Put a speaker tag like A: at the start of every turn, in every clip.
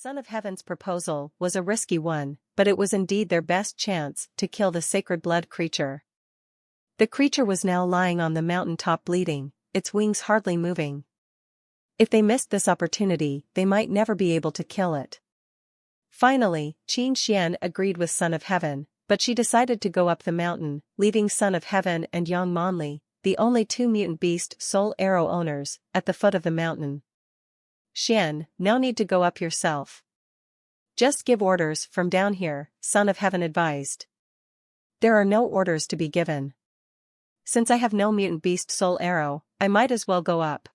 A: Son of Heaven's proposal was a risky one, but it was indeed their best chance to kill the sacred blood creature. The creature was now lying on the mountain top bleeding, its wings hardly moving. If they missed this opportunity, they might never be able to kill it. Finally, Qin Xian agreed with Son of Heaven, but she decided to go up the mountain, leaving Son of Heaven and Yang Monli, the only two mutant beast soul arrow owners, at the foot of the mountain. Xian, no need to go up yourself. Just give orders from down here, Son of Heaven advised. There are no orders to be given. Since I have no mutant beast soul arrow, I might as well go up.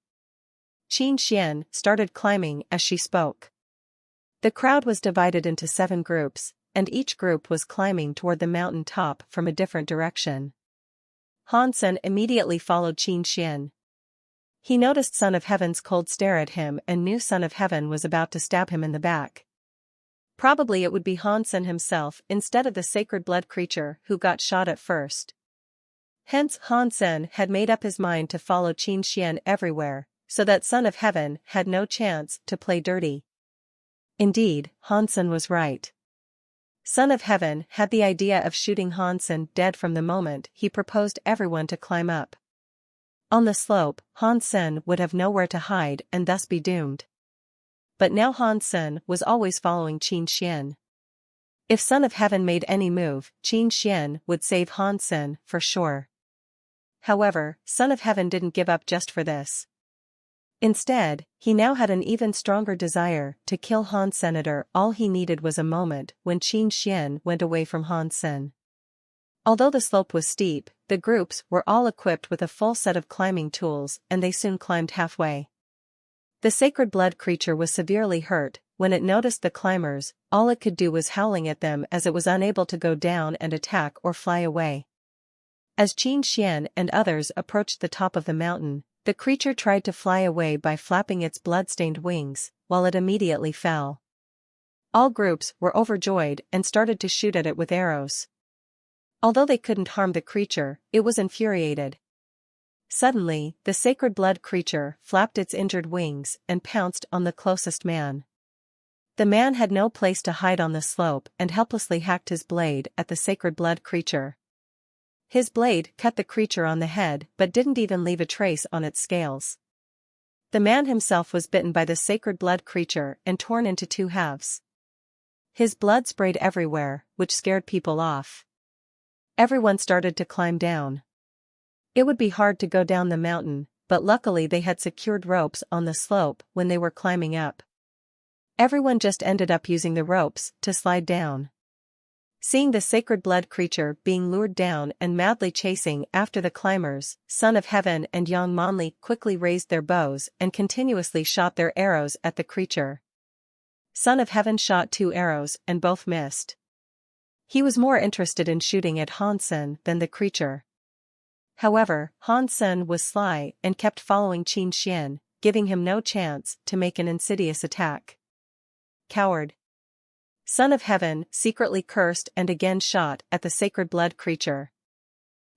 A: Qin Xian started climbing as she spoke. The crowd was divided into 7 groups, and each group was climbing toward the mountain top from a different direction. Han Sen immediately followed Qin Xian. He noticed Son of Heaven's cold stare at him and knew Son of Heaven was about to stab him in the back. Probably it would be Han Sen himself instead of the sacred blood creature who got shot at first. Hence Han Sen had made up his mind to follow Qin Xian everywhere, so that Son of Heaven had no chance to play dirty. Indeed, Han Sen was right. Son of Heaven had the idea of shooting Han Sen dead from the moment he proposed everyone to climb up. On the slope, Han Sen would have nowhere to hide and thus be doomed. But now Han Sen was always following Qin Xian. If Son of Heaven made any move, Qin Xian would save Han Sen for sure. However, Son of Heaven didn't give up just for this. Instead, he now had an even stronger desire to kill Han Senator. All he needed was a moment when Qin Xian went away from Han Sen. Although the slope was steep, the groups were all equipped with a full set of climbing tools and they soon climbed halfway. The sacred blood creature was severely hurt. When it noticed the climbers, all it could do was howling at them as it was unable to go down and attack or fly away. As Qin Xian and others approached the top of the mountain, the creature tried to fly away by flapping its blood-stained wings, while it immediately fell. All groups were overjoyed and started to shoot at it with arrows. Although they couldn't harm the creature, it was infuriated. Suddenly, the sacred blood creature flapped its injured wings and pounced on the closest man. The man had no place to hide on the slope and helplessly hacked his blade at the sacred blood creature. His blade cut the creature on the head but didn't even leave a trace on its scales. The man himself was bitten by the sacred blood creature and torn into 2 halves. His blood sprayed everywhere, which scared people off. Everyone started to climb down. It would be hard to go down the mountain, but luckily they had secured ropes on the slope when they were climbing up. Everyone just ended up using the ropes to slide down. Seeing the sacred blood creature being lured down and madly chasing after the climbers, Son of Heaven and Yang Monli quickly raised their bows and continuously shot their arrows at the creature. Son of Heaven shot 2 arrows and both missed. He was more interested in shooting at Han Sen than the creature. However, Han Sen was sly and kept following Qin Xian, giving him no chance to make an insidious attack. Coward! Son of Heaven secretly cursed and again shot at the sacred blood creature.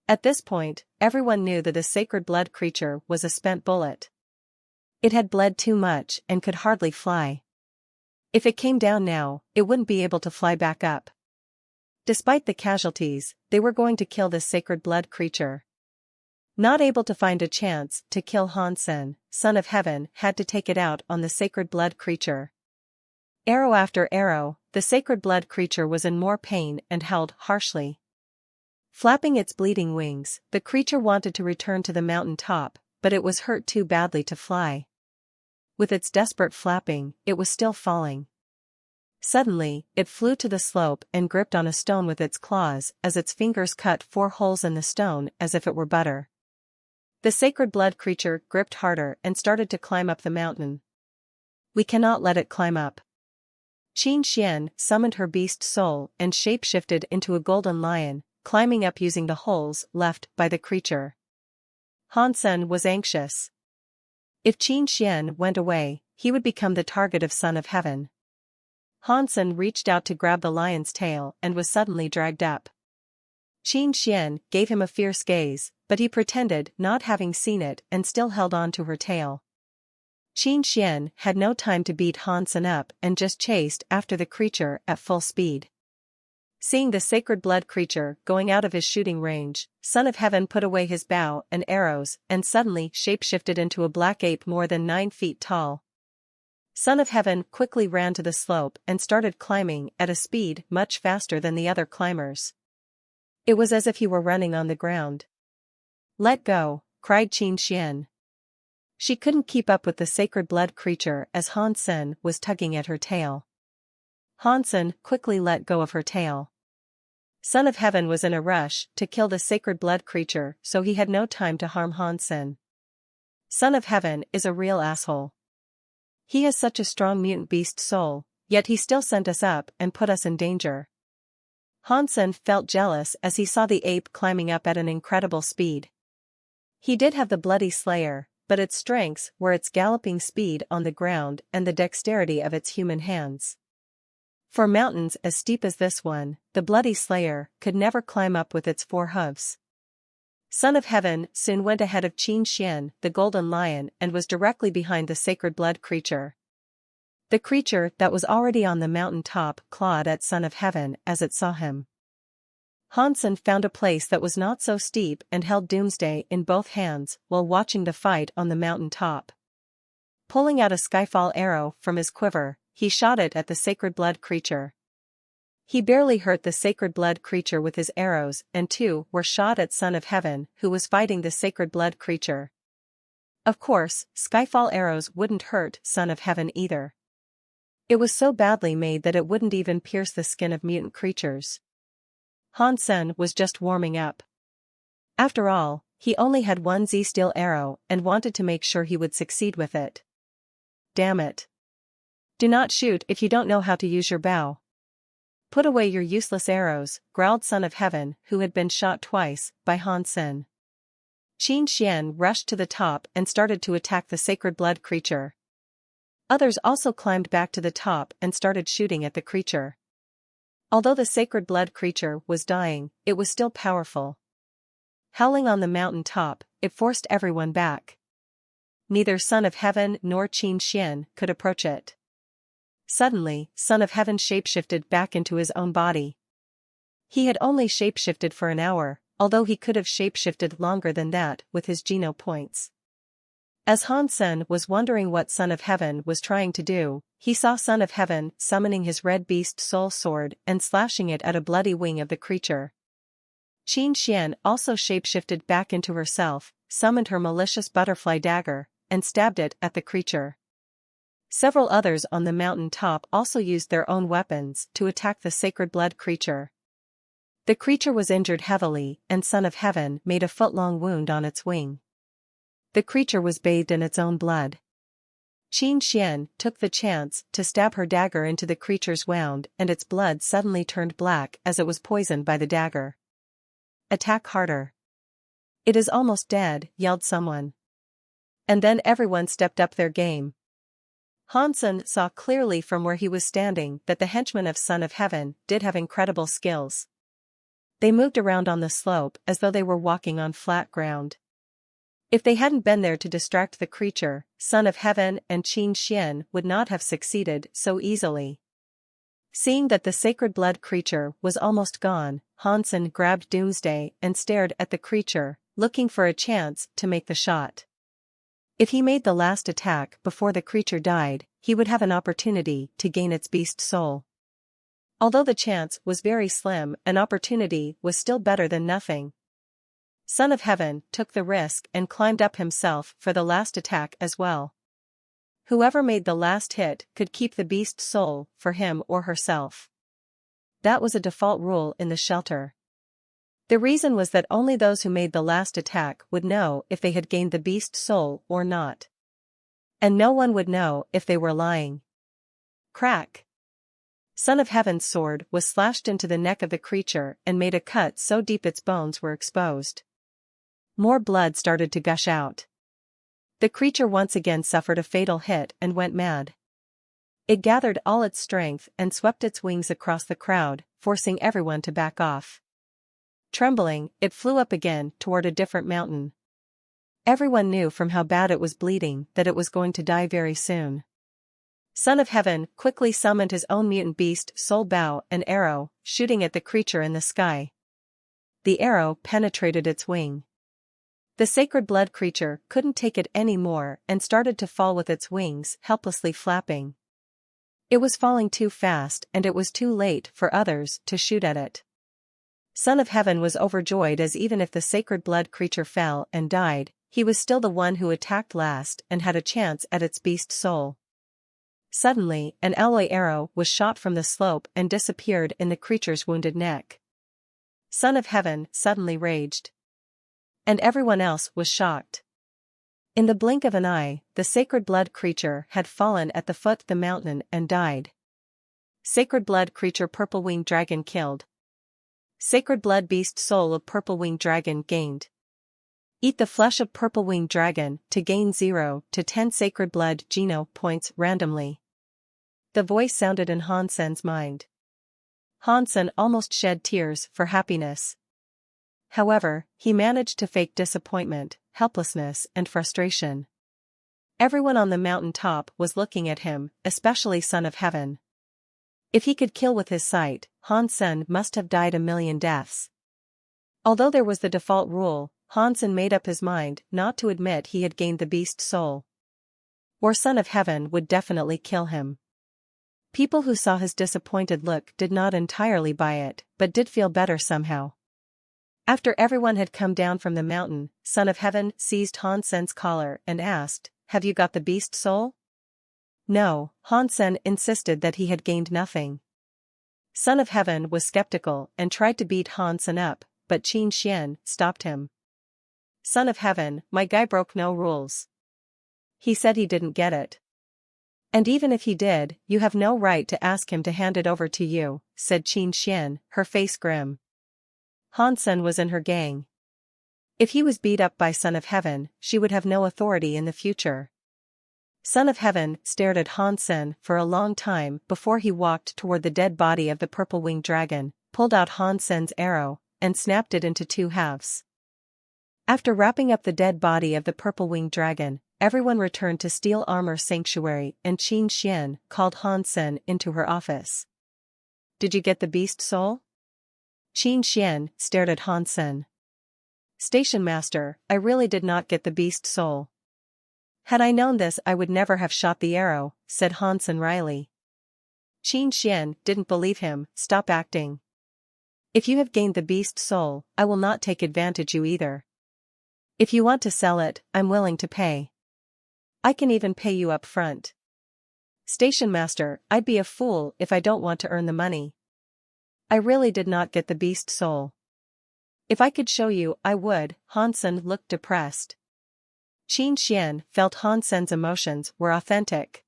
A: At this point, everyone knew that the sacred blood creature was a spent bullet. It had bled too much and could hardly fly. If it came down now, it wouldn't be able to fly back up. Despite the casualties, they were going to kill this sacred blood creature. Not able to find a chance to kill Han Sen, Son of Heaven had to take it out on the sacred blood creature. Arrow after arrow, the sacred blood creature was in more pain and howled harshly. Flapping its bleeding wings, the creature wanted to return to the mountain top, but it was hurt too badly to fly. With its desperate flapping, it was still falling. Suddenly, it flew to the slope and gripped on a stone with its claws as its fingers cut 4 holes in the stone as if it were butter. The sacred blood creature gripped harder and started to climb up the mountain. We cannot let it climb up. Qin Xian summoned her beast soul and shapeshifted into a golden lion, climbing up using the holes left by the creature. Han Sen was anxious. If Qin Xian went away, he would become the target of Son of Heaven. Han Sen reached out to grab the lion's tail and was suddenly dragged up. Qin Xian gave him a fierce gaze, but he pretended not having seen it and still held on to her tail. Qin Xian had no time to beat Han Sen up and just chased after the creature at full speed. Seeing the sacred blood creature going out of his shooting range, Son of Heaven put away his bow and arrows and suddenly shapeshifted into a black ape more than 9 feet tall. Son of Heaven quickly ran to the slope and started climbing at a speed much faster than the other climbers. It was as if he were running on the ground. "Let go," cried Qin Xian. She couldn't keep up with the sacred blood creature as Han Sen was tugging at her tail. Han Sen quickly let go of her tail. Son of Heaven was in a rush to kill the sacred blood creature, so he had no time to harm Han Sen. Son of Heaven is a real asshole. He has such a strong mutant beast soul, yet he still sent us up and put us in danger. Han Sen felt jealous as he saw the ape climbing up at an incredible speed. He did have the bloody slayer, but its strengths were its galloping speed on the ground and the dexterity of its human hands. For mountains as steep as this one, the bloody slayer could never climb up with its 4 hooves. Son of Heaven soon went ahead of Qin Xian, the golden lion, and was directly behind the sacred blood creature. The creature that was already on the mountain top clawed at Son of Heaven as it saw him. Han Sen found a place that was not so steep and held Doomsday in both hands while watching the fight on the mountain top. Pulling out a skyfall arrow from his quiver, he shot it at the sacred blood creature. He barely hurt the sacred blood creature with his arrows, and 2 were shot at Son of Heaven, who was fighting the sacred blood creature. Of course, skyfall arrows wouldn't hurt Son of Heaven either. It was so badly made that it wouldn't even pierce the skin of mutant creatures. Han Sen was just warming up. After all, he only had 1 Z-steel arrow and wanted to make sure he would succeed with it. Damn it. Do not shoot if you don't know how to use your bow. Put away your useless arrows, growled Son of Heaven, who had been shot twice by Han Sen. Qin Xian rushed to the top and started to attack the sacred blood creature. Others also climbed back to the top and started shooting at the creature. Although the sacred blood creature was dying, it was still powerful. Howling on the mountain top, it forced everyone back. Neither Son of Heaven nor Qin Xian could approach it. Suddenly, Son of Heaven shapeshifted back into his own body. He had only shapeshifted for an hour, although he could have shapeshifted longer than that with his Geno points. As Han Sen was wondering what Son of Heaven was trying to do, he saw Son of Heaven summoning his red beast soul sword and slashing it at a bloody wing of the creature. Qin Xian also shapeshifted back into herself, summoned her malicious butterfly dagger, and stabbed it at the creature. Several others on the mountain top also used their own weapons to attack the sacred blood creature. The creature was injured heavily, and Son of Heaven made a foot-long wound on its wing. The creature was bathed in its own blood. Qin Xian took the chance to stab her dagger into the creature's wound, and its blood suddenly turned black as it was poisoned by the dagger. Attack harder. It is almost dead, yelled someone. And then everyone stepped up their game. Han Sen saw clearly from where he was standing that the henchmen of Son of Heaven did have incredible skills. They moved around on the slope as though they were walking on flat ground. If they hadn't been there to distract the creature, Son of Heaven and Qin Xian would not have succeeded so easily. Seeing that the sacred blood creature was almost gone, Han Sen grabbed Doomsday and stared at the creature, looking for a chance to make the shot. If he made the last attack before the creature died, he would have an opportunity to gain its beast soul. Although the chance was very slim, an opportunity was still better than nothing. Son of Heaven took the risk and climbed up himself for the last attack as well. Whoever made the last hit could keep the beast soul for him or herself. That was a default rule in the shelter. The reason was that only those who made the last attack would know if they had gained the beast soul or not. And no one would know if they were lying. Crack! Son of Heaven's sword was slashed into the neck of the creature and made a cut so deep its bones were exposed. More blood started to gush out. The creature once again suffered a fatal hit and went mad. It gathered all its strength and swept its wings across the crowd, forcing everyone to back off. Trembling, it flew up again toward a different mountain. Everyone knew from how bad it was bleeding that it was going to die very soon. Son of Heaven quickly summoned his own mutant beast soul bow and arrow, shooting at the creature in the sky. The arrow penetrated its wing. The sacred blood creature couldn't take it anymore and started to fall with its wings helplessly flapping. It was falling too fast and it was too late for others to shoot at it. Son of Heaven was overjoyed, as even if the sacred blood creature fell and died, he was still the one who attacked last and had a chance at its beast soul. Suddenly, an alloy arrow was shot from the slope and disappeared in the creature's wounded neck. Son of Heaven suddenly raged. And everyone else was shocked. In the blink of an eye, the sacred blood creature had fallen at the foot of the mountain and died. Sacred blood creature purple-winged dragon killed. Sacred blood beast soul of purple-winged dragon gained. Eat the flesh of purple-winged dragon to gain 0 to 10 sacred blood geno points randomly. The voice sounded in Hansen's mind. Hansen almost shed tears for happiness. However, he managed to fake disappointment, helplessness, and frustration. Everyone on the mountain top was looking at him, especially Son of Heaven. If he could kill with his sight, Hansen must have died a million deaths. Although there was the default rule, Hansen made up his mind not to admit he had gained the beast soul. Or Son of Heaven would definitely kill him. People who saw his disappointed look did not entirely buy it, but did feel better somehow. After everyone had come down from the mountain, Son of Heaven seized Hansen's collar and asked, "Have you got the beast soul?" No, Hansen insisted that he had gained nothing. Son of Heaven was skeptical and tried to beat Hansen up, but Qin Xian stopped him. Son of Heaven, my guy broke no rules. He said he didn't get it. And even if he did, you have no right to ask him to hand it over to you, said Qin Xian, her face grim. Hansen was in her gang. If he was beat up by Son of Heaven, she would have no authority in the future. Son of Heaven stared at Hansen for a long time before he walked toward the dead body of the purple-winged dragon, pulled out Hansen's arrow, and snapped it into 2 halves. After wrapping up the dead body of the purple-winged dragon, everyone returned to Steel Armor Sanctuary and Qin Xian called Hansen into her office. Did you get the beast soul? Qin Xian stared at Hansen. Station Master, I really did not get the beast soul. Had I known this I would never have shot the arrow, said Hansen wryly. Qin Xian didn't believe him. Stop acting. If you have gained the beast soul, I will not take advantage you either. If you want to sell it, I'm willing to pay. I can even pay you up front. Station Master, I'd be a fool if I don't want to earn the money. I really did not get the beast soul. If I could show you, I would. Hansen looked depressed. Qin Xian felt Hansen's emotions were authentic.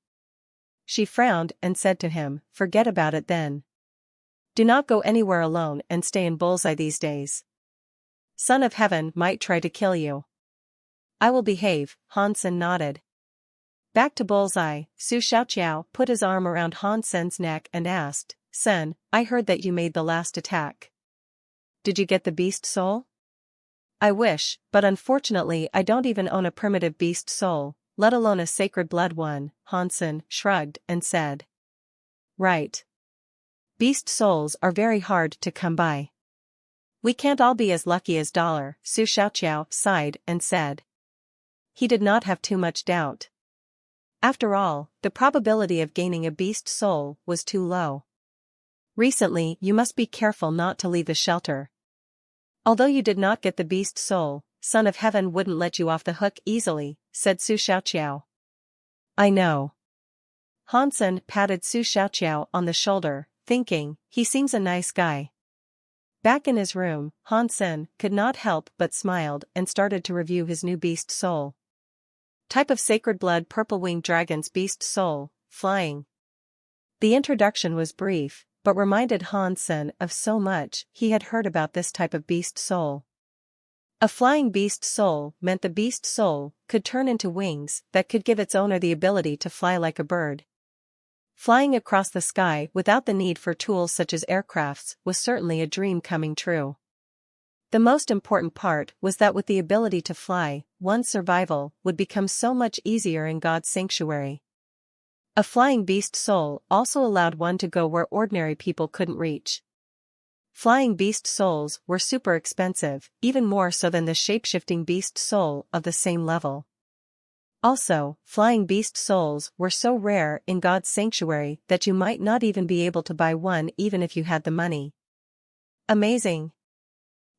A: She frowned and said to him, forget about it then. Do not go anywhere alone and stay in Bullseye these days. Son of Heaven might try to kill you. I will behave, Hansen nodded. Back to Bullseye, Su Xiaoqiao put his arm around Hansen's neck and asked, Sen, I heard that you made the last attack. Did you get the beast soul? I wish, but unfortunately I don't even own a primitive beast soul, let alone a sacred blood one, Hansen shrugged and said. Right. Beast souls are very hard to come by. We can't all be as lucky as Dollar, Su Xiaoqiao sighed and said. He did not have too much doubt. After all, the probability of gaining a beast soul was too low. Recently you must be careful not to leave the shelter. Although you did not get the beast soul, Son of Heaven wouldn't let you off the hook easily, said Su Xiaoqiao. I know. Hansen patted Su Xiaoqiao on the shoulder, thinking, he seems a nice guy. Back in his room, Hansen could not help but smiled and started to review his new beast soul. Type of sacred blood purple-winged dragon's beast soul, flying. The introduction was brief, but reminded Hansen of so much he had heard about this type of beast soul. A flying beast soul meant the beast soul could turn into wings that could give its owner the ability to fly like a bird. Flying across the sky without the need for tools such as aircrafts was certainly a dream coming true. The most important part was that with the ability to fly, one's survival would become so much easier in God's sanctuary. A flying beast soul also allowed one to go where ordinary people couldn't reach. Flying beast souls were super expensive, even more so than the shape-shifting beast soul of the same level. Also, flying beast souls were so rare in God's sanctuary that you might not even be able to buy one even if you had the money. Amazing!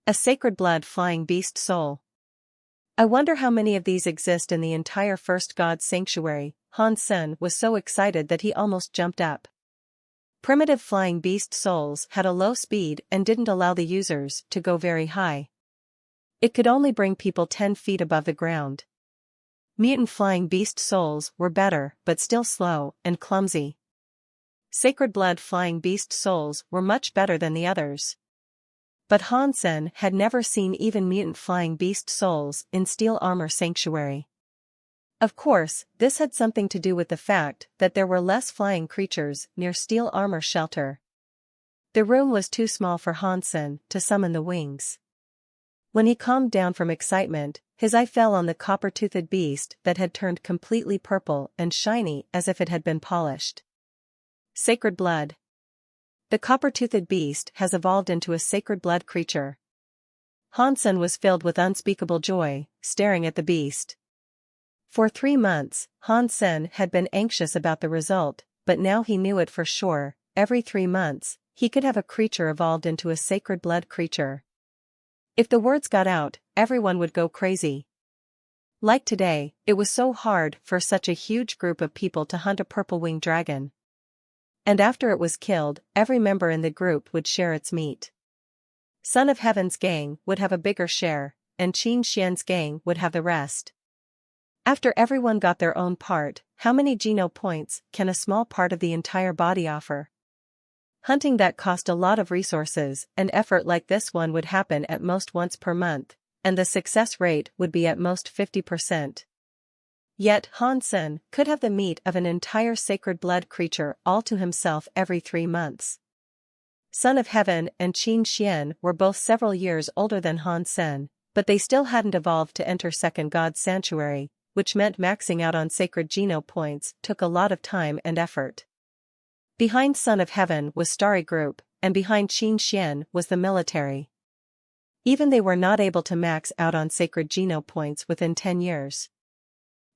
A: A sacred blood flying beast soul. I wonder how many of these exist in the entire first God's sanctuary. Han Sen was so excited that he almost jumped up. Primitive flying beast souls had a low speed and didn't allow the users to go very high. It could only bring people 10 feet above the ground. Mutant flying beast souls were better but still slow and clumsy. Sacred blood flying beast souls were much better than the others. But Han Sen had never seen even mutant flying beast souls in steel armor sanctuary. Of course, this had something to do with the fact that there were less flying creatures near steel armor shelter. The room was too small for Han Sen to summon the wings. When he calmed down from excitement, his eye fell on the copper-toothed beast that had turned completely purple and shiny as if it had been polished. Sacred blood. The copper-toothed beast has evolved into a sacred blood creature. Han Sen was filled with unspeakable joy, staring at the beast. For 3 months, Han Sen had been anxious about the result, but now he knew it for sure. Every 3 months, he could have a creature evolved into a sacred blood creature. If the words got out, everyone would go crazy. Like today, it was so hard for such a huge group of people to hunt a purple-winged dragon. And after it was killed, every member in the group would share its meat. Son of Heaven's gang would have a bigger share, and Qin Xian's gang would have the rest. After everyone got their own part, how many geno points can a small part of the entire body offer? Hunting that cost a lot of resources and effort like this one would happen at most once per month, and the success rate would be at most 50%. Yet Han Sen could have the meat of an entire sacred blood creature all to himself every 3 months. Son of Heaven and Qin Xian were both several years older than Han Sen, but they still hadn't evolved to enter second God's sanctuary, which meant maxing out on sacred geno points took a lot of time and effort. Behind Son of Heaven was Starry Group, and behind Qin Xian was the military. Even they were not able to max out on sacred geno points within 10 years.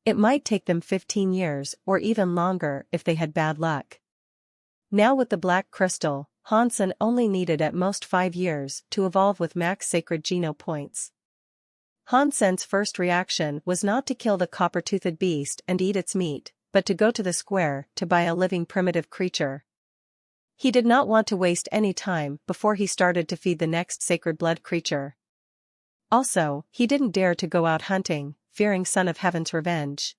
A: It might take them 15 years or even longer if they had bad luck. Now with the black crystal, Han Sen only needed at most 5 years to evolve with max sacred geno points. Han Sen's first reaction was not to kill the copper-toothed beast and eat its meat, but to go to the square to buy a living primitive creature. He did not want to waste any time before he started to feed the next sacred blood creature. Also, he didn't dare to go out hunting, fearing Son of Heaven's revenge.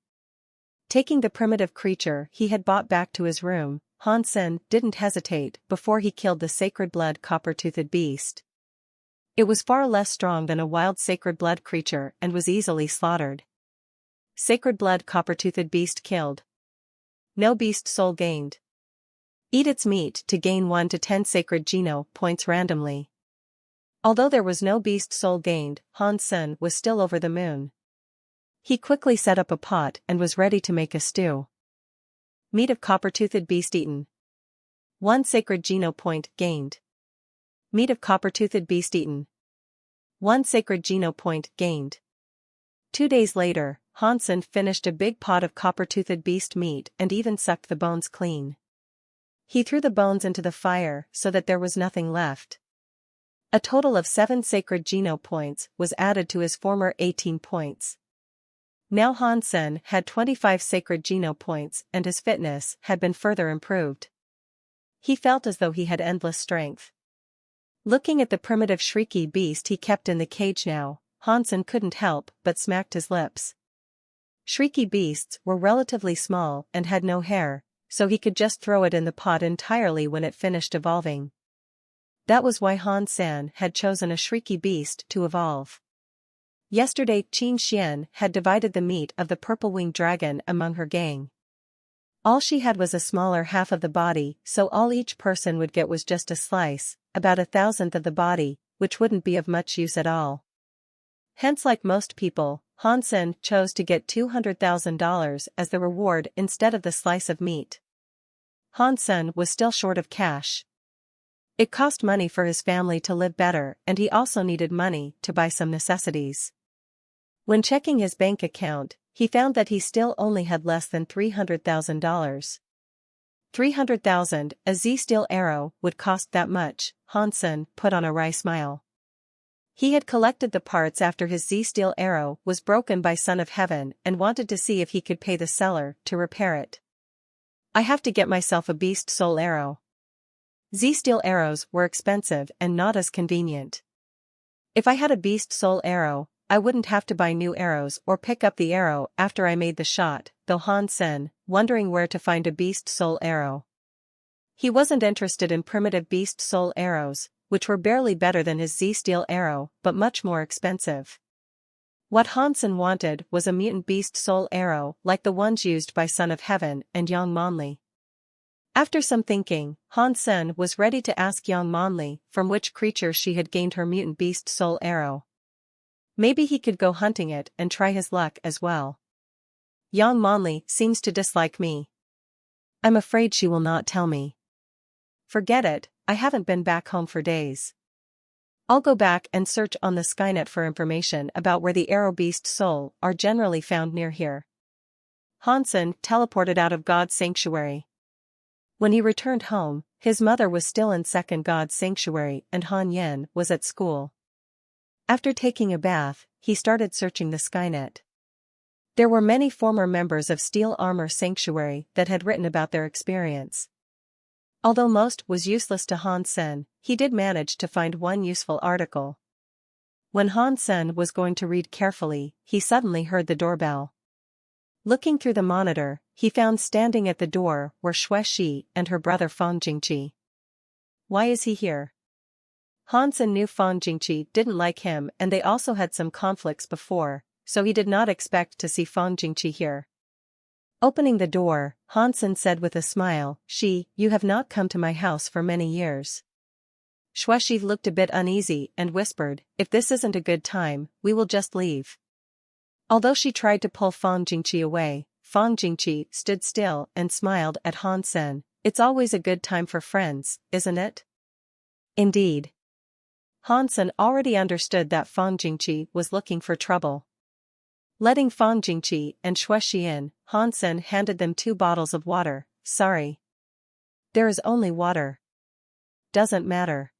A: Taking the primitive creature he had bought back to his room, Han Sen didn't hesitate before he killed the sacred blood copper-toothed beast. It was far less strong than a wild sacred blood creature and was easily slaughtered. Sacred blood copper-toothed beast killed. No beast soul gained. Eat its meat to gain 1 to 10 sacred geno points randomly. Although there was no beast soul gained, Han Sen was still over the moon. He quickly set up a pot and was ready to make a stew. Meat of copper-toothed beast eaten. 1 sacred geno point gained. Meat of copper-toothed beast eaten. 1 sacred geno point gained. 2 days later, Han Sen finished a big pot of copper-toothed beast meat and even sucked the bones clean. He threw the bones into the fire so that there was nothing left. A total of 7 sacred geno points was added to his former 18 points. Now Han Sen had 25 sacred geno points and his fitness had been further improved. He felt as though he had endless strength. Looking at the primitive shrieky beast he kept in the cage now, Han Sen couldn't help but smacked his lips. Shrieky beasts were relatively small and had no hair, so he could just throw it in the pot entirely when it finished evolving. That was why Han Sen had chosen a shrieky beast to evolve. Yesterday Qin Xian had divided the meat of the purple-winged dragon among her gang. All she had was a smaller half of the body, so all each person would get was just a slice, about 1,000th of the body, which wouldn't be of much use at all. Hence, like most people, Han Sen chose to get $200,000 as the reward instead of the slice of meat. Han Sen was still short of cash. It cost money for his family to live better, and he also needed money to buy some necessities. When checking his bank account, he found that he still only had less than $300,000. $300,000, a Z-steel arrow would cost that much, Han Sen put on a wry smile. He had collected the parts after his Z-steel arrow was broken by Son of Heaven and wanted to see if he could pay the seller to repair it. I have to get myself a beast soul arrow. Z-steel arrows were expensive and not as convenient. If I had a beast soul arrow, I wouldn't have to buy new arrows or pick up the arrow after I made the shot, though Han Sen, wondering where to find a beast soul arrow. He wasn't interested in primitive beast soul arrows, which were barely better than his Z-steel arrow but much more expensive. What Han Sen wanted was a mutant beast soul arrow like the ones used by Son of Heaven and Yang Monli. After some thinking, Han Sen was ready to ask Yang Monli from which creature she had gained her mutant beast soul arrow. Maybe he could go hunting it and try his luck as well. Yang Monli seems to dislike me. I'm afraid she will not tell me. Forget it, I haven't been back home for days. I'll go back and search on the Skynet for information about where the arrow beast soul are generally found near here. Han Sen teleported out of God's sanctuary. When he returned home, his mother was still in Second God's sanctuary and Han Yen was at school. After taking a bath, he started searching the Skynet. There were many former members of Steel Armor Sanctuary that had written about their experience. Although most was useless to Han Sen, he did manage to find one useful article. When Han Sen was going to read carefully, he suddenly heard the doorbell. Looking through the monitor, he found standing at the door were Xue Shi and her brother Fang Jingqi. Why is he here? Han Sen knew Fang Jingqi didn't like him and they also had some conflicts before, so he did not expect to see Fang Jingqi here. Opening the door, Han Sen said with a smile, "Shi, you have not come to my house for many years." Xue Shi looked a bit uneasy and whispered, "If this isn't a good time, we will just leave." Although she tried to pull Fang Jingqi away, Fang Jingqi stood still and smiled at Han Sen. "It's always a good time for friends, isn't it?" Indeed. Han Sen already understood that Fang Jingqi was looking for trouble. Letting Fang Jingqi and Xue Shi in, Han Sen handed them 2 bottles of water. "Sorry. There is only water." "Doesn't matter."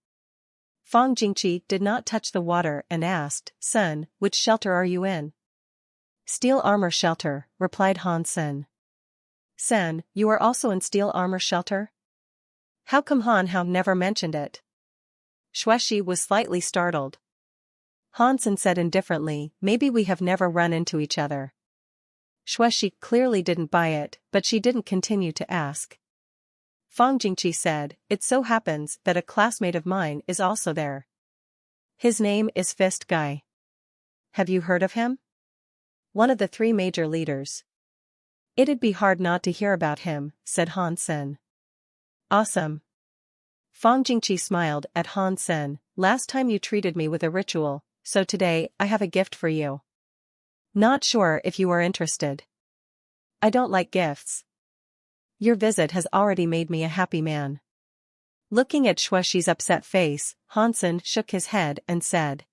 A: Fang Jingqi did not touch the water and asked, "Son, which shelter are you in?" "Steel Armor Shelter," replied Han Sen. "Sen, you are also in Steel Armor Shelter? How come Han Hao never mentioned it?" Xue Shi was slightly startled. Han Sen said indifferently, "Maybe we have never run into each other." Xue Shi clearly didn't buy it, but she didn't continue to ask. Fang Jingqi said, "It so happens that a classmate of mine is also there. His name is Fist Guy. Have you heard of him? One of the 3 major leaders." "It'd be hard not to hear about him," said Han Sen. "Awesome." Fang Jingqi smiled at Han Sen. "Last time you treated me with a ritual, so today I have a gift for you. Not sure if you are interested." "I don't like gifts. Your visit has already made me a happy man." Looking at Xue Shi's upset face, Han Sen shook his head and said.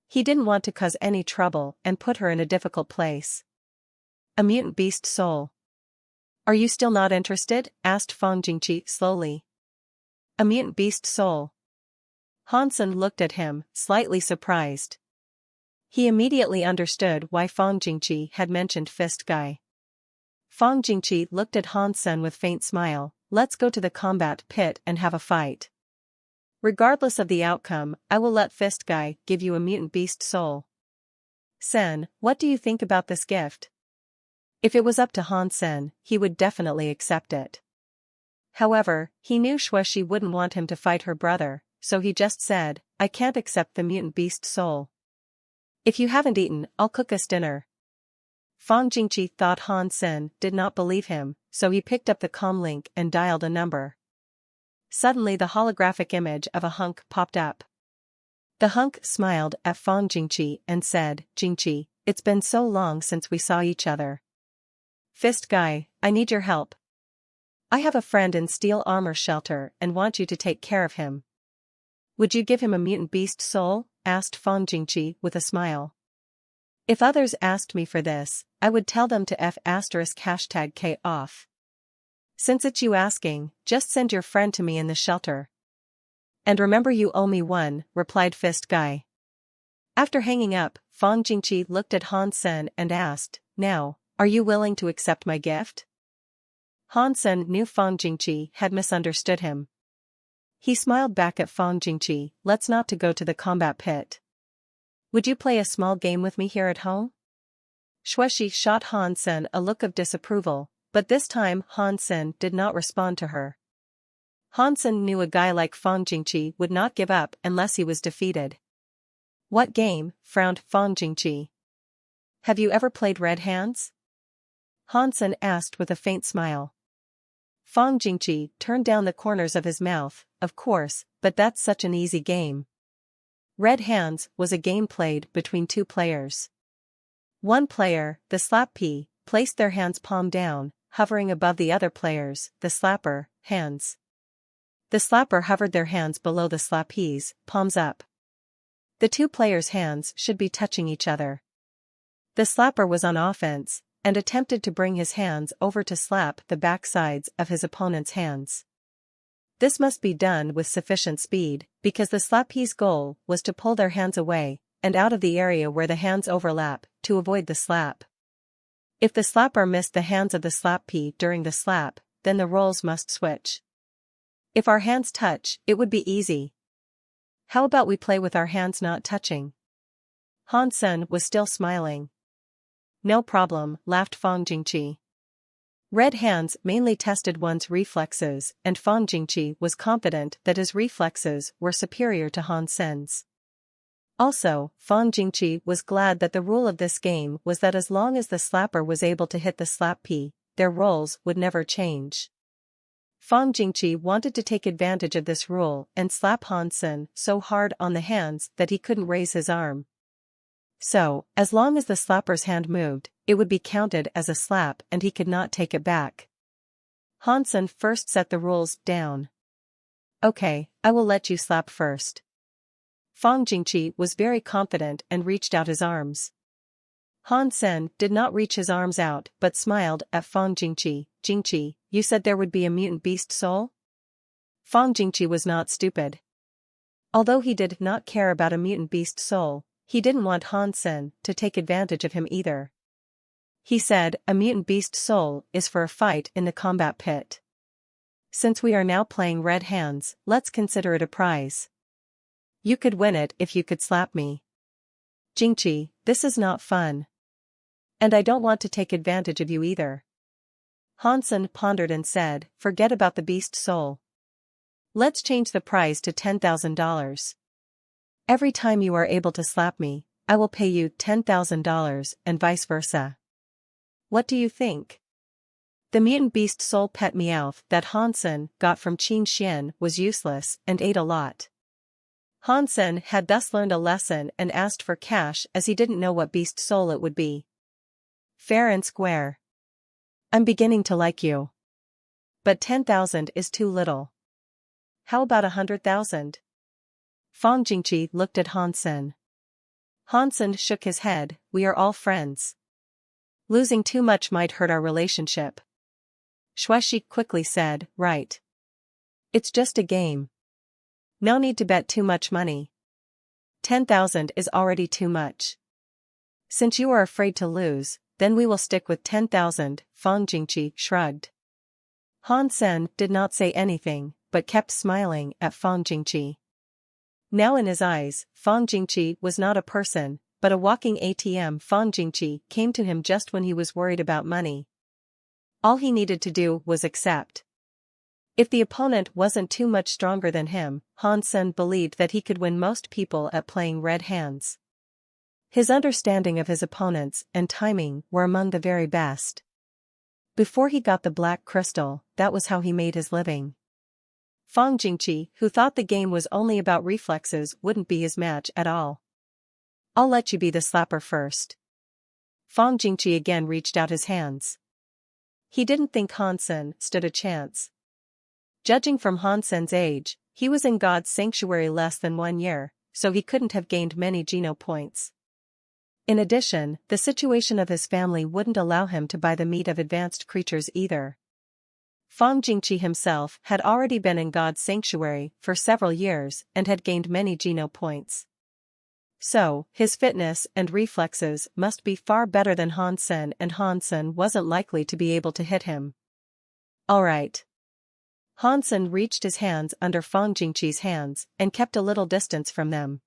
A: He didn't want to cause any trouble and put her in a difficult place. "A mutant beast soul. Are you still not interested?" asked Fang Jingqi slowly. "A mutant beast soul." Han Sen looked at him, slightly surprised. He immediately understood why Fang Jingqi had mentioned Fist Guy. Fang Jingqi looked at Han Sen with faint smile. "Let's go to the combat pit and have a fight. Regardless of the outcome, I will let Fist Guy give you a mutant beast soul." "Sen, what do you think about this gift?" If it was up to Han Sen, he would definitely accept it. However, he knew Xue Shi wouldn't want him to fight her brother, so he just said, "I can't accept the mutant beast soul. If you haven't eaten, I'll cook us dinner." Fang Jingqi thought Han Sen did not believe him, so he picked up the comm link and dialed a number. Suddenly the holographic image of a hunk popped up. The hunk smiled at Fang Jingqi and said, Jingqi, it's been so long since we saw each other. Fist guy, I need your help. I have a friend in steel armor shelter and want you to take care of him. Would you give him a mutant beast soul? Asked Fang Jingqi with a smile. If others asked me for this, I would tell them to #K off. Since it's you asking, just send your friend to me in the shelter. And remember you owe me one, replied Fist Guy. After hanging up, Fang Jingqi looked at Han Sen and asked, Now, are you willing to accept my gift? Han Sen knew Fang Jingqi had misunderstood him. He smiled back at Fang Jingqi, let's not to go to the combat pit. Would you play a small game with me here at home? Shueshi shot Han Sen a look of disapproval, but this time Han Sen did not respond to her. Han Sen knew a guy like Fang Jingqi would not give up unless he was defeated. What game? Frowned Fang Jingqi. Have you ever played Red Hands? Han Sen asked with a faint smile. Fang Jingqi turned down the corners of his mouth, of course, but that's such an easy game. Red Hands was a game played between two players. One player, the slap P, placed their hands palm down, hovering above the other players, the slapper, hands. The slapper hovered their hands below the slappees, palms up. The two players' hands should be touching each other. The slapper was on offense, and attempted to bring his hands over to slap the backsides of his opponent's hands. This must be done with sufficient speed, because the slappee's goal was to pull their hands away, and out of the area where the hands overlap, to avoid the slap. If the slapper missed the hands of the slappee during the slap, then the roles must switch. If our hands touch, it would be easy. How about we play with our hands not touching? Han Sen was still smiling. No problem, laughed Fang Jingqi. Red Hands mainly tested one's reflexes, and Fang Jingqi was confident that his reflexes were superior to Han Sen's. Also, Fang Jingqi was glad that the rule of this game was that as long as the slapper was able to hit the slappee, their roles would never change. Fang Jingqi wanted to take advantage of this rule and slap Han Sen so hard on the hands that he couldn't raise his arm. So, as long as the slapper's hand moved, it would be counted as a slap and he could not take it back. Han Sen first set the rules down. Okay, I will let you slap first. Fang Jingqi was very confident and reached out his arms. Han Sen did not reach his arms out but smiled at Fang Jingqi. Jingqi, you said there would be a mutant beast soul? Fang Jingqi was not stupid. Although he did not care about a mutant beast soul, he didn't want Han Sen to take advantage of him either. He said, a mutant beast soul is for a fight in the combat pit. Since we are now playing Red Hands, let's consider it a prize. You could win it if you could slap me. Jingqi, this is not fun. And I don't want to take advantage of you either. Han Sen pondered and said, forget about the beast soul. Let's change the prize to $10,000. Every time you are able to slap me, I will pay you $10,000 and vice versa. What do you think? The mutant beast soul pet Meowth that Han Sen got from Qin Xian was useless and ate a lot. Han Sen had thus learned a lesson and asked for cash as he didn't know what beast soul it would be. Fair and square. I'm beginning to like you. But 10,000 is too little. How about 100,000? Fang Jingqi looked at Han Sen. Han Sen shook his head, we are all friends. Losing too much might hurt our relationship. Shueshi quickly said, right. It's just a game. No need to bet too much money. 10,000 is already too much. Since you are afraid to lose, then we will stick with 10,000, Fang Jingqi shrugged. Han Sen did not say anything, but kept smiling at Fang Jingqi. Now in his eyes, Fang Jingqi was not a person, but a walking ATM. Fang Jingqi came to him just when he was worried about money. All he needed to do was accept. If the opponent wasn't too much stronger than him, Han Sen believed that he could win most people at playing Red Hands. His understanding of his opponents and timing were among the very best. Before he got the black crystal, that was how he made his living. Fang Jingqi, who thought the game was only about reflexes, wouldn't be his match at all. I'll let you be the slapper first. Fang Jingqi again reached out his hands. He didn't think Hansen stood a chance. Judging from Hansen's age, he was in God's sanctuary less than 1 year, so he couldn't have gained many Geno points. In addition, the situation of his family wouldn't allow him to buy the meat of advanced creatures either. Fang Jingqi himself had already been in God's sanctuary for several years and had gained many Geno points. So, his fitness and reflexes must be far better than Hansen, and Hansen wasn't likely to be able to hit him. Alright. Hansen reached his hands under Fang Jingqi's hands and kept a little distance from them.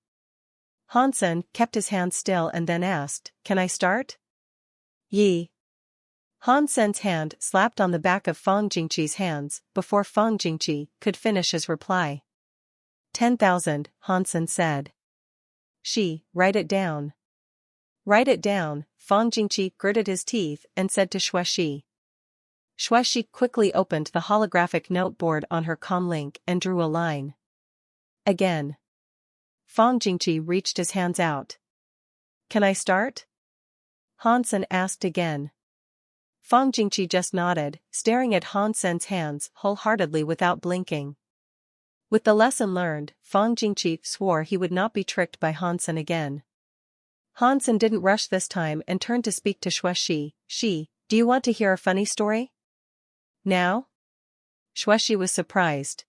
A: Hansen kept his hands still and then asked, "Can I start?" "Yi." Hansen's hand slapped on the back of Fang Jingqi's hands before Fang Jingqi could finish his reply. 10,000, Hansen said. Write it down. Write it down, Fang Jingqi gritted his teeth and said to Shueshi. Shueshi quickly opened the holographic noteboard on her comlink and drew a line. Again. Fang Jingqi reached his hands out. "Can I start?" Hansen asked again. Fang Jingqi just nodded, staring at Hansen's hands wholeheartedly without blinking. With the lesson learned, Fang Jingqi swore he would not be tricked by Hansen again. Hansen didn't rush this time and turned to speak to Shueshi. "Do you want to hear a funny story?" "Now?" Shueshi was surprised.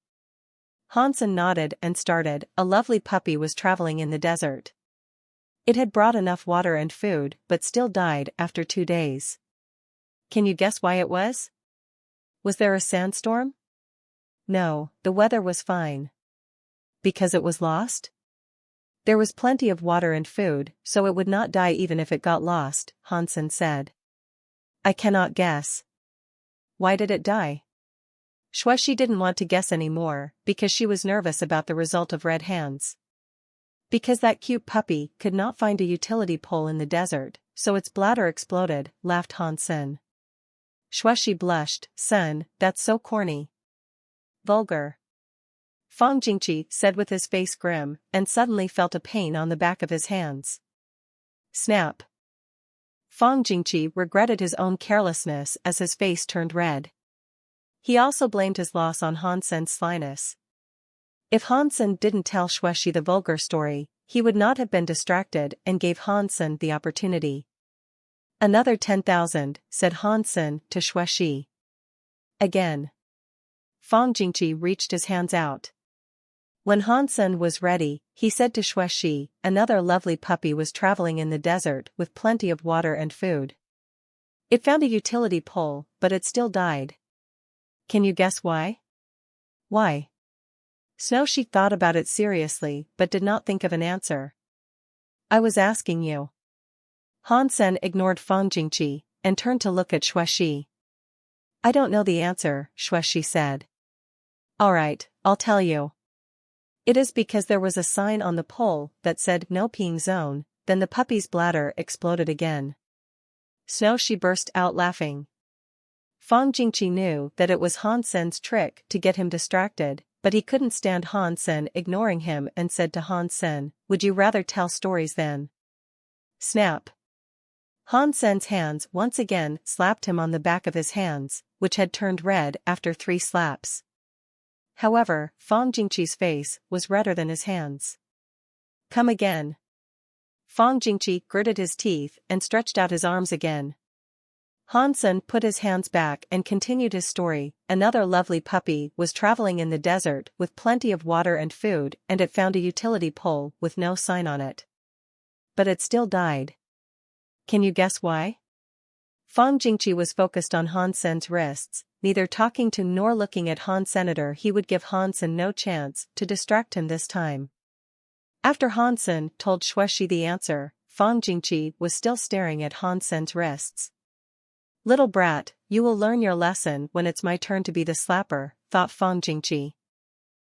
A: Hansen nodded and started. A lovely puppy was traveling in the desert. It had brought enough water and food but still died after 2 days. Can you guess why it was? Was there a sandstorm? No, the weather was fine. Because it was lost? There was plenty of water and food, so it would not die even if it got lost, Hansen said. I cannot guess. Why did it die? Shueshi didn't want to guess anymore, because she was nervous about the result of Red Hands. Because that cute puppy could not find a utility pole in the desert, so its bladder exploded, laughed Hansen. Shueshi blushed. Son, that's so corny. Vulgar. Fang Jingqi said with his face grim, and suddenly felt a pain on the back of his hands. Snap. Fang Jingqi regretted his own carelessness as his face turned red. He also blamed his loss on Hansen's slyness. If Hansen didn't tell Shueshi the vulgar story, he would not have been distracted and gave Hansen the opportunity. Another 10,000, said Hansen to Shueshi. Again. Fang Jingqi reached his hands out. When Hansen was ready, he said to Shueshi, another lovely puppy was traveling in the desert with plenty of water and food. It found a utility pole, but it still died. Can you guess why? Why? Shueshi thought about it seriously but did not think of an answer. I was asking you. Hansen ignored Fang Jingqi and turned to look at Shueshi. I don't know the answer, Shueshi said. Alright, I'll tell you. It is because there was a sign on the pole that said no peeing zone, then the puppy's bladder exploded again. Shueshi burst out laughing. Fang Jingqi knew that it was Hansen's trick to get him distracted, but he couldn't stand Hansen ignoring him and said to Hansen, would you rather tell stories then? Snap. Hansen's hands once again slapped him on the back of his hands, which had turned red after 3 slaps. However, Fang Jingqi's face was redder than his hands. Come again. Fang Jingqi gritted his teeth and stretched out his arms again. Hansen put his hands back and continued his story. Another lovely puppy was traveling in the desert with plenty of water and food, and it found a utility pole with no sign on it. But it still died. Can you guess why? Fang Jingqi was focused on Hansen's wrists, neither talking to nor looking at Hansen. He would give Hansen no chance to distract him this time. After Hansen told Shueshi the answer, Fang Jingqi was still staring at Hansen's wrists. Little brat, you will learn your lesson when it's my turn to be the slapper, thought Fang Jingqi.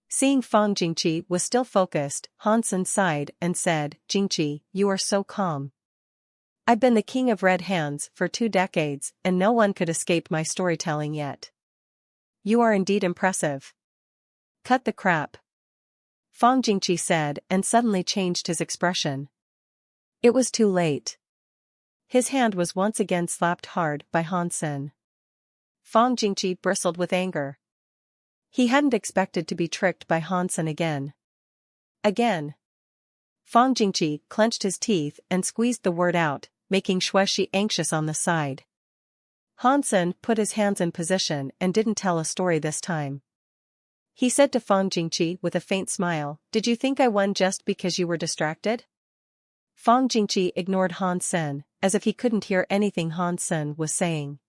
A: Seeing Fang Jingqi was still focused, Hansen sighed and said, Jingqi, you are so calm. I've been the king of red hands for 2 decades, and no one could escape my storytelling yet. You are indeed impressive. Cut the crap, Fang Jingqi said and suddenly changed his expression. It was too late. His hand was once again slapped hard by Han Sen. Fang Jingqi bristled with anger. He hadn't expected to be tricked by Han Sen again. Again. Fang Jingqi clenched his teeth and squeezed the word out, making Xuexi anxious on the side. Han Sen put his hands in position and didn't tell a story this time. He said to Fang Jingqi with a faint smile, "Did you think I won just because you were distracted?" Fang Jingqi ignored Han Sen, as if he couldn't hear anything Han Sen was saying.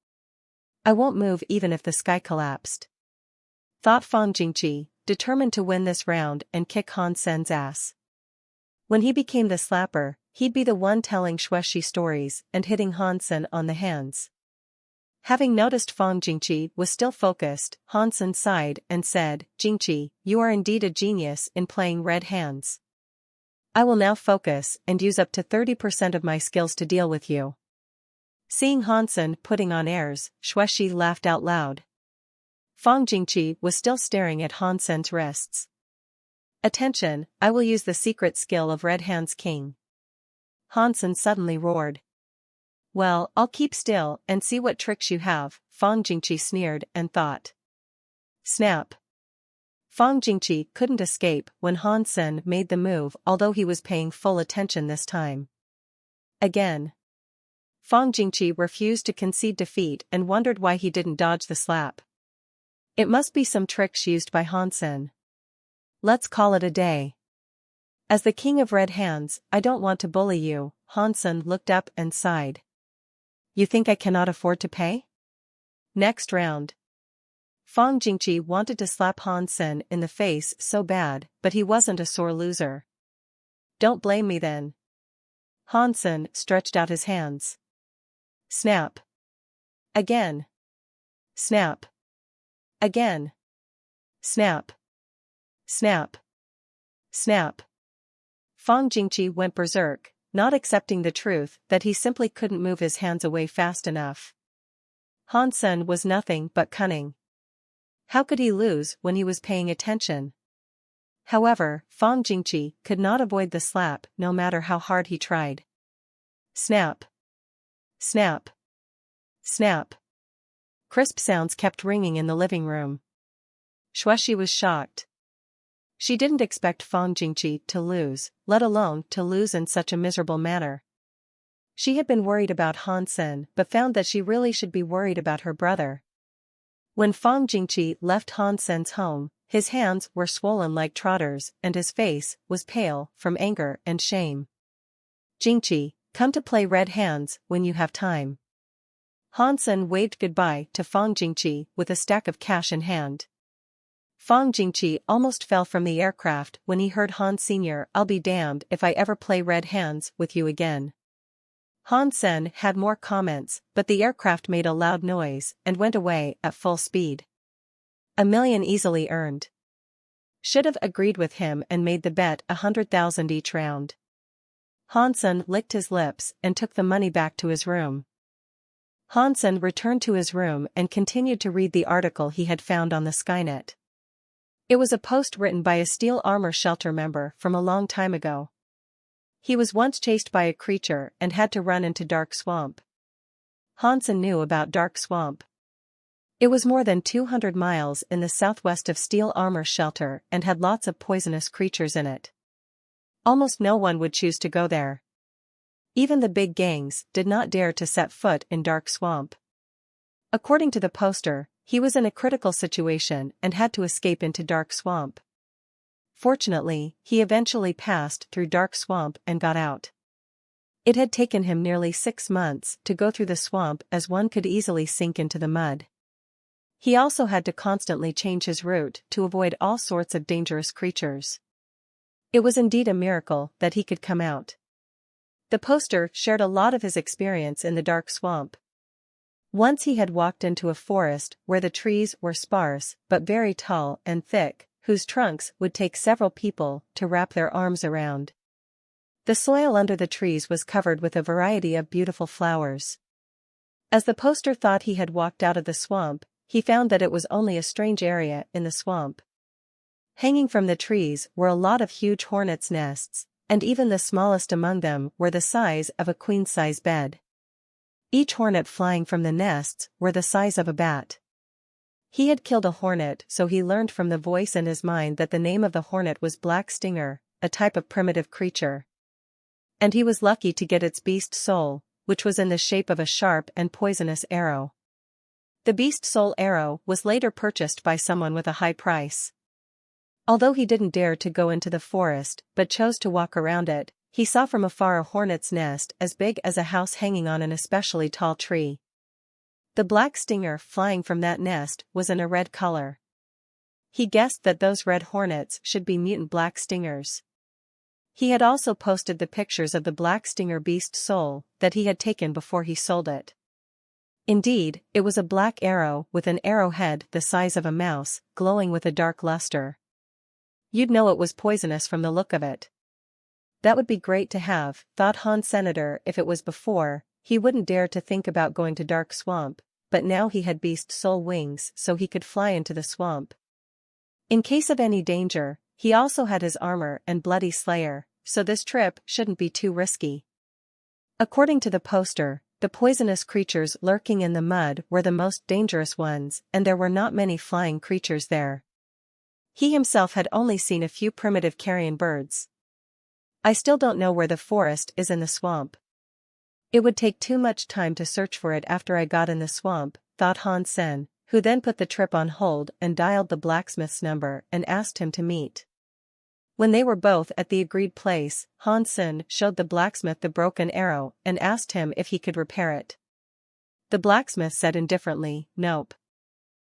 A: "I won't move even if the sky collapsed," thought Fang Jingqi, determined to win this round and kick Han Sen's ass. When he became the slapper, he'd be the one telling Xuexi stories and hitting Han Sen on the hands. Having noticed Fang Jingqi was still focused, Han Sen sighed and said, "Jingqi, you are indeed a genius in playing red hands. I will now focus and use up to 30% of my skills to deal with you." Seeing Han Sen putting on airs, Xuexi laughed out loud. Fang Jingqi was still staring at Han Sen's wrists. "Attention, I will use the secret skill of Red Hands King." Han Sen suddenly roared. "Well, I'll keep still and see what tricks you have," Fang Jingqi sneered and thought. Snap. Fang Jingqi couldn't escape when Han Sen made the move, although he was paying full attention this time. Again. Fang Jingqi refused to concede defeat and wondered why he didn't dodge the slap. It must be some tricks used by Han Sen. Let's call it a day. As the king of red hands, I don't want to bully you. Han Sen looked up and sighed. You think I cannot afford to pay? Next round. Fang Jingqi wanted to slap Han Sen in the face so bad, but he wasn't a sore loser. Don't blame me then. Han Sen stretched out his hands. Snap. Again. Snap. Again. Snap. Snap. Snap. Fang Jingqi went berserk, not accepting the truth that he simply couldn't move his hands away fast enough. Han Sen was nothing but cunning. How could he lose when he was paying attention? However, Fang Jingqi could not avoid the slap no matter how hard he tried. Snap. Snap. Snap. Crisp sounds kept ringing in the living room. Xuexi was shocked. She didn't expect Fang Jingqi to lose, let alone to lose in such a miserable manner. She had been worried about Han Sen but found that she really should be worried about her brother. When Fang Jingqi left Han Sen's home, his hands were swollen like trotters and his face was pale from anger and shame. Jingqi, come to play red hands when you have time. Han Sen waved goodbye to Fang Jingqi with a stack of cash in hand. Fang Jingqi almost fell from the aircraft when he heard Han Sr. "I'll be damned if I ever play red hands with you again." Han Sen had more comments, but the aircraft made a loud noise and went away at full speed. $1 million easily earned. Should have agreed with him and made the bet 100,000 each round. Han Sen licked his lips and took the money back to his room. Han Sen returned to his room and continued to read the article he had found on the Skynet. It was a post written by a Steel Armor Shelter member from a long time ago. He was once chased by a creature and had to run into Dark Swamp. Han Sen knew about Dark Swamp. It was more than 200 miles in the southwest of Steel Armor Shelter and had lots of poisonous creatures in it. Almost no one would choose to go there. Even the big gangs did not dare to set foot in Dark Swamp. According to the poster, he was in a critical situation and had to escape into Dark Swamp. Fortunately, he eventually passed through Dark Swamp and got out. It had taken him nearly 6 months to go through the swamp, as one could easily sink into the mud. He also had to constantly change his route to avoid all sorts of dangerous creatures. It was indeed a miracle that he could come out. The poster shared a lot of his experience in the Dark Swamp. Once he had walked into a forest where the trees were sparse but very tall and thick, whose trunks would take several people to wrap their arms around. The soil under the trees was covered with a variety of beautiful flowers. As the poster thought he had walked out of the swamp, he found that it was only a strange area in the swamp. Hanging from the trees were a lot of huge hornets' nests, and even the smallest among them were the size of a queen-size bed. Each hornet flying from the nests were the size of a bat. He had killed a hornet, so he learned from the voice in his mind that the name of the hornet was Black Stinger, a type of primitive creature. And he was lucky to get its beast soul, which was in the shape of a sharp and poisonous arrow. The beast soul arrow was later purchased by someone with a high price. Although he didn't dare to go into the forest but chose to walk around it, he saw from afar a hornet's nest as big as a house hanging on an especially tall tree. The black stinger flying from that nest was in a red color. He guessed that those red hornets should be mutant black stingers. He had also posted the pictures of the black stinger beast soul that he had taken before he sold it. Indeed, it was a black arrow with an arrowhead the size of a mouse, glowing with a dark luster. You'd know it was poisonous from the look of it. That would be great to have, thought Han Senator. If it was before, he wouldn't dare to think about going to Dark Swamp, but now he had beast soul wings so he could fly into the swamp. In case of any danger, he also had his armor and Bloody Slayer, so this trip shouldn't be too risky. According to the poster, the poisonous creatures lurking in the mud were the most dangerous ones, and there were not many flying creatures there. He himself had only seen a few primitive carrion birds. I still don't know where the forest is in the swamp. It would take too much time to search for it after I got in the swamp, thought Han Sen, who then put the trip on hold and dialed the blacksmith's number and asked him to meet. When they were both at the agreed place, Han Sen showed the blacksmith the broken arrow and asked him if he could repair it. The blacksmith said indifferently, "Nope.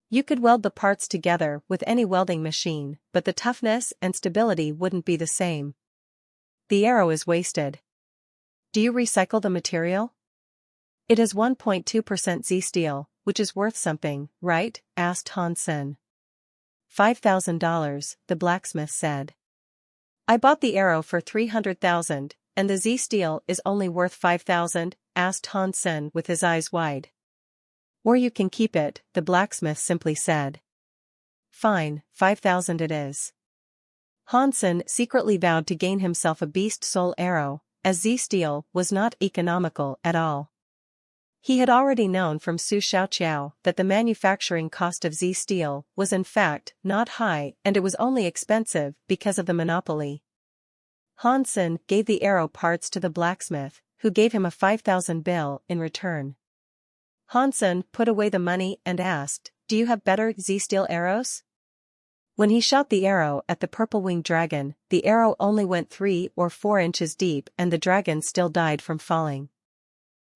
A: You could weld the parts together with any welding machine, but the toughness and stability wouldn't be the same. The arrow is wasted. Do you recycle the material? It is 1.2% Z steel, which is worth something, right?" asked Han Sen. $5,000, the blacksmith said. I bought the arrow for 300,000, and the Z steel is only worth 5,000, asked Han Sen with his eyes wide. Or you can keep it, the blacksmith simply said. Fine, 5,000 it is. Han Sen secretly vowed to gain himself a beast soul arrow, as Z steel was not economical at all. He had already known from Su Xiaoqiao that the manufacturing cost of Z steel was in fact not high, and it was only expensive because of the monopoly. Han Sen gave the arrow parts to the blacksmith, who gave him a 5,000 bill in return. Han Sen put away the money and asked, "Do you have better Z steel arrows?" When he shot the arrow at the purple-winged dragon, the arrow only went 3 or 4 inches deep and the dragon still died from falling.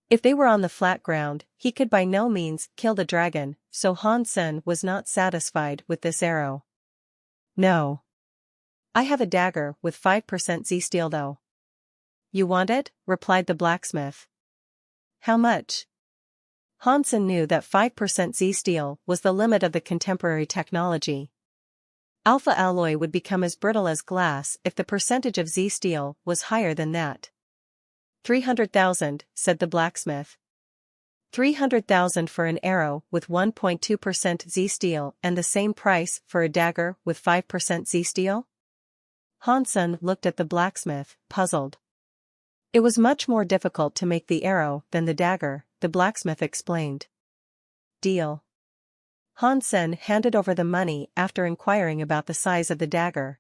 A: If they were on the flat ground, he could by no means kill the dragon, so Han Sen was not satisfied with this arrow. No. I have a dagger with 5% Z steel though. You want it? Replied the blacksmith. How much? Han Sen knew that 5% Z steel was the limit of the contemporary technology. Alpha alloy would become as brittle as glass if the percentage of Z steel was higher than that. 300,000, said the blacksmith. 300,000 for an arrow with 1.2% Z steel and the same price for a dagger with 5% Z steel? Han Sen looked at the blacksmith, puzzled. It was much more difficult to make the arrow than the dagger, the blacksmith explained. Deal. Han Sen handed over the money after inquiring about the size of the dagger.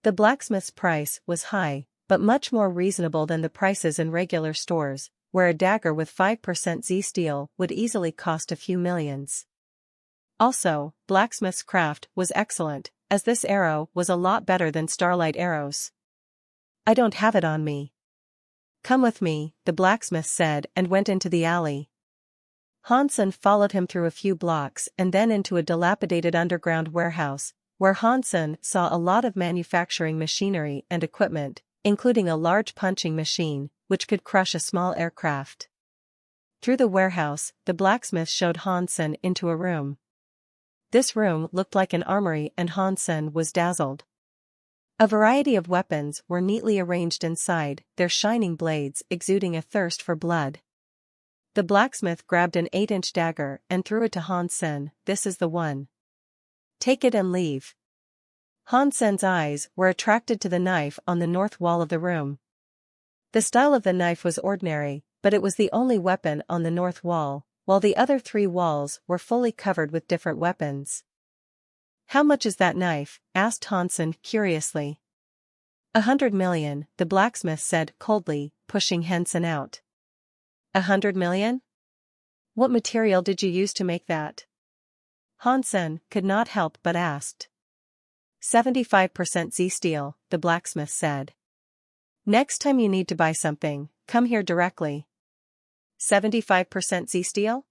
A: The blacksmith's price was high, but much more reasonable than the prices in regular stores, where a dagger with 5% Z steel would easily cost a few millions. Also, blacksmith's craft was excellent, as this arrow was a lot better than starlight arrows. I don't have it on me. Come with me, the blacksmith said and went into the alley. Han Sen followed him through a few blocks and then into a dilapidated underground warehouse, where Han Sen saw a lot of manufacturing machinery and equipment, including a large punching machine, which could crush a small aircraft. Through the warehouse, the blacksmith showed Han Sen into a room. This room looked like an armory and Han Sen was dazzled. A variety of weapons were neatly arranged inside, their shining blades exuding a thirst for blood. The blacksmith grabbed an 8-inch dagger and threw it to Han Sen. This is the one. Take it and leave. Han Sen's eyes were attracted to the knife on the north wall of the room. The style of the knife was ordinary, but it was the only weapon on the north wall, while the other 3 walls were fully covered with different weapons. "How much is that knife?" asked Han Sen curiously. 100 million, the blacksmith said coldly, pushing Hansen out. 100 million? What material did you use to make that? Han Sen could not help but asked. 75% Z steel, the blacksmith said. Next time you need to buy something, come here directly. 75% Z steel?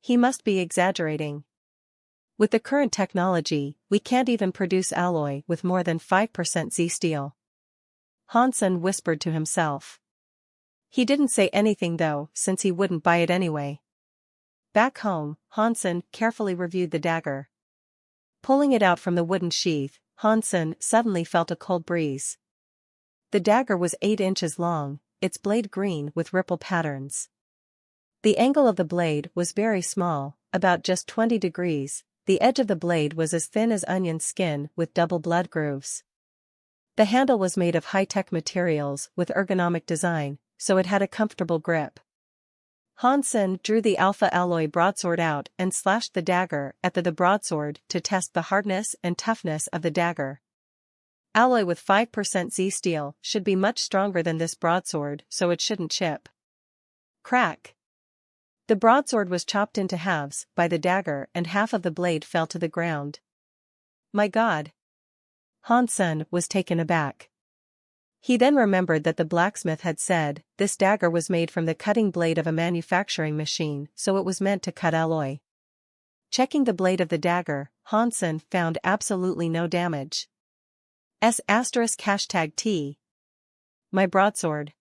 A: He must be exaggerating. With the current technology, we can't even produce alloy with more than 5% Z steel. Han Sen whispered to himself. He didn't say anything though, since he wouldn't buy it anyway. Back home, Han Sen carefully reviewed the dagger. Pulling it out from the wooden sheath, Han Sen suddenly felt a cold breeze. The dagger was 8 inches long, its blade green with ripple patterns. The angle of the blade was very small, about just 20 degrees. The edge of the blade was as thin as onion skin with double blood grooves. The handle was made of high-tech materials with ergonomic design, so it had a comfortable grip. Han Sen drew the alpha alloy broadsword out and slashed the dagger at the broadsword to test the hardness and toughness of the dagger. Alloy with 5% Z steel should be much stronger than this broadsword, so it shouldn't chip. Crack! The broadsword was chopped into halves by the dagger and half of the blade fell to the ground. My God! Han Sen was taken aback. He then remembered that the blacksmith had said, this dagger was made from the cutting blade of a manufacturing machine, so it was meant to cut alloy. Checking the blade of the dagger, Han Sen found absolutely no damage. *#T. My broadsword.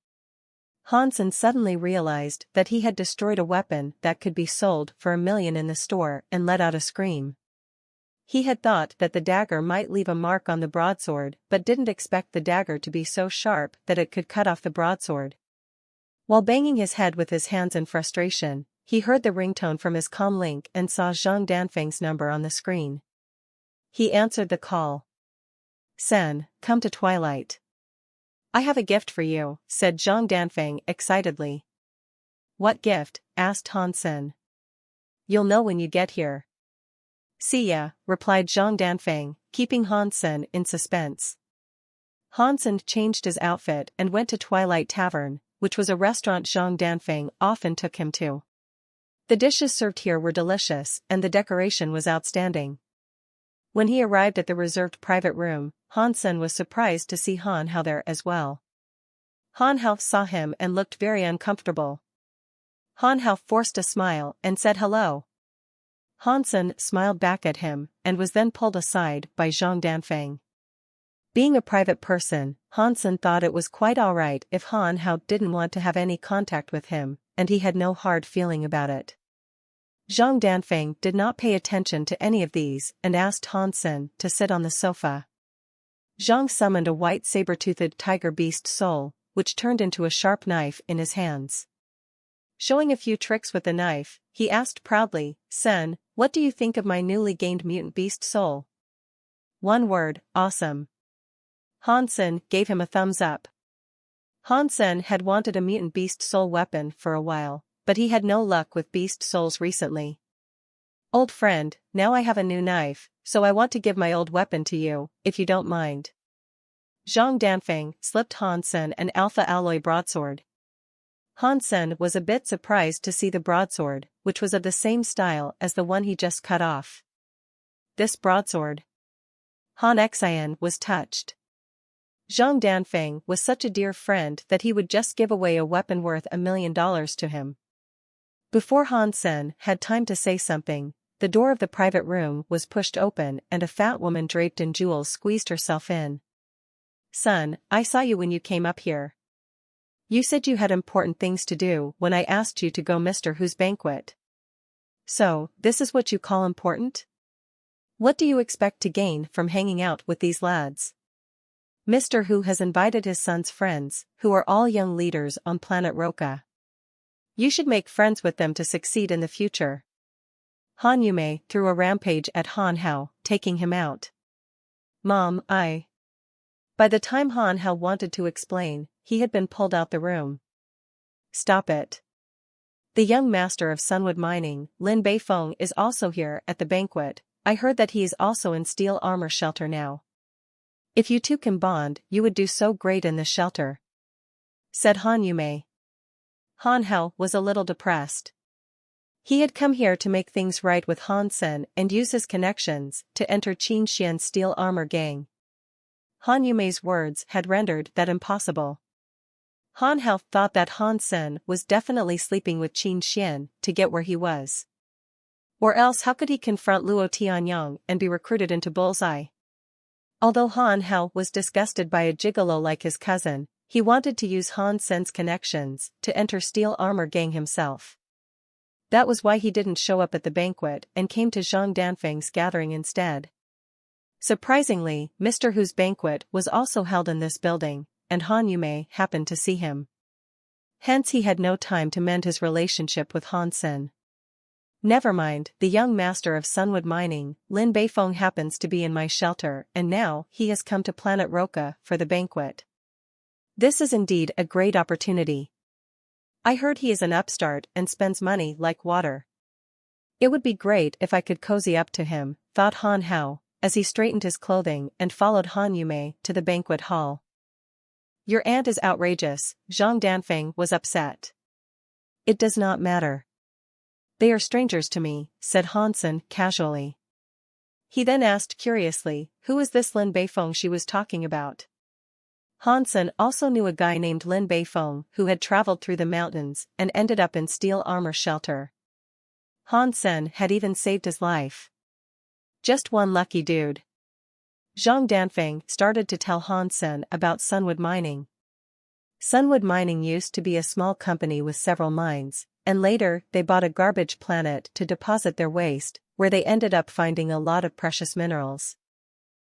A: Han Sen suddenly realized that he had destroyed a weapon that could be sold for $1 million in the store and let out a scream. He had thought that the dagger might leave a mark on the broadsword but didn't expect the dagger to be so sharp that it could cut off the broadsword. While banging his head with his hands in frustration, he heard the ringtone from his comm link and saw Zhang Danfeng's number on the screen. He answered the call. Sen, come to Twilight. I have a gift for you, said Zhang Danfeng excitedly. What gift? Asked Han Sen. You'll know when you get here. See ya, replied Zhang Danfeng, keeping Han Sen in suspense. Han Sen changed his outfit and went to Twilight Tavern, which was a restaurant Zhang Danfeng often took him to. The dishes served here were delicious and the decoration was outstanding. When he arrived at the reserved private room, Han Sen was surprised to see Han Hao there as well. Han Hao saw him and looked very uncomfortable. Han Hao forced a smile and said hello. Han Sen smiled back at him and was then pulled aside by Zhang Danfeng. Being a private person, Han Sen thought it was quite alright if Han Hao didn't want to have any contact with him, and he had no hard feeling about it. Zhang Danfeng did not pay attention to any of these and asked Han Sen to sit on the sofa. Zhang summoned a white saber-toothed tiger beast soul, which turned into a sharp knife in his hands. Showing a few tricks with the knife, he asked proudly, Sen, what do you think of my newly gained mutant beast soul? One word, awesome. Han Sen gave him a thumbs up. Han Sen had wanted a mutant beast soul weapon for a while, but he had no luck with beast souls recently. Old friend, now I have a new knife, so I want to give my old weapon to you, if you don't mind. Zhang Danfeng slipped Han Sen an alpha alloy broadsword. Han Sen was a bit surprised to see the broadsword, which was of the same style as the one he just cut off. This broadsword. Han Xian was touched. Zhang Danfeng was such a dear friend that he would just give away a weapon worth $1 million to him. Before Han Sen had time to say something, the door of the private room was pushed open and a fat woman draped in jewels squeezed herself in. Son, I saw you when you came up here. You said you had important things to do when I asked you to go Mr. Who's banquet. So, this is what you call important? What do you expect to gain from hanging out with these lads? Mr. Who has invited his son's friends, who are all young leaders on planet Roka. You should make friends with them to succeed in the future. Han Yume threw a rampage at Han Hao, taking him out. Mom, By the time Han Hao wanted to explain, he had been pulled out the room. Stop it. The young master of Sunwood Mining, Lin Beifeng, is also here at the banquet. I heard that he is also in steel armor shelter now. If you two can bond, you would do so great in this shelter, said Han Yumei. Han Hao was a little depressed. He had come here to make things right with Han Sen and use his connections to enter Qin Xian's steel armor gang. Han Yumei's words had rendered that impossible. Han Hao thought that Han Sen was definitely sleeping with Qin Xian to get where he was. Or else how could he confront Luo Tianyang and be recruited into Bullseye? Although Han Hao was disgusted by a gigolo like his cousin, he wanted to use Han Sen's connections to enter steel armor gang himself. That was why he didn't show up at the banquet and came to Zhang Danfeng's gathering instead. Surprisingly, Mr. Hu's banquet was also held in this building, and Han Yumei happened to see him. Hence he had no time to mend his relationship with Han Sen. Never mind, the young master of Sunwood Mining, Lin Beifeng, happens to be in my shelter, and now he has come to Planet Roca for the banquet. This is indeed a great opportunity. I heard he is an upstart and spends money like water. It would be great if I could cozy up to him, thought Han Hao, as he straightened his clothing and followed Han Yumei to the banquet hall. Your aunt is outrageous, Zhang Danfeng was upset. It does not matter. They are strangers to me, said Han Sen casually. He then asked curiously, who is this Lin Beifeng she was talking about? Han Sen also knew a guy named Lin Beifeng who had traveled through the mountains and ended up in steel armor shelter. Han Sen had even saved his life. Just one lucky dude. Zhang Danfeng started to tell Han Sen about Sunwood Mining. Sunwood Mining used to be a small company with several mines, and later they bought a garbage planet to deposit their waste, where they ended up finding a lot of precious minerals.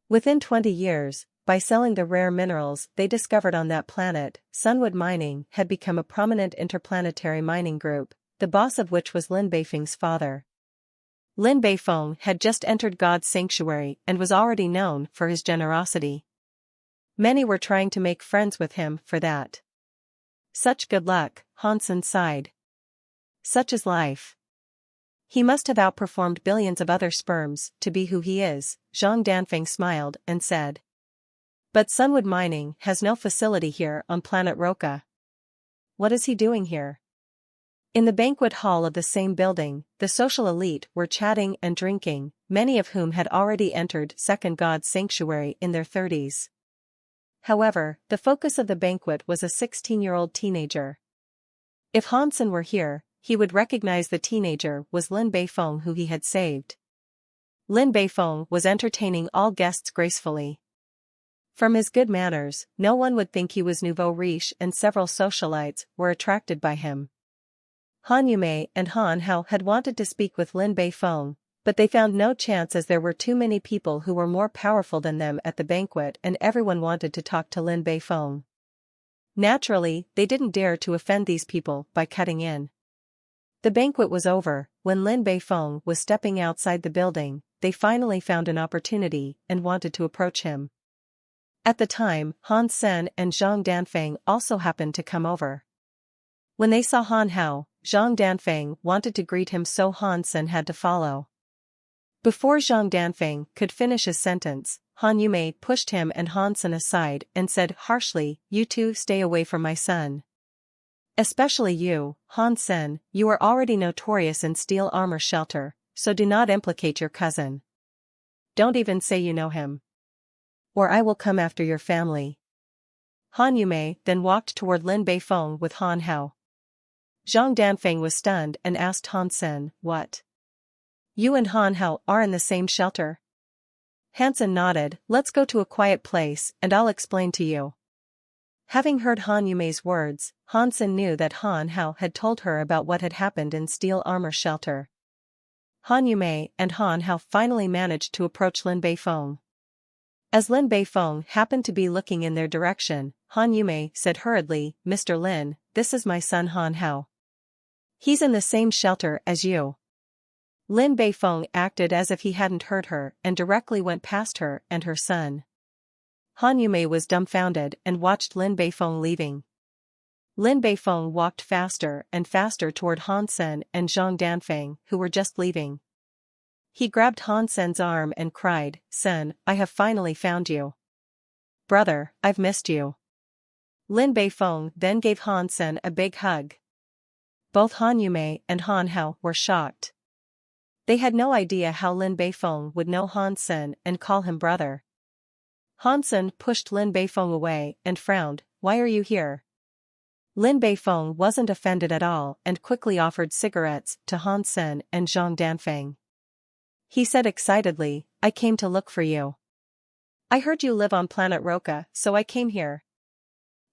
A: Within 20 years, by selling the rare minerals they discovered on that planet, Sunwood Mining had become a prominent interplanetary mining group, the boss of which was Lin Beifeng's father. Lin Beifeng had just entered God's sanctuary and was already known for his generosity. Many were trying to make friends with him for that. Such good luck, Han Sen sighed. Such is life. He must have outperformed billions of other sperms to be who he is, Zhang Danfeng smiled and said. But Sunwood Mining has no facility here on planet Roca. What is he doing here? In the banquet hall of the same building, the social elite were chatting and drinking, many of whom had already entered Second God's sanctuary in their 30s. However, the focus of the banquet was a 16-year-old teenager. If Han Sen were here, he would recognize the teenager was Lin Beifeng who he had saved. Lin Beifeng was entertaining all guests gracefully. From his good manners, no one would think he was nouveau riche, and several socialites were attracted by him. Han Yumei and Han Hao had wanted to speak with Lin Beifeng, but they found no chance as there were too many people who were more powerful than them at the banquet and everyone wanted to talk to Lin Beifeng. Naturally, they didn't dare to offend these people by cutting in. The banquet was over. When Lin Beifeng was stepping outside the building, they finally found an opportunity and wanted to approach him. At the time, Han Sen and Zhang Danfeng also happened to come over. When they saw Han Hao, Zhang Danfeng wanted to greet him, so Han Sen had to follow. Before Zhang Danfeng could finish his sentence, Han Yumei pushed him and Han Sen aside and said harshly, "You two stay away from my son. Especially you, Han Sen, you are already notorious in steel armor shelter, so do not implicate your cousin. Don't even say you know him. Or I will come after your family." Han Yumei then walked toward Lin Beifeng with Han Hao. Zhang Danfeng was stunned and asked Han Sen, "What? You and Han Hao are in the same shelter?" Han Sen nodded. "Let's go to a quiet place and I'll explain to you." Having heard Han Yumei's words, Han Sen knew that Han Hao had told her about what had happened in steel armor shelter. Han Yumei and Han Hao finally managed to approach Lin Beifeng. As Lin Beifeng happened to be looking in their direction, Han Yumei said hurriedly, "Mr. Lin, this is my son Han Hao. He's in the same shelter as you." Lin Beifeng acted as if he hadn't heard her and directly went past her and her son. Han Yumei was dumbfounded and watched Lin Beifeng leaving. Lin Beifeng walked faster and faster toward Han Sen and Zhang Danfeng, who were just leaving. He grabbed Han Sen's arm and cried, "Sen, I have finally found you. Brother, I've missed you." Lin Beifeng then gave Han Sen a big hug. Both Han Yumei and Han Hao were shocked. They had no idea how Lin Beifeng would know Han Sen and call him brother. Han Sen pushed Lin Beifeng away and frowned, "Why are you here?" Lin Beifeng wasn't offended at all and quickly offered cigarettes to Han Sen and Zhang Danfeng. He said excitedly, "I came to look for you. I heard you live on planet Roca, so I came here.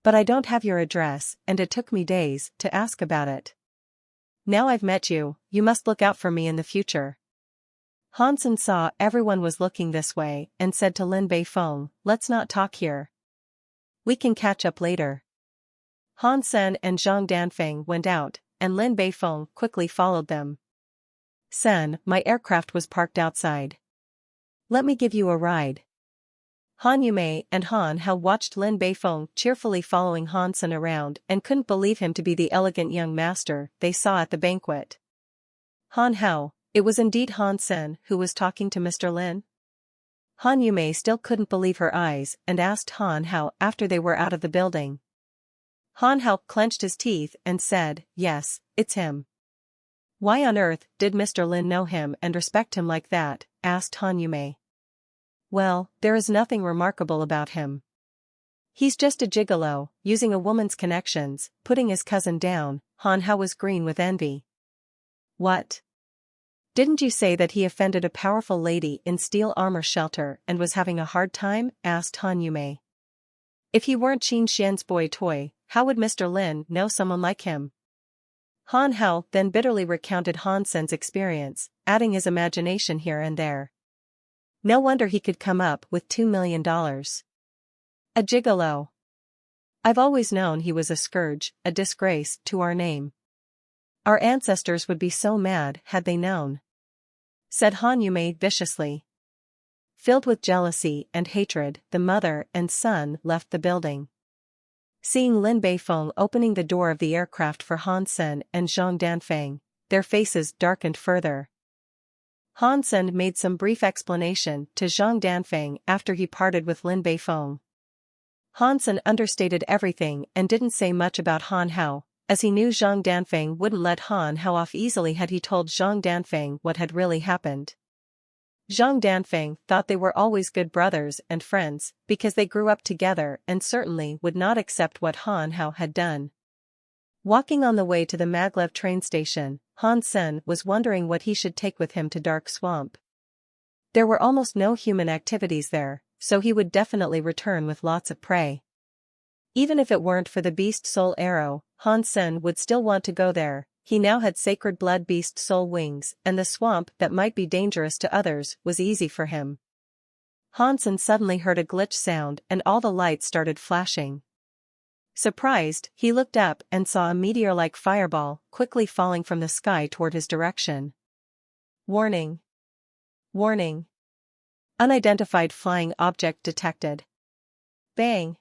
A: But I don't have your address, and it took me days to ask about it. Now I've met you, you must look out for me in the future." Han Sen saw everyone was looking this way and said to Lin Beifeng, "Let's not talk here. We can catch up later." Han Sen and Zhang Danfeng went out, and Lin Beifeng quickly followed them. "Sen, my aircraft was parked outside. Let me give you a ride." Han Yumei and Han Hao watched Lin Beifeng cheerfully following Han Sen around and couldn't believe him to be the elegant young master they saw at the banquet. Han Hao, it was indeed Han Sen who was talking to Mr. Lin? Han Yumei still couldn't believe her eyes and asked Han Hao after they were out of the building. Han Hao clenched his teeth and said, "Yes, it's him." "Why on earth did Mr. Lin know him and respect him like that?" asked Han Yumei. "Well, there is nothing remarkable about him. He's just a gigolo, using a woman's connections, putting his cousin down." Han Hao was green with envy. "What? Didn't you say that he offended a powerful lady in steel armor shelter and was having a hard time?" asked Han Yumei. "If he weren't Qin Xian's boy toy, how would Mr. Lin know someone like him?" Han Hao then bitterly recounted Han Sen's experience, adding his imagination here and there. No wonder he could come up with $2 million. A gigolo. I've always known he was a scourge, a disgrace to our name. Our ancestors would be so mad had they known," said Han Yumei viciously. Filled with jealousy and hatred, the mother and son left the building. Seeing Lin Beifeng opening the door of the aircraft for Han Sen and Zhang Danfeng, their faces darkened further. Han Sen made some brief explanation to Zhang Danfeng after he parted with Lin Beifeng. Han Sen understated everything and didn't say much about Han Hao, as he knew Zhang Danfeng wouldn't let Han Hao off easily had he told Zhang Danfeng what had really happened. Zhang Danfeng thought they were always good brothers and friends because they grew up together and certainly would not accept what Han Hao had done. Walking on the way to the Maglev train station, Han Sen was wondering what he should take with him to Dark Swamp. There were almost no human activities there, so he would definitely return with lots of prey. Even if it weren't for the Beast Soul Arrow, Han Sen would still want to go there. He now had Sacred Blood Beast Soul Wings, and the swamp that might be dangerous to others was easy for him. Han Sen suddenly heard a glitch sound and all the lights started flashing. Surprised, he looked up and saw a meteor-like fireball quickly falling from the sky toward his direction. "Warning! Warning! Unidentified flying object detected." Bang!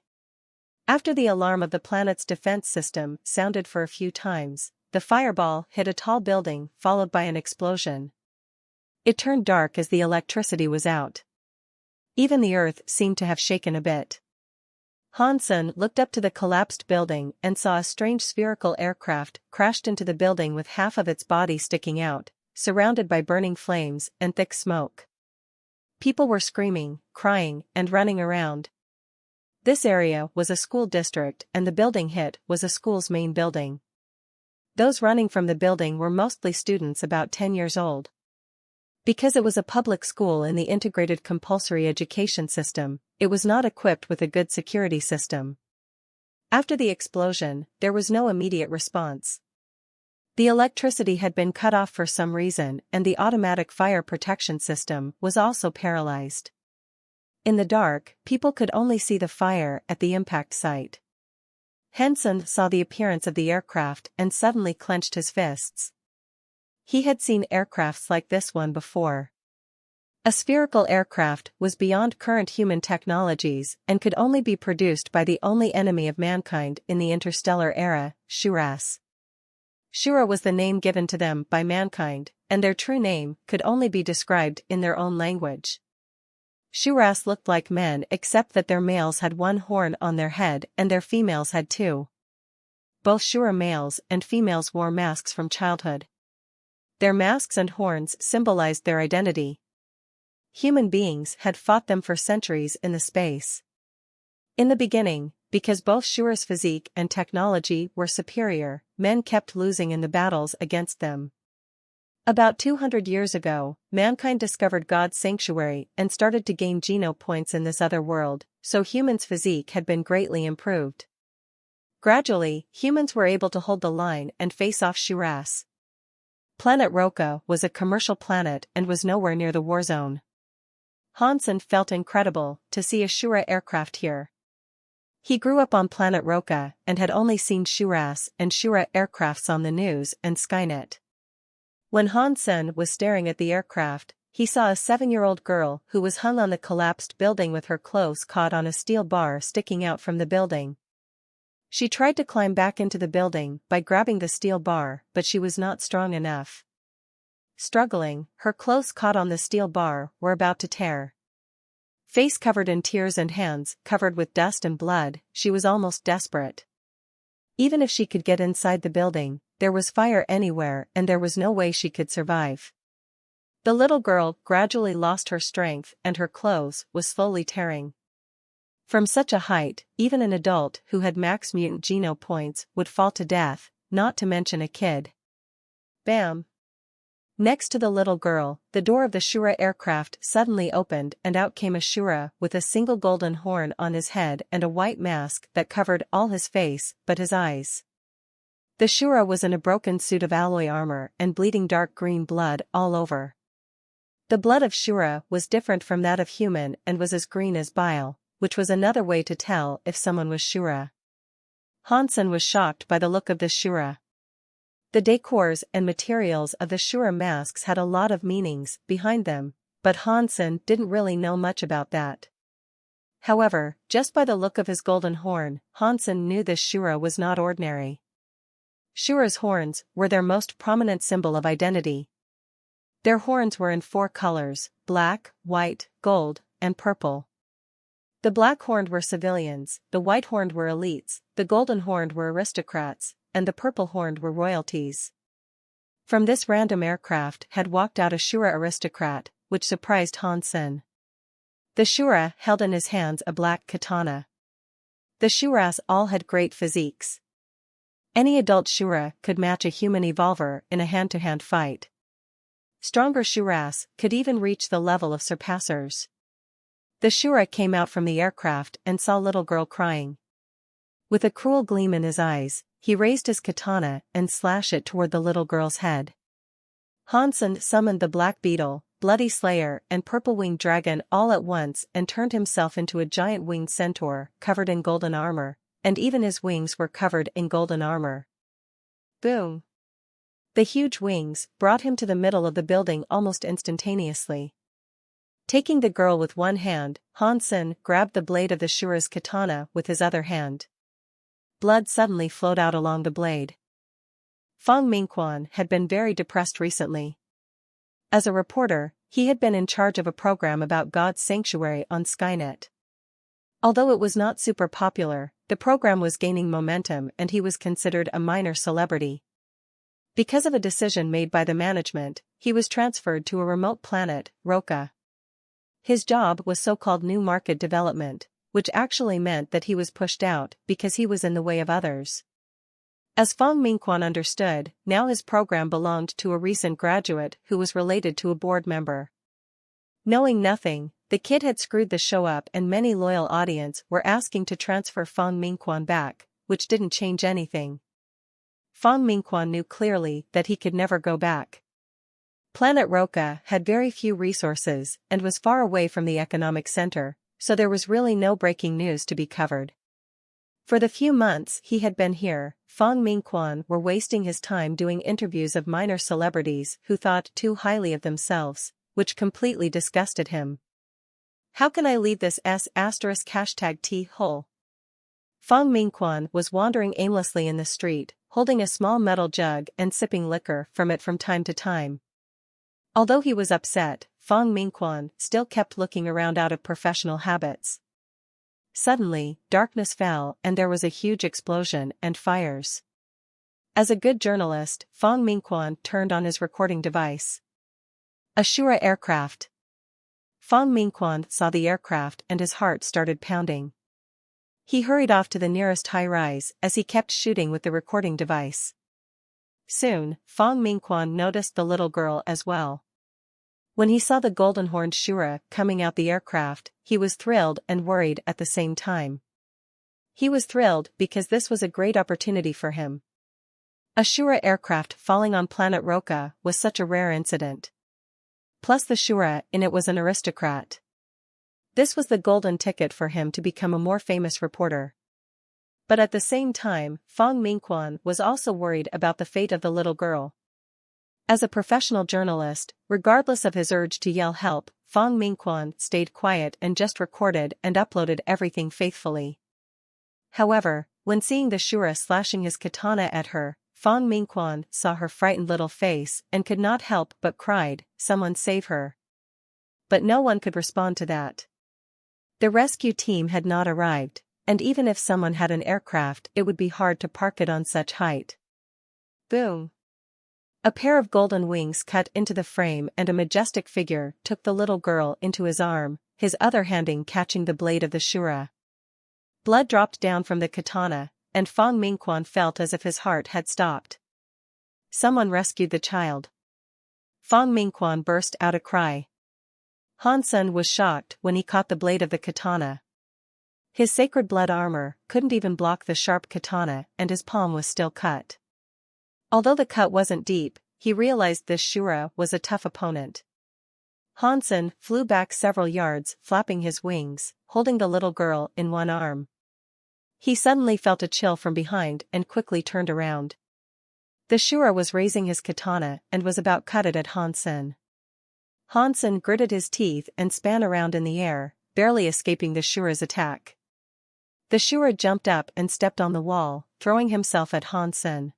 A: After the alarm of the planet's defense system sounded for a few times, the fireball hit a tall building followed by an explosion. It turned dark as the electricity was out. Even the earth seemed to have shaken a bit. Han Sen looked up to the collapsed building and saw a strange spherical aircraft crashed into the building with half of its body sticking out, surrounded by burning flames and thick smoke. People were screaming, crying, and running around. This area was a school district and the building hit was a school's main building. Those running from the building were mostly students about 10 years old. Because it was a public school in the integrated compulsory education system, it was not equipped with a good security system. After the explosion, there was no immediate response. The electricity had been cut off for some reason and the automatic fire protection system was also paralyzed. In the dark, people could only see the fire at the impact site. Henson saw the appearance of the aircraft and suddenly clenched his fists. he had seen aircrafts like this one before. A spherical aircraft was beyond current human technologies and could only be produced by the only enemy of mankind in the interstellar era, Shuras. Shura was the name given to them by mankind, and their true name could only be described in their own language. Shuras looked like men except that their males had one horn on their head and their females had two. Both Shura males and females wore masks from childhood. Their masks and horns symbolized their identity. Human beings had fought them for centuries in the space. In the beginning, because both Shura's physique and technology were superior, men kept losing in the battles against them. About 200 years ago, mankind discovered God's sanctuary and started to gain geno points in this other world, so humans' physique had been greatly improved. Gradually, humans were able to hold the line and face off Shuras. Planet Roka was a commercial planet and was nowhere near the war zone. Hansen felt incredible to see a Shura aircraft here. He grew up on planet Roka and had only seen Shuras and Shura aircrafts on the news and Skynet. When Hansen was staring at the aircraft, he saw a 7-year-old girl who was hung on the collapsed building with her clothes caught on a steel bar sticking out from the building. She tried to climb back into the building by grabbing the steel bar, but she was not strong enough. Struggling, her clothes caught on the steel bar were about to tear. Face covered in tears and hands covered with dust and blood, she was almost desperate. Even if she could get inside the building, there was fire anywhere and there was no way she could survive. The little girl gradually lost her strength and her clothes was slowly tearing. From such a height, even an adult who had max mutant geno points would fall to death, not to mention a kid. Bam! Next to the little girl, the door of the Shura aircraft suddenly opened and out came a Shura with a single golden horn on his head and a white mask that covered all his face but his eyes. The Shura was in a broken suit of alloy armor and bleeding dark green blood all over. The blood of Shura was different from that of human and was as green as bile, which was another way to tell if someone was Shura. Hansen was shocked by the look of the Shura. The decors and materials of the Shura masks had a lot of meanings behind them, but Hansen didn't really know much about that. However, just by the look of his golden horn, Hansen knew this Shura was not ordinary. Shura's horns were their most prominent symbol of identity. Their horns were in 4 colors: black, white, gold, and purple. The black-horned were civilians, the white-horned were elites, the golden-horned were aristocrats, and the purple-horned were royalties. From this random aircraft had walked out a Shura aristocrat, which surprised Hansen. The Shura held in his hands a black katana. The Shuras all had great physiques. Any adult Shura could match a human evolver in a hand-to-hand fight. Stronger Shuras could even reach the level of surpassers. The Shura came out from the aircraft and saw little girl crying. With a cruel gleam in his eyes, he raised his katana and slashed it toward the little girl's head. Hansen summoned the Black Beetle, Bloody Slayer and Purple-Winged Dragon all at once and turned himself into a giant winged centaur covered in golden armor, and even his wings were covered in golden armor. Boom! The huge wings brought him to the middle of the building almost instantaneously. Taking the girl with one hand, Hansen grabbed the blade of the Shura's katana with his other hand. Blood suddenly flowed out along the blade. Fong Mingquan had been very depressed recently. As a reporter, he had been in charge of a program about God's sanctuary on Skynet. Although it was not super popular, the program was gaining momentum and he was considered a minor celebrity. Because of a decision made by the management, he was transferred to a remote planet, Roka. His job was so-called new market development, which actually meant that he was pushed out because he was in the way of others. As Fong Mingquan understood, now his program belonged to a recent graduate who was related to a board member. Knowing nothing, the kid had screwed the show up and many loyal audience were asking to transfer Fong Mingquan back, which didn't change anything. Fong Mingquan knew clearly that he could never go back. Planet Roka had very few resources and was far away from the economic center, so there was really no breaking news to be covered. For the few months he had been here, Fong Mingquan were wasting his time doing interviews of minor celebrities who thought too highly of themselves, which completely disgusted him. How can I leave this *T hole? Fong Mingquan was wandering aimlessly in the street, holding a small metal jug and sipping liquor from it from time to time. Although he was upset, Fong Mingquan still kept looking around out of professional habits. Suddenly, darkness fell and there was a huge explosion and fires. As a good journalist, Fong Mingquan turned on his recording device. A Shura aircraft. Fong Mingquan saw the aircraft and his heart started pounding. He hurried off to the nearest high-rise as he kept shooting with the recording device. Soon, Fong Mingquan noticed the little girl as well. When he saw the golden-horned Shura coming out the aircraft, he was thrilled and worried at the same time. He was thrilled because this was a great opportunity for him. A Shura aircraft falling on planet Roka was such a rare incident. Plus the Shura in it was an aristocrat. This was the golden ticket for him to become a more famous reporter. But at the same time, Fong Mingquan was also worried about the fate of the little girl. As a professional journalist, regardless of his urge to yell help, Fong Mingquan stayed quiet and just recorded and uploaded everything faithfully. However, when seeing the Shura slashing his katana at her, Fong Mingquan saw her frightened little face and could not help but cried, "Someone save her." But no one could respond to that. The rescue team had not arrived, and even if someone had an aircraft it would be hard to park it on such height. Boom! A pair of golden wings cut into the frame and a majestic figure took the little girl into his arm, his other hand catching the blade of the Shura. Blood dropped down from the katana, and Fong Mingquan felt as if his heart had stopped. Someone rescued the child. Fong Mingquan burst out a cry. Han Sen was shocked when he caught the blade of the katana. His sacred blood armor couldn't even block the sharp katana and his palm was still cut. Although the cut wasn't deep, he realized this Shura was a tough opponent. Han Sen flew back several yards, flapping his wings, holding the little girl in one arm. He suddenly felt a chill from behind and quickly turned around. The Shura was raising his katana and was about to cut it at Han Sen. Han Sen gritted his teeth and span around in the air, barely escaping the Shura's attack. The Shura jumped up and stepped on the wall, throwing himself at Han Sen.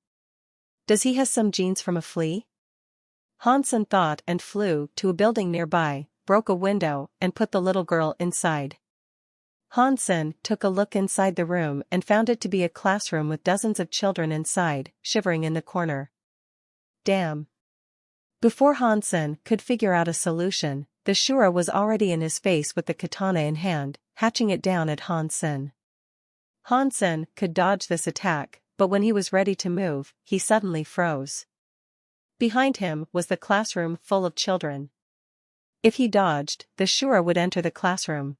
A: Does he have some genes from a flea? Han Sen thought and flew to a building nearby, broke a window and put the little girl inside. Han Sen took a look inside the room and found it to be a classroom with dozens of children inside, shivering in the corner. Damn! Before Han Sen could figure out a solution, the Shura was already in his face with the katana in hand, hatching it down at Han Sen. Han Sen could dodge this attack, but when he was ready to move, he suddenly froze. Behind him was the classroom full of children. If he dodged, the Shura would enter the classroom.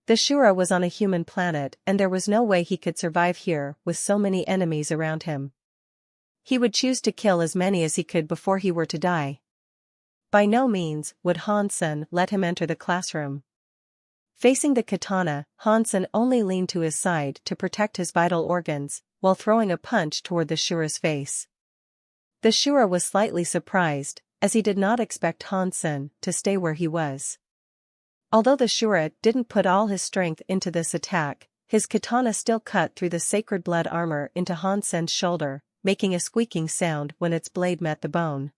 A: The Shura was on a human planet and there was no way he could survive here with so many enemies around him. He would choose to kill as many as he could before he were to die. By no means would Han Sen let him enter the classroom. Facing the katana, Han Sen only leaned to his side to protect his vital organs, while throwing a punch toward the Shura's face. The Shura was slightly surprised, as he did not expect Han Sen to stay where he was. Although the Shura didn't put all his strength into this attack, his katana still cut through the sacred blood armor into Han Sen's shoulder, making a squeaking sound when its blade met the bone.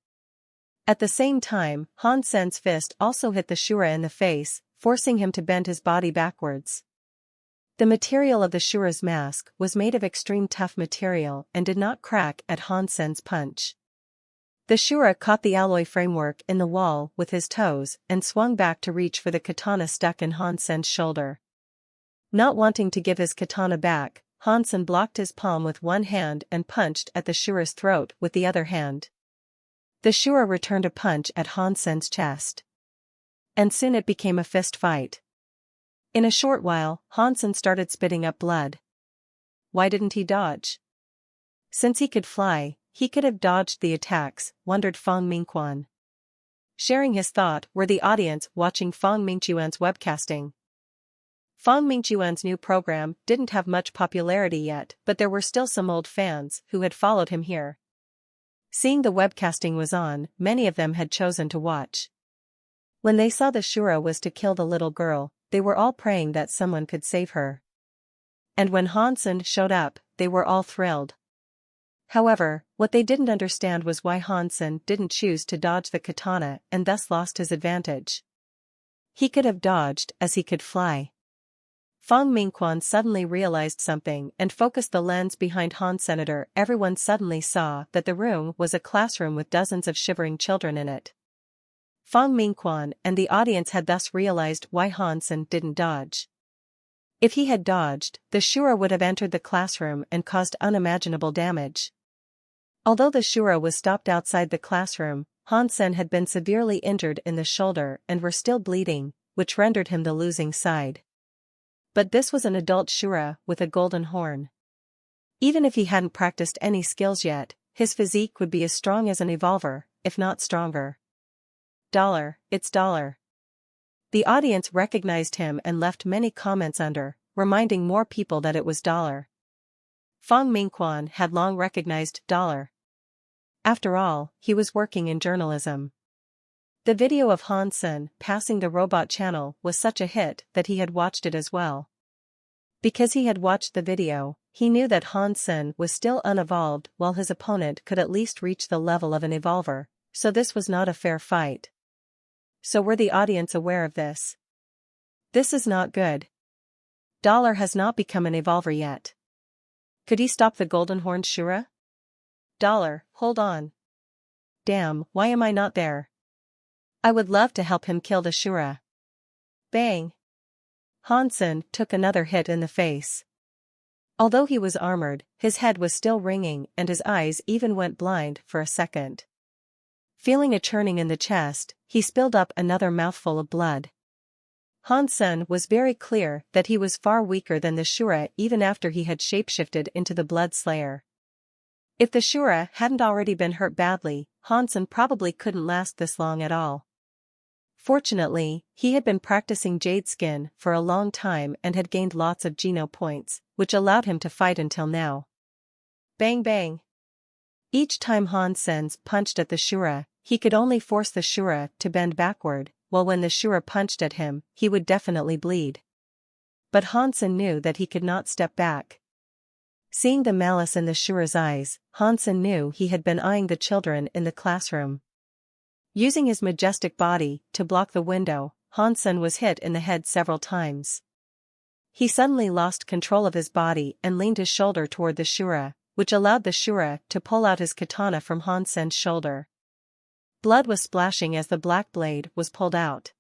A: At the same time, Han Sen's fist also hit the Shura in the face, forcing him to bend his body backwards. The material of the Shura's mask was made of extreme tough material and did not crack at Han Sen's punch. The Shura caught the alloy framework in the wall with his toes and swung back to reach for the katana stuck in Han Sen's shoulder. Not wanting to give his katana back, Han Sen blocked his palm with one hand and punched at the Shura's throat with the other hand. The Shura returned a punch at Han Sen's chest. And soon it became a fist fight. In a short while, Han Sen started spitting up blood. Why didn't he dodge? Since he could fly, he could have dodged the attacks, wondered Fong Mingquan. Sharing his thought were the audience watching Fong Mingquan's webcasting. Fang Mingchuan's new program didn't have much popularity yet, but there were still some old fans who had followed him here. Seeing the webcasting was on, many of them had chosen to watch. When they saw the Shura was to kill the little girl, they were all praying that someone could save her. And when Hansen showed up, they were all thrilled. However, what they didn't understand was why Hansen didn't choose to dodge the katana and thus lost his advantage. He could have dodged as he could fly. Fang Mingquan suddenly realized something and focused the lens behind Han Senator. Everyone suddenly saw that the room was a classroom with dozens of shivering children in it. Fang Mingquan and the audience had thus realized why Hansen didn't dodge. If he had dodged, the Shura would have entered the classroom and caused unimaginable damage. Although the Shura was stopped outside the classroom, Hansen had been severely injured in the shoulder and were still bleeding, which rendered him the losing side. But this was an adult Shura with a golden horn. Even if he hadn't practiced any skills yet, his physique would be as strong as an evolver, if not stronger. It's $. The audience recognized him and left many comments under, reminding more people that it was $. Fang Mingquan had long recognized $. After all, he was working in journalism. The video of Hansen passing the robot channel was such a hit that he had watched it as well. Because he had watched the video, he knew that Hansen was still unevolved while his opponent could at least reach the level of an evolver, so this was not a fair fight. So were the audience aware of this? This is not good. $. Has not become an evolver yet. Could he stop the golden horned Shura? $. Hold on. Damn, why am I not there? I would love to help him kill the Shura. Bang! Hansen took another hit in the face. Although he was armored, his head was still ringing and his eyes even went blind for a second. Feeling a churning in the chest, he spilled up another mouthful of blood. Hansen was very clear that he was far weaker than the Shura even after he had shapeshifted into the Blood Slayer. If the Shura hadn't already been hurt badly, Hansen probably couldn't last this long at all. Fortunately, he had been practicing Jade Skin for a long time and had gained lots of Geno points, which allowed him to fight until now. Bang bang! Each time Hansen punched at the Shura, he could only force the Shura to bend backward, while when the Shura punched at him, he would definitely bleed. But Hansen knew that he could not step back. Seeing the malice in the Shura's eyes, Hansen knew he had been eyeing the children in the classroom. Using his majestic body to block the window, Hansen was hit in the head several times. He suddenly lost control of his body and leaned his shoulder toward the Shura, which allowed the Shura to pull out his katana from Hansen's shoulder. Blood was splashing as the black blade was pulled out.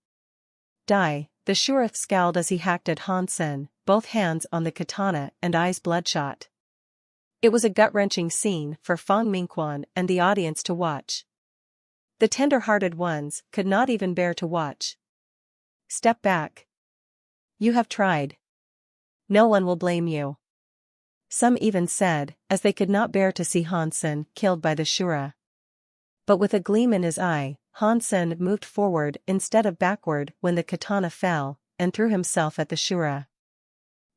A: Die, the Shura scowled as he hacked at Hansen, both hands on the katana and eyes bloodshot. It was a gut-wrenching scene for Fang Mingquan and the audience to watch. The tender-hearted ones could not even bear to watch. Step back. You have tried. No one will blame you. Some even said, as they could not bear to see Hansen killed by the Shura. But with a gleam in his eye, Hansen moved forward instead of backward when the katana fell, and threw himself at the Shura.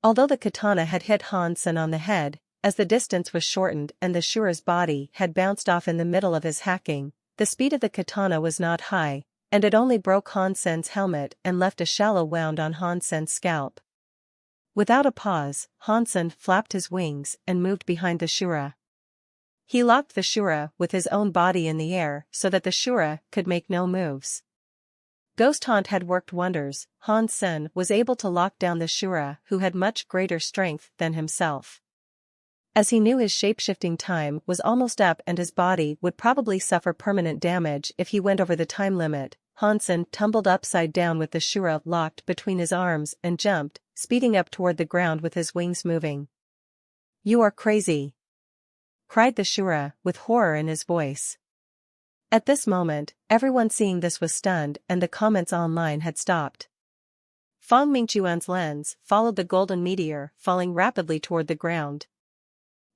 A: Although the katana had hit Hansen on the head, as the distance was shortened and the Shura's body had bounced off in the middle of his hacking, the speed of the katana was not high, and it only broke Hansen's helmet and left a shallow wound on Hansen's scalp. Without a pause, Hansen flapped his wings and moved behind the Shura. He locked the Shura with his own body in the air so that the Shura could make no moves. Ghost Haunt had worked wonders. Hansen was able to lock down the Shura, who had much greater strength than himself. As he knew his shape-shifting time was almost up and his body would probably suffer permanent damage if he went over the time limit, Hansen tumbled upside down with the Shura locked between his arms and jumped, speeding up toward the ground with his wings moving. "You are crazy!" cried the Shura with horror in his voice. At this moment, everyone seeing this was stunned and the comments online had stopped. Fang Mingchuan's lens followed the golden meteor falling rapidly toward the ground.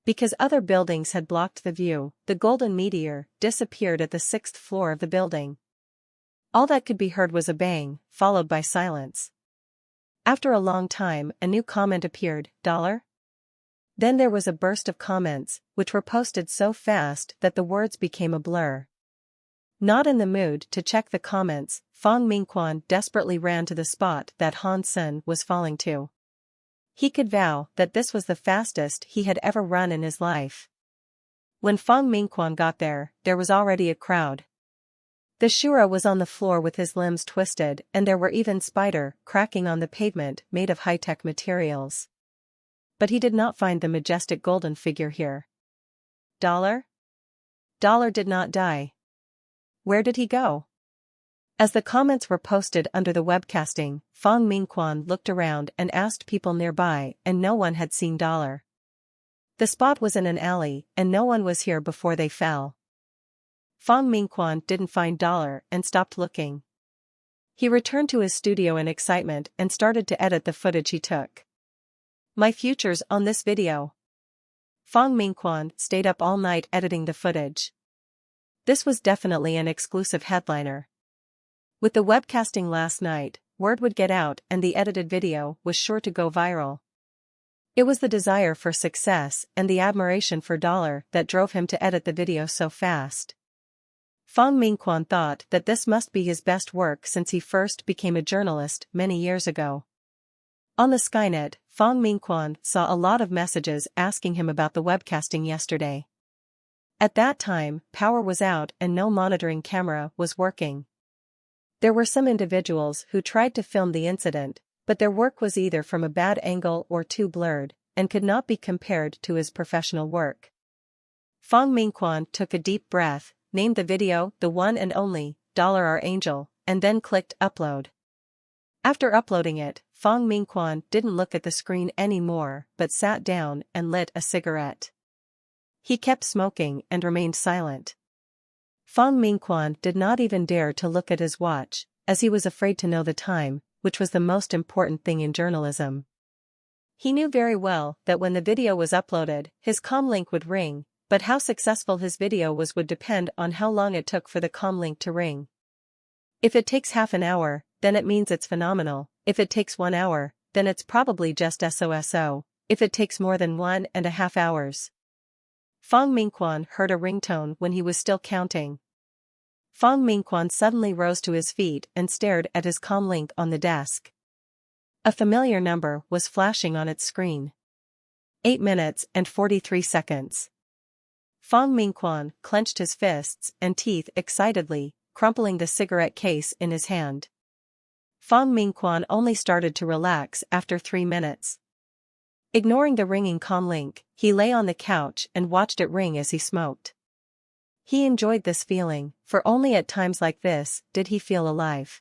A: Because other buildings had blocked the view, the golden meteor disappeared at the 6th floor of the building. All that could be heard was a bang, followed by silence. After a long time, a new comment appeared, $? Then there was a burst of comments, which were posted so fast that the words became a blur. Not in the mood to check the comments, Fong Mingquan desperately ran to the spot that Han Sen was falling to. He could vow that this was the fastest he had ever run in his life. When Fong Mingquan got there, there was already a crowd. The Shura was on the floor with his limbs twisted, and there were even spider cracking on the pavement made of high-tech materials. But he did not find the majestic golden figure here. $? Did not die. Where did he go? As the comments were posted under the webcasting, Fong Mingquan looked around and asked people nearby, and no one had seen $. The spot was in an alley, and no one was here before they fell. Fong Mingquan didn't find $, and stopped looking. He returned to his studio in excitement and started to edit the footage he took. My future's on this video. Fong Mingquan stayed up all night editing the footage. This was definitely an exclusive headliner. With the webcasting last night, word would get out and the edited video was sure to go viral. It was the desire for success and the admiration for $, that drove him to edit the video so fast. Fong Mingquan thought that this must be his best work since he first became a journalist many years ago. On the Skynet, Fong Mingquan saw a lot of messages asking him about the webcasting yesterday. At that time, power was out and no monitoring camera was working. There were some individuals who tried to film the incident, but their work was either from a bad angle or too blurred, and could not be compared to his professional work. Fong Mingquan took a deep breath, named the video the one and only, $Our Angel, and then clicked upload. After uploading it, Fong Mingquan didn't look at the screen anymore but sat down and lit a cigarette. He kept smoking and remained silent. Fong Mingquan did not even dare to look at his watch, as he was afraid to know the time, which was the most important thing in journalism. He knew very well that when the video was uploaded, his comlink would ring, but how successful his video was would depend on how long it took for the comlink to ring. If it takes half an hour, then it means it's phenomenal. If it takes 1 hour, then it's probably just so. If it takes more than 1.5 hours. Fong Mingquan heard a ringtone when he was still counting. Fong Mingquan suddenly rose to his feet and stared at his comlink on the desk. A familiar number was flashing on its screen. 8 minutes and 43 seconds. Fong Mingquan clenched his fists and teeth excitedly, crumpling the cigarette case in his hand. Fong Mingquan only started to relax after 3 minutes. Ignoring the ringing comlink, he lay on the couch and watched it ring as he smoked. He enjoyed this feeling, for only at times like this did he feel alive.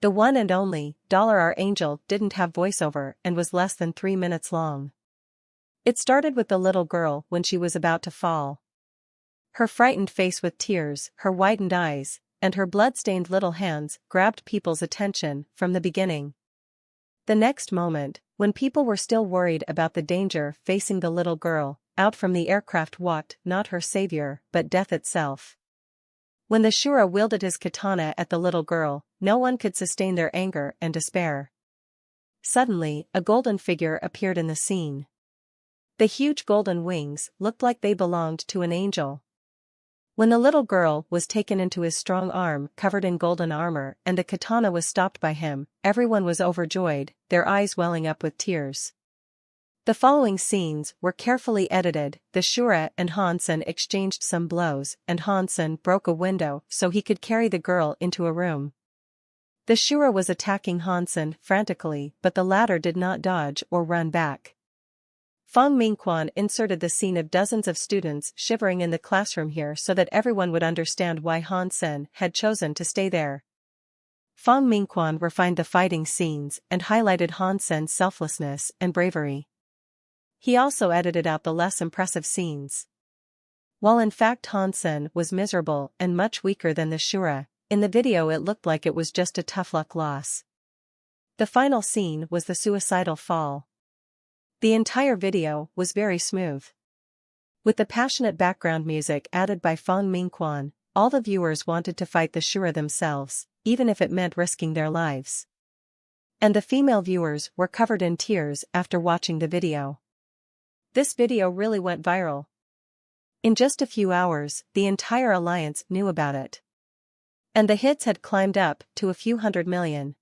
A: The one and only, Our Angel didn't have voiceover and was less than 3 minutes long. It started with the little girl when she was about to fall. Her frightened face with tears, her widened eyes, and her blood-stained little hands grabbed people's attention from the beginning. The next moment, when people were still worried about the danger facing the little girl, out from the aircraft walked not her savior but death itself. When the Shura wielded his katana at the little girl, no one could sustain their anger and despair. Suddenly, a golden figure appeared in the scene. The huge golden wings looked like they belonged to an angel. When the little girl was taken into his strong arm covered in golden armor and the katana was stopped by him, everyone was overjoyed, their eyes welling up with tears. The following scenes were carefully edited. The Shura and Hansen exchanged some blows and Hansen broke a window so he could carry the girl into a room. The Shura was attacking Hansen frantically but the latter did not dodge or run back. Fong Mingquan inserted the scene of dozens of students shivering in the classroom here so that everyone would understand why Hansen had chosen to stay there. Fong Mingquan refined the fighting scenes and highlighted Hansen's selflessness and bravery. He also edited out the less impressive scenes. While in fact Hansen was miserable and much weaker than the Shura, in the video it looked like it was just a tough luck loss. The final scene was the suicidal fall. The entire video was very smooth. With the passionate background music added by Fong Mingquan, all the viewers wanted to fight the Shura themselves, even if it meant risking their lives. And the female viewers were covered in tears after watching the video. This video really went viral. In just a few hours, the entire alliance knew about it. And the hits had climbed up to a few hundred million.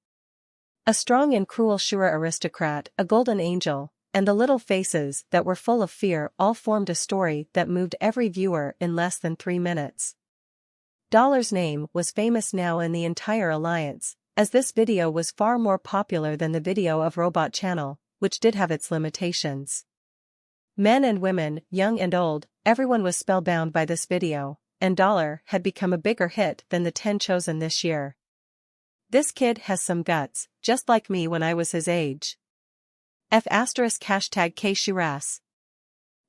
A: A strong and cruel Shura aristocrat, a golden angel, and the little faces that were full of fear all formed a story that moved every viewer in less than 3 minutes. Dollar's name was famous now in the entire alliance, as this video was far more popular than the video of Robot Channel, which did have its limitations. Men and women, young and old, everyone was spellbound by this video, and Dollar had become a bigger hit than the 10 chosen this year. This kid has some guts, just like me when I was his age. #K Shiras.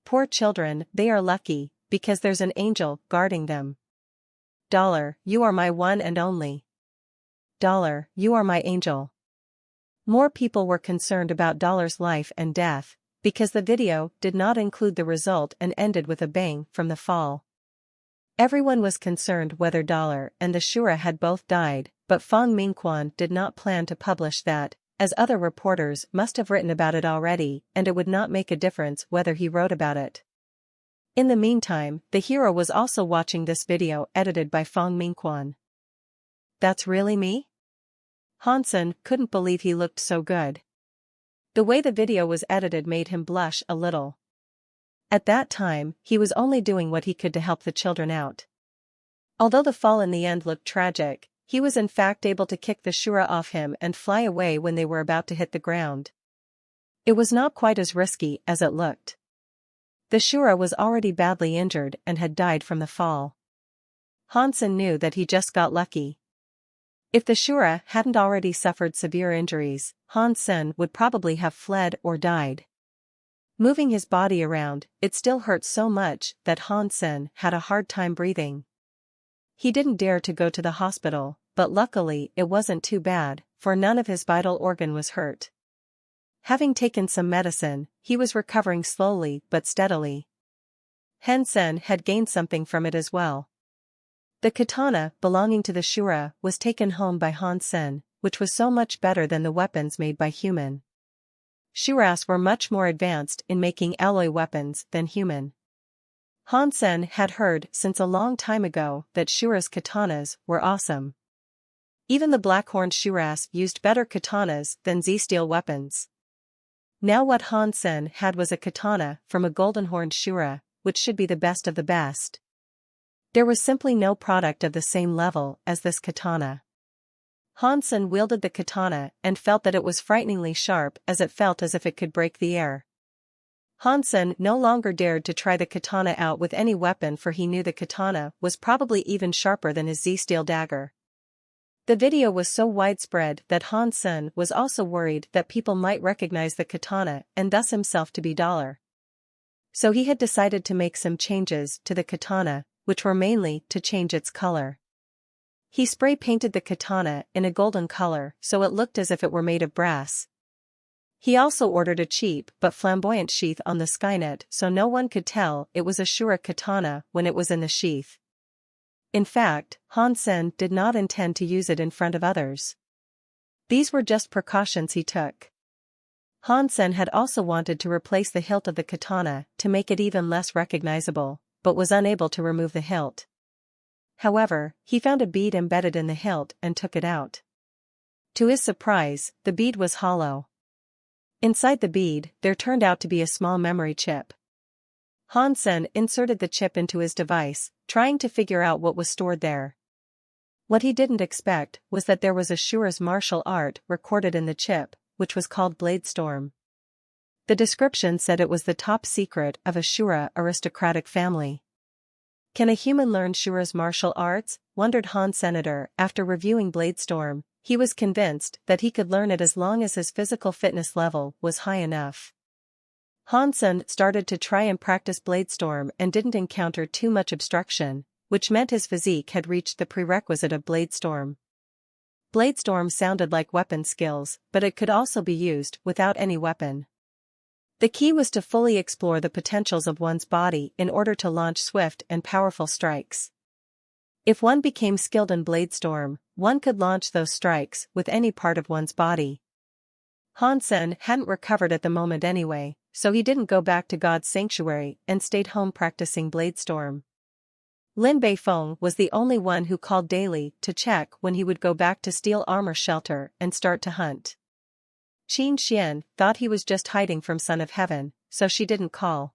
A: Poor children, they are lucky, because there's an angel guarding them. Dollar, you are my one and only. Dollar, you are my angel. More people were concerned about Dollar's life and death, because the video did not include the result and ended with a bang from the fall. Everyone was concerned whether Dollar and the Shura had both died, but Fong Mingquan did not plan to publish that, as other reporters must have written about it already, and it would not make a difference whether he wrote about it. In the meantime, the hero was also watching this video edited by Fong Mingquan. That's really me? Hansen couldn't believe he looked so good. The way the video was edited made him blush a little. At that time, he was only doing what he could to help the children out. Although the fall in the end looked tragic, he was in fact able to kick the Shura off him and fly away when they were about to hit the ground. It was not quite as risky as it looked. The Shura was already badly injured and had died from the fall. Hansen knew that he just got lucky. If the Shura hadn't already suffered severe injuries, Hansen would probably have fled or died. Moving his body around, it still hurt so much that Hansen had a hard time breathing. He didn't dare to go to the hospital, but luckily it wasn't too bad, for none of his vital organ was hurt. Having taken some medicine, he was recovering slowly but steadily. Hansen had gained something from it as well. The katana belonging to the Shura was taken home by Hansen, which was so much better than the weapons made by human. Shuras were much more advanced in making alloy weapons than human. Hansen had heard since a long time ago that Shura's katanas were awesome. Even the Blackhorned Shuras used better katanas than Z-steel weapons. Now what Hansen had was a katana from a golden-horned Shura, which should be the best of the best. There was simply no product of the same level as this katana. Hansen wielded the katana and felt that it was frighteningly sharp as it felt as if it could break the air. Hansen no longer dared to try the katana out with any weapon, for he knew the katana was probably even sharper than his Z-steel dagger. The video was so widespread that Hansen was also worried that people might recognize the katana and thus himself to be Dollar. So he had decided to make some changes to the katana, which were mainly to change its color. He spray painted the katana in a golden color so it looked as if it were made of brass. He also ordered a cheap but flamboyant sheath on the Skynet so no one could tell it was a Shura katana when it was in the sheath. In fact, Hansen did not intend to use it in front of others. These were just precautions he took. Hansen had also wanted to replace the hilt of the katana to make it even less recognizable, but was unable to remove the hilt. However, he found a bead embedded in the hilt and took it out. To his surprise, the bead was hollow. Inside the bead, there turned out to be a small memory chip. Hansen inserted the chip into his device, trying to figure out what was stored there. What he didn't expect was that there was a Shura's martial art recorded in the chip, which was called Bladestorm. The description said it was the top secret of a Shura aristocratic family. Can a human learn Shura's martial arts? Wondered Han Senator. After reviewing Bladestorm, he was convinced that he could learn it as long as his physical fitness level was high enough. Hansen started to try and practice Bladestorm and didn't encounter too much obstruction, which meant his physique had reached the prerequisite of Bladestorm. Bladestorm sounded like weapon skills, but it could also be used without any weapon. The key was to fully explore the potentials of one's body in order to launch swift and powerful strikes. If one became skilled in Bladestorm, one could launch those strikes with any part of one's body. Hansen hadn't recovered at the moment anyway, so he didn't go back to God's sanctuary and stayed home practicing Bladestorm. Lin Beifeng was the only one who called daily to check when he would go back to Steel Armor Shelter and start to hunt. Qin Xian thought he was just hiding from Son of Heaven, so she didn't call.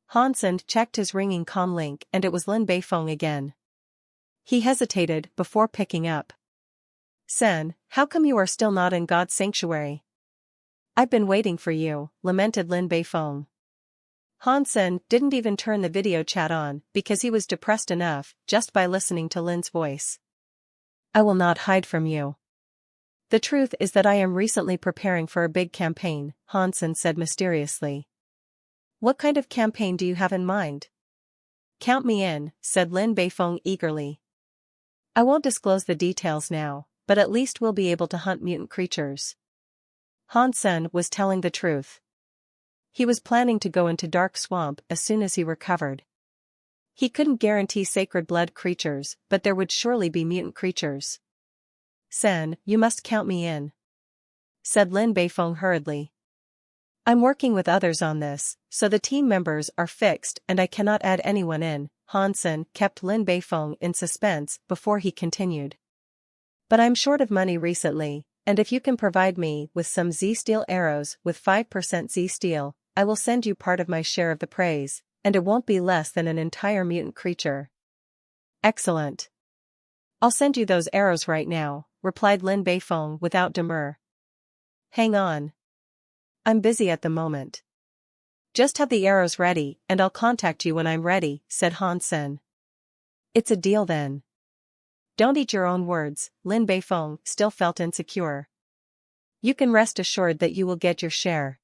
A: Hansen checked his ringing comm link and it was Lin Beifeng again. He hesitated before picking up. Sen, how come you are still not in God's sanctuary? I've been waiting for you, lamented Lin Beifeng. Hansen didn't even turn the video chat on because he was depressed enough just by listening to Lin's voice. I will not hide from you. The truth is that I am recently preparing for a big campaign, Hansen said mysteriously. What kind of campaign do you have in mind? Count me in, said Lin Beifeng eagerly. I won't disclose the details now, but at least we'll be able to hunt mutant creatures. Hansen was telling the truth. He was planning to go into Dark Swamp as soon as he recovered. He couldn't guarantee sacred blood creatures, but there would surely be mutant creatures. Sen, you must count me in, said Lin Beifeng hurriedly. I'm working with others on this, so the team members are fixed and I cannot add anyone in. Hansen kept Lin Beifeng in suspense before he continued. But I'm short of money recently, and if you can provide me with some Z-Steel arrows with 5% Z-Steel, I will send you part of my share of the praise, and it won't be less than an entire mutant creature. Excellent. I'll send you those arrows right now, replied Lin Beifeng without demur. Hang on. I'm busy at the moment. Just have the arrows ready and I'll contact you when I'm ready, said Hansen. It's a deal then. Don't eat your own words, Lin Beifeng still felt insecure. You can rest assured that you will get your share.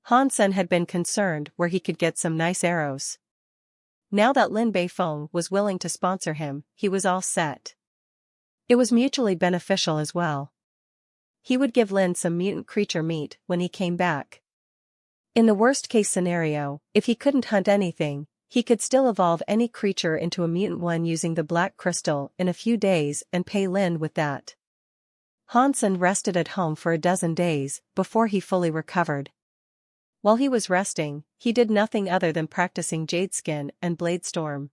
A: Hansen had been concerned where he could get some nice arrows. Now that Lin Beifeng was willing to sponsor him, he was all set. It was mutually beneficial as well. He would give Lin some mutant creature meat when he came back. In the worst-case scenario, if he couldn't hunt anything, he could still evolve any creature into a mutant one using the black crystal in a few days and pay Lin with that. Hansen rested at home for a dozen days before he fully recovered. While he was resting, he did nothing other than practicing Jadeskin and Bladestorm.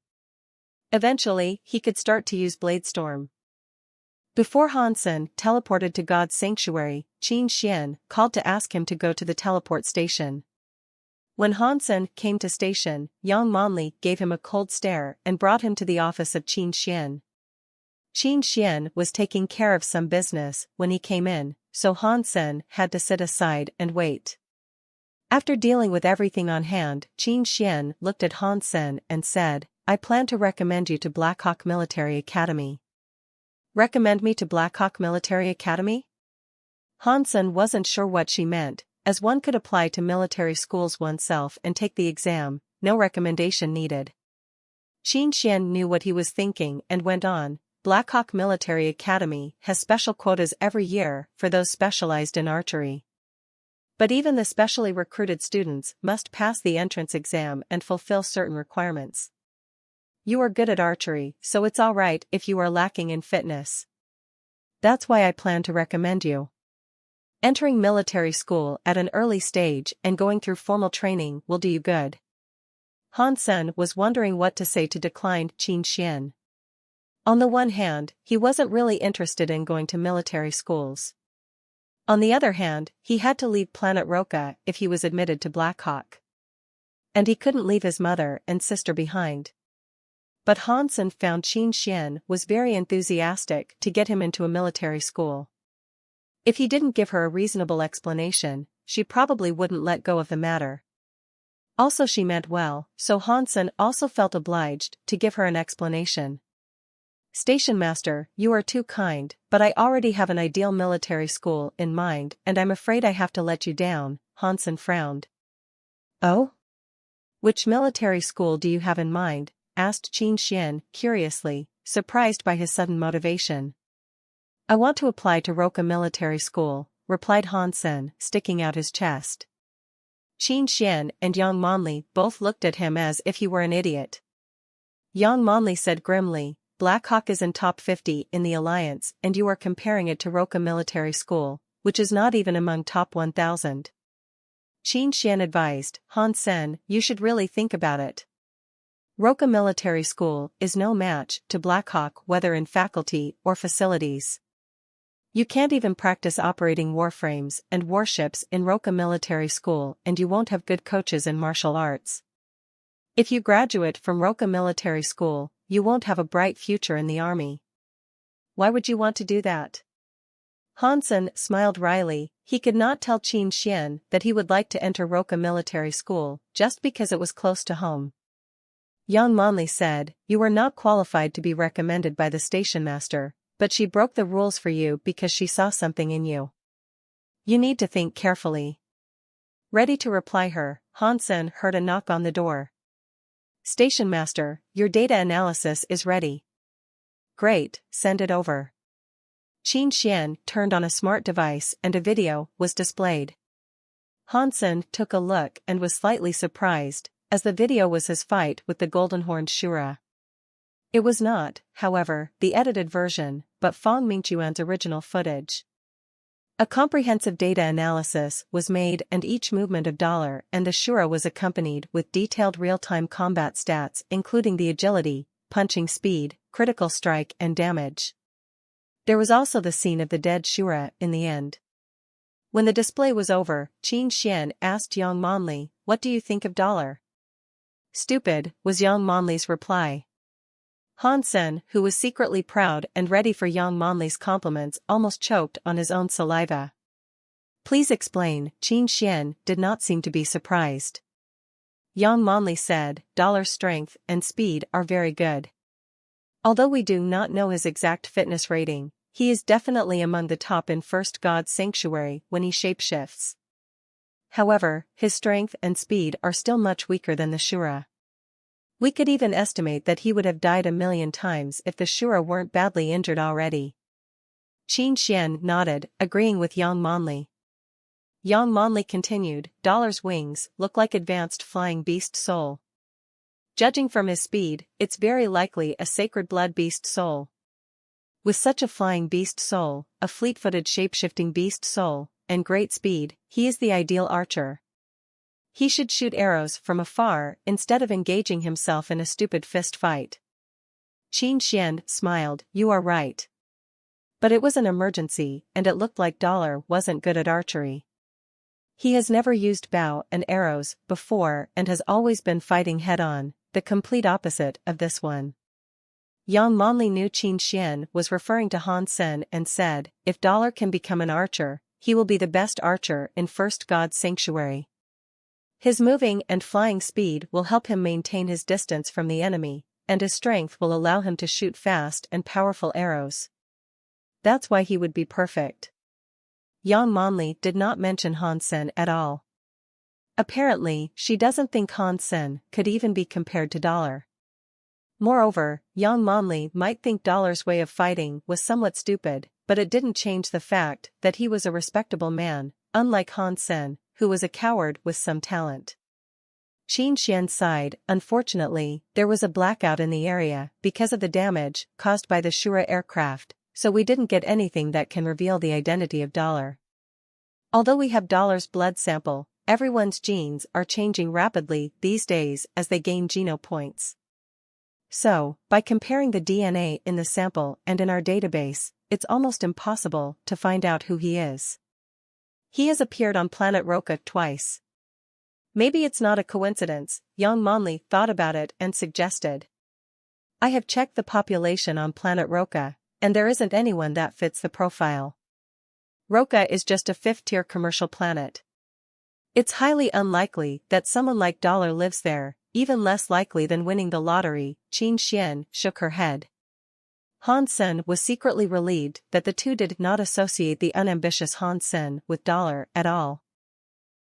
A: Eventually, he could start to use Bladestorm. Before Hansen teleported to God's sanctuary, Qin Xian called to ask him to go to the teleport station. When Hansen came to station, Yang Monli gave him a cold stare and brought him to the office of Qin Xian. Qin Xian was taking care of some business when he came in, so Hansen had to sit aside and wait. After dealing with everything on hand, Qin Xian looked at Hansen and said, I plan to recommend you to Blackhawk Military Academy. Recommend me to Blackhawk Military Academy? Hansen wasn't sure what she meant, as one could apply to military schools oneself and take the exam, no recommendation needed. Qin Xian knew what he was thinking and went on, Blackhawk Military Academy has special quotas every year for those specialized in archery. But even the specially recruited students must pass the entrance exam and fulfill certain requirements. You are good at archery, so it's all right if you are lacking in fitness. That's why I plan to recommend you. Entering military school at an early stage and going through formal training will do you good. Hansen was wondering what to say to decline Qin Xian. On the one hand, he wasn't really interested in going to military schools. On the other hand, he had to leave Planet Roca if he was admitted to Blackhawk. And he couldn't leave his mother and sister behind. But Hansen found Qin Xian was very enthusiastic to get him into a military school. If he didn't give her a reasonable explanation, she probably wouldn't let go of the matter. Also she meant well, so Hansen also felt obliged to give her an explanation. Station Master, you are too kind, but I already have an ideal military school in mind and I'm afraid I have to let you down, Hansen frowned. Oh? Which military school do you have in mind? Asked Qin Xian, curiously, surprised by his sudden motivation. I want to apply to Roca Military School, replied Hansen, sticking out his chest. Qin Xian and Yang Monli both looked at him as if he were an idiot. Yang Monli said grimly, Blackhawk is in top 50 in the Alliance and you are comparing it to Roca Military School, which is not even among top 1,000. Qin Xian advised, Han Sen, you should really think about it. Roca Military School is no match to Blackhawk whether in faculty or facilities. You can't even practice operating warframes and warships in Roca Military School, and you won't have good coaches in martial arts. If you graduate from Roca Military School, you won't have a bright future in the army. Why would you want to do that? Han Sen smiled wryly. He could not tell Qin Xian that he would like to enter Roca Military School just because it was close to home. Yang Manli said, you are not qualified to be recommended by the station master, but she broke the rules for you because she saw something in you. You need to think carefully. Ready to reply her, Han Sen heard a knock on the door. Station master, your data analysis is ready. Great, send it over. Qin Xian turned on a smart device and a video was displayed. Han Sen took a look and was slightly surprised, as the video was his fight with the golden-horned Shura. It was not, however, the edited version, but Fang Mingchuan's original footage. A comprehensive data analysis was made and each movement of dollar and the Shura was accompanied with detailed real-time combat stats including the agility, punching speed, critical strike and damage. There was also the scene of the dead Shura in the end. When the display was over, Qin Xian asked Yang Manli, what do you think of dollar? Stupid, was Yang Manli's reply. Han Sen, who was secretly proud and ready for Yang Manli's compliments, almost choked on his own saliva. Please explain. Qin Xian did not seem to be surprised. Yang Manli said, dollar's strength and speed are very good. Although we do not know his exact fitness rating, he is definitely among the top in First God's Sanctuary when he shapeshifts. However, his strength and speed are still much weaker than the Shura. We could even estimate that he would have died 1,000,000 times if the Shura weren't badly injured already. Qin Xian nodded, agreeing with Yang Manli. Yang Manli continued, dollar's wings look like advanced flying beast soul. Judging from his speed, it's very likely a sacred blood beast soul. With such a flying beast soul, a fleet-footed shape-shifting beast soul, and great speed, he is the ideal archer. He should shoot arrows from afar instead of engaging himself in a stupid fist fight. Qin Xian smiled, you are right. But it was an emergency and it looked like dollar wasn't good at archery. He has never used bow and arrows before and has always been fighting head-on, the complete opposite of this one. Yang Manli knew Qin Xian was referring to Han Sen and said, if dollar can become an archer, he will be the best archer in First God's Sanctuary. His moving and flying speed will help him maintain his distance from the enemy, and his strength will allow him to shoot fast and powerful arrows. That's why he would be perfect. Yang Manli did not mention Han Sen at all. Apparently, she doesn't think Han Sen could even be compared to dollar. Moreover, Yang Manli might think dollar's way of fighting was somewhat stupid, but it didn't change the fact that he was a respectable man, unlike Han Sen, who was a coward with some talent. Qin Xian sighed, unfortunately, there was a blackout in the area because of the damage caused by the Shura aircraft, so we didn't get anything that can reveal the identity of dollar. Although we have dollar's blood sample, everyone's genes are changing rapidly these days as they gain geno points. So, by comparing the DNA in the sample and in our database, it's almost impossible to find out who he is. He has appeared on planet Roca twice. Maybe it's not a coincidence, Yang Manli thought about it and suggested. I have checked the population on planet Roca, and there isn't anyone that fits the profile. Roca is just a fifth-tier commercial planet. It's highly unlikely that someone like Dollar lives there, even less likely than winning the lottery. Qin Xian shook her head. Han Sen was secretly relieved that the two did not associate the unambitious Han Sen with Dollar at all.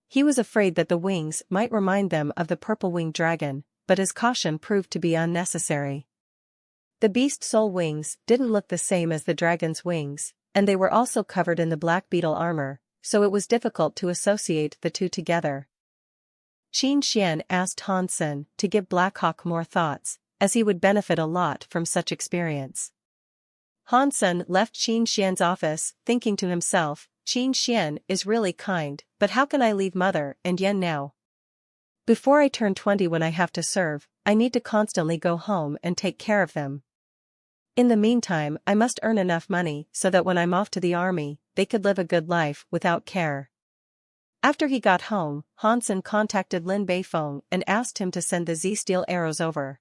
A: He was afraid that the wings might remind them of the purple-winged dragon, but his caution proved to be unnecessary. The beast soul wings didn't look the same as the dragon's wings, and they were also covered in the black beetle armor, so it was difficult to associate the two together. Qin Xian asked Han Sen to give Blackhawk more thoughts, as he would benefit a lot from such experience. Han Sen left Qin Xian's office, thinking to himself, Qin Xian is really kind, but how can I leave mother and Yen now? Before I turn 20 when I have to serve, I need to constantly go home and take care of them. In the meantime I must earn enough money so that when I'm off to the army, they could live a good life without care. After he got home, Hansen contacted Lin Beifeng and asked him to send the Z-Steel arrows over.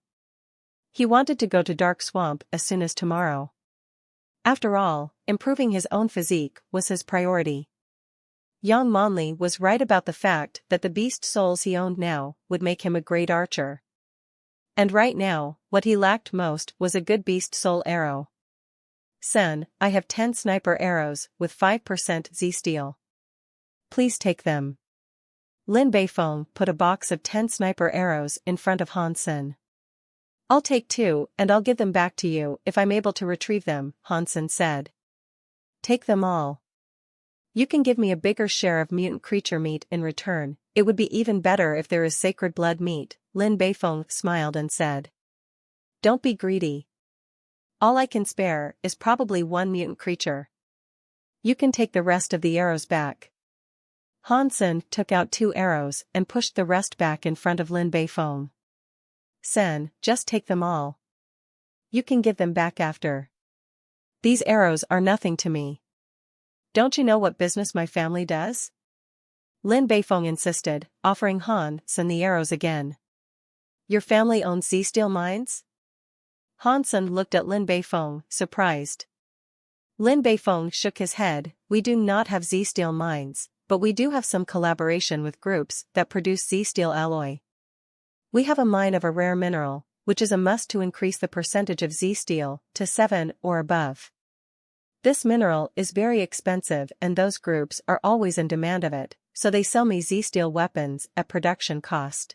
A: He wanted to go to Dark Swamp as soon as tomorrow. After all, improving his own physique was his priority. Yang Monli was right about the fact that the beast souls he owned now would make him a great archer. And right now, what he lacked most was a good beast soul arrow. Sen, I have 10 sniper arrows with 5% Z-Steel. Please take them. Lin Beifeng put a box of 10 sniper arrows in front of Hansen. I'll take 2 and I'll give them back to you if I'm able to retrieve them, Hansen said. Take them all. You can give me a bigger share of mutant creature meat in return. It would be even better if there is sacred blood meat, Lin Beifeng smiled and said. Don't be greedy. All I can spare is probably 1 mutant creature. You can take the rest of the arrows back. Hansen took out 2 arrows and pushed the rest back in front of Lin Beifeng. Sen, just take them all. You can give them back after. These arrows are nothing to me. Don't you know what business my family does? Lin Beifeng insisted, offering Hansen the arrows again. Your family owns Z-Steel mines? Hansen looked at Lin Beifeng, surprised. Lin Beifeng shook his head. We do not have Z-Steel mines, but we do have some collaboration with groups that produce Z-Steel alloy. We have a mine of a rare mineral, which is a must to increase the percentage of Z-Steel to 7 or above. This mineral is very expensive and those groups are always in demand of it, so they sell me Z-Steel weapons at production cost.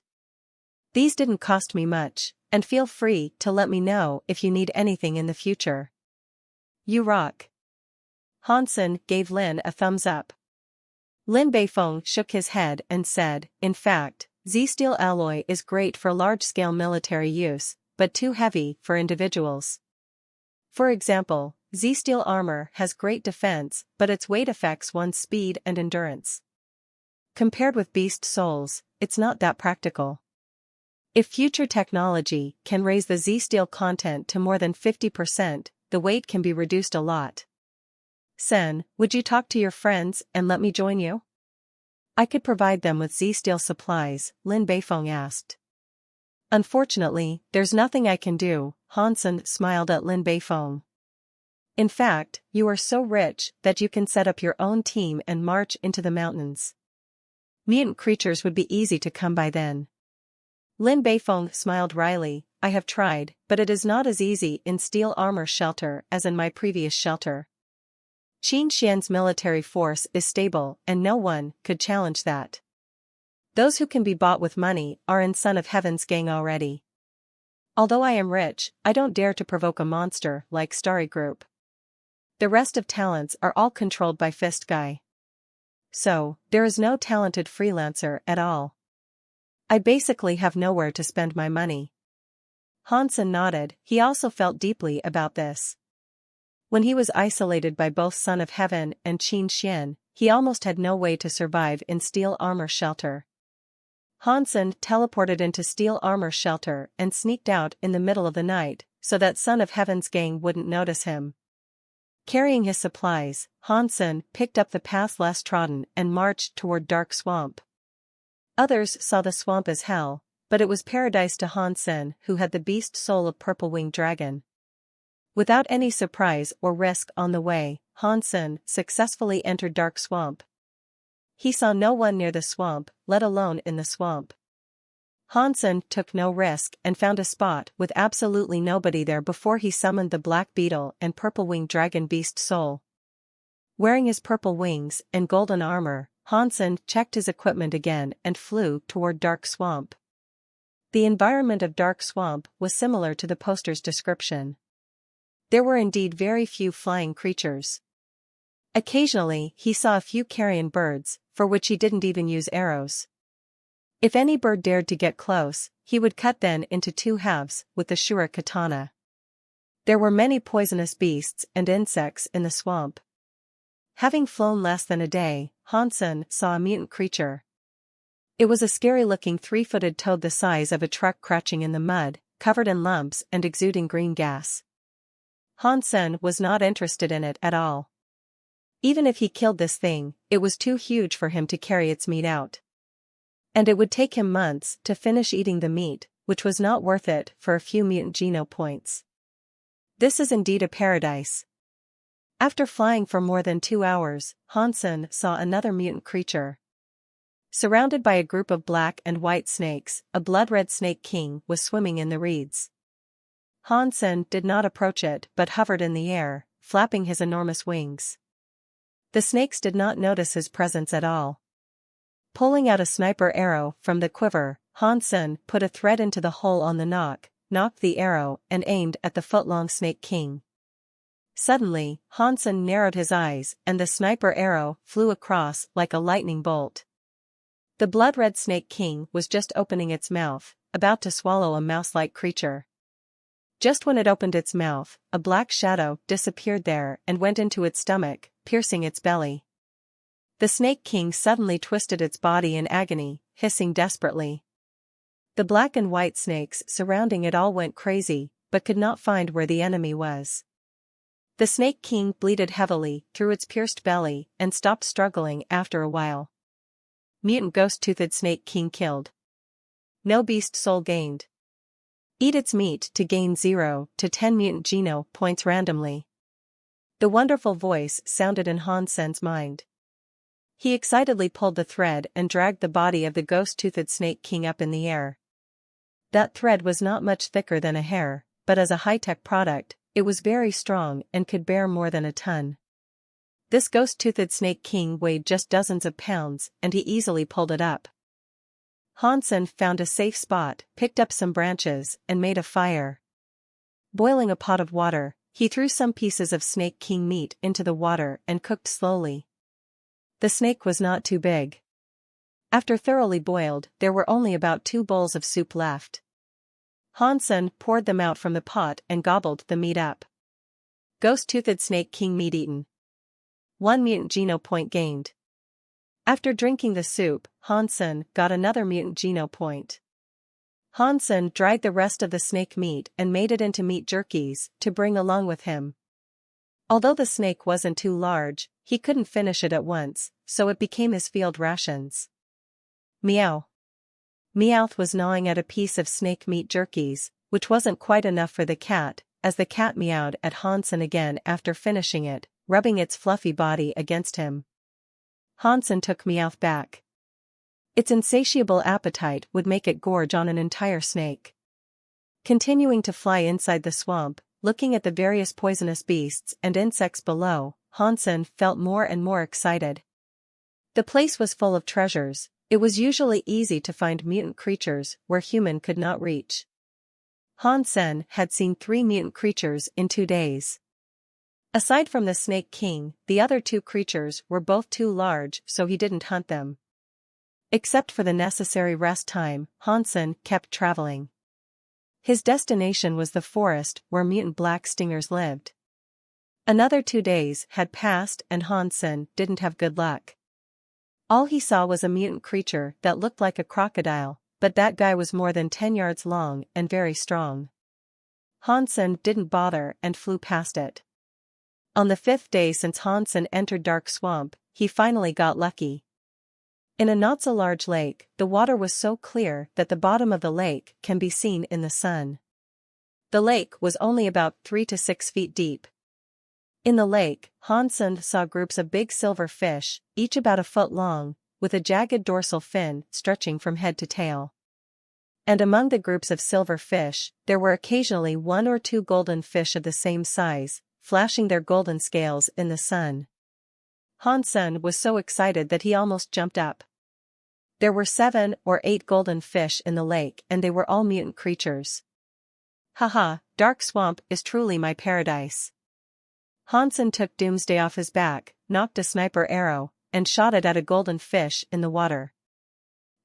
A: These didn't cost me much, and feel free to let me know if you need anything in the future. You rock. Hansen gave Lin a thumbs up. Lin Beifeng shook his head and said, in fact, Z-Steel alloy is great for large-scale military use, but too heavy for individuals. For example, Z-Steel armor has great defense, but its weight affects one's speed and endurance. Compared with beast souls, it's not that practical. If future technology can raise the Z-Steel content to more than 50%, the weight can be reduced a lot. Sen, would you talk to your friends and let me join you? I could provide them with Z-Steel supplies, Lin Beifeng asked. Unfortunately, there's nothing I can do, Hansen smiled at Lin Beifeng. In fact, you are so rich that you can set up your own team and march into the mountains. Mutant creatures would be easy to come by then. Lin Beifeng smiled wryly. I have tried, but it is not as easy in steel armor shelter as in my previous shelter. Qin Xian's military force is stable and no one could challenge that. Those who can be bought with money are in Son of Heaven's gang already. Although I am rich, I don't dare to provoke a monster like Starry Group. The rest of talents are all controlled by Fist Guy. So, there is no talented freelancer at all. I basically have nowhere to spend my money. Hansen nodded. He also felt deeply about this. When he was isolated by both Son of Heaven and Qin Xian, he almost had no way to survive in steel armor shelter. Hansen teleported into steel armor shelter and sneaked out in the middle of the night, so that Son of Heaven's gang wouldn't notice him. Carrying his supplies, Hansen picked up the path less trodden and marched toward Dark Swamp. Others saw the swamp as hell, but it was paradise to Hansen, who had the beast soul of Purple-Winged Dragon. Without any surprise or risk on the way, Hansen successfully entered Dark Swamp. He saw no one near the swamp, let alone in the swamp. Hansen took no risk and found a spot with absolutely nobody there before he summoned the Black Beetle and Purple-Winged Dragon Beast Soul. Wearing his purple wings and golden armor, Hansen checked his equipment again and flew toward Dark Swamp. The environment of Dark Swamp was similar to the poster's description. There were indeed very few flying creatures. Occasionally he saw a few carrion birds, for which he didn't even use arrows. If any bird dared to get close, he would cut them into 2 halves with the Shura katana. There were many poisonous beasts and insects in the swamp. Having flown less than a day, Hansen saw a mutant creature. It was a scary-looking 3-footed toad the size of a truck crouching in the mud, covered in lumps and exuding green gas. Hansen was not interested in it at all. Even if he killed this thing, it was too huge for him to carry its meat out. And it would take him months to finish eating the meat, which was not worth it for a few mutant geno points. This is indeed a paradise. After flying for more than 2 hours, Hansen saw another mutant creature. Surrounded by a group of black and white snakes, a blood-red snake king was swimming in the reeds. Hansen did not approach it but hovered in the air, flapping his enormous wings. The snakes did not notice his presence at all. Pulling out a sniper arrow from the quiver, Hansen put a thread into the hole on the knocked the arrow and aimed at the foot-long snake king. Suddenly, Hansen narrowed his eyes and the sniper arrow flew across like a lightning bolt. The blood-red snake king was just opening its mouth, about to swallow a mouse-like creature. Just when it opened its mouth, a black shadow disappeared there and went into its stomach, piercing its belly. The snake king suddenly twisted its body in agony, hissing desperately. The black and white snakes surrounding it all went crazy, but could not find where the enemy was. The snake king bleated heavily through its pierced belly and stopped struggling after a while. Mutant ghost-toothed snake king killed. No beast soul gained. Eat its meat to gain 0 to 10 mutant geno points randomly. The wonderful voice sounded in Hansen's mind. He excitedly pulled the thread and dragged the body of the ghost-toothed snake king up in the air. That thread was not much thicker than a hair, but as a high-tech product, it was very strong and could bear more than a ton. This ghost-toothed snake king weighed just dozens of pounds, and he easily pulled it up. Hansen found a safe spot, picked up some branches, and made a fire. Boiling a pot of water, he threw some pieces of snake king meat into the water and cooked slowly. The snake was not too big. After thoroughly boiled, there were only about 2 bowls of soup left. Hansen poured them out from the pot and gobbled the meat up. Ghost-toothed snake king meat eaten. 1 mutant geno point gained. After drinking the soup, Hansen got another mutant geno point. Hansen dried the rest of the snake meat and made it into meat jerkies to bring along with him. Although the snake wasn't too large, he couldn't finish it at once, so it became his field rations. Meow. Meowth was gnawing at a piece of snake meat jerkies, which wasn't quite enough for the cat, as the cat meowed at Hansen again after finishing it, rubbing its fluffy body against him. Hansen took Meowth back. Its insatiable appetite would make it gorge on an entire snake. Continuing to fly inside the swamp, looking at the various poisonous beasts and insects below, Hansen felt more and more excited. The place was full of treasures. It was usually easy to find mutant creatures where human could not reach. Hansen had seen 3 mutant creatures in 2 days. Aside from the Snake King, the other 2 creatures were both too large, so he didn't hunt them. Except for the necessary rest time, Hansen kept traveling. His destination was the forest where mutant black stingers lived. Another 2 days had passed and Hansen didn't have good luck. All he saw was a mutant creature that looked like a crocodile, but that guy was more than 10 yards long and very strong. Hansen didn't bother and flew past it. On the 5th day since Hansen entered Dark Swamp, he finally got lucky. In a not-so-large lake, the water was so clear that the bottom of the lake can be seen in the sun. The lake was only about 3 to 6 feet deep. In the lake, Hansen saw groups of big silver fish, each about a foot long, with a jagged dorsal fin stretching from head to tail. And among the groups of silver fish, there were occasionally 1 or 2 golden fish of the same size, flashing their golden scales in the sun. Hansen was so excited that he almost jumped up. There were 7 or 8 golden fish in the lake and they were all mutant creatures. Haha, Dark Swamp is truly my paradise. Hansen took Doomsday off his back, knocked a sniper arrow, and shot it at a golden fish in the water.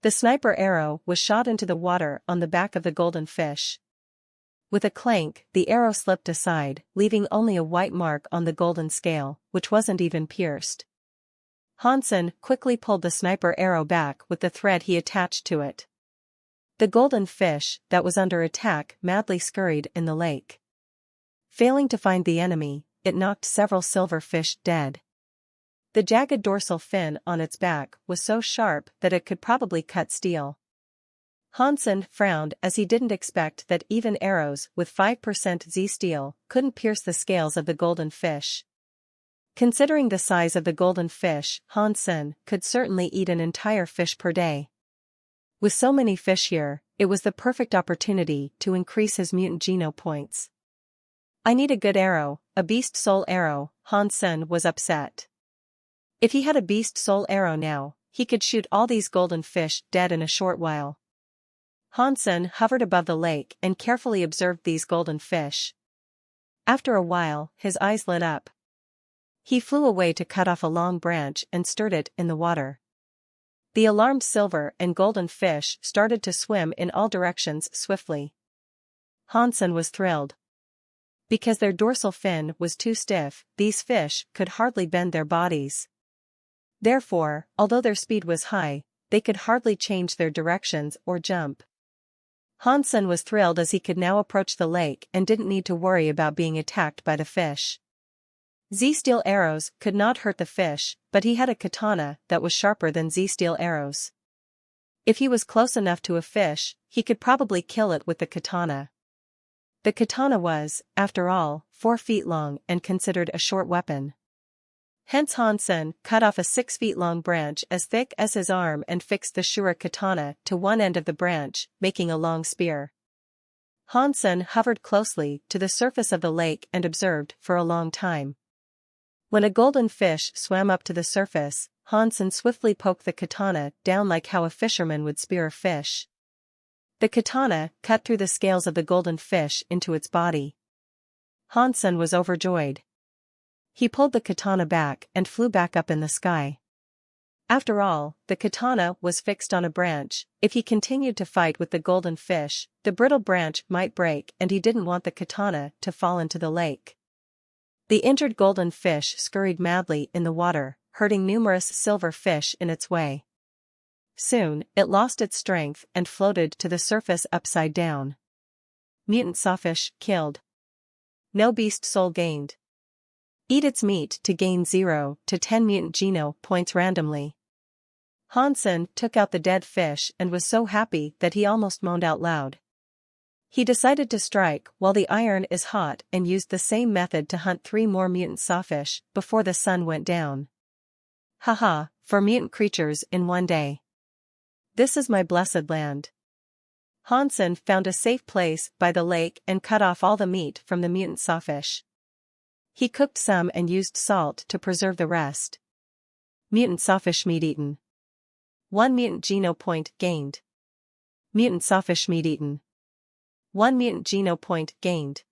A: The sniper arrow was shot into the water on the back of the golden fish. With a clank, the arrow slipped aside, leaving only a white mark on the golden scale, which wasn't even pierced. Hansen quickly pulled the sniper arrow back with the thread he attached to it. The golden fish, that was under attack, madly scurried in the lake. Failing to find the enemy, it knocked several silver fish dead. The jagged dorsal fin on its back was so sharp that it could probably cut steel. Hansen frowned as he didn't expect that even arrows with 5% Z steel couldn't pierce the scales of the golden fish. Considering the size of the golden fish, Hansen could certainly eat an entire fish per day. With so many fish here, it was the perfect opportunity to increase his mutant geno points. I need a good arrow, a beast soul arrow. Hansen was upset. If he had a beast soul arrow now, he could shoot all these golden fish dead in a short while. Hansen hovered above the lake and carefully observed these golden fish. After a while, his eyes lit up. He flew away to cut off a long branch and stirred it in the water. The alarmed silver and golden fish started to swim in all directions swiftly. Hansen was thrilled. Because their dorsal fin was too stiff, these fish could hardly bend their bodies. Therefore, although their speed was high, they could hardly change their directions or jump. Hansen was thrilled as he could now approach the lake and didn't need to worry about being attacked by the fish. Z-steel arrows could not hurt the fish, but he had a katana that was sharper than Z-steel arrows. If he was close enough to a fish, he could probably kill it with the katana. The katana was, after all, 4 feet long and considered a short weapon. Hence Hansen cut off a 6 feet long branch as thick as his arm and fixed the Shura katana to one end of the branch, making a long spear. Hansen hovered closely to the surface of the lake and observed for a long time. When a golden fish swam up to the surface, Hansen swiftly poked the katana down like how a fisherman would spear a fish. The katana cut through the scales of the golden fish into its body. Hansen was overjoyed. He pulled the katana back and flew back up in the sky. After all, the katana was fixed on a branch. If he continued to fight with the golden fish, the brittle branch might break and he didn't want the katana to fall into the lake. The injured golden fish scurried madly in the water, hurting numerous silver fish in its way. Soon, it lost its strength and floated to the surface upside down. Mutant sawfish killed. No beast soul gained. Eat its meat to gain 0 to 10 mutant geno points randomly. Hansen took out the dead fish and was so happy that he almost moaned out loud. He decided to strike while the iron is hot and used the same method to hunt 3 more mutant sawfish before the sun went down. Haha, 4 mutant creatures in one day. This is my blessed land. Hansen found a safe place by the lake and cut off all the meat from the mutant sawfish. He cooked some and used salt to preserve the rest. Mutant sawfish meat eaten. 1 mutant geno point gained. Mutant sawfish meat eaten. 1 mutant geno point gained.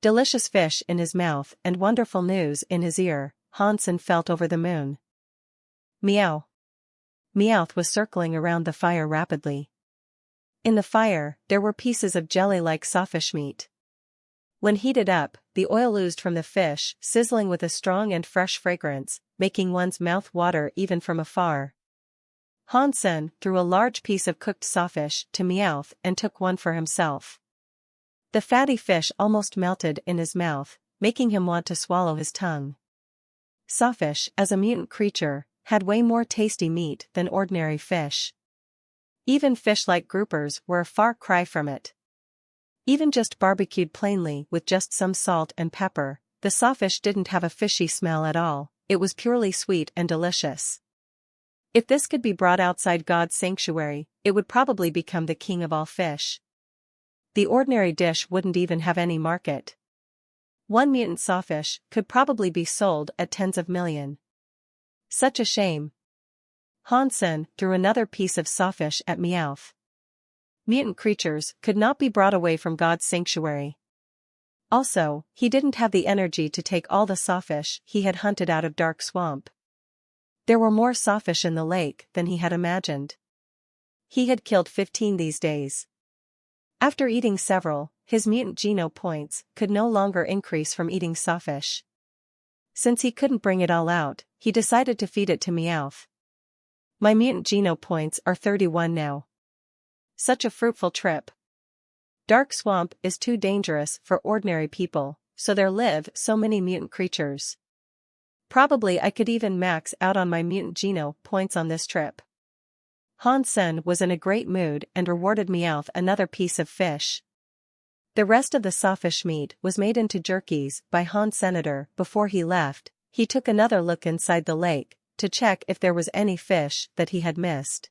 A: Delicious fish in his mouth and wonderful news in his ear, Hansen felt over the moon. Meow. Meowth was circling around the fire rapidly. In the fire, there were pieces of jelly-like sawfish meat. When heated up, the oil oozed from the fish, sizzling with a strong and fresh fragrance, making one's mouth water even from afar. Hansen threw a large piece of cooked sawfish to Meowth and took one for himself. The fatty fish almost melted in his mouth, making him want to swallow his tongue. Sawfish, as a mutant creature, had way more tasty meat than ordinary fish. Even fish-like groupers were a far cry from it. Even just barbecued plainly with just some salt and pepper, the sawfish didn't have a fishy smell at all, it was purely sweet and delicious. If this could be brought outside God's sanctuary, it would probably become the king of all fish. The ordinary dish wouldn't even have any market. 1 mutant sawfish could probably be sold at tens of millions. Such a shame. Hansen threw another piece of sawfish at Meowth. Mutant creatures could not be brought away from God's sanctuary. Also, he didn't have the energy to take all the sawfish he had hunted out of Dark Swamp. There were more sawfish in the lake than he had imagined. He had killed 15 these days. After eating several, his mutant geno points could no longer increase from eating sawfish. Since he couldn't bring it all out, he decided to feed it to Meowth. My mutant geno points are 31 now. Such a fruitful trip. Dark Swamp is too dangerous for ordinary people, so there live so many mutant creatures. Probably I could even max out on my mutant geno points on this trip. Han Sen was in a great mood and rewarded Meowth another piece of fish. The rest of the sawfish meat was made into jerkies by Han Senator. Before he left, he took another look inside the lake to check if there was any fish that he had missed.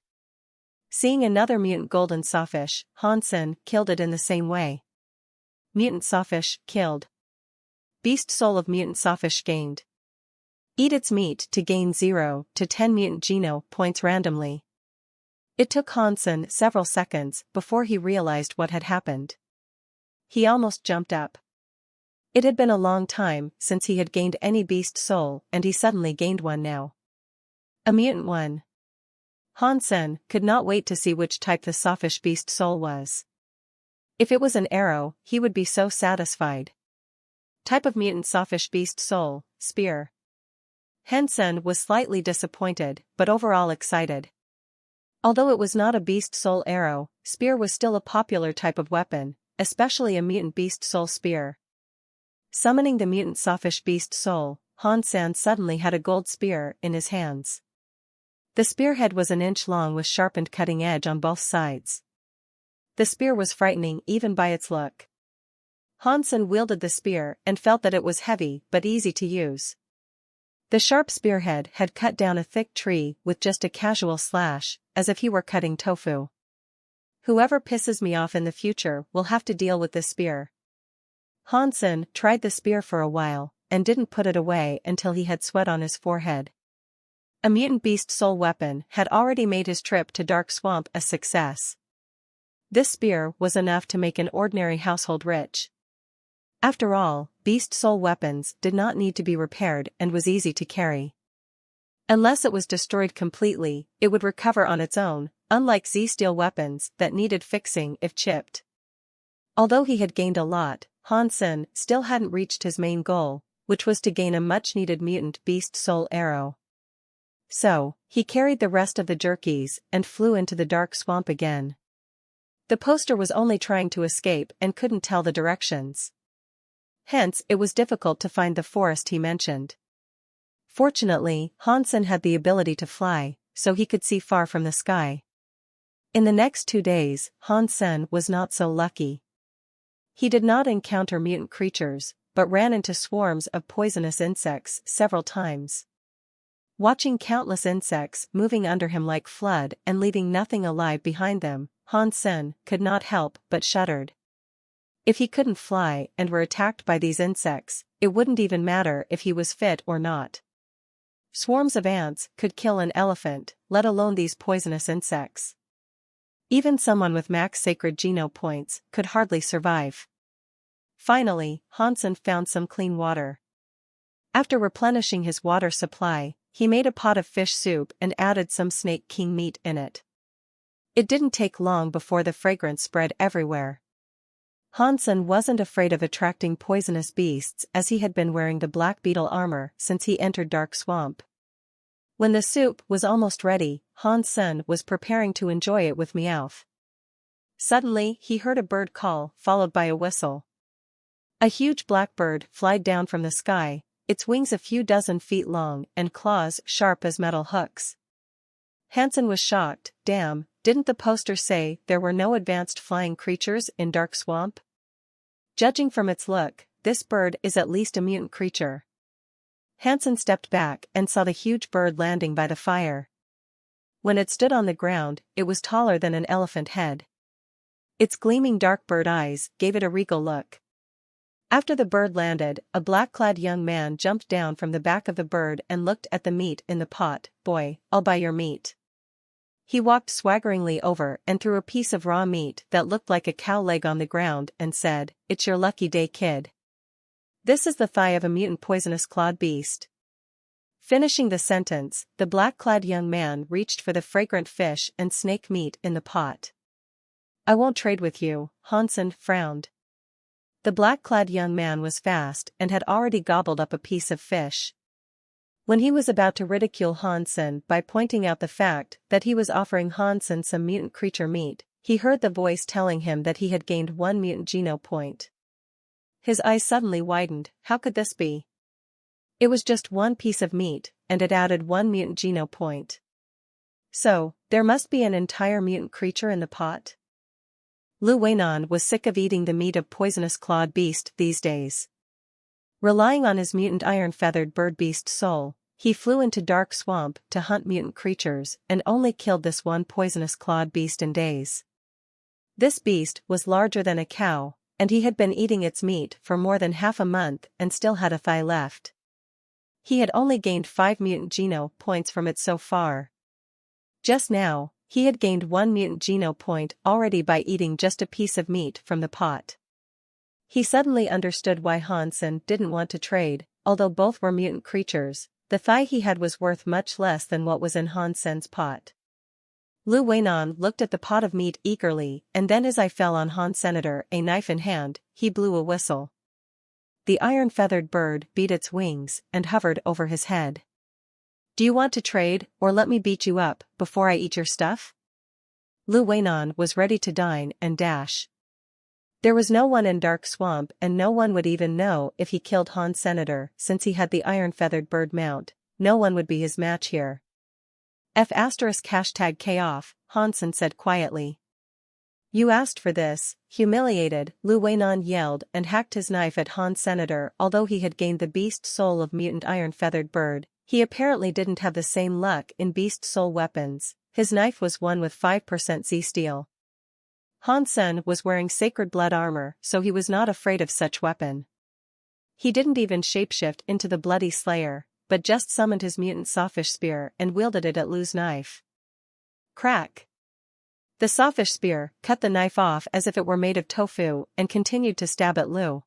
A: Seeing another mutant golden sawfish, Han Sen killed it in the same way. Mutant sawfish killed. Beast soul of mutant sawfish gained. Eat its meat to gain 0 to 10 mutant geno points randomly. It took Han Sen several seconds before he realized what had happened. He almost jumped up. It had been a long time since he had gained any beast soul, and he suddenly gained one now. A mutant one. Han Sen could not wait to see which type the sawfish beast soul was. If it was an arrow, he would be so satisfied. Type of mutant sawfish beast soul, spear. Han Sen was slightly disappointed, but overall excited. Although it was not a beast soul arrow, spear was still a popular type of weapon, especially a mutant beast soul spear. Summoning the mutant sawfish beast soul, Han Sen suddenly had a gold spear in his hands. The spearhead was an inch long with sharpened cutting edge on both sides. The spear was frightening even by its look. Han Sen wielded the spear and felt that it was heavy but easy to use. The sharp spearhead had cut down a thick tree with just a casual slash, as if he were cutting tofu. Whoever pisses me off in the future will have to deal with this spear. Han Sen tried the spear for a while, and didn't put it away until he had sweat on his forehead. A mutant beast soul weapon had already made his trip to Dark Swamp a success. This spear was enough to make an ordinary household rich. After all, beast soul weapons did not need to be repaired and was easy to carry. Unless it was destroyed completely, it would recover on its own, unlike Z-steel weapons that needed fixing if chipped. Although he had gained a lot, Han Sen still hadn't reached his main goal, which was to gain a much-needed mutant beast soul arrow. So, he carried the rest of the jerkies and flew into the Dark Swamp again. The poster was only trying to escape and couldn't tell the directions. Hence, it was difficult to find the forest he mentioned. Fortunately, Han Sen had the ability to fly, so he could see far from the sky. In the next 2 days, Han Sen was not so lucky. He did not encounter mutant creatures, but ran into swarms of poisonous insects several times. Watching countless insects moving under him like flood and leaving nothing alive behind them, Han Sen could not help but shuddered. If he couldn't fly and were attacked by these insects, it wouldn't even matter if he was fit or not. Swarms of ants could kill an elephant, let alone these poisonous insects. Even someone with max sacred geno points could hardly survive. Finally, Han Sen found some clean water. After replenishing his water supply, he made a pot of fish soup and added some snake king meat in it. It didn't take long before the fragrance spread everywhere. Han Sen wasn't afraid of attracting poisonous beasts as he had been wearing the black beetle armor since he entered Dark Swamp. When the soup was almost ready, Han Sen was preparing to enjoy it with Meowth. Suddenly, he heard a bird call, followed by a whistle. A huge black bird flied down from the sky, its wings a few dozen feet long and claws sharp as metal hooks. Han Sen was shocked. Damn, didn't the poster say there were no advanced flying creatures in Dark Swamp? Judging from its look, this bird is at least a mutant creature. Han Sen stepped back and saw the huge bird landing by the fire. When it stood on the ground, it was taller than an elephant head. Its gleaming dark bird eyes gave it a regal look. After the bird landed, a black-clad young man jumped down from the back of the bird and looked at the meat in the pot. Boy, I'll buy your meat. He walked swaggeringly over and threw a piece of raw meat that looked like a cow leg on the ground and said, "It's your lucky day, kid. This is the thigh of a mutant poisonous clawed beast." Finishing the sentence, the black-clad young man reached for the fragrant fish and snake meat in the pot. "I won't trade with you," Han Sen frowned. The black-clad young man was fast and had already gobbled up a piece of fish. When he was about to ridicule Hansen by pointing out the fact that he was offering Hansen some mutant creature meat, he heard the voice telling him that he had gained 1 mutant geno point. His eyes suddenly widened. How could this be? It was just 1 piece of meat, and it added 1 mutant geno point. So, there must be an entire mutant creature in the pot? Lu Weinan was sick of eating the meat of poisonous clawed beast these days. Relying on his mutant iron-feathered bird beast soul, he flew into Dark Swamp to hunt mutant creatures and only killed this one poisonous clawed beast in days. This beast was larger than a cow, and he had been eating its meat for more than half a month and still had a thigh left. He had only gained 5 mutant geno points from it so far. Just now, he had gained 1 mutant geno point already by eating just a piece of meat from the pot. He suddenly understood why Hansen didn't want to trade. Although both were mutant creatures, the thigh he had was worth much less than what was in Hansen's pot. Lu Weinan looked at the pot of meat eagerly, and then his eye fell on Han Senator. A knife in hand, he blew a whistle. The iron-feathered bird beat its wings and hovered over his head. Do you want to trade, or let me beat you up before I eat your stuff? Lu Weinan was ready to dine and dash. There was no one in Dark Swamp, and no one would even know if he killed Han Senator since he had the iron-feathered bird mount. No one would be his match here. #K off, Hansen said quietly. You asked for this. Humiliated, Lu Weinan yelled and hacked his knife at Han Senator. Although he had gained the beast soul of mutant iron-feathered bird, he apparently didn't have the same luck in beast soul weapons. His knife was one with 5% Z steel. Hansen was wearing sacred blood armor, so he was not afraid of such weapon. He didn't even shapeshift into the bloody slayer, but just summoned his mutant sawfish spear and wielded it at Lu's knife. Crack! The sawfish spear cut the knife off as if it were made of tofu and continued to stab at Lu.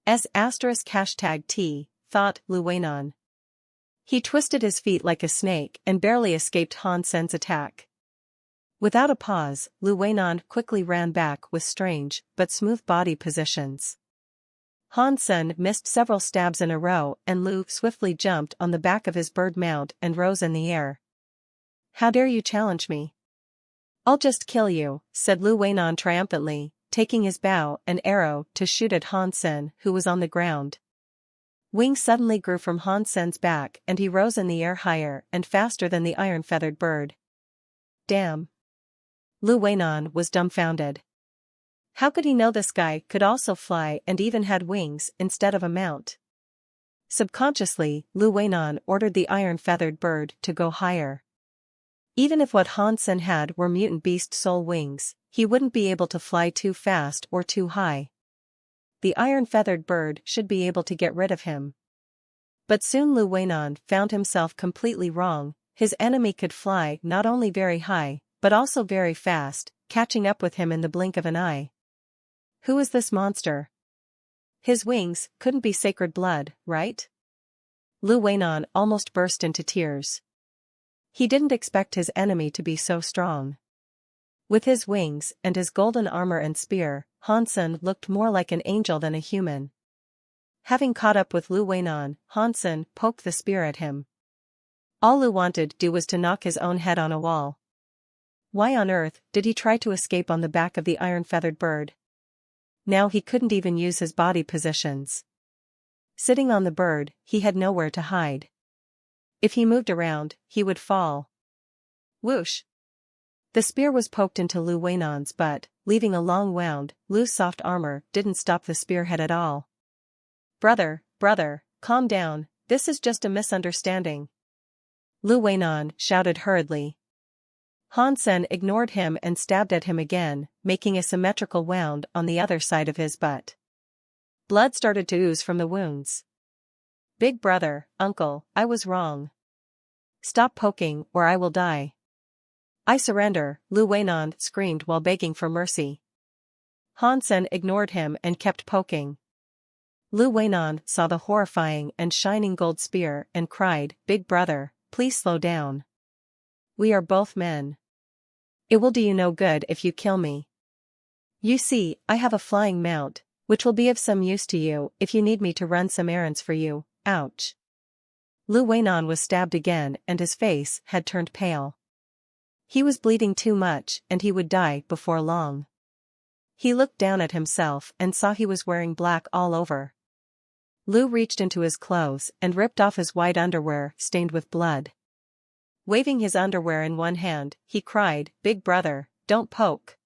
A: #T, thought Lu Weinan. He twisted his feet like a snake and barely escaped Hansen's attack. Without a pause, Lu Weinan quickly ran back with strange but smooth body positions. Hansen missed several stabs in a row, and Lu swiftly jumped on the back of his bird mount and rose in the air. How dare you challenge me? I'll just kill you, said Lu Weinan triumphantly, taking his bow and arrow to shoot at Hansen, who was on the ground. Wings suddenly grew from Hansen's back and he rose in the air higher and faster than the iron-feathered bird. Damn! Lu Weinan was dumbfounded. How could he know this guy could also fly and even had wings instead of a mount? Subconsciously, Lu Weinan ordered the iron-feathered bird to go higher. Even if what Hansen had were mutant beast soul wings, he wouldn't be able to fly too fast or too high. The iron-feathered bird should be able to get rid of him. But soon Lu Weinan found himself completely wrong. His enemy could fly not only very high, but also very fast, catching up with him in the blink of an eye. Who is this monster? His wings couldn't be sacred blood, right? Lu Weinan almost burst into tears. He didn't expect his enemy to be so strong. With his wings and his golden armor and spear, Hansen looked more like an angel than a human. Having caught up with Lu Weinan, Hansen poked the spear at him. All Lu wanted to do was to knock his own head on a wall. Why on earth did he try to escape on the back of the iron-feathered bird? Now he couldn't even use his body positions. Sitting on the bird, he had nowhere to hide. If he moved around, he would fall. Whoosh! The spear was poked into Lu Weinan's butt, leaving a long wound. Lu's soft armor didn't stop the spearhead at all. Brother, calm down, this is just a misunderstanding. Lu Weinan shouted hurriedly. Hansen ignored him and stabbed at him again, making a symmetrical wound on the other side of his butt. Blood started to ooze from the wounds. Big brother, uncle, I was wrong. Stop poking or I will die. I surrender, Lu Weinan screamed while begging for mercy. Hansen ignored him and kept poking. Lu Weinan saw the horrifying and shining gold spear and cried, Big brother, please slow down. We are both men. It will do you no good if you kill me. You see, I have a flying mount, which will be of some use to you if you need me to run some errands for you. Ouch. Lu Weinan was stabbed again and his face had turned pale. He was bleeding too much and he would die before long. He looked down at himself and saw he was wearing black all over. Lu reached into his clothes and ripped off his white underwear stained with blood. Waving his underwear in one hand, he cried, "Big brother, don't poke.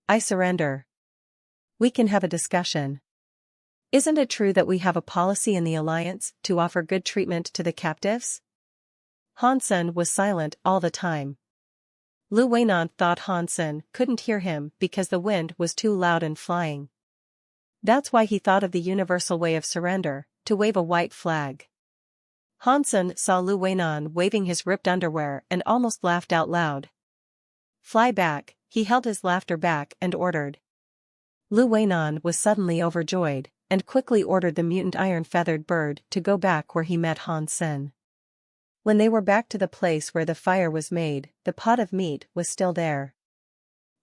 A: I surrender. We can have a discussion. Isn't it true that we have a policy in the Alliance to offer good treatment to the captives?" Han Sen was silent all the time. Lu Weinan thought Han Sen couldn't hear him because the wind was too loud and flying. That's why he thought of the universal way of surrender, to wave a white flag. Han Sen saw Lu Weinan waving his ripped underwear and almost laughed out loud. "Fly back," he held his laughter back and ordered. Lu Weinan was suddenly overjoyed, and quickly ordered the mutant iron-feathered bird to go back where he met Han Sen. When they were back to the place where the fire was made, the pot of meat was still there.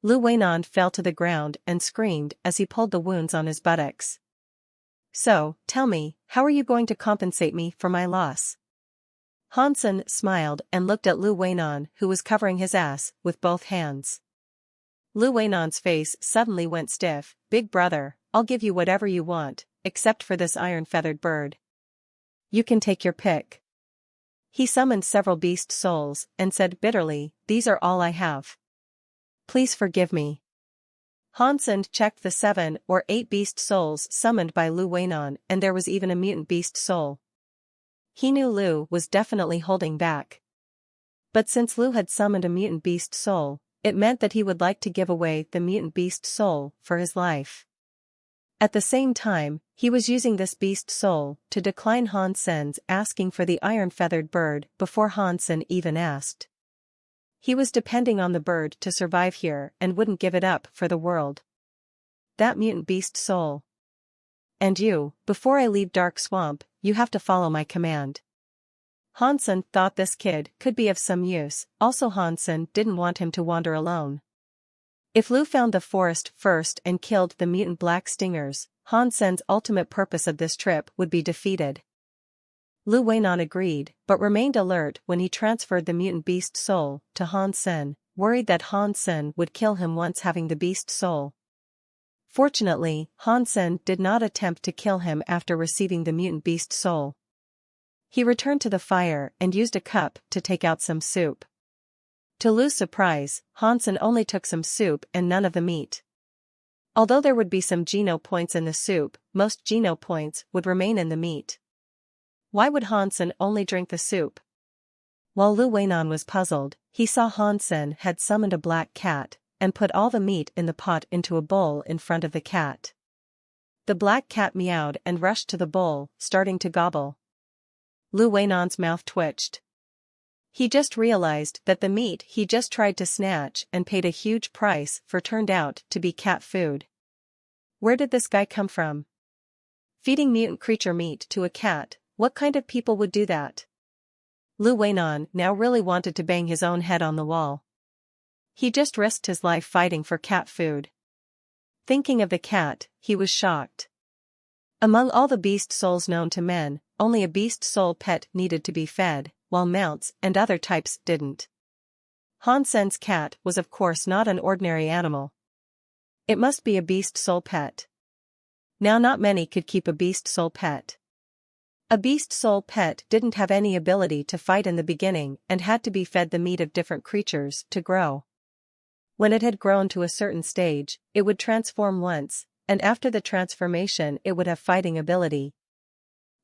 A: Lu Weinan fell to the ground and screamed as he pulled the wounds on his buttocks. "So, tell me, how are you going to compensate me for my loss?" Han Sen smiled and looked at Lu Weinan, who was covering his ass with both hands. Lu Weinan's face suddenly went stiff. "Big brother, I'll give you whatever you want, except for this iron-feathered bird. You can take your pick." He summoned several beast souls and said bitterly, "These are all I have. Please forgive me." Han Sen checked the 7 or 8 beast souls summoned by Lu Weinan, and there was even a mutant beast soul. He knew Lu was definitely holding back. But since Lu had summoned a mutant beast soul, it meant that he would like to give away the mutant beast soul for his life. At the same time, he was using this beast soul to decline Han Sen's asking for the iron-feathered bird before Han Sen even asked. He was depending on the bird to survive here and wouldn't give it up for the world. That mutant beast soul. "And you, before I leave Dark Swamp, you have to follow my command." Han Sen thought this kid could be of some use, also Han Sen didn't want him to wander alone. If Lu found the forest first and killed the mutant black stingers, Han Sen's ultimate purpose of this trip would be defeated. Lu Weinan agreed, but remained alert when he transferred the mutant beast soul to Han Sen, worried that Han Sen would kill him once having the beast soul. Fortunately, Han Sen did not attempt to kill him after receiving the mutant beast soul. He returned to the fire and used a cup to take out some soup. To Lu's surprise, Han Sen only took some soup and none of the meat. Although there would be some Geno points in the soup, most Geno points would remain in the meat. Why would Han Sen only drink the soup? While Lu Weinan was puzzled, he saw Han Sen had summoned a black cat, and put all the meat in the pot into a bowl in front of the cat. The black cat meowed and rushed to the bowl, starting to gobble. Lu Weinan's mouth twitched. He just realized that the meat he just tried to snatch and paid a huge price for turned out to be cat food. Where did this guy come from? Feeding mutant creature meat to a cat, what kind of people would do that? Lu Weinan now really wanted to bang his own head on the wall. He just risked his life fighting for cat food. Thinking of the cat, he was shocked. Among all the beast souls known to men, only a beast soul pet needed to be fed, while mounts and other types didn't. Han Sen's cat was of course not an ordinary animal. It must be a beast soul pet. Now not many could keep a beast soul pet. A beast soul pet didn't have any ability to fight in the beginning and had to be fed the meat of different creatures to grow. When it had grown to a certain stage, it would transform once, and after the transformation it would have fighting ability.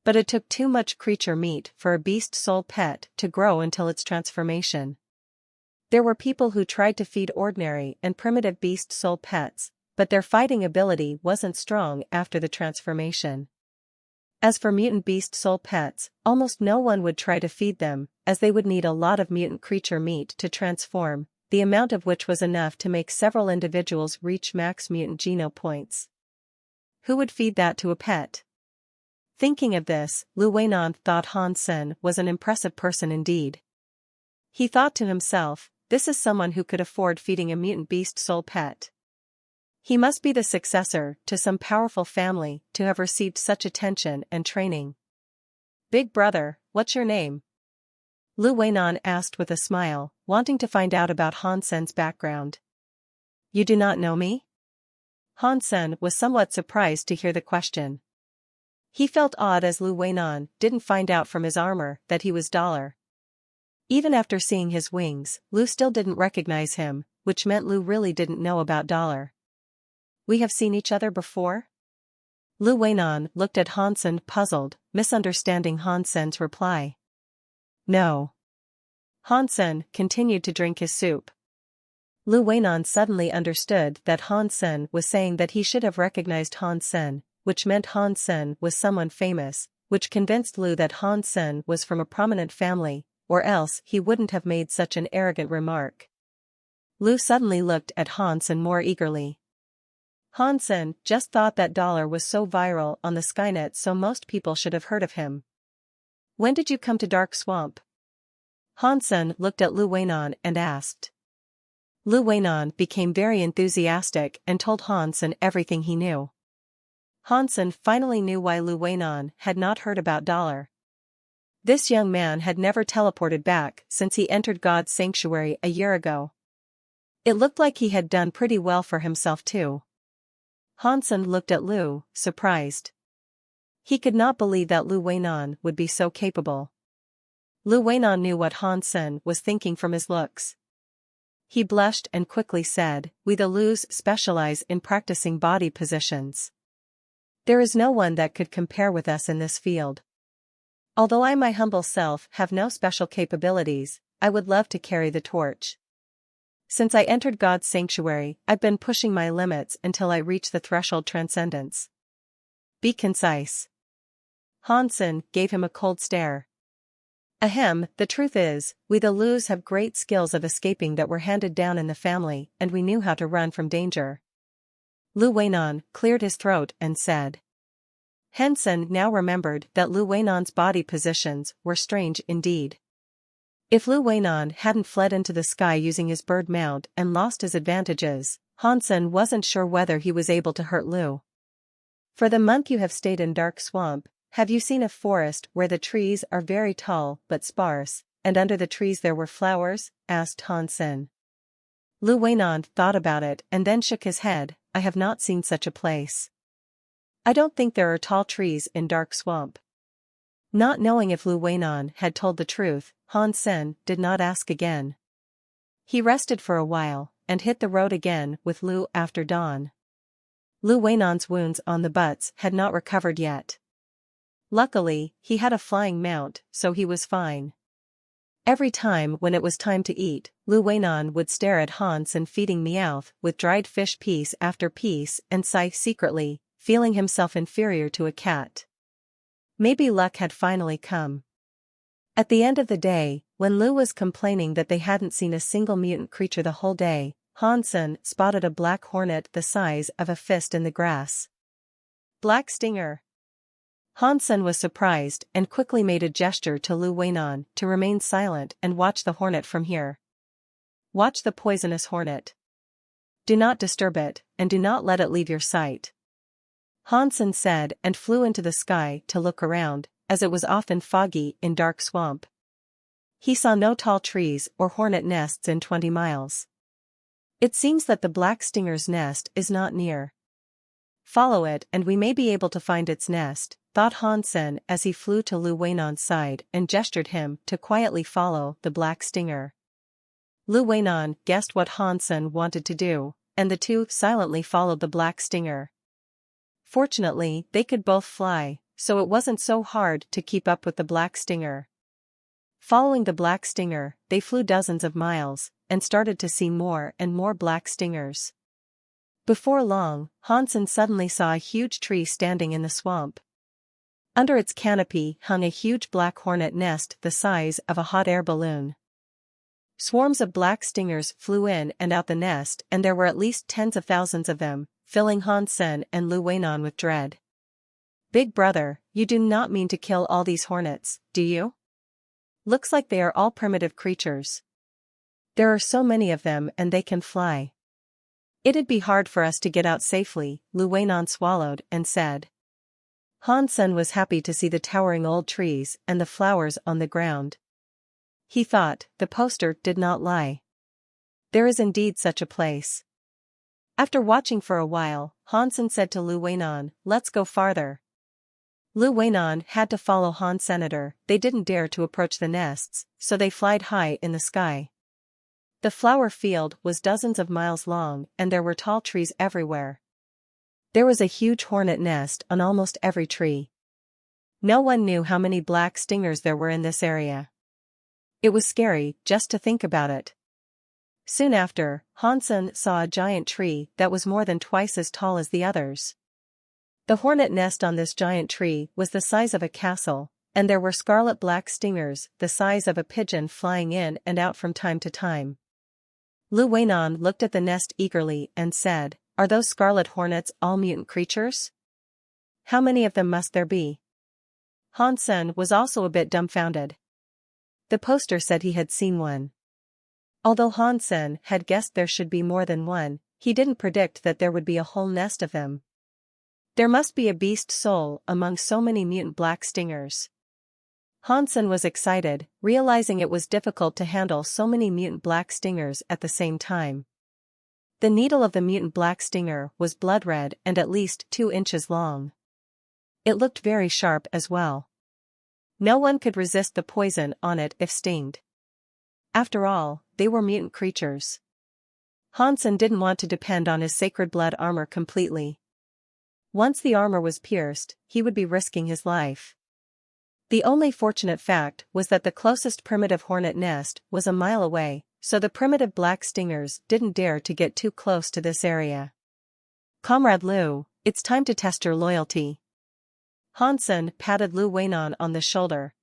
A: But it took too much creature meat for a beast soul pet to grow until its transformation. There were people who tried to feed ordinary and primitive beast soul pets, but their fighting ability wasn't strong after the transformation. As for mutant beast soul pets, almost no one would try to feed them, as they would need a lot of mutant creature meat to transform, the amount of which was enough to make several individuals reach max mutant Geno points. Who would feed that to a pet? Thinking of this, Lu Weinan thought Han Sen was an impressive person indeed. He thought to himself, this is someone who could afford feeding a mutant beast soul pet. He must be the successor to some powerful family to have received such attention and training. Big brother, what's your name? Lu Weinan asked with a smile, wanting to find out about Han Sen's background. You do not know me? Han Sen was somewhat surprised to hear the question. He felt odd as Lu Weinan didn't find out from his armor that he was Dollar. Even after seeing his wings, Lu still didn't recognize him, which meant Lu really didn't know about Dollar. We have seen each other before? Lu Weinan looked at Han Sen puzzled, misunderstanding Han Sen's reply. No. Han Sen continued to drink his soup. Lu Weinan suddenly understood that Han Sen was saying that he should have recognized Han Sen, which meant Han Sen was someone famous, which convinced Lu that Han Sen was from a prominent family, or else he wouldn't have made such an arrogant remark. Lu suddenly looked at Han Sen more eagerly. Han Sen just thought that Dollar was so viral on the Skynet, so most people should have heard of him. When did you come to Dark Swamp? Han Sen looked at Lu Weinan and asked. Lu Weinan became very enthusiastic and told Han Sen everything he knew. Han Sen finally knew why Lu Weinan had not heard about Dollar. This young man had never teleported back since he entered God's sanctuary a year ago. It looked like he had done pretty well for himself too. Han Sen looked at Lu, surprised. He could not believe that Lu Weinan would be so capable. Lu Weinan knew what Han Sen was thinking from his looks. He blushed and quickly said, "We the Lus specialize in practicing body positions. There is no one that could compare with us in this field. Although I my humble self have no special capabilities, I would love to carry the torch. Since I entered God's sanctuary, I've been pushing my limits until I reach the threshold transcendence. Be concise." Han Sen gave him a cold stare. Ahem, the truth is, we the Lus have great skills of escaping that were handed down in the family, and we knew how to run from danger. Lu Weinan cleared his throat and said. Han Sen now remembered that Lu Weinan's body positions were strange indeed. If Lu Weinan hadn't fled into the sky using his bird mount and lost his advantages, Han Sen wasn't sure whether he was able to hurt Lu. For the month you have stayed in Dark Swamp, have you seen a forest where the trees are very tall but sparse, and under the trees there were flowers? Asked Han Sen. Lu Weinan thought about it and then shook his head. I have not seen such a place. I don't think there are tall trees in Dark Swamp. Not knowing if Lu Weinan had told the truth, Han Sen did not ask again. He rested for a while, and hit the road again with Lu after dawn. Lu Weinan's wounds on the butts had not recovered yet. Luckily, he had a flying mount, so he was fine. Every time when it was time to eat, Lu Weinan would stare at Han Sen feeding Meowth with dried fish piece after piece and sigh secretly, feeling himself inferior to a cat. Maybe luck had finally come. At the end of the day, when Lu was complaining that they hadn't seen a single mutant creature the whole day, Han Sen spotted a black hornet the size of a fist in the grass. Black stinger. Han Sen was surprised and quickly made a gesture to Lu Weinan to remain silent and watch the hornet from here. Watch the poisonous hornet. Do not disturb it, and do not let it leave your sight. Han Sen said and flew into the sky to look around, as it was often foggy in Dark Swamp. He saw no tall trees or hornet nests in 20 miles. It seems that the black stinger's nest is not near. Follow it and we may be able to find its nest, thought Han Sen as he flew to Lu Weinan's side and gestured him to quietly follow the black stinger. Lu Weinan guessed what Han Sen wanted to do, and the two silently followed the black stinger. Fortunately, they could both fly, so it wasn't so hard to keep up with the black stinger. Following the black stinger, they flew dozens of miles, and started to see more and more black stingers. Before long, Han Sen suddenly saw a huge tree standing in the swamp. Under its canopy hung a huge black hornet nest the size of a hot air balloon. Swarms of black stingers flew in and out the nest, and there were at least tens of thousands of them, filling Han Sen and Lu Weinan with dread. Big brother, you do not mean to kill all these hornets, do you? Looks like they are all primitive creatures. There are so many of them and they can fly. It'd be hard for us to get out safely, Lu Weinan swallowed and said. Han Sen was happy to see the towering old trees and the flowers on the ground. He thought, the poster did not lie. There is indeed such a place. After watching for a while, Han Sen said to Lu Weinan, let's go farther. Lu Weinan had to follow Han Senator. They didn't dare to approach the nests, so they flied high in the sky. The flower field was dozens of miles long and there were tall trees everywhere. There was a huge hornet nest on almost every tree. No one knew how many black stingers there were in this area. It was scary just to think about it. Soon after, Han Sen saw a giant tree that was more than twice as tall as the others. The hornet nest on this giant tree was the size of a castle, and there were scarlet black stingers the size of a pigeon flying in and out from time to time. Lu Weinan looked at the nest eagerly and said, are those scarlet hornets all mutant creatures? How many of them must there be? Han Sen was also a bit dumbfounded. The poster said he had seen one. Although Han Sen had guessed there should be more than one, he didn't predict that there would be a whole nest of them. There must be a beast soul among so many mutant black stingers. Han Sen was excited, realizing it was difficult to handle so many mutant black stingers at the same time. The needle of the mutant black stinger was blood red and at least 2 inches long. It looked very sharp as well. No one could resist the poison on it if stinged. After all, they were mutant creatures. Han Sen didn't want to depend on his sacred blood armor completely. Once the armor was pierced, he would be risking his life. The only fortunate fact was that the closest primitive hornet nest was a mile away, so the primitive black stingers didn't dare to get too close to this area. Comrade Lu, it's time to test your loyalty. Han Sen patted Lu Weinan on the shoulder.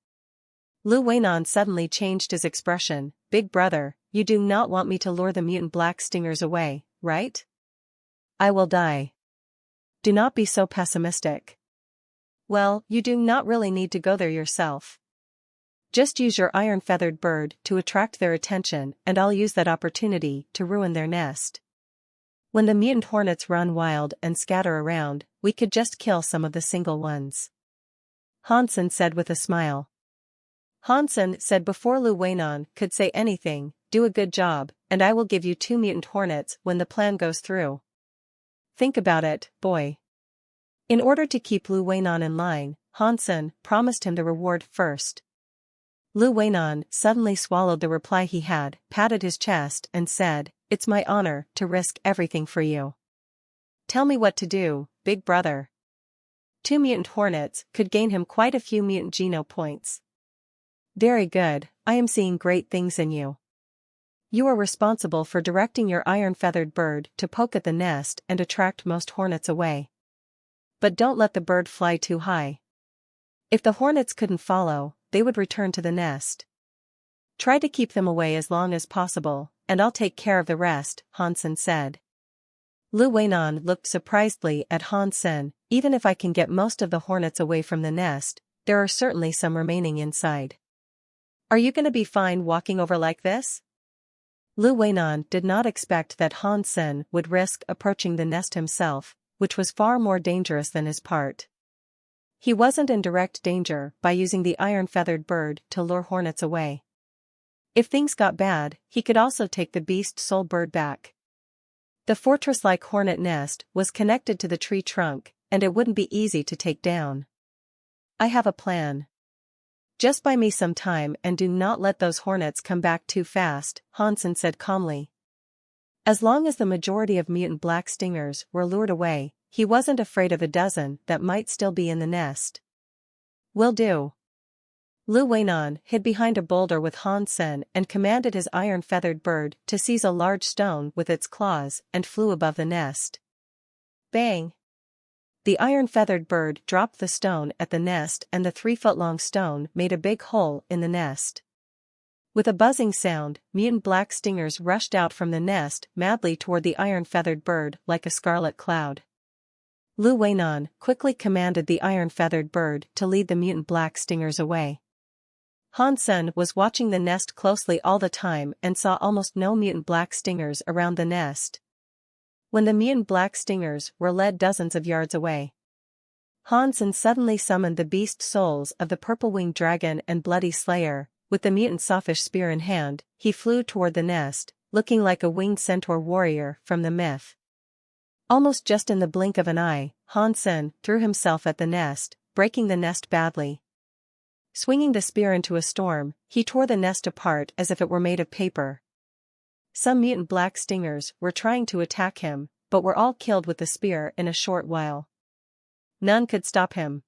A: Lu Weinan suddenly changed his expression. Big brother, you do not want me to lure the mutant black stingers away, right? I will die. Do not be so pessimistic. Well, you do not really need to go there yourself. Just use your iron-feathered bird to attract their attention and I'll use that opportunity to ruin their nest. When the mutant hornets run wild and scatter around, we could just kill some of the single ones. Han Sen said with a smile. Han Sen said before Lu Weinan could say anything, do a good job, and I will give you 2 mutant hornets when the plan goes through. Think about it, boy. In order to keep Lu Weinan in line, Han Sen promised him the reward first. Lu Weinan suddenly swallowed the reply he had, patted his chest and said, it's my honor to risk everything for you. Tell me what to do, big brother. 2 mutant hornets could gain him quite a few mutant geno points. Very good, I am seeing great things in you. You are responsible for directing your iron-feathered bird to poke at the nest and attract most hornets away. But don't let the bird fly too high. If the hornets couldn't follow, they would return to the nest. Try to keep them away as long as possible, and I'll take care of the rest, Han Sen said. Lu Weinan looked surprisedly at Han Sen. Even if I can get most of the hornets away from the nest, there are certainly some remaining inside. Are you gonna be fine walking over like this? Lu Weinan did not expect that Han Sen would risk approaching the nest himself, which was far more dangerous than his part. He wasn't in direct danger by using the iron-feathered bird to lure hornets away. If things got bad, he could also take the beast soul bird back. The fortress-like hornet nest was connected to the tree trunk, and it wouldn't be easy to take down. I have a plan. Just buy me some time and do not let those hornets come back too fast, Han Sen said calmly. As long as the majority of mutant black stingers were lured away, he wasn't afraid of a dozen that might still be in the nest. Will do. Lu Weinan hid behind a boulder with Han Sen and commanded his iron-feathered bird to seize a large stone with its claws and flew above the nest. Bang! The iron-feathered bird dropped the stone at the nest and the 3-foot-long stone made a big hole in the nest. With a buzzing sound, mutant black stingers rushed out from the nest madly toward the iron-feathered bird like a scarlet cloud. Lu Weinan quickly commanded the iron-feathered bird to lead the mutant black stingers away. Han Sen was watching the nest closely all the time and saw almost no mutant black stingers around the nest. when the mutant black stingers were led dozens of yards away. Hansen suddenly summoned the beast souls of the purple-winged dragon and bloody slayer. With the mutant sophish spear in hand, he flew toward the nest, looking like a winged centaur warrior from the myth. Almost just in the blink of an eye, Hansen threw himself at the nest, breaking the nest badly. Swinging the spear into a storm, he tore the nest apart as if it were made of paper. Some mutant black stingers were trying to attack him, but were all killed with the spear in a short while. None could stop him.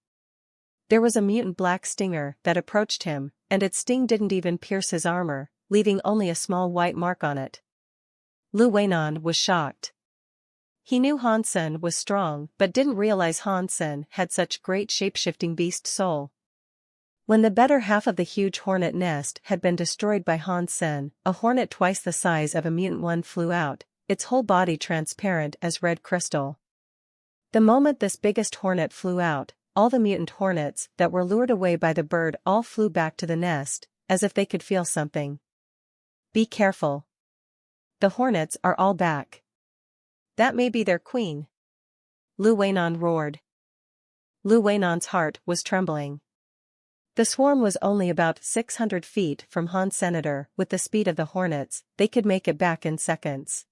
A: There was a mutant black stinger that approached him, and its sting didn't even pierce his armor, leaving only a small white mark on it. Lu Weinan was shocked. He knew Hansen was strong but didn't realize Hansen had such great shape-shifting beast soul. When the better half of the huge hornet nest had been destroyed by Hansen, a hornet twice the size of a mutant one flew out, its whole body transparent as red crystal. The moment this biggest hornet flew out, all the mutant hornets that were lured away by the bird all flew back to the nest, as if they could feel something. Be careful. The hornets are all back. That may be their queen. Lu Weinan roared. Lu Weinan's heart was trembling. The swarm was only about 600 feet from Han Senator. With the speed of the hornets, they could make it back in seconds.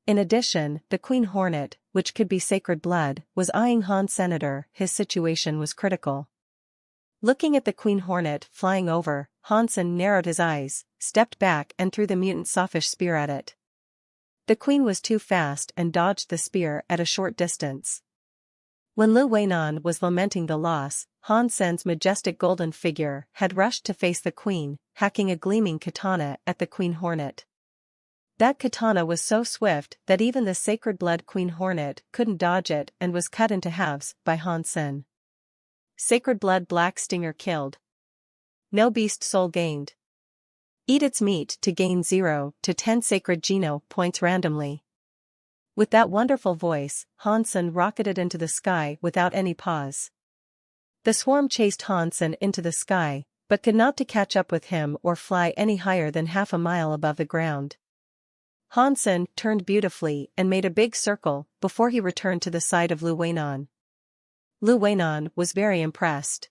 A: In addition, the queen hornet, which could be sacred blood, was eyeing Han Senator. His situation was critical. Looking at the queen hornet flying over, Hansen narrowed his eyes, stepped back and threw the mutant sophish spear at it. The queen was too fast and dodged the spear at a short distance. When Lu Weinan was lamenting the loss, Hansen's majestic golden figure had rushed to face the queen, hacking a gleaming katana at the queen hornet. That katana was so swift that even the sacred blood queen hornet couldn't dodge it and was cut into halves by Hansen. Sacred blood black stinger killed. No beast soul gained. Eat its meat to gain 0 to 10 sacred geno points randomly. With that wonderful voice, Hansen rocketed into the sky without any pause. The swarm chased Hansen into the sky, but could not to catch up with him or fly any higher than half a mile above the ground. Hansen turned beautifully and made a big circle before he returned to the side of Lu Weinan. Lu Weinan was very impressed.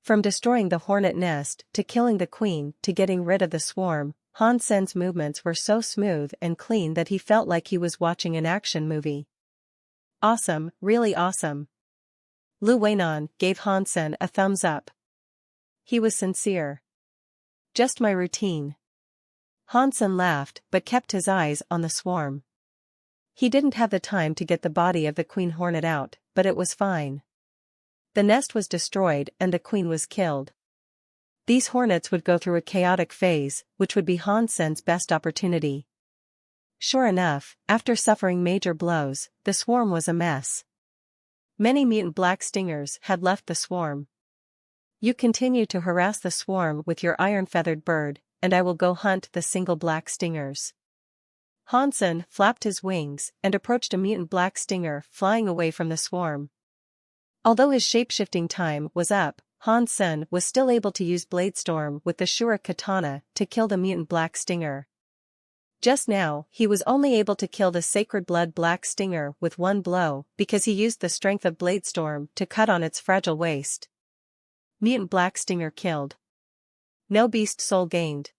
A: From destroying the hornet nest to killing the queen to getting rid of the swarm, Hansen's movements were so smooth and clean that he felt like he was watching an action movie. Awesome, really awesome. Lu Weinan gave Hansen a thumbs up. He was sincere. Just my routine. Hansen laughed but kept his eyes on the swarm. He didn't have the time to get the body of the queen hornet out, but it was fine. The nest was destroyed and the queen was killed. These hornets would go through a chaotic phase, which would be Hansen's best opportunity. Sure enough, after suffering major blows, the swarm was a mess. Many mutant black stingers had left the swarm. You continue to harass the swarm with your iron-feathered bird, and I will go hunt the single black stingers. Hansen flapped his wings and approached a mutant black stinger flying away from the swarm. Although his shape-shifting time was up, Hansen was still able to use Bladestorm with the Shura katana to kill the mutant black stinger. Just now, he was only able to kill the sacred blood black stinger with one blow because he used the strength of Bladestorm to cut on its fragile waist. Mutant black stinger killed. No beast soul gained.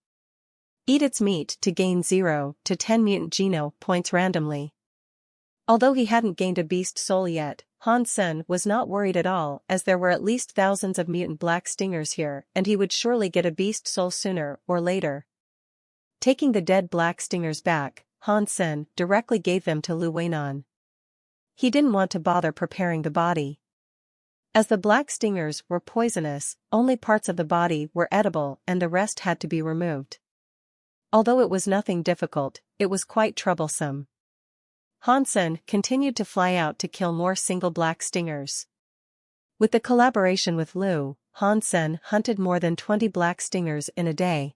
A: Eat its meat to gain 0 to 10 mutant geno points randomly. Although he hadn't gained a beast soul yet, Hansen was not worried at all as there were at least thousands of mutant black stingers here and he would surely get a beast soul sooner or later. Taking the dead black stingers back, Hansen directly gave them to Lu Weinan. He didn't want to bother preparing the body. As the black stingers were poisonous, only parts of the body were edible and the rest had to be removed. Although it was nothing difficult, it was quite troublesome. Hansen continued to fly out to kill more single black stingers. With the collaboration with Lu, Hansen hunted more than 20 black stingers in a day.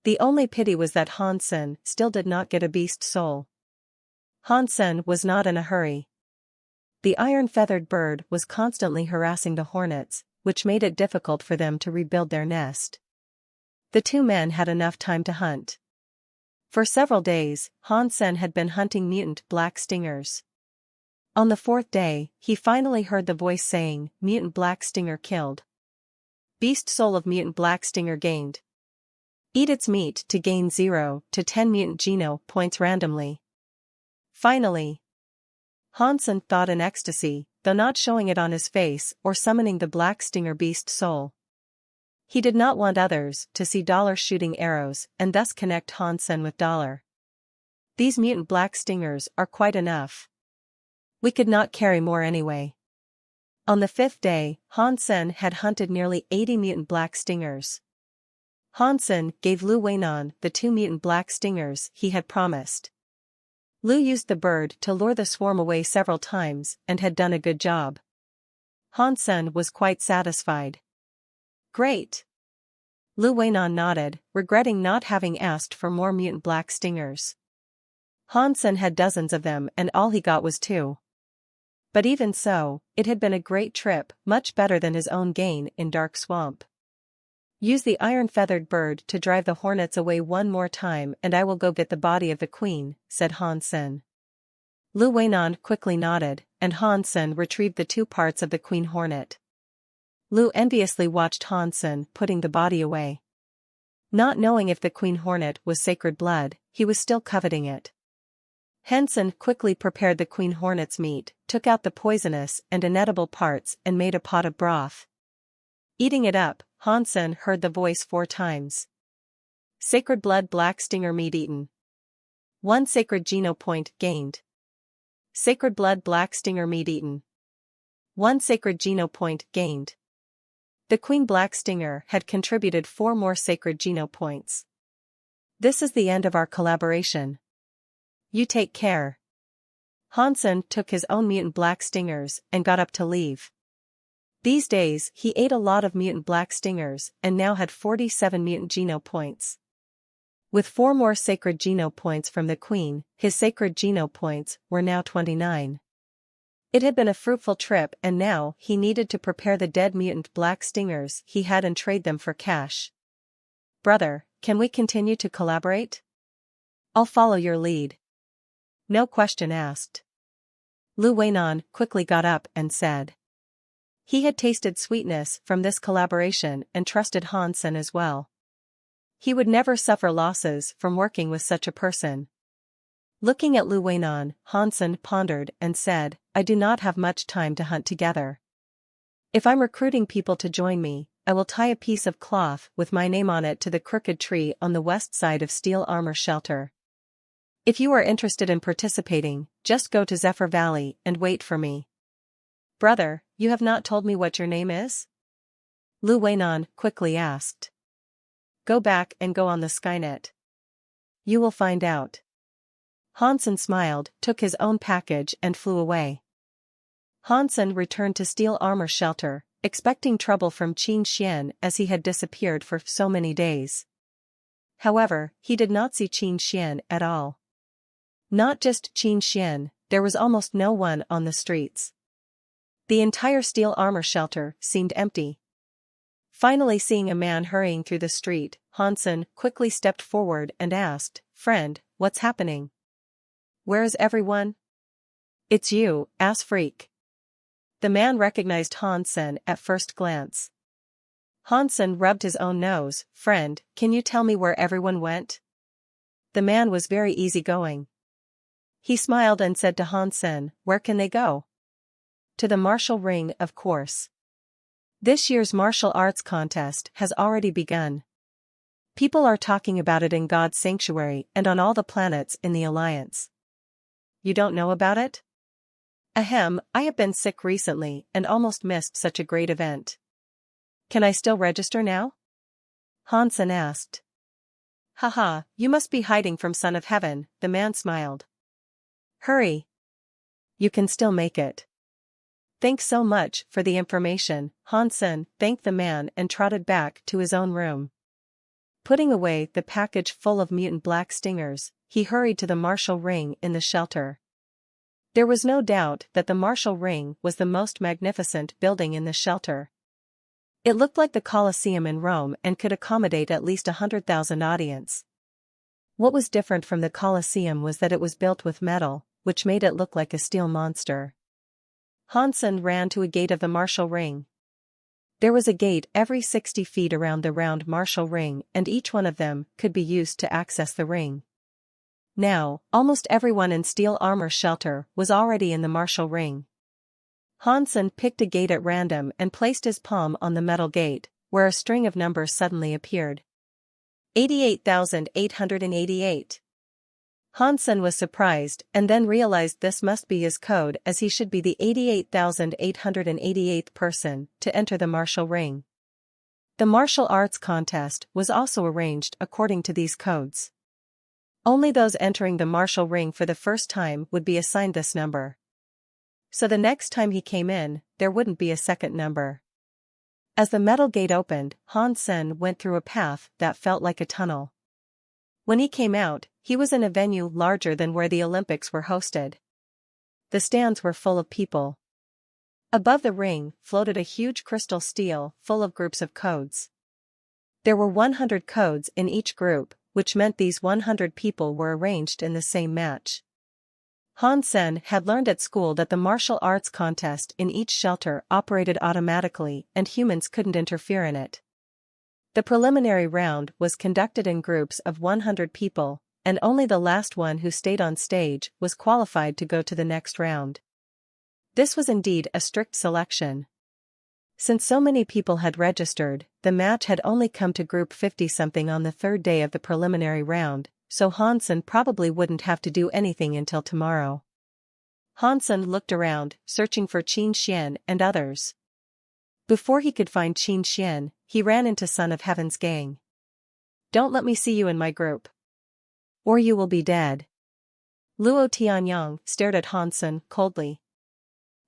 A: The only pity was that Hansen still did not get a beast soul. Hansen was not in a hurry. The iron-feathered bird was constantly harassing the hornets, which made it difficult for them to rebuild their nest. The two men had enough time to hunt. For several days, Han Sen had been hunting mutant black stingers. On the fourth day, he finally heard the voice saying, "Mutant black stinger killed. Beast soul of mutant black stinger gained. Eat its meat to gain 0 to 10 mutant geno points randomly." Finally, Han Sen thought in ecstasy, though not showing it on his face or summoning the black stinger beast soul. He did not want others to see Dollar shooting arrows and thus connect Han Sen with Dollar. These mutant black stingers are quite enough. We could not carry more anyway. On the fifth day, Han Sen had hunted nearly 80 mutant black stingers. Han Sen gave Lu Weinan the 2 mutant black stingers he had promised. Lu used the bird to lure the swarm away several times and had done a good job. Han Sen was quite satisfied. "Great." Lu Weinan nodded, regretting not having asked for more mutant black stingers. Han Sen had dozens of them and all he got was 2. But even so, it had been a great trip, much better than his own gain in Dark Swamp. "Use the iron-feathered bird to drive the hornets away one more time and I will go get the body of the queen," said Han Sen. Lu Weinan quickly nodded, and Han Sen retrieved the 2 parts of the queen hornet. Lu enviously watched Han Sen putting the body away. Not knowing if the queen hornet was sacred blood, he was still coveting it. Henson quickly prepared the queen hornet's meat, took out the poisonous and inedible parts and made a pot of broth. Eating it up, Han Sen heard the voice 4 times. "Sacred blood black stinger meat eaten. 1 sacred geno point gained. Sacred blood black stinger meat eaten. 1 sacred geno point gained." The queen black stinger had contributed 4 more sacred geno points. "This is the end of our collaboration. You take care." Han Sen took his own mutant black stingers and got up to leave. These days he ate a lot of mutant black stingers and now had 47 mutant geno points. With 4 more sacred geno points from the queen, his sacred geno points were now 29. It had been a fruitful trip and now he needed to prepare the dead mutant black stingers he had and trade them for cash. "Brother, can we continue to collaborate? I'll follow your lead." No question asked. Lu Weinan quickly got up and said. He had tasted sweetness from this collaboration and trusted Han Sen as well. He would never suffer losses from working with such a person. Looking at Lu Weinan, Han Sen pondered and said, "I do not have much time to hunt together. If I'm recruiting people to join me, I will tie a piece of cloth with my name on it to the crooked tree on the west side of Steel Armor Shelter. If you are interested in participating, just go to Zephyr Valley and wait for me." "Brother, you have not told me what your name is?" Lu Weinan quickly asked. "Go back and go on the Skynet. You will find out." Han Sen smiled, took his own package and flew away. Han Sen returned to Steel Armor Shelter, expecting trouble from Qin Xian as he had disappeared for so many days. However, he did not see Qin Xian at all. Not just Qin Xian, there was almost no one on the streets. The entire Steel Armor Shelter seemed empty. Finally seeing a man hurrying through the street, Han Sen quickly stepped forward and asked, "Friend, what's happening? Where is everyone?" "It's you, ass freak." The man recognized Han Sen at first glance. Han Sen rubbed his own nose. "Friend, can you tell me where everyone went?" The man was very easygoing. He smiled and said to Han Sen, "Where can they go?" "To the martial ring, of course. This year's martial arts contest has already begun. People are talking about it in God's sanctuary and on all the planets in the Alliance. You don't know about it?" "Ahem, I have been sick recently and almost missed such a great event. Can I still register now?" Han Sen asked. "Haha, you must be hiding from Son of Heaven," the man smiled. "Hurry. You can still make it." "Thanks so much for the information." Han Sen thanked the man and trotted back to his own room. Putting away the package full of mutant black stingers, he hurried to the martial ring in the shelter. There was no doubt that the martial ring was the most magnificent building in the shelter. It looked like the Colosseum in Rome and could accommodate at least 100,000 audience. What was different from the Colosseum was that it was built with metal, which made it look like a steel monster. Hansen ran to a gate of the martial ring. There was a gate every 60 feet around the round martial ring, and each one of them could be used to access the ring. Now, almost everyone in steel armor shelter was already in the martial ring. Hansen picked a gate at random and placed his palm on the metal gate, where a string of numbers suddenly appeared. 88,888. Hansen was surprised and then realized this must be his code, as he should be the 88,888th person to enter the martial ring. The martial arts contest was also arranged according to these codes. Only those entering the martial ring for the first time would be assigned this number. So the next time he came in, there wouldn't be a second number. As the metal gate opened, Hansen went through a path that felt like a tunnel. When he came out, he was in a venue larger than where the Olympics were hosted. The stands were full of people. Above the ring floated a huge crystal stele full of groups of codes. There were 100 codes in each group, which meant these 100 people were arranged in the same match. Hansen had learned at school that the martial arts contest in each shelter operated automatically and humans couldn't interfere in it. The preliminary round was conducted in groups of 100 people, and only the last one who stayed on stage was qualified to go to the next round. This was indeed a strict selection. Since so many people had registered, the match had only come to group 50-something on the third day of the preliminary round, so Hansen probably wouldn't have to do anything until tomorrow. Hansen looked around, searching for Qin Xian and others. Before he could find Qin Xian, he ran into Son of Heaven's gang. "Don't let me see you in my group, or you will be dead." Luo Tianyang stared at Hansen coldly.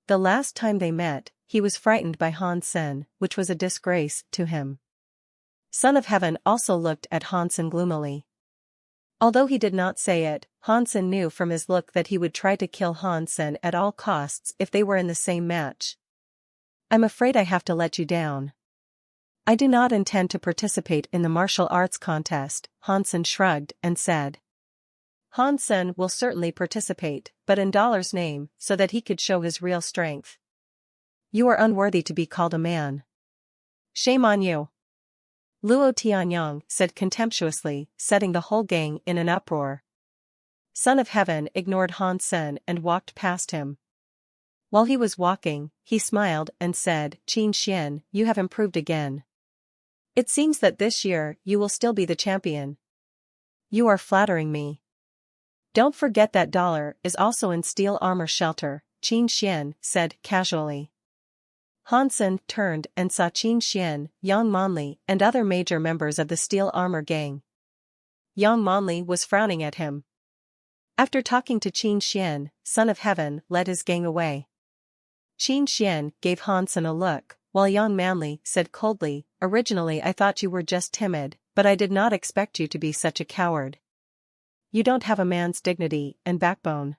A: The last time they met, he was frightened by Hansen, which was a disgrace to him. Son of Heaven also looked at Hansen gloomily. Although he did not say it, Hansen knew from his look that he would try to kill Hansen at all costs if they were in the same match. "I'm afraid I have to let you down. I do not intend to participate in the martial arts contest," Hansen shrugged and said. Hansen will certainly participate, but in Dollar's name, so that he could show his real strength. "You are unworthy to be called a man. Shame on you," Luo Tianyang said contemptuously, setting the whole gang in an uproar. Son of Heaven ignored Hansen and walked past him. While he was walking, he smiled and said, "Qin Xian, you have improved again. It seems that this year you will still be the champion. You are flattering me. Don't forget that Dollar is also in steel armor shelter," Qin Xian said casually. Hansen turned and saw Qin Xian, Yang Manli, and other major members of the steel armor gang. Yang Manli was frowning at him. After talking to Qin Xian, Son of Heaven led his gang away. Qin Xian gave Hansen a look, while Yang Manli said coldly, "Originally I thought you were just timid, but I did not expect you to be such a coward. You don't have a man's dignity and backbone."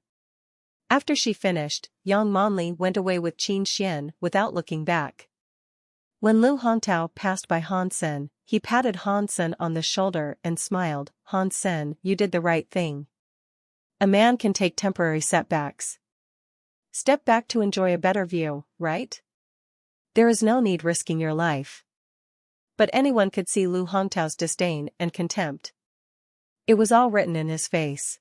A: After she finished, Yang Manli went away with Qin Xian without looking back. When Lu Hongtao passed by Hansen, he patted Hansen on the shoulder and smiled. "Hansen, you did the right thing. A man can take temporary setbacks. Step back to enjoy a better view, right? There is no need risking your life." But anyone could see Lu Hongtao's disdain and contempt. It was all written in his face.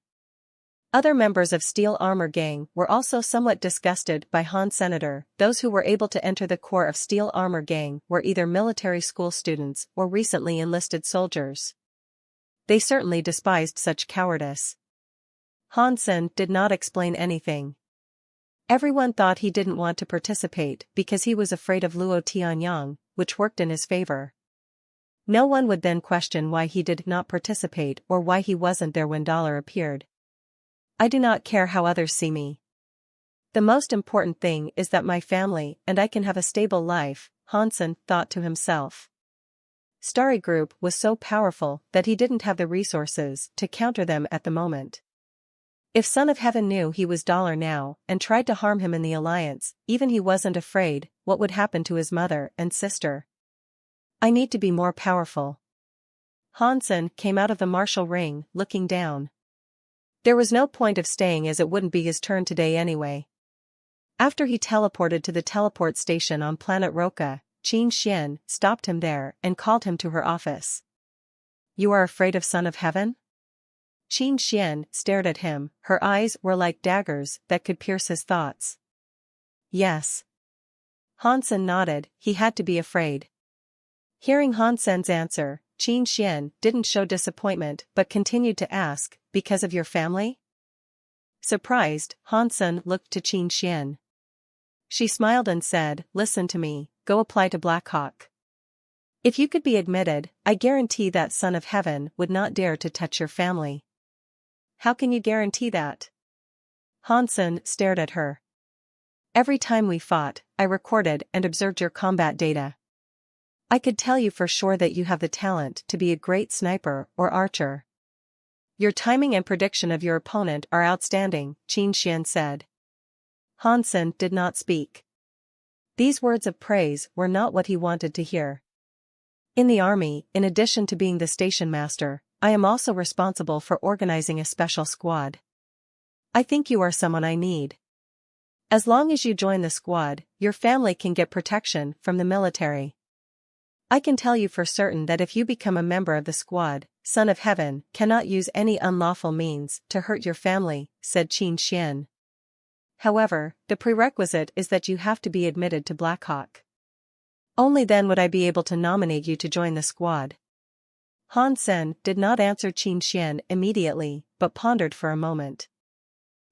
A: Other members of Steel Armor Gang were also somewhat disgusted by Han Senator. Those who were able to enter the core of Steel Armor Gang were either military school students or recently enlisted soldiers. They certainly despised such cowardice. Hansen did not explain anything. Everyone thought he didn't want to participate because he was afraid of Luo Tianyang, which worked in his favor. No one would then question why he did not participate or why he wasn't there when Dollar appeared. "I do not care how others see me. The most important thing is that my family and I can have a stable life," Hansen thought to himself. Starry Group was so powerful that he didn't have the resources to counter them at the moment. If Son of Heaven knew he was Dollar now and tried to harm him in the alliance, even he wasn't afraid, what would happen to his mother and sister? "I need to be more powerful." Hansen came out of the martial ring, looking down. There was no point of staying as it wouldn't be his turn today anyway. After he teleported to the teleport station on planet Roka, Qin Xian stopped him there and called him to her office. You are afraid of Son of Heaven? Qin Xian stared at him, her eyes were like daggers that could pierce his thoughts. Yes. Hansen nodded, he had to be afraid. Hearing Hansen's answer, Qin Xian didn't show disappointment but continued to ask, because of your family? Surprised, Hansen looked to Qin Xian. She smiled and said, listen to me, go apply to Blackhawk. If you could be admitted, I guarantee that Son of Heaven would not dare to touch your family. How can you guarantee that? Hansen stared at her. Every time we fought, I recorded and observed your combat data. I could tell you for sure that you have the talent to be a great sniper or archer. Your timing and prediction of your opponent are outstanding, Qin Xian said. Hansen did not speak. These words of praise were not what he wanted to hear. In the army, in addition to being the station master, I am also responsible for organizing a special squad. I think you are someone I need. As long as you join the squad, your family can get protection from the military. I can tell you for certain that if you become a member of the squad, Son of Heaven cannot use any unlawful means to hurt your family, said Qin Xian. However, the prerequisite is that you have to be admitted to Blackhawk. Only then would I be able to nominate you to join the squad. Hansen did not answer Qin Xian immediately, but pondered for a moment.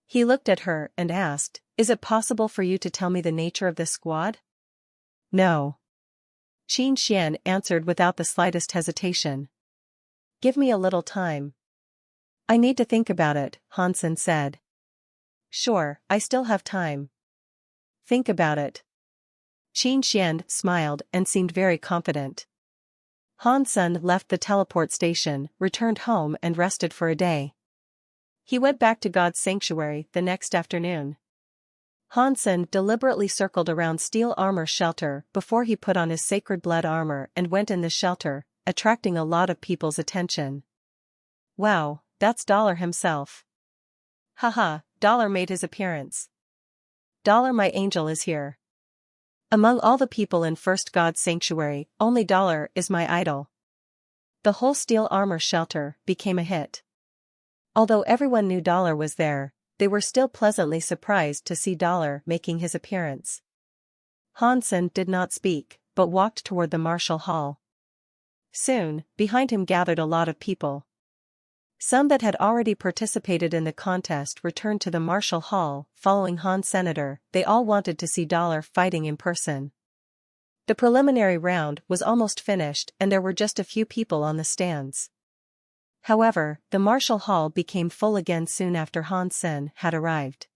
A: He looked at her and asked, is it possible for you to tell me the nature of this squad? No. Qin Xian answered without the slightest hesitation. Give me a little time. I need to think about it, Hansen said. Sure, I still have time. Think about it. Qin Xian smiled and seemed very confident. Hansen left the teleport station, returned home and rested for a day. He went back to God's sanctuary the next afternoon. Hansen deliberately circled around steel armor shelter before he put on his sacred blood armor and went in the shelter, attracting a lot of people's attention. Wow, that's Dollar himself. Haha, Dollar made his appearance. Dollar my angel is here. Among all the people in First God's sanctuary, only Dollar is my idol. The whole steel armor shelter became a hit. Although everyone knew Dollar was there, they were still pleasantly surprised to see Dollar making his appearance. Hansen did not speak, but walked toward the martial hall. Soon, behind him gathered a lot of people. Some that had already participated in the contest returned to the martial hall, following Han's senator. They all wanted to see Dollar fighting in person. The preliminary round was almost finished and there were just a few people on the stands. However, the martial hall became full again soon after Hansen had arrived.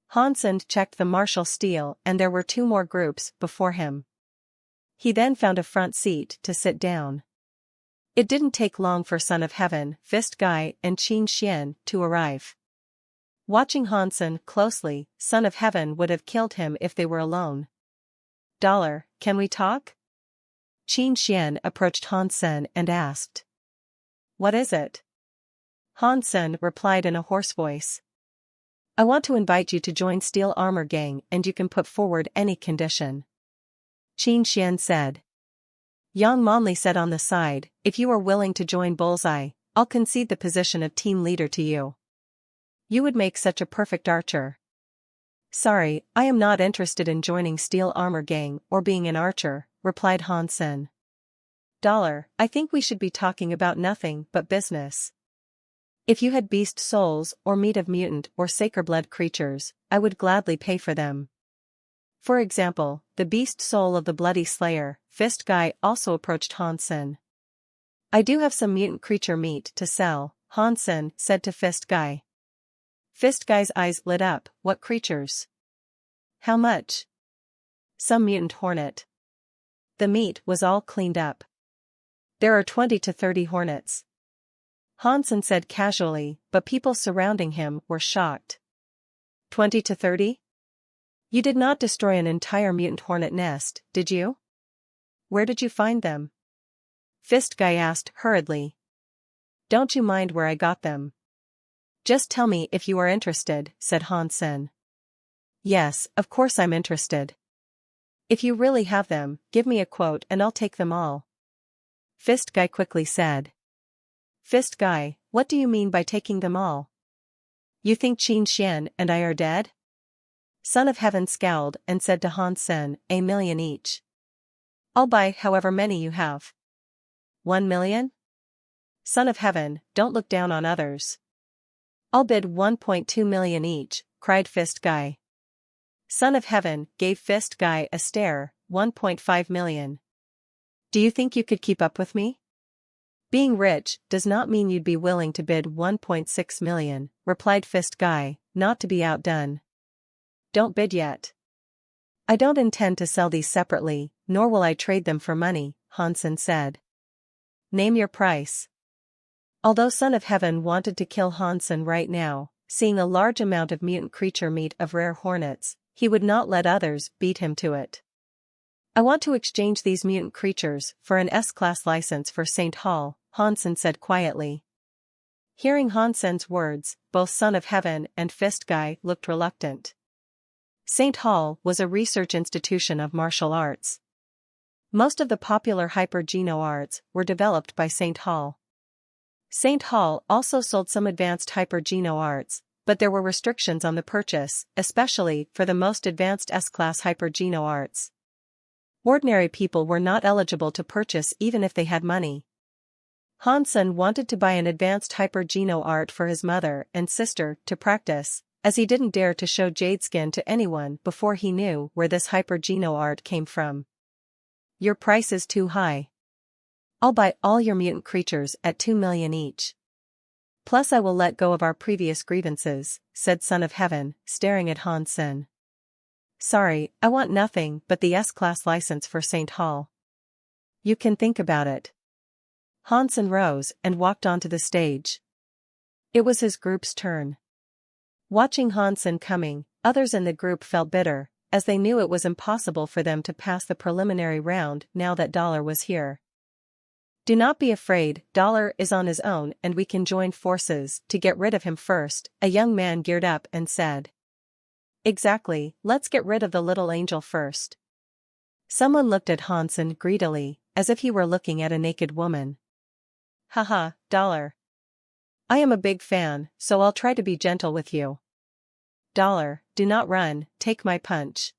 A: Hansen checked the martial steel and there were 2 more groups before him. He then found a front seat to sit down. It didn't take long for Son of Heaven, Fist Guy and Qin Xian to arrive. Watching Hansen closely, Son of Heaven would have killed him if they were alone. Dollar, can we talk? Qin Xian approached Hansen and asked. What is it? Hansen replied in a hoarse voice. I want to invite you to join Steel Armor Gang and you can put forward any condition. Qin Xian said. Yang Monli said on the side, if you are willing to join Bullseye, I'll concede the position of team leader to you. You would make such a perfect archer. Sorry, I am not interested in joining Steel Armor Gang or being an archer, replied Hansen. Dollar, I think we should be talking about nothing but business. If you had beast souls or meat of mutant or sacred blood creatures, I would gladly pay for them. For example, the beast soul of the Bloody Slayer, Fist Guy also approached Hansen. I do have some mutant creature meat to sell, Hansen said to Fist Guy. Fist Guy's eyes lit up, what creatures? How much? Some mutant hornet. The meat was all cleaned up. There are 20 to 30 hornets. Hansen said casually, but people surrounding him were shocked. 20 to 30? You did not destroy an entire mutant hornet nest, did you? Where did you find them? Fist Guy asked hurriedly. Don't you mind where I got them? Just tell me if you are interested, said Hansen. Yes, of course I'm interested. If you really have them, give me a quote and I'll take them all. Fist Guy quickly said. Fist Guy, what do you mean by taking them all? You think Qin Xian and I are dead? Son of Heaven scowled and said to Hansen, 1,000,000 each. I'll buy however many you have. 1,000,000? Son of Heaven, don't look down on others. I'll bid 1.2 million each, cried Fist Guy. Son of Heaven gave Fist Guy a stare, 1.5 million. Do you think you could keep up with me? Being rich does not mean you'd be willing to bid 1.6 million, replied Fist Guy, not to be outdone. Don't bid yet. I don't intend to sell these separately, nor will I trade them for money, Hansen said. Name your price. Although Son of Heaven wanted to kill Hansen right now, seeing a large amount of mutant creature meat of rare hornets, he would not let others beat him to it. I want to exchange these mutant creatures for an S-class license for St. Hall, Hansen said quietly. Hearing Hansen's words, both Son of Heaven and Fist Guy looked reluctant. St. Hall was a research institution of martial arts. Most of the popular hyper-geno arts were developed by St. Hall. St. Hall also sold some advanced hyper-geno arts, but there were restrictions on the purchase, especially for the most advanced S-class hyper-geno arts. Ordinary people were not eligible to purchase even if they had money. Hansen wanted to buy an advanced hyper-geno art for his mother and sister to practice, as he didn't dare to show jade skin to anyone before he knew where this hyper-geno art came from. Your price is too high. I'll buy all your mutant creatures at 2 million each. Plus I will let go of our previous grievances, said Son of Heaven, staring at Hansen. Sorry, I want nothing but the S-class license for St. Hall. You can think about it. Hansen rose and walked onto the stage. It was his group's turn. Watching Hansen coming, others in the group felt bitter, as they knew it was impossible for them to pass the preliminary round now that Dollar was here. Do not be afraid, Dollar is on his own and we can join forces to get rid of him first, a young man geared up and said. Exactly, let's get rid of the little angel first. Someone looked at Hansen greedily, as if he were looking at a naked woman. Haha, Dollar. I am a big fan, so I'll try to be gentle with you. Dollar, do not run, take my punch.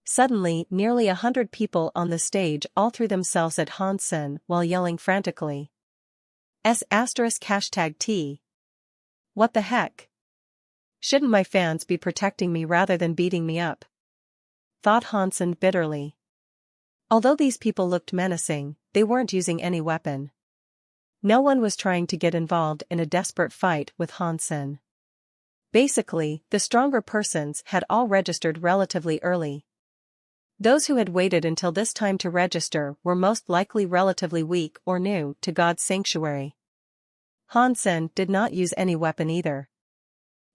A: Suddenly, nearly 100 people on the stage all threw themselves at Hansen while yelling frantically. *T. What the heck? Shouldn't my fans be protecting me rather than beating me up? Thought Hansen bitterly. Although these people looked menacing, they weren't using any weapon. No one was trying to get involved in a desperate fight with Hansen. Basically, the stronger persons had all registered relatively early. Those who had waited until this time to register were most likely relatively weak or new to God's sanctuary. Hansen did not use any weapon either.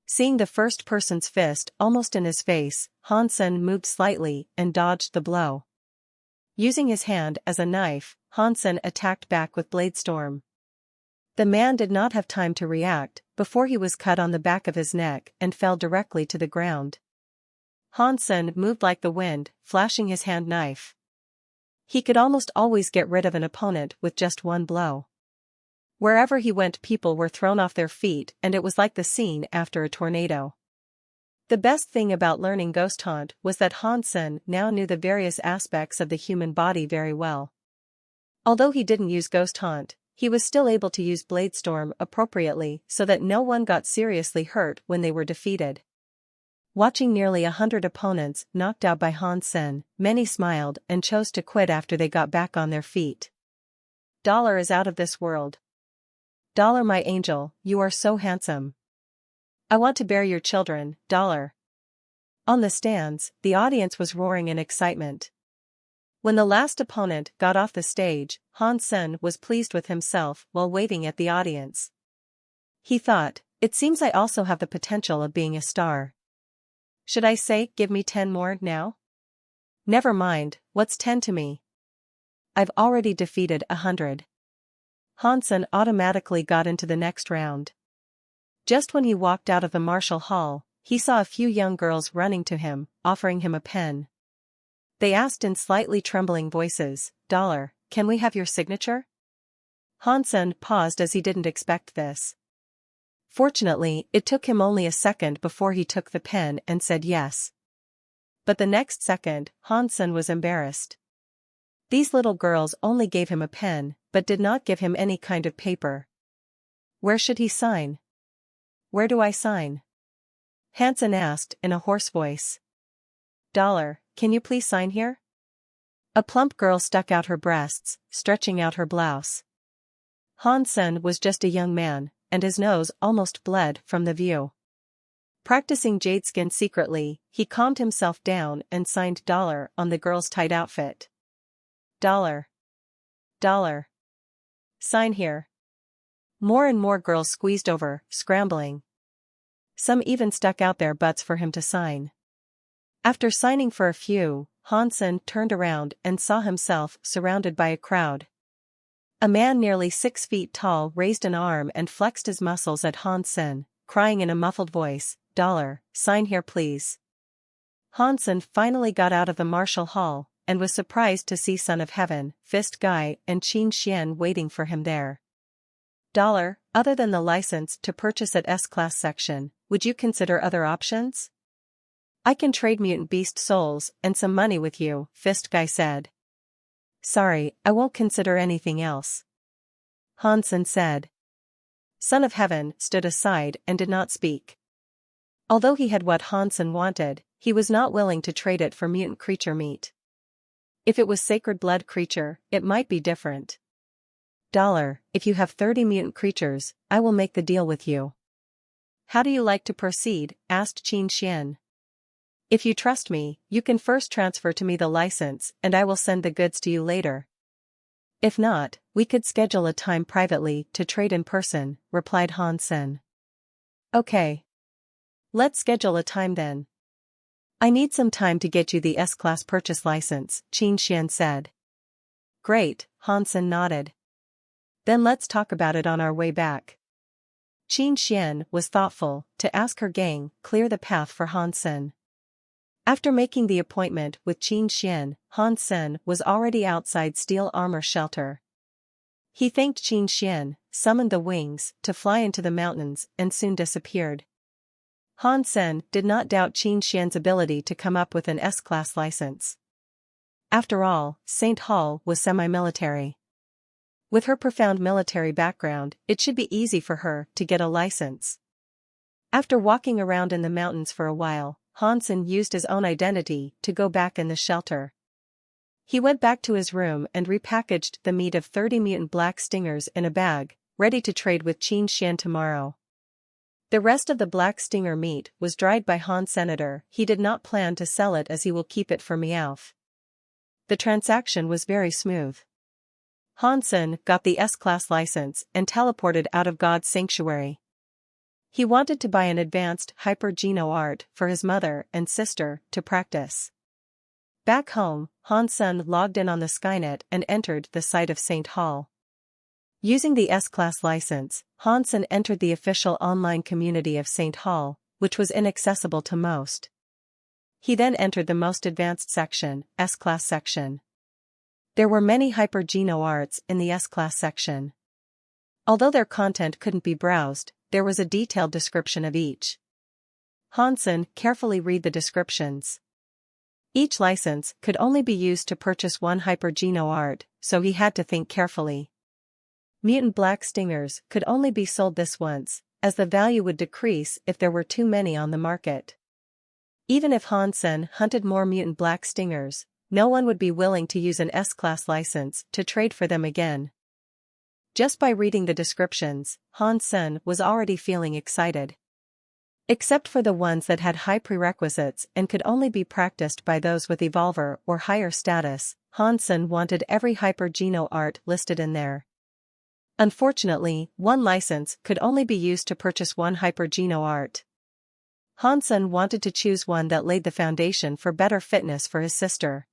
A: Seeing the first person's fist almost in his face, Hansen moved slightly and dodged the blow. Using his hand as a knife, Hansen attacked back with Bladestorm. The man did not have time to react before he was cut on the back of his neck and fell directly to the ground. Hansen moved like the wind, flashing his hand knife. He could almost always get rid of an opponent with just one blow. Wherever he went, people were thrown off their feet, and it was like the scene after a tornado. The best thing about learning Ghost Hunt was that Hansen now knew the various aspects of the human body very well. Although he didn't use Ghost Hunt, he was still able to use Bladestorm appropriately so that no one got seriously hurt when they were defeated. Watching nearly 100 opponents knocked out by Hansen, many smiled and chose to quit after they got back on their feet. Dollar is out of this world. Dollar, my angel, you are so handsome. I want to bear your children, Dollar. On the stands, the audience was roaring in excitement. When the last opponent got off the stage, Hansen was pleased with himself while waving at the audience. He thought, it seems I also have the potential of being a star. Should I say, give me 10 more now? Never mind, what's 10 to me? I've already defeated 100. Hansen automatically got into the next round. Just when he walked out of the martial hall, he saw a few young girls running to him, offering him a pen. They asked in slightly trembling voices, "Dollar, can we have your signature?" Hansen paused as he didn't expect this. Fortunately, it took him only a second before he took the pen and said yes. But the next second, Hansen was embarrassed. These little girls only gave him a pen, but did not give him any kind of paper. Where should he sign? Where do I sign? Hansen asked in a hoarse voice. Dollar, can you please sign here? A plump girl stuck out her breasts, stretching out her blouse. Hansen was just a young man, and his nose almost bled from the view. Practicing jadeskin secretly, he calmed himself down and signed Dollar on the girl's tight outfit. Dollar. Dollar. Sign here. More and more girls squeezed over, scrambling. Some even stuck out their butts for him to sign. After signing for a few, Hansen turned around and saw himself surrounded by a crowd. A man nearly 6 feet tall raised an arm and flexed his muscles at Hansen, crying in a muffled voice, "Dollar, sign here please." Hansen finally got out of the martial hall, and was surprised to see Son of Heaven, Fist Guy and Qin Xian waiting for him there. Dollar, other than the license to purchase at S-Class section, would you consider other options? I can trade mutant beast souls and some money with you, Fist Guy said. Sorry, I won't consider anything else. Hansen said. Son of Heaven stood aside and did not speak. Although he had what Hansen wanted, he was not willing to trade it for mutant creature meat. If it was sacred blood creature, it might be different. Dollar, if you have 30 mutant creatures, I will make the deal with you. How do you like to proceed? Asked Qin Xian. If you trust me, you can first transfer to me the license and I will send the goods to you later. If not, we could schedule a time privately to trade in person, replied Hansen. Okay. Let's schedule a time then. I need some time to get you the S-Class purchase license, Qin Xian said. Great, Hansen nodded. Then let's talk about it on our way back. Qin Xian was thoughtful to ask her gang clear the path for Hansen. After making the appointment with Qin Xian, Hansen was already outside Steel Armor Shelter. He thanked Qin Xian, summoned the wings to fly into the mountains and soon disappeared. Hansen did not doubt Qin Xian's ability to come up with an S-Class license. After all, St. Hall was semi-military. With her profound military background, it should be easy for her to get a license. After walking around in the mountains for a while, Hansen used his own identity to go back in the shelter. He went back to his room and repackaged the meat of 30 mutant black stingers in a bag, ready to trade with Qin Xian tomorrow. The rest of the black stinger meat was dried by Hansen. He did not plan to sell it as he will keep it for Meowth. The transaction was very smooth. Hansen got the S-Class license and teleported out of God's sanctuary. He wanted to buy an advanced hyper-geno art for his mother and sister to practice. Back home, Hansen logged in on the Skynet and entered the site of St. Hall. Using the S-Class license, Hansen entered the official online community of St. Hall, which was inaccessible to most. He then entered the most advanced section, S-Class section. There were many hyper-geno arts in the S-Class section. Although their content couldn't be browsed, there was a detailed description of each. Hansen carefully read the descriptions. Each license could only be used to purchase one hyper-geno art, so he had to think carefully. Mutant black stingers could only be sold this once, as the value would decrease if there were too many on the market. Even if Hansen hunted more mutant black stingers, no one would be willing to use an S-Class license to trade for them again. Just by reading the descriptions, Hansen was already feeling excited. Except for the ones that had high prerequisites and could only be practiced by those with Evolver or higher status, Hansen wanted every hyper-geno art listed in there. Unfortunately, one license could only be used to purchase one hyper-geno art. Hansen wanted to choose one that laid the foundation for better fitness for his sister.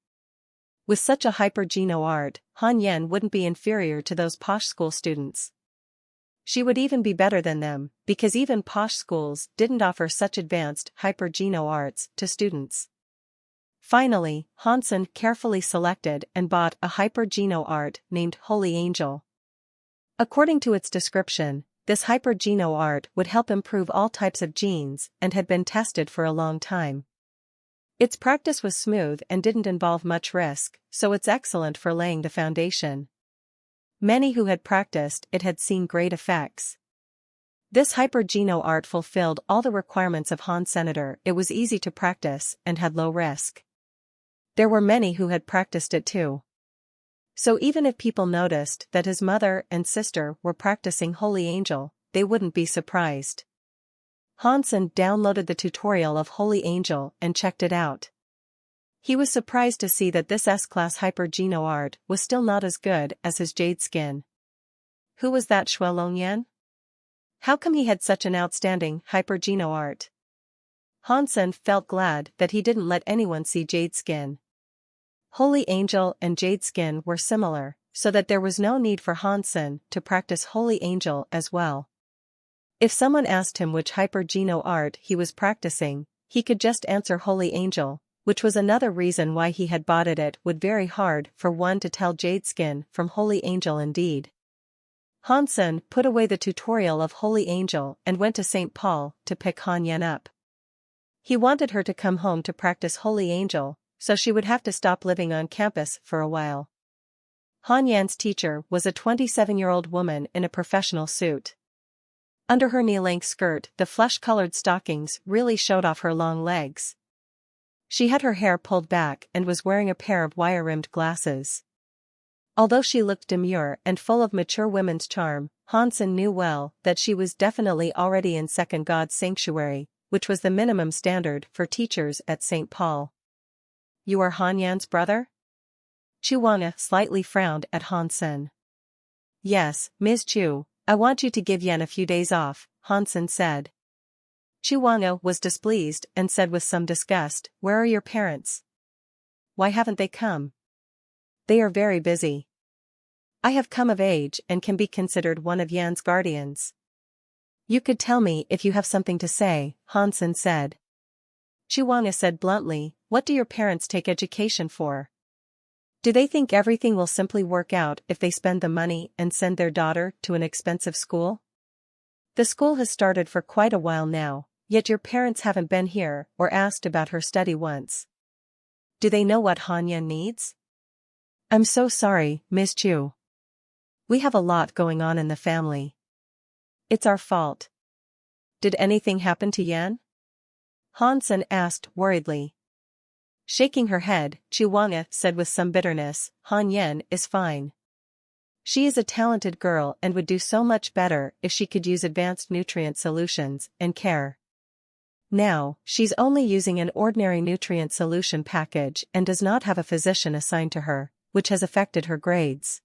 A: With such a hyper-geno art, Han Yan wouldn't be inferior to those posh school students. She would even be better than them, because even posh schools didn't offer such advanced hyper-geno arts to students. Finally, Hansen carefully selected and bought a hyper-geno art named Holy Angel. According to its description, this hyper-geno art would help improve all types of genes and had been tested for a long time. Its practice was smooth and didn't involve much risk, so it's excellent for laying the foundation. Many who had practiced it had seen great effects. This hyper-geno art fulfilled all the requirements of Han Senator. It was easy to practice and had low risk. There were many who had practiced it too. So even if people noticed that his mother and sister were practicing Holy Angel, they wouldn't be surprised. Hansen downloaded the tutorial of Holy Angel and checked it out. He was surprised to see that this S-class hyper-geno art was still not as good as his jade skin. Who was that Shui Longyan? How come he had such an outstanding hyper-geno art? Hansen felt glad that he didn't let anyone see jade skin. Holy Angel and jade skin were similar, so that there was no need for Hansen to practice Holy Angel as well. If someone asked him which hyper-geno art he was practicing, he could just answer Holy Angel, which was another reason why he had bought it. It would be very hard for one to tell jade skin from Holy Angel indeed. Hansen put away the tutorial of Holy Angel and went to St. Paul to pick Han Yan up. He wanted her to come home to practice Holy Angel, so she would have to stop living on campus for a while. Han Yan's teacher was a 27-year-old woman in a professional suit. Under her knee-length skirt, the flesh-colored stockings really showed off her long legs. She had her hair pulled back and was wearing a pair of wire-rimmed glasses. Although she looked demure and full of mature women's charm, Hansen knew well that she was definitely already in second God's sanctuary, which was the minimum standard for teachers at St. Paul. "You are Han Yan's brother?" Chu Wanga slightly frowned at Hansen. "Yes, Ms. Chu, I want you to give Yan a few days off," Hansen said. Chu Wanga was displeased and said with some disgust, "Where are your parents? Why haven't they come? They are very busy. I have come of age and can be considered one of Yan's guardians." "You could tell me if you have something to say," Hansen said. Chu Wanga said bluntly, "What do your parents take education for? Do they think everything will simply work out if they spend the money and send their daughter to an expensive school? The school has started for quite a while now, yet your parents haven't been here or asked about her study once. Do they know what Han Yan needs?" "I'm so sorry, Ms. Chu. We have a lot going on in the family. It's our fault. Did anything happen to Yan?" Hansen asked worriedly. Shaking her head, Chu Wanga said with some bitterness, "Han Yan is fine. She is a talented girl and would do so much better if she could use advanced nutrient solutions and care. Now, she's only using an ordinary nutrient solution package and does not have a physician assigned to her, which has affected her grades.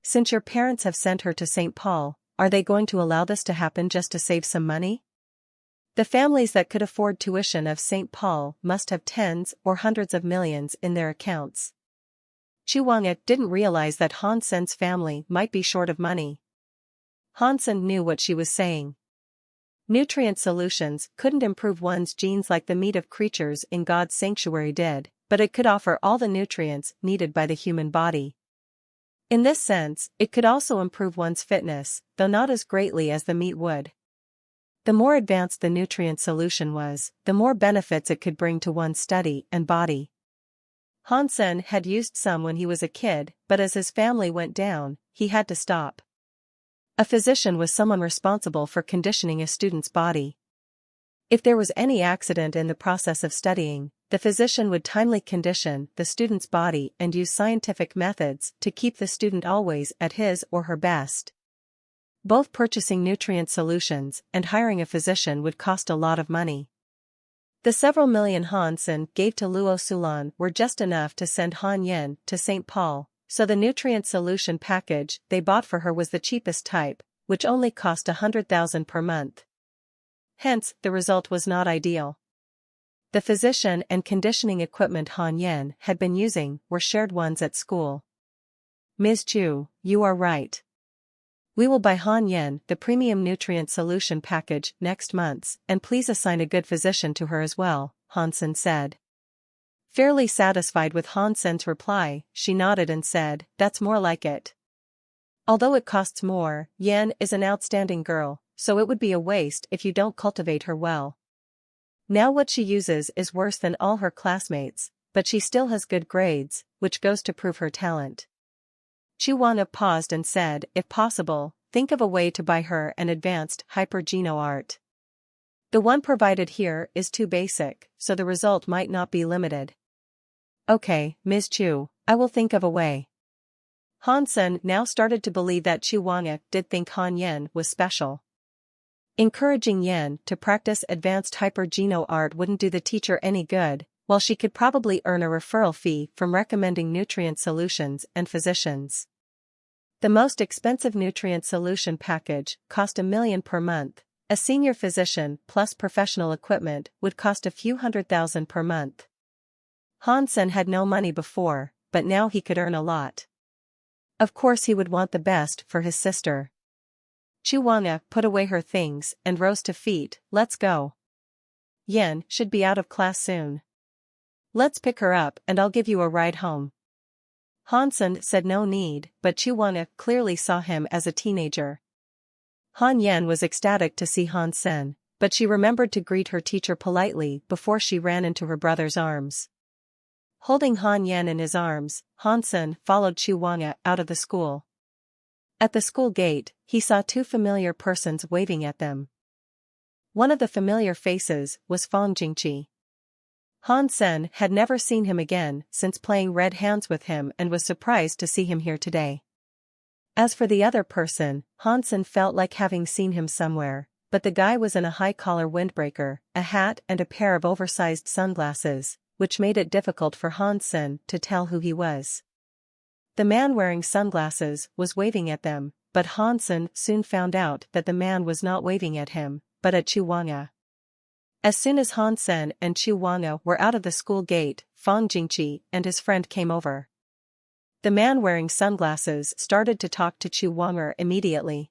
A: Since your parents have sent her to St. Paul, are they going to allow this to happen just to save some money? The families that could afford tuition of St. Paul must have tens or hundreds of millions in their accounts." Chu Wanga didn't realize that Hansen's family might be short of money. Hansen knew what she was saying. Nutrient solutions couldn't improve one's genes like the meat of creatures in God's sanctuary did, but it could offer all the nutrients needed by the human body. In this sense, it could also improve one's fitness, though not as greatly as the meat would. The more advanced the nutrient solution was, the more benefits it could bring to one's study and body. Hansen had used some when he was a kid, but as his family went down, he had to stop. A physician was someone responsible for conditioning a student's body. If there was any accident in the process of studying, the physician would timely condition the student's body and use scientific methods to keep the student always at his or her best. Both purchasing nutrient solutions and hiring a physician would cost a lot of money. The several million Hansen gave to Luo Sulan were just enough to send Han Yan to St. Paul, so the nutrient solution package they bought for her was the cheapest type, which only cost 100,000 per month. Hence, the result was not ideal. The physician and conditioning equipment Han Yan had been using were shared ones at school. Ms. Chu, you are right. We will buy Han Yan the premium nutrient solution package next month, and please assign a good physician to her as well, Hansen said. Fairly satisfied with Hansen's reply, she nodded and said, that's more like it. Although it costs more, Yan is an outstanding girl, so it would be a waste if you don't cultivate her well. Now what she uses is worse than all her classmates, but she still has good grades, which goes to prove her talent. Chu Wanga paused and said, if possible, think of a way to buy her an advanced hyper-geno art. The one provided here is too basic, so the result might not be limited. Okay, Ms. Chu, I will think of a way. Hansen now started to believe that Chu Wanga did think Han Yan was special. Encouraging Yan to practice advanced hyper-geno art wouldn't do the teacher any good, while she could probably earn a referral fee from recommending nutrient solutions and physicians. The most expensive nutrient solution package cost $1 million per month. A senior physician plus professional equipment would cost a few $100,000 per month. Hansen had no money before, but now he could earn a lot. Of course he would want the best for his sister. Chu Wanga put away her things and rose to feet. Let's go. Yan should be out of class soon. Let's pick her up and I'll give you a ride home. Hansen said no need, but Chu Wanga clearly saw him as a teenager. Han Yan was ecstatic to see Hansen, but she remembered to greet her teacher politely before she ran into her brother's arms. Holding Han Yan in his arms, Hansen followed Chu Wanga out of the school. At the school gate, he saw two familiar persons waving at them. One of the familiar faces was Fang Jingqi. Hansen had never seen him again since playing red hands with him and was surprised to see him here today. As for the other person, Hansen felt like having seen him somewhere, but the guy was in a high-collar windbreaker, a hat and a pair of oversized sunglasses, which made it difficult for Hansen to tell who he was. The man wearing sunglasses was waving at them, but Hansen soon found out that the man was not waving at him, but at Chu Wanga. As soon as Hansen and Chu Wanga were out of the school gate, Fang Jingqi and his friend came over. The man wearing sunglasses started to talk to Chu Wanga immediately.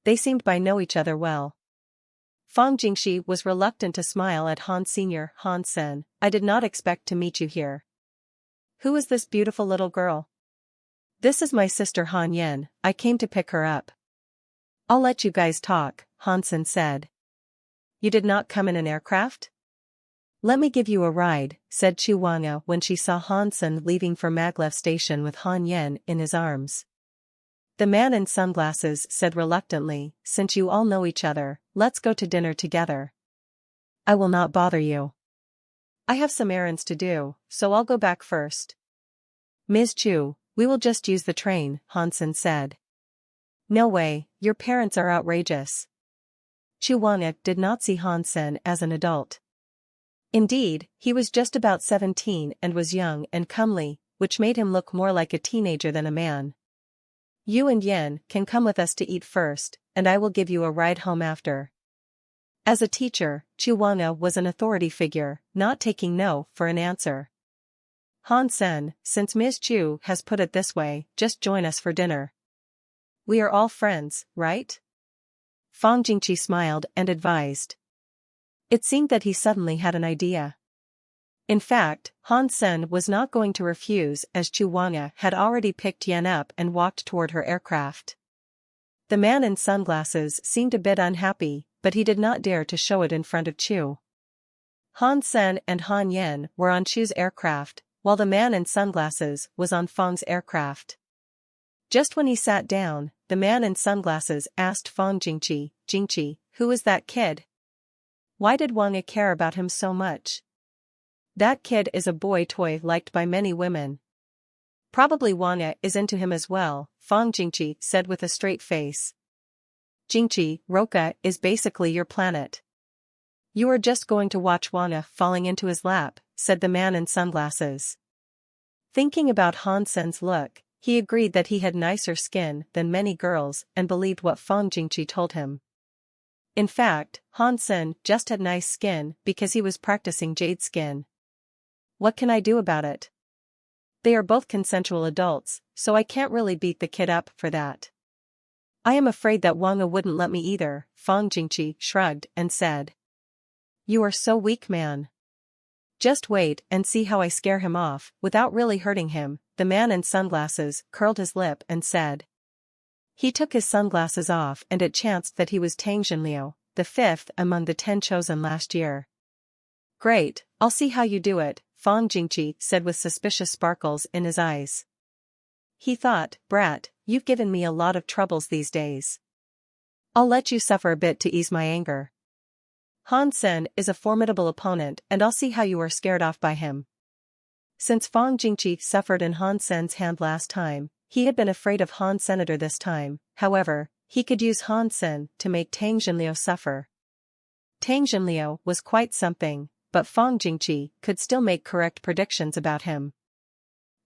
A: They seemed to know each other well. Fang Jingqi was reluctant to smile at Hansen. I did not expect to meet you here. Who is this beautiful little girl? This is my sister Han Yan, I came to pick her up. I'll let you guys talk, Hansen said. You did not come in an aircraft? Let me give you a ride, said Chu Wanga when she saw Hansen leaving for Maglev station with Han Yan in his arms. The man in sunglasses said reluctantly, since you all know each other, let's go to dinner together. I will not bother you. I have some errands to do, so I'll go back first. Ms. Chu, we will just use the train, Hansen said. No way, your parents are outrageous. Chu Wanga did not see Hansen as an adult. Indeed, he was just about 17 and was young and comely, which made him look more like a teenager than a man. You and Yan can come with us to eat first, and I will give you a ride home after. As a teacher, Chu Wanga was an authority figure, not taking no for an answer. Hansen, since Ms. Chu has put it this way, just join us for dinner. We are all friends, right? Fang Jingqi smiled and advised. It seemed that he suddenly had an idea. In fact, Hansen was not going to refuse as Chu Wanga had already picked Yan up and walked toward her aircraft. The man in sunglasses seemed a bit unhappy, but he did not dare to show it in front of Chu. Hansen and Han Yan were on Chu's aircraft, while the man in sunglasses was on Fang's aircraft. Just when he sat down, the man in sunglasses asked Fang Jingqi, Jingqi, who is that kid? Why did Wanga care about him so much? That kid is a boy toy liked by many women. Probably Wanga is into him as well, Fang Jingqi said with a straight face. Jingqi, Roka is basically your planet. You are just going to watch Wanga falling into his lap, said the man in sunglasses. Thinking about Hansen's look, he agreed that he had nicer skin than many girls and believed what Fang Jingqi told him. In fact, Han Sen just had nice skin because he was practicing jade skin. What can I do about it? They are both consensual adults, so I can't really beat the kid up for that. I am afraid that Wanga wouldn't let me either, Fang Jingqi shrugged and said. You are so weak, man. Just wait and see how I scare him off, without really hurting him. The man in sunglasses curled his lip and said. He took his sunglasses off and it chanced that he was Tang Jinliu, the fifth among the 10 chosen last year. Great, I'll see how you do it, Fang Jingqi said with suspicious sparkles in his eyes. He thought, brat, you've given me a lot of troubles these days. I'll let you suffer a bit to ease my anger. Han Sen is a formidable opponent and I'll see how you are scared off by him. Since Fang Jingqi suffered in Han Sen's hand last time, he had been afraid of Han Senator this time. However, he could use Han Sen to make Tang Jinliu suffer. Tang Jinliu was quite something, but Fang Jingqi could still make correct predictions about him.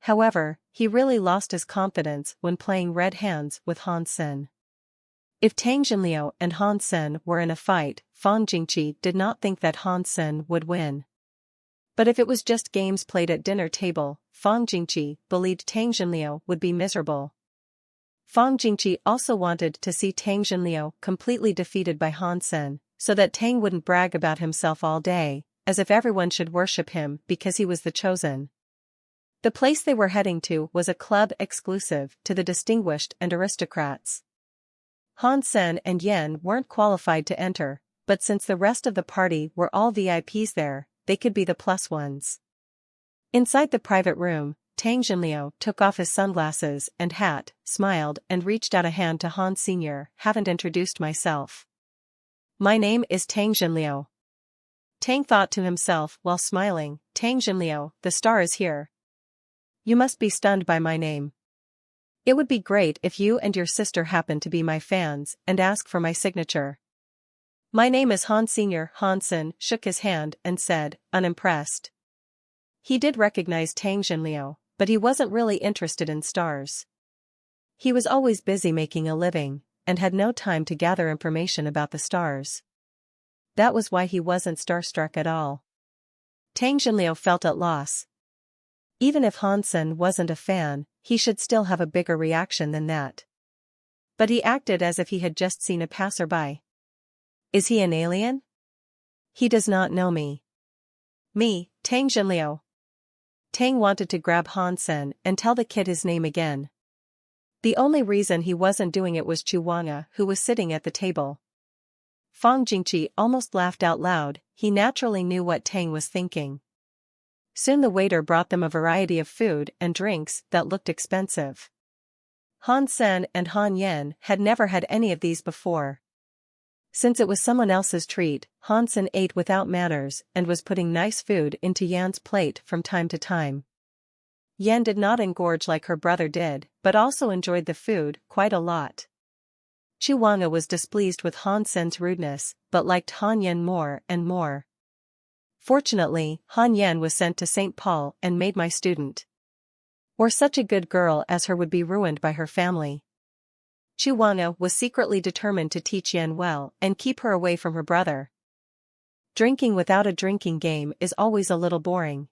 A: However, he really lost his confidence when playing red hands with Han Sen. If Tang Jinliu and Han Sen were in a fight, Fang Jingqi did not think that Han Sen would win. But if it was just games played at dinner table, Fang Jingqi believed Tang Jinliu would be miserable. Fang Jingqi also wanted to see Tang Jinliu completely defeated by Han Sen, so that Tang wouldn't brag about himself all day, as if everyone should worship him because he was the chosen. The place they were heading to was a club exclusive to the distinguished and aristocrats. Han Sen and Yan weren't qualified to enter, but since the rest of the party were all VIPs there, they could be the plus ones. Inside the private room, Tang Jinliu took off his sunglasses and hat, smiled and reached out a hand to Han Sr. Haven't introduced myself. My name is Tang Jinliu. Tang thought to himself while smiling, Tang Jinliu, the star is here. You must be stunned by my name. It would be great if you and your sister happen to be my fans and ask for my signature. My name is Han Sr. Han Sen shook his hand and said, unimpressed. He did recognize Tang Jinliu, but he wasn't really interested in stars. He was always busy making a living, and had no time to gather information about the stars. That was why he wasn't starstruck at all. Tang Jinliu felt at loss. Even if Han Sen wasn't a fan, he should still have a bigger reaction than that. But he acted as if he had just seen a passerby. Is he an alien? He does not know me. Me, Tang Jinliu. Tang wanted to grab Han Sen and tell the kid his name again. The only reason he wasn't doing it was Chu Wanga, who was sitting at the table. Fang Jingqi almost laughed out loud. He naturally knew what Tang was thinking. Soon the waiter brought them a variety of food and drinks that looked expensive. Han Sen and Han Yan had never had any of these before. Since it was someone else's treat, Han Sen ate without manners and was putting nice food into Yan's plate from time to time. Yan did not engorge like her brother did, but also enjoyed the food quite a lot. Chu Wanga was displeased with Han Sen's rudeness, but liked Han Yan more and more. Fortunately, Han Yan was sent to St. Paul and made my student. Or such a good girl as her would be ruined by her family. Chu Wanga was secretly determined to teach Yan well and keep her away from her brother. Drinking without a drinking game is always a little boring.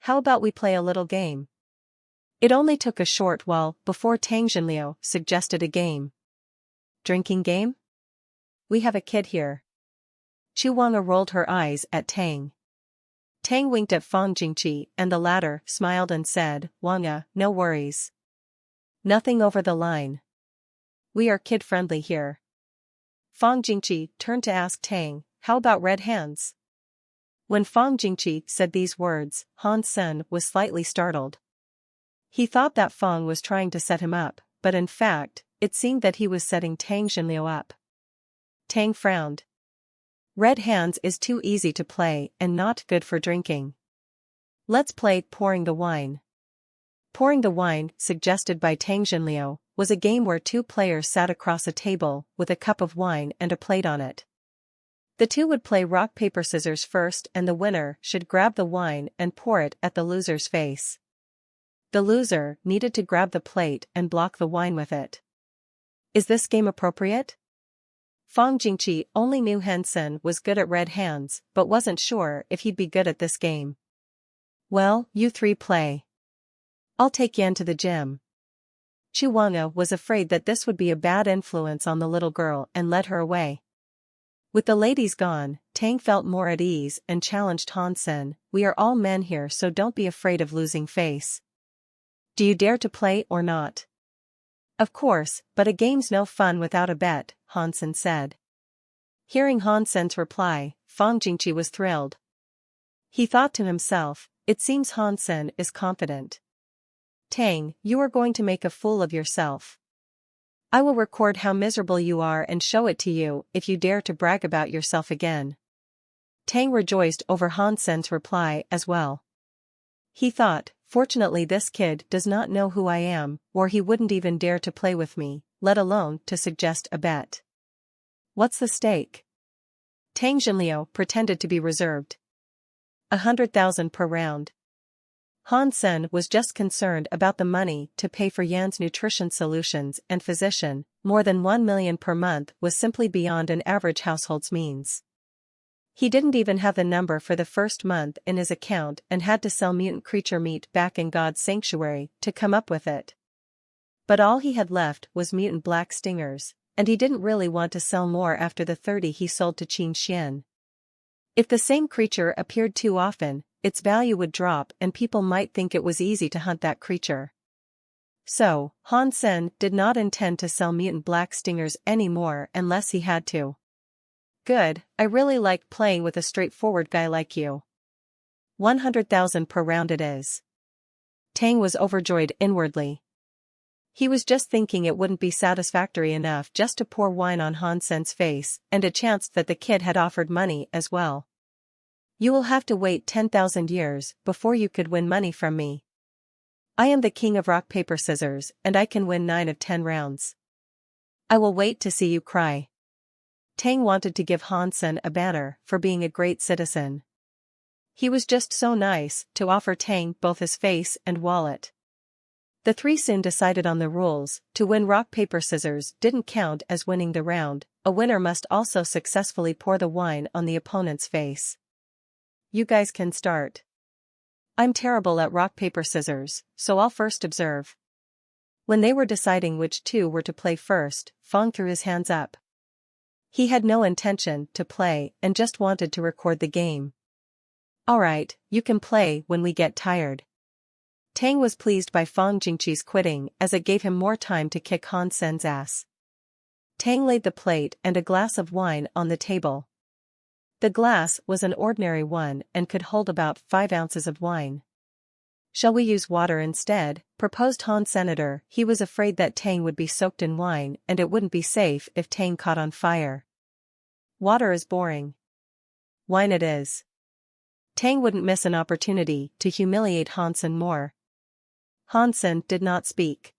A: How about we play a little game? It only took a short while before Tang Jinliu suggested a game. Drinking game? We have a kid here. Chu Wanga rolled her eyes at Tang. Tang winked at Fang Jingqi and the latter smiled and said, Wanga, no worries. Nothing over the line. We are kid-friendly here. Fang Jingqi turned to ask Tang, how about red hands? When Fang Jingqi said these words, Han Sen was slightly startled. He thought that Fang was trying to set him up, but in fact, it seemed that he was setting Tang Jinliu up. Tang frowned. Red hands is too easy to play and not good for drinking. Let's play pouring the wine. Pouring the wine, suggested by Tang Jinliu, was a game where two players sat across a table with a cup of wine and a plate on it. The two would play rock paper scissors first and the winner should grab the wine and pour it at the loser's face. The loser needed to grab the plate and block the wine with it. Is this game appropriate? Fang Jingqi only knew Hansen was good at red hands but wasn't sure if he'd be good at this game. Well, you three play. I'll take Yan to the gym. Chu Wanga was afraid that this would be a bad influence on the little girl and led her away. With the ladies gone, Tang felt more at ease and challenged Hansen, we are all men here so don't be afraid of losing face. Do you dare to play or not? Of course, but a game's no fun without a bet, Hansen said. Hearing Hansen's reply, Fang Jingqi was thrilled. He thought to himself, it seems Hansen is confident. Tang, you are going to make a fool of yourself. I will record how miserable you are and show it to you if you dare to brag about yourself again. Tang rejoiced over Hansen's reply as well. He thought, fortunately this kid does not know who I am, or he wouldn't even dare to play with me, let alone to suggest a bet. What's the stake? Tang Jinliu pretended to be reserved. 100,000 per round. Hansen was just concerned about the money to pay for Yan's nutrition solutions and physician, more than 1 million per month was simply beyond an average household's means. He didn't even have the number for the first month in his account and had to sell mutant creature meat back in God's sanctuary to come up with it. But all he had left was mutant black stingers, and he didn't really want to sell more after the 30 he sold to Qin Xian. If the same creature appeared too often, its value would drop and people might think it was easy to hunt that creature. So, Hansen did not intend to sell mutant black stingers anymore unless he had to. Good, I really like playing with a straightforward guy like you. 100,000 per round it is. Tang was overjoyed inwardly. He was just thinking it wouldn't be satisfactory enough just to pour wine on Hansen's face, and it chanced that the kid had offered money as well. You will have to wait 10,000 years before you could win money from me. I am the king of rock paper scissors and I can win 9 of 10 rounds. I will wait to see you cry. Tang wanted to give Hansen a banner for being a great citizen. He was just so nice to offer Tang both his face and wallet. The three soon decided on the rules. To win rock paper scissors didn't count as winning the round, a winner must also successfully pour the wine on the opponent's face. You guys can start. I'm terrible at rock paper scissors, so I'll first observe. When they were deciding which two were to play first, Fang threw his hands up. He had no intention to play and just wanted to record the game. Alright, you can play when we get tired. Tang was pleased by Fang Jingqi's quitting as it gave him more time to kick Hansen's ass. Tang laid the plate and a glass of wine on the table. The glass was an ordinary one and could hold about 5 ounces of wine. Shall we use water instead? Proposed Han Senator. He was afraid that Tang would be soaked in wine and it wouldn't be safe if Tang caught on fire. Water is boring. Wine it is. Tang wouldn't miss an opportunity to humiliate Hansen more. Hansen did not speak.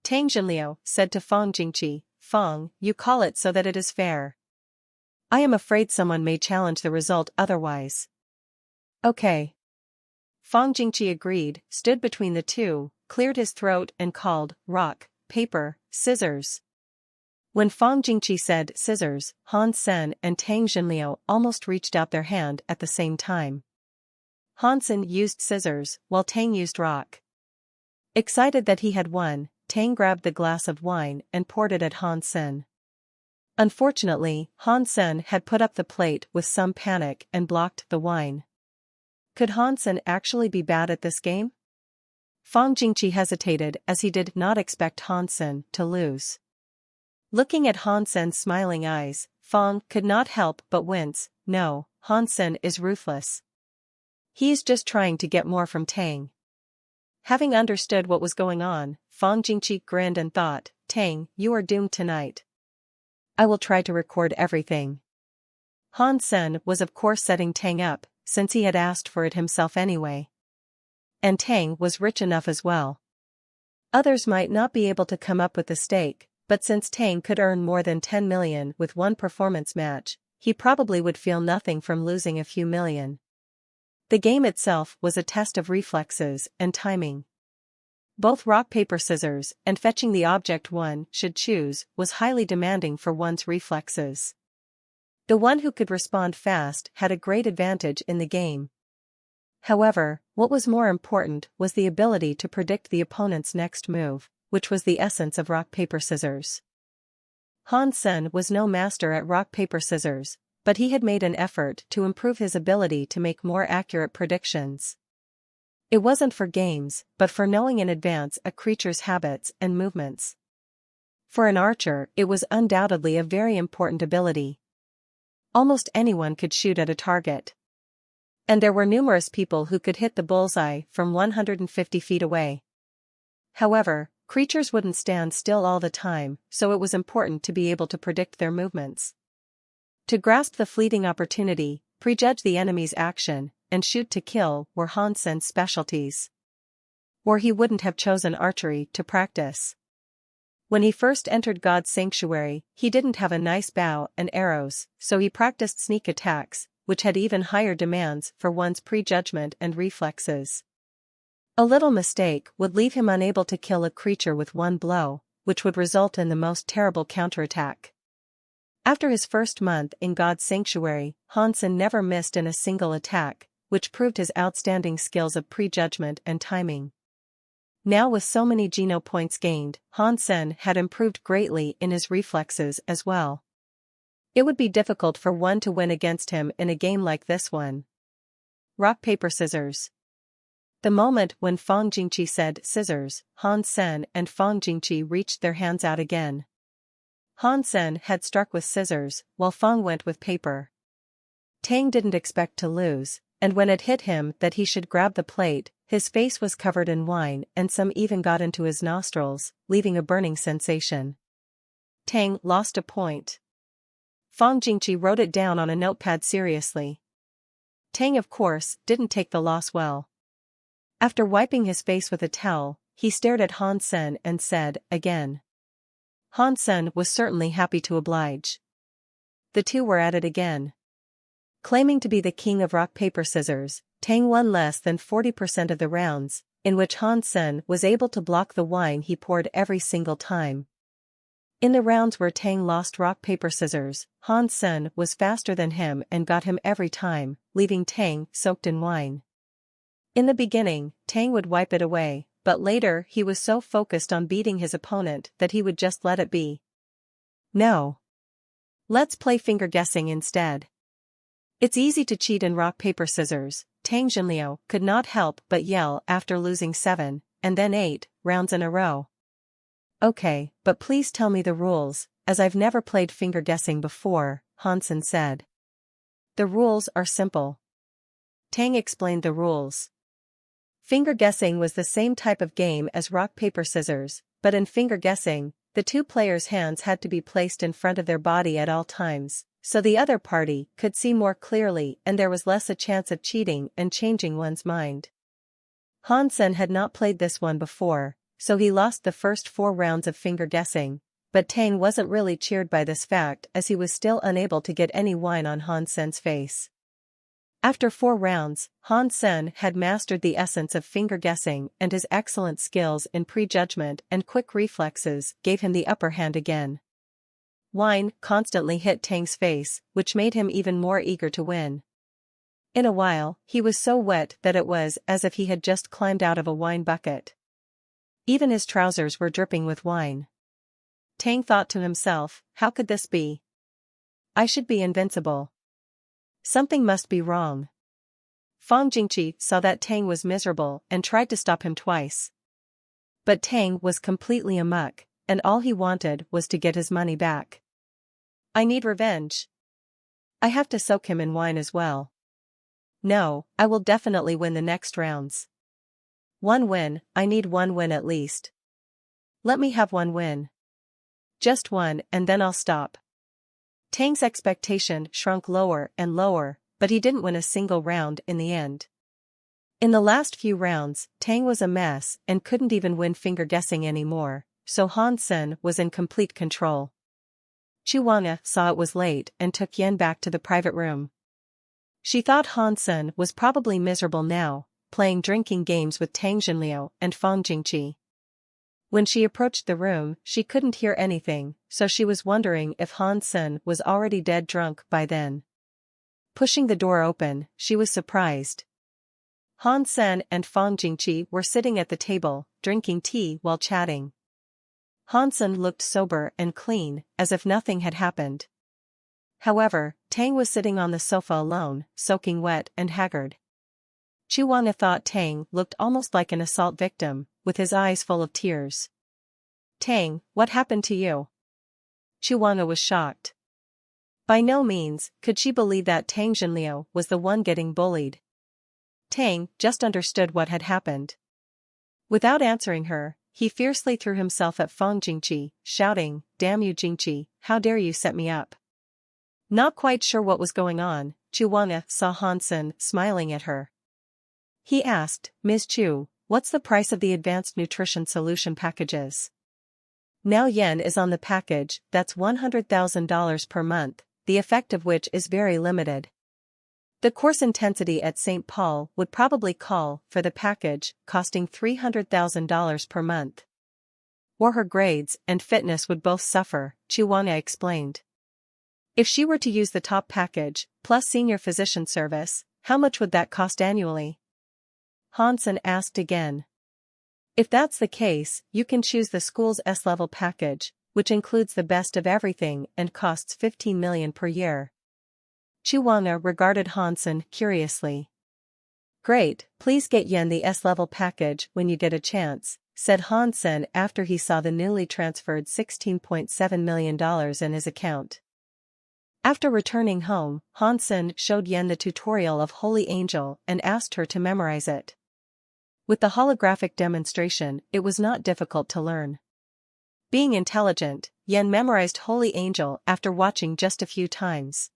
A: Tang Jinliu said to Fang Jingqi, Fang, you call it so that it is fair. I am afraid someone may challenge the result otherwise. Okay. Fang Jingqi agreed, stood between the two, cleared his throat and called, rock, paper, scissors. When Fang Jingqi said scissors, Hansen and Tang Jinliu almost reached out their hand at the same time. Hansen used scissors, while Tang used rock. Excited that he had won, Tang grabbed the glass of wine and poured it at Hansen. Unfortunately, Hansen had put up the plate with some panic and blocked the wine. Could Hansen actually be bad at this game? Fang Jingqi hesitated as he did not expect Hansen to lose. Looking at Hansen's smiling eyes, Fang could not help but wince. No, Hansen is ruthless. He is just trying to get more from Tang. Having understood what was going on, Fang Jingqi grinned and thought, Tang, you are doomed tonight. I will try to record everything. Hansen was of course setting Tang up, since he had asked for it himself anyway. And Tang was rich enough as well. Others might not be able to come up with the stake, but since Tang could earn more than 10 million with one performance match, he probably would feel nothing from losing a few million. The game itself was a test of reflexes and timing. Both rock paper scissors and fetching the object one should choose was highly demanding for one's reflexes. The one who could respond fast had a great advantage in the game. However, what was more important was the ability to predict the opponent's next move, which was the essence of rock paper scissors. Han Sen was no master at rock paper scissors, but he had made an effort to improve his ability to make more accurate predictions. It wasn't for games, but for knowing in advance a creature's habits and movements. For an archer, it was undoubtedly a very important ability. Almost anyone could shoot at a target. And there were numerous people who could hit the bullseye from 150 feet away. However, creatures wouldn't stand still all the time, so it was important to be able to predict their movements. To grasp the fleeting opportunity, prejudge the enemy's action, and shoot to kill were Han Sen's specialties. Or he wouldn't have chosen archery to practice. When he first entered God's sanctuary, he didn't have a nice bow and arrows, so he practiced sneak attacks, which had even higher demands for one's prejudgment and reflexes. A little mistake would leave him unable to kill a creature with one blow, which would result in the most terrible counterattack. After his first month in God's sanctuary, Han Sen never missed in a single attack, which proved his outstanding skills of prejudgment and timing. Now with so many Geno points gained, Han Sen had improved greatly in his reflexes as well. It would be difficult for one to win against him in a game like this one. Rock paper scissors. The moment when Fang Jingqi said scissors, Han Sen and Fang Jingqi reached their hands out again. Han Sen had struck with scissors, while Fang went with paper. Tang didn't expect to lose, and when it hit him that he should grab the plate, his face was covered in wine and some even got into his nostrils, leaving a burning sensation. Tang lost a point. Fang Jingqi wrote it down on a notepad seriously. Tang, of course, didn't take the loss well. After wiping his face with a towel, he stared at Han Sen and said, again. Han Sen was certainly happy to oblige. The two were at it again. Claiming to be the king of rock paper scissors, Tang won less than 40% of the rounds, in which Han Sen was able to block the wine he poured every single time. In the rounds where Tang lost rock paper scissors, Han Sen was faster than him and got him every time, leaving Tang soaked in wine. In the beginning, Tang would wipe it away, but later he was so focused on beating his opponent that he would just let it be. No. Let's play finger guessing instead. It's easy to cheat in rock paper scissors. Tang Jinliu could not help but yell after losing 7, and then 8, rounds in a row. Okay, but please tell me the rules, as I've never played finger guessing before, Han Sen said. The rules are simple. Tang explained the rules. Finger guessing was the same type of game as rock paper scissors, but in finger guessing, the two players' hands had to be placed in front of their body at all times, so the other party could see more clearly and there was less a chance of cheating and changing one's mind. Han Sen had not played this one before, so he lost the first 4 rounds of finger guessing, but Tang wasn't really cheered by this fact as he was still unable to get any wine on Han Sen's face. After 4 rounds, Han Sen had mastered the essence of finger guessing and his excellent skills in prejudgment and quick reflexes gave him the upper hand again. Wine constantly hit Tang's face, which made him even more eager to win. In a while, he was so wet that it was as if he had just climbed out of a wine bucket. Even his trousers were dripping with wine. Tang thought to himself, how could this be? I should be invincible. Something must be wrong. Fang Jingqi saw that Tang was miserable and tried to stop him twice. But Tang was completely amuck, and all he wanted was to get his money back. I need revenge. I have to soak him in wine as well. No, I will definitely win the next rounds. 1 win, I need 1 win at least. Let me have 1 win. Just 1 and then I'll stop. Tang's expectation shrunk lower and lower, but he didn't win a single round in the end. In the last few rounds, Tang was a mess and couldn't even win finger guessing anymore, so Han Sen was in complete control. Chu Wanga saw it was late and took Yen back to the private room. She thought Han Sen was probably miserable now, playing drinking games with Tang Jinliu and Fang Jingqi. When she approached the room, she couldn't hear anything, so she was wondering if Han Sen was already dead drunk by then. Pushing the door open, she was surprised. Han Sen and Fang Jingqi were sitting at the table, drinking tea while chatting. Han Sen looked sober and clean, as if nothing had happened. However, Tang was sitting on the sofa alone, soaking wet and haggard. Chu Wanga thought Tang looked almost like an assault victim, with his eyes full of tears. "Tang, what happened to you?" Chu Wanga was shocked. By no means could she believe that Tang Jinliu was the one getting bullied. Tang just understood what had happened. Without answering her, he fiercely threw himself at Fang Jingqi, shouting, "Damn you Jingqi, how dare you set me up?" Not quite sure what was going on, Chu Wanga saw Han Sen smiling at her. He asked, "Ms. Chu, what's the price of the advanced nutrition solution packages?" Now yen is on the package, that's $100,000 per month, the effect of which is very limited. The course intensity at St. Paul would probably call for the package, costing $300,000 per month. Or her grades and fitness would both suffer, Chu Wanga explained. If she were to use the top package, plus senior physician service, how much would that cost annually? Han Sen asked again. If that's the case, you can choose the school's S-level package, which includes the best of everything and costs 15 million per year. Chu Wanga regarded Han Sen curiously. "Great, please get yen the S-level package when you get a chance," said Han Sen after he saw the newly transferred $16.7 million in his account. After returning home, Han Sen showed Yen the tutorial of Holy Angel and asked her to memorize it. With the holographic demonstration, it was not difficult to learn. Being intelligent, Yen memorized Holy Angel after watching just a few times.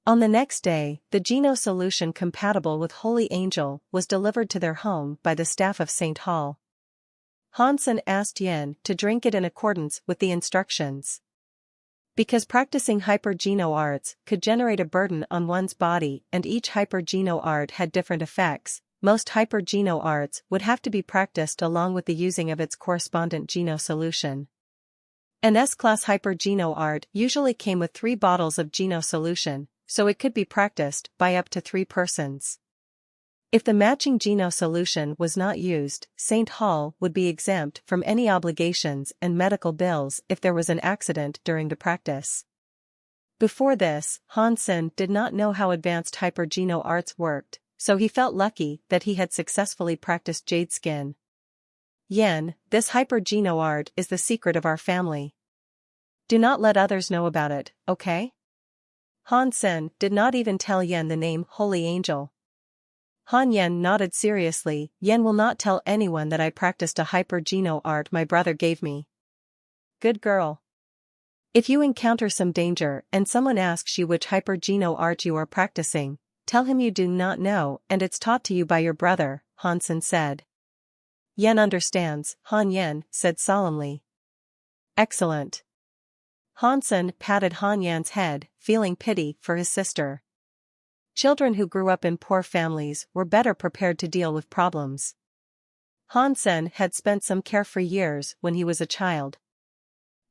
A: On the next day, the Geno solution compatible with Holy Angel was delivered to their home by the staff of St. Hall. Han Sen asked Yen to drink it in accordance with the instructions. Because practicing hyper-Geno arts could generate a burden on one's body and each hyper-Geno art had different effects, most hyper-Geno arts would have to be practiced along with the using of its correspondent Geno solution. An S-class hyper-Geno art usually came with 3 bottles of Geno solution, so it could be practiced by up to 3 persons. If the matching Geno solution was not used, St. Hall would be exempt from any obligations and medical bills if there was an accident during the practice. Before this, Han Sen did not know how advanced hyper-Geno arts worked, so he felt lucky that he had successfully practiced Jade Skin. "Yen, this hyper-Geno art is the secret of our family. Do not let others know about it, okay?" Han Sen did not even tell Yen the name Holy Angel. Han Yen nodded seriously. "Yen will not tell anyone that I practiced a hyper-Geno art my brother gave me." "Good girl. If you encounter some danger and someone asks you which hyper-Geno art you are practicing, tell him you do not know and it's taught to you by your brother," Han Sen said. "Yen understands," Han Yen said solemnly. "Excellent." Han Sen patted Han Yen's head, feeling pity for his sister. Children who grew up in poor families were better prepared to deal with problems. Han Sen had spent some carefree years when he was a child.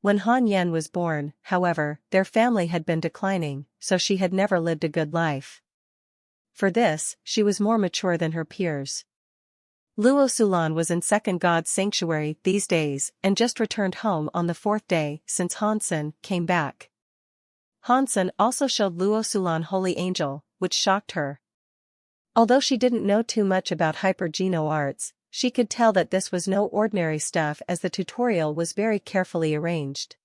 A: When Han Yen was born, however, their family had been declining, so she had never lived a good life. For this, she was more mature than her peers. Luo Sulan was in Second God's sanctuary these days and just returned home on the 4th day since Han Sen came back. Han Sen also showed Luo Sulan Holy Angel, which shocked her. Although she didn't know too much about hyper-Geno arts, she could tell that this was no ordinary stuff as the tutorial was very carefully arranged.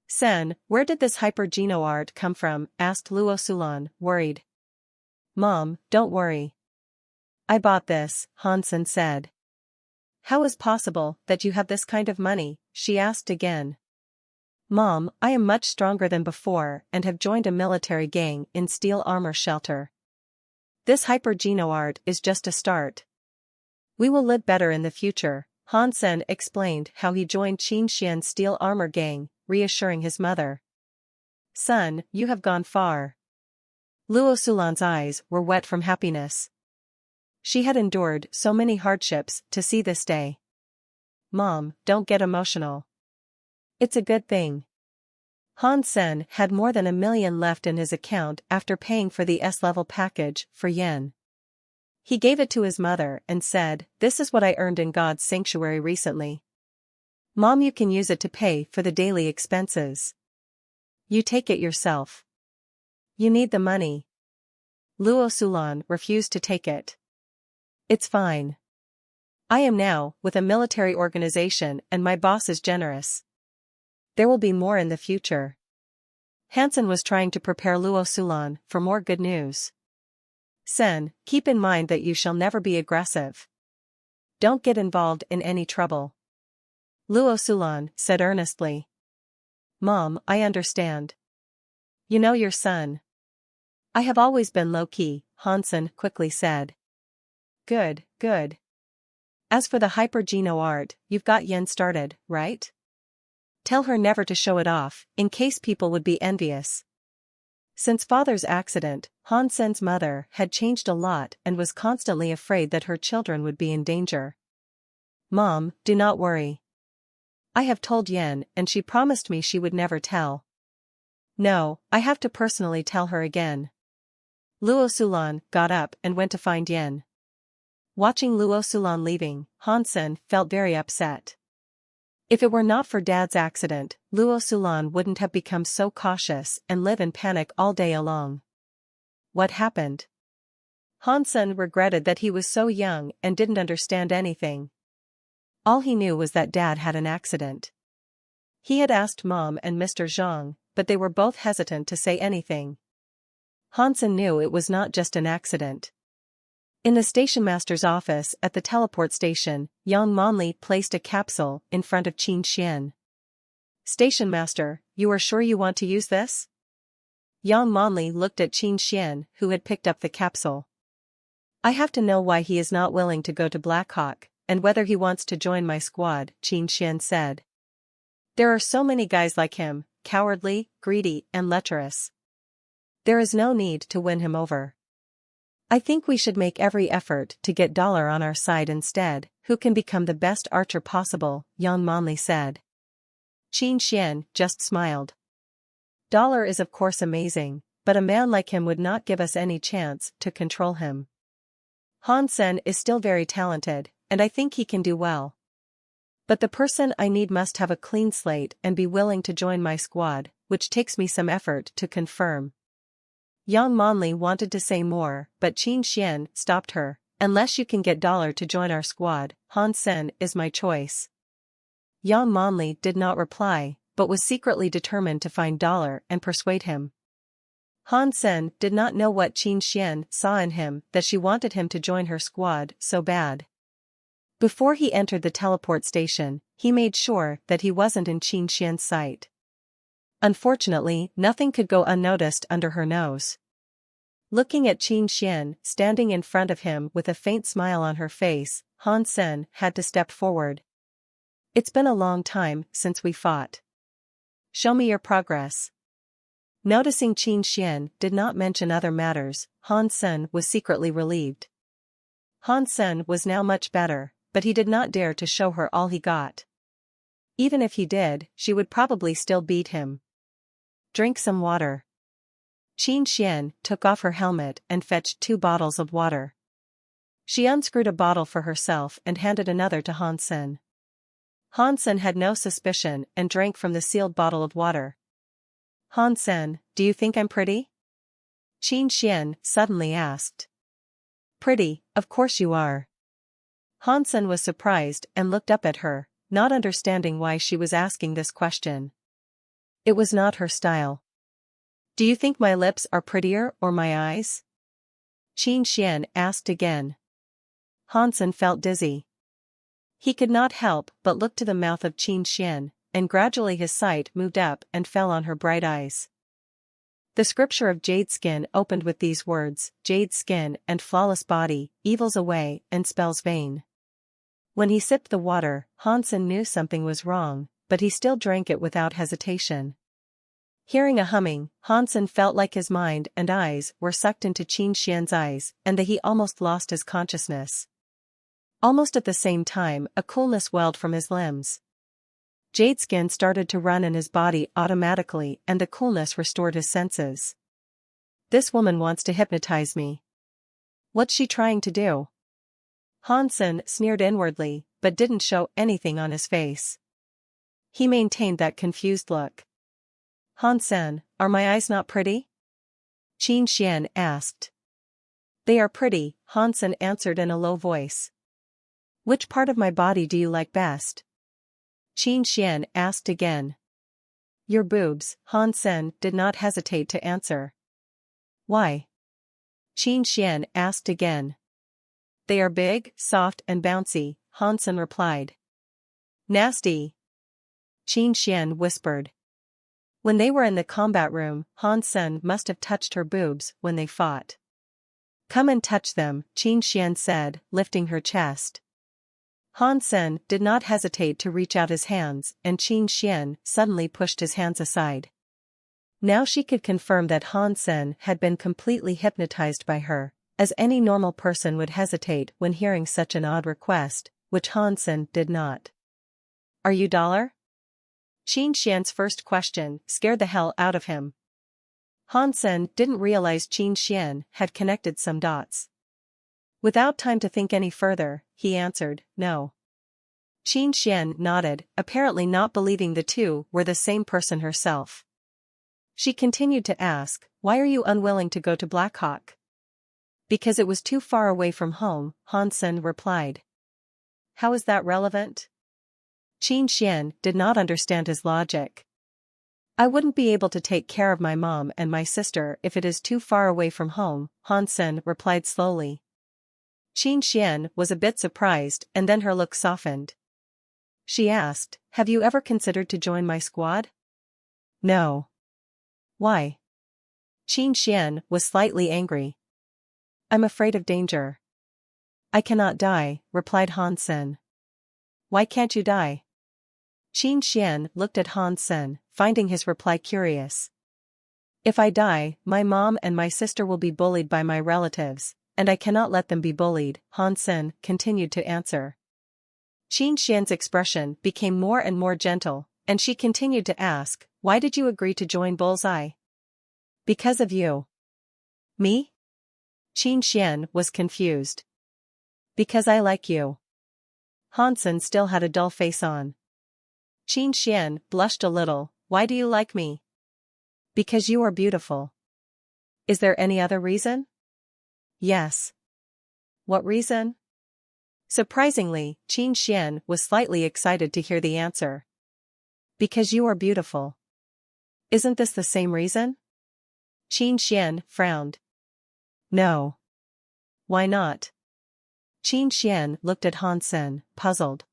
A: "Sen, where did this hyper-Geno art come from?" asked Luo Sulan, worried. "Mom, don't worry. I bought this," Han Sen said. "How is possible that you have this kind of money?" she asked again. "Mom, I am much stronger than before and have joined a military gang in steel armor shelter. This hyper-Geno art is just a start. We will live better in the future." Han Sen explained how he joined Qin Xian's steel armor gang, reassuring his mother. "Son, you have gone far." Luo Sulan's eyes were wet from happiness. She had endured so many hardships to see this day. Mom, don't get emotional. It's a good thing. Han Sen had more than 1 million left in his account after paying for the S-level package for yen. He gave it to his mother and said, "This is what I earned in God's sanctuary recently. Mom, you can use it to pay for the daily expenses. You take it yourself. You need the money." Luo Sulan refused to take it. "It's fine. I am now with a military organization and my boss is generous. There will be more in the future." Hansen was trying to prepare Luo Sulan for more good news. "Sen, keep in mind that you shall never be aggressive. Don't get involved in any trouble." Luo Sulan said earnestly. "Mom, I understand. You know your son." "I have always been low-key," Hansen quickly said. Good, good. As for the hyper-geno art, you've got yen started, right? Tell her never to show it off, in case people would be envious." Since father's accident, Han Sen's mother had changed a lot and was constantly afraid that her children would be in danger. "Mom, do not worry. I have told Yen and she promised me she would never tell." "No, I have to personally tell her again." Luo Sulan got up and went to find Yen. Watching Luo Sulan leaving, Han Sen felt very upset. If it were not for Dad's accident, Luo Sulan wouldn't have become so cautious and live in panic all day long. What happened? Han Sen regretted that he was so young and didn't understand anything. All he knew was that Dad had an accident. He had asked Mom and Mr. Zhang, but they were both hesitant to say anything. Han Sen knew it was not just an accident. In the station master's office at the teleport station, Yang Monli placed a capsule in front of Qin Xian. "Station master, you are sure you want to use this?" Yang Monli looked at Qin Xian, who had picked up the capsule. "I have to know why he is not willing to go to Black Hawk, and whether he wants to join my squad," Qin Xian said. "There are so many guys like him, cowardly, greedy, and lecherous. There is no need to win him over. I think we should make every effort to get Dollar on our side instead, who can become the best archer possible," Yang Monli said. Qin Xian just smiled. "Dollar is of course amazing, but a man like him would not give us any chance to control him. Han Sen is still very talented, and I think he can do well. But the person I need must have a clean slate and be willing to join my squad, which takes me some effort to confirm." Yang Monli wanted to say more, but Qin Xian stopped her. "Unless you can get Dollar to join our squad, Han Sen is my choice." Yang Monli did not reply, but was secretly determined to find Dollar and persuade him. Han Sen did not know what Qin Xian saw in him that she wanted him to join her squad so bad. Before he entered the teleport station, he made sure that he wasn't in Qin Xian's sight. Unfortunately, nothing could go unnoticed under her nose. Looking at Qin Xian standing in front of him with a faint smile on her face, Han Sen had to step forward. "It's been a long time since we fought. Show me your progress." Noticing Qin Xian did not mention other matters, Han Sen was secretly relieved. Han Sen was now much better, but he did not dare to show her all he got. Even if he did, she would probably still beat him. "Drink some water." Qin Xian took off her helmet and fetched 2 bottles of water. She unscrewed a bottle for herself and handed another to Han Sen. Han Sen had no suspicion and drank from the sealed bottle of water. "Han Sen, do you think I'm pretty?" Qin Xian suddenly asked. "Pretty, of course you are." Han Sen was surprised and looked up at her, not understanding why she was asking this question. It was not her style. "Do you think my lips are prettier or my eyes?" Qin Xian asked again. Han Sen felt dizzy. He could not help but look to the mouth of Qin Xian, and gradually his sight moved up and fell on her bright eyes. The scripture of jade skin opened with these words: "Jade skin and flawless body, evils away and spells vain." When he sipped the water, Han Sen knew something was wrong, but he still drank it without hesitation. Hearing a humming, Han Sen felt like his mind and eyes were sucked into Qin Xian's eyes and that he almost lost his consciousness. Almost at the same time, a coolness welled from his limbs. Jade skin started to run in his body automatically and the coolness restored his senses. This woman wants to hypnotize me. What's she trying to do? Hansen sneered inwardly, but didn't show anything on his face. He maintained that confused look. Hansen, are my eyes not pretty? Qin Xian asked. They are pretty, Hansen answered in a low voice. Which part of my body do you like best? Qin Xian asked again. Your boobs, Hansen did not hesitate to answer. Why? Qin Xian asked again. They are big, soft and bouncy, Hansen replied. Nasty. Qin Xian whispered. When they were in the combat room, Hansen must have touched her boobs when they fought. Come and touch them, Qin Xian said, lifting her chest. Hansen did not hesitate to reach out his hands, and Qin Xian suddenly pushed his hands aside. Now she could confirm that Hansen had been completely hypnotized by her, as any normal person would hesitate when hearing such an odd request, which Hansen did not. Are you dollar? Qin Xian's first question scared the hell out of him. Hansen didn't realize Qin Xian had connected some dots. Without time to think any further, he answered, no. Qin Xian nodded, apparently not believing the two were the same person herself. She continued to ask, why are you unwilling to go to Blackhawk? Because it was too far away from home, Hansen replied. How is that relevant? Qin Xian did not understand his logic. I wouldn't be able to take care of my mom and my sister if it is too far away from home, Hansen replied slowly. Qin Xian was a bit surprised and then her look softened. She asked, have you ever considered to join my squad? No. Why? Qin Xian was slightly angry. I'm afraid of danger. I cannot die, replied Hansen. Why can't you die? Qin Xian looked at Hansen, finding his reply curious. If I die, my mom and my sister will be bullied by my relatives, and I cannot let them be bullied, Hansen continued to answer. Qin Xian's expression became more and more gentle, and she continued to ask, why did you agree to join Bullseye? Because of you. Me? Qin Xian was confused. Because I like you. Hansen still had a dull face on. Qin Xian blushed a little. Why do you like me? Because you are beautiful. Is there any other reason? Yes. What reason? Surprisingly, Qin Xian was slightly excited to hear the answer. Because you are beautiful. Isn't this the same reason? Qin Xian frowned. No. Why not? Qin Xian looked at Hansen, puzzled.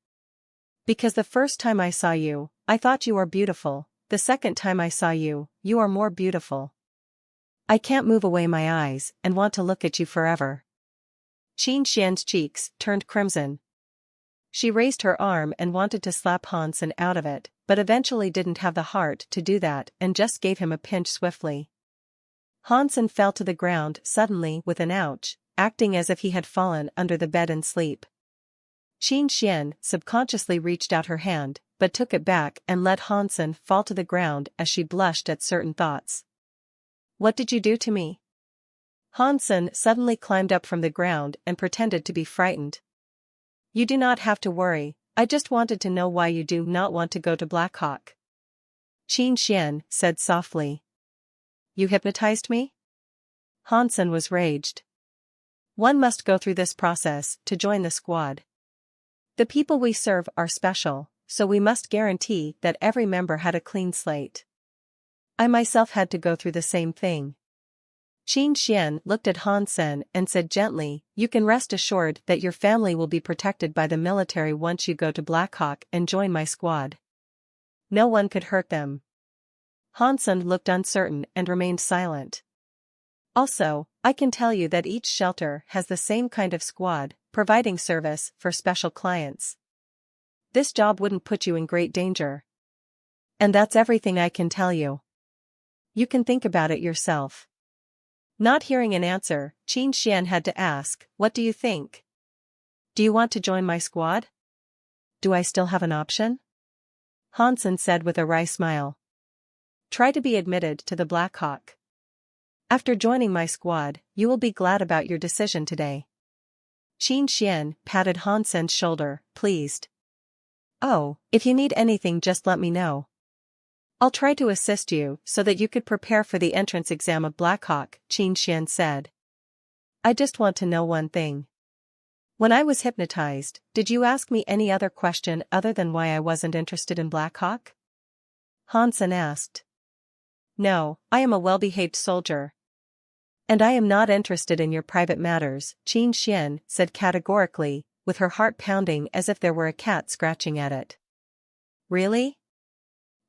A: Because the first time I saw you, I thought you were beautiful, the second time I saw you, you are more beautiful. I can't move away my eyes and want to look at you forever. Qin Xian's cheeks turned crimson. She raised her arm and wanted to slap Hansen out of it, but eventually didn't have the heart to do that and just gave him a pinch swiftly. Hansen fell to the ground suddenly with an ouch, acting as if he had fallen under the bed in sleep. Qin Xian subconsciously reached out her hand, but took it back and let Hansen fall to the ground as she blushed at certain thoughts. What did you do to me? Hansen suddenly climbed up from the ground and pretended to be frightened. You do not have to worry, I just wanted to know why you do not want to go to Blackhawk. Qin Xian said softly. You hypnotized me? Hansen was raged. One must go through this process to join the squad. The people we serve are special, so we must guarantee that every member had a clean slate. I myself had to go through the same thing. Qin Xian looked at Hansen and said gently, you can rest assured that your family will be protected by the military once you go to Blackhawk and join my squad. No one could hurt them. Hansen looked uncertain and remained silent. Also, I can tell you that each shelter has the same kind of squad, providing service for special clients. This job wouldn't put you in great danger. And that's everything I can tell you. You can think about it yourself. Not hearing an answer, Qin Xian had to ask, what do you think? Do you want to join my squad? Do I still have an option? Hansen said with a wry smile. Try to be admitted to the Black Hawk. After joining my squad, you will be glad about your decision today. Qin Xian patted Hansen's shoulder, pleased. Oh, if you need anything just let me know. I'll try to assist you so that you could prepare for the entrance exam of Blackhawk, Qin Xian said. I just want to know one thing. When I was hypnotized, did you ask me any other question other than why I wasn't interested in Blackhawk? Hansen asked. No, I am a well-behaved soldier. And I am not interested in your private matters, Qin Xian said categorically, with her heart pounding as if there were a cat scratching at it. Really?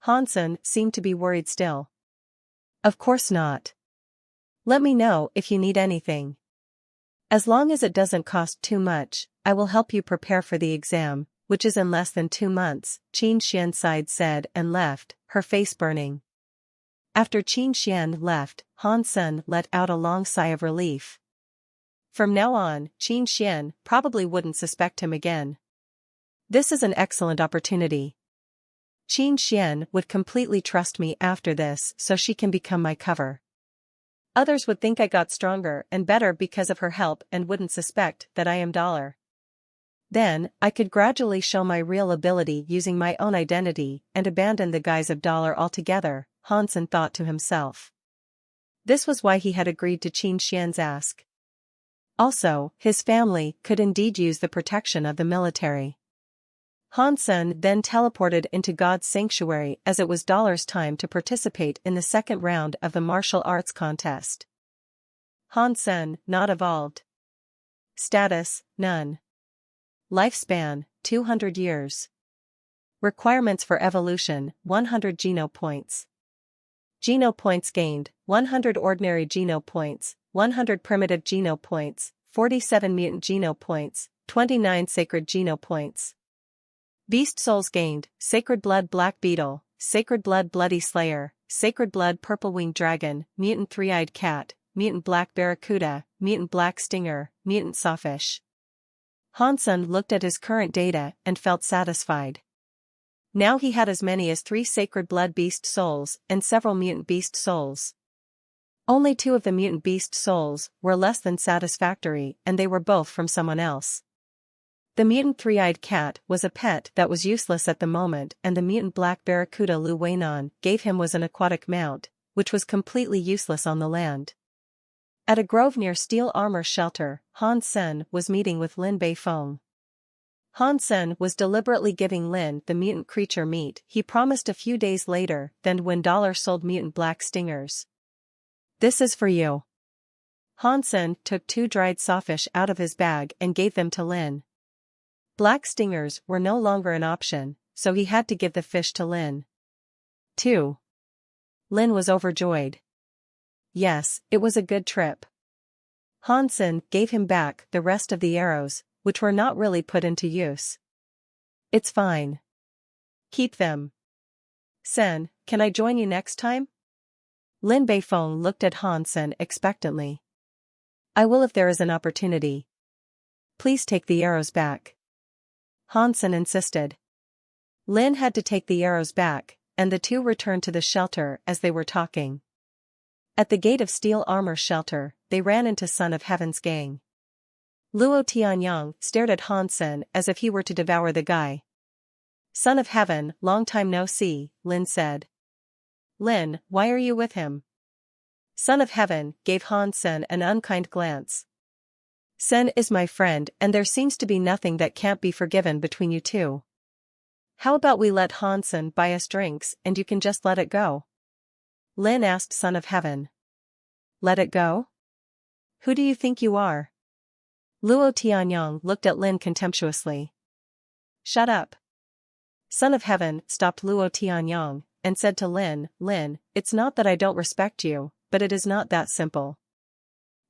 A: Hansen seemed to be worried still. Of course not. Let me know if you need anything. As long as it doesn't cost too much, I will help you prepare for the exam, which is in less than 2 months, Qin Xian sighed said and left, her face burning. After Qin Xian left, Hansen let out a long sigh of relief. From now on, Qin Xian probably wouldn't suspect him again. This is an excellent opportunity. Qin Xian would completely trust me after this so she can become my cover. Others would think I got stronger and better because of her help and wouldn't suspect that I am Dollar. Then, I could gradually show my real ability using my own identity and abandon the guise of Dollar altogether, Hansen thought to himself. This was why he had agreed to Qin Xian's ask. Also, his family could indeed use the protection of the military. Hansen then teleported into God's sanctuary as it was Dollar's time to participate in the second round of the martial arts contest. Hansen, not evolved. Status, none. Lifespan, 200 years. Requirements for evolution, 100 Geno points. Geno points gained, 100 ordinary Geno points, 100 primitive Geno points, 47 mutant Geno points, 29 sacred Geno points. Beast souls gained, Sacred Blood Black Beetle, Sacred Blood Bloody Slayer, Sacred Blood Purple-Winged Dragon, Mutant Three-Eyed Cat, Mutant Black Barracuda, Mutant Black Stinger, Mutant Sawfish. Hansen looked at his current data and felt satisfied. Now he had as many as 3 Sacred Blood Beast souls and several Mutant Beast souls. Only 2 of the Mutant Beast souls were less than satisfactory and they were both from someone else. The mutant three-eyed cat was a pet that was useless at the moment and the mutant black barracuda Lu Weinan gave him was an aquatic mount, which was completely useless on the land. At a grove near Steel Armor Shelter, Han Sen was meeting with Lin Beifeng. Han Sen was deliberately giving Lin the mutant creature meat he promised a few days later than when Dollar sold mutant black stingers. This is for you. Han Sen took 2 dried sawfish out of his bag and gave them to Lin. Black stingers were no longer an option, so he had to give the fish to Lin. 2. Lin was overjoyed. Yes, it was a good trip. Hansen gave him back the rest of the arrows, which were not really put into use. It's fine. Keep them. Sen, can I join you next time? Lin Beifeng looked at Hansen expectantly. I will if there is an opportunity. Please take the arrows back. Hansen insisted. Lin had to take the arrows back, and the 2 returned to the shelter as they were talking. At the gate of Steel Armor Shelter, they ran into Son of Heaven's gang. Luo Tianyang stared at Hansen as if he were to devour the guy. Son of Heaven, long time no see, Lin said. Lin, why are you with him? Son of Heaven gave Hansen an unkind glance. Sen is my friend and there seems to be nothing that can't be forgiven between you two. How about we let Hansen buy us drinks and you can just let it go? Lin asked Son of Heaven. Let it go? Who do you think you are? Luo Tianyang looked at Lin contemptuously. Shut up. Son of Heaven stopped Luo Tianyang and said to Lin, Lin, it's not that I don't respect you, but it is not that simple.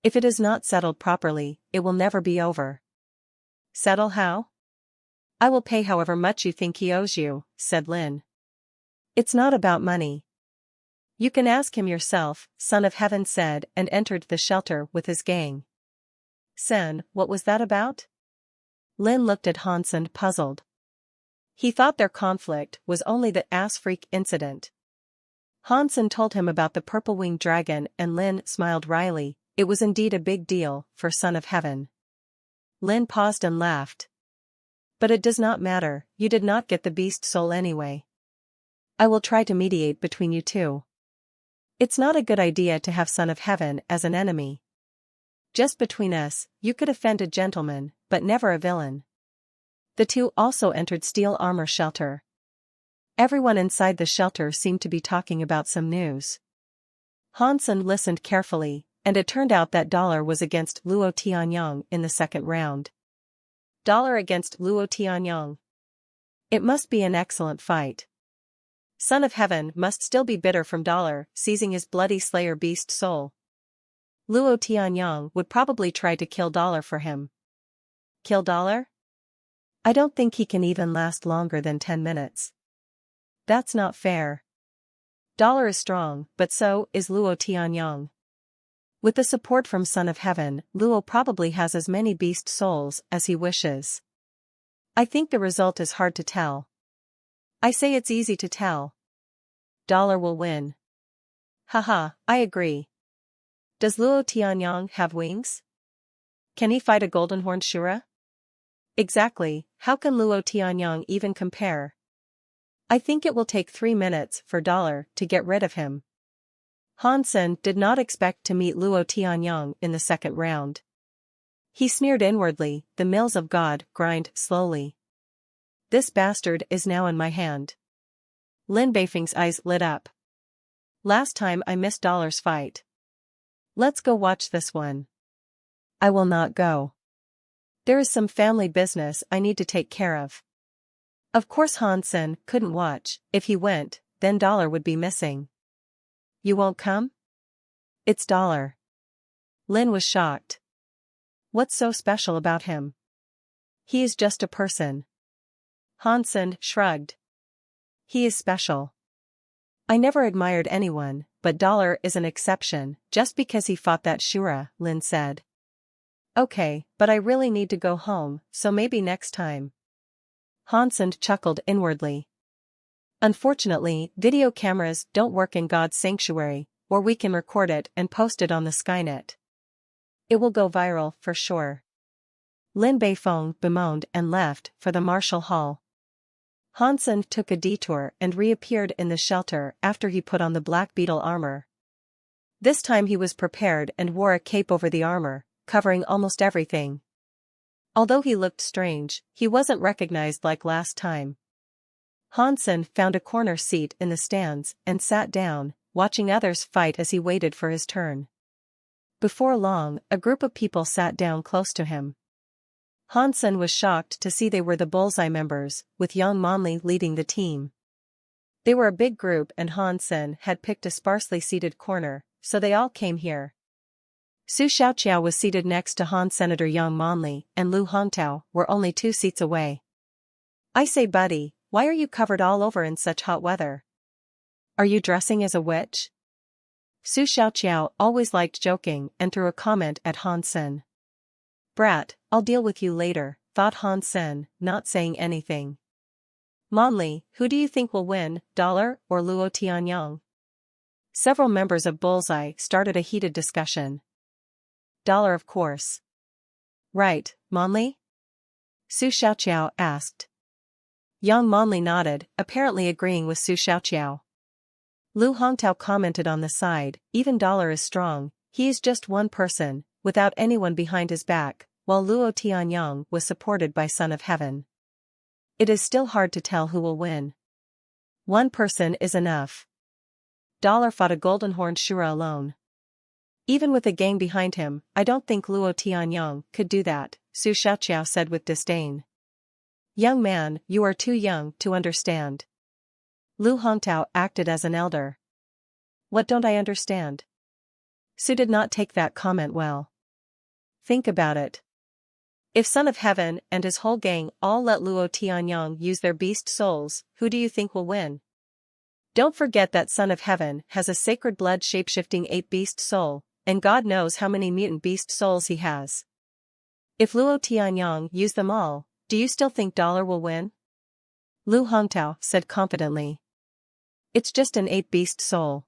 A: If it is not settled properly, it will never be over. Settle how? I will pay however much you think he owes you, said Lin. It's not about money. You can ask him yourself, Son of Heaven said and entered the shelter with his gang. Sen, what was that about? Lin looked at Hansen puzzled. He thought their conflict was only the ass-freak incident. Hansen told him about the purple-winged dragon and Lin smiled wryly. It was indeed a big deal for Son of Heaven. Lin paused and laughed. But it does not matter, you did not get the beast soul anyway. I will try to mediate between you two. It's not a good idea to have Son of Heaven as an enemy. Just between us, you could offend a gentleman, but never a villain. The two also entered steel armor shelter. Everyone inside the shelter seemed to be talking about some news. Hansen listened carefully, and it turned out that Dollar was against Luo Tianyong in the second round. Dollar against Luo Tianyong. It must be an excellent fight. Son of Heaven must still be bitter from Dollar seizing his bloody slayer beast soul. Luo Tianyong would probably try to kill Dollar for him. Kill Dollar? I don't think he can even last longer than 10 minutes. That's not fair. Dollar is strong, but so is Luo Tianyong. With the support from Son of Heaven, Luo probably has as many beast souls as he wishes. I think the result is hard to tell. I say it's easy to tell. Dollar will win. Haha, I agree. Does Luo Tianyong have wings? Can he fight a golden-horned Shura? Exactly, how can Luo Tianyong even compare? I think it will take 3 minutes for Dollar to get rid of him. Hansen did not expect to meet Luo Tianyong in the second round. He sneered inwardly, the mills of God grind slowly. This bastard is now in my hand. Lin Beifeng's eyes lit up. Last time I missed Dollar's fight. Let's go watch this one. I will not go. There is some family business I need to take care of. Of course Hansen couldn't watch. If he went, then Dollar would be missing. You won't come? It's Dollar. Lin was shocked. What's so special about him? He is just a person. Hansen shrugged. He is special. I never admired anyone, but Dollar is an exception, just because he fought that Shura, Lin said. Okay, but I really need to go home, so maybe next time. Hansen chuckled inwardly. Unfortunately, video cameras don't work in God's sanctuary, or we can record it and post it on the Skynet. It will go viral, for sure. Lin Beifeng bemoaned and left for the martial hall. Hansen took a detour and reappeared in the shelter after he put on the black beetle armor. This time he was prepared and wore a cape over the armor, covering almost everything. Although he looked strange, he wasn't recognized like last time. Hansen found a corner seat in the stands and sat down, watching others fight as he waited for his turn. Before long, a group of people sat down close to him. Hansen was shocked to see they were the Bullseye members, with young Monli leading the team. They were a big group and Hansen had picked a sparsely seated corner, so they all came here. Su Xiaoqiao was seated next to Han Senator Yang Monli and Lu Hongtao were only 2 seats away. I say buddy, why are you covered all over in such hot weather? Are you dressing as a witch? Su Xiaoqiao always liked joking and threw a comment at Hansen. Brat, I'll deal with you later, thought Hansen, not saying anything. Monli, who do you think will win, Dollar or Luo Tianyong? Several members of Bullseye started a heated discussion. Dollar of course. Right, Monli? Su Xiaoqiao asked. Young Monli nodded, apparently agreeing with Su Xiaoqiao. Lu Hongtao commented on the side, even Dollar is strong, he is just one person, without anyone behind his back, while Luo Tianyong was supported by Son of Heaven. It is still hard to tell who will win. One person is enough. Dollar fought a golden-horned Shura alone. Even with a gang behind him, I don't think Luo Tianyong could do that, Su Xiaoqiao said with disdain. Young man, you are too young to understand. Lu Hongtao acted as an elder. What don't I understand? Su did not take that comment well. Think about it. If Son of Heaven and his whole gang all let Luo Tianyong use their beast souls, who do you think will win? Don't forget that Son of Heaven has a sacred blood shapeshifting 8 beast soul, and God knows how many mutant beast souls he has. If Luo Tianyang use them all, do you still think Dollar will win? Lu Hongtao said confidently. It's just an 8-beast soul.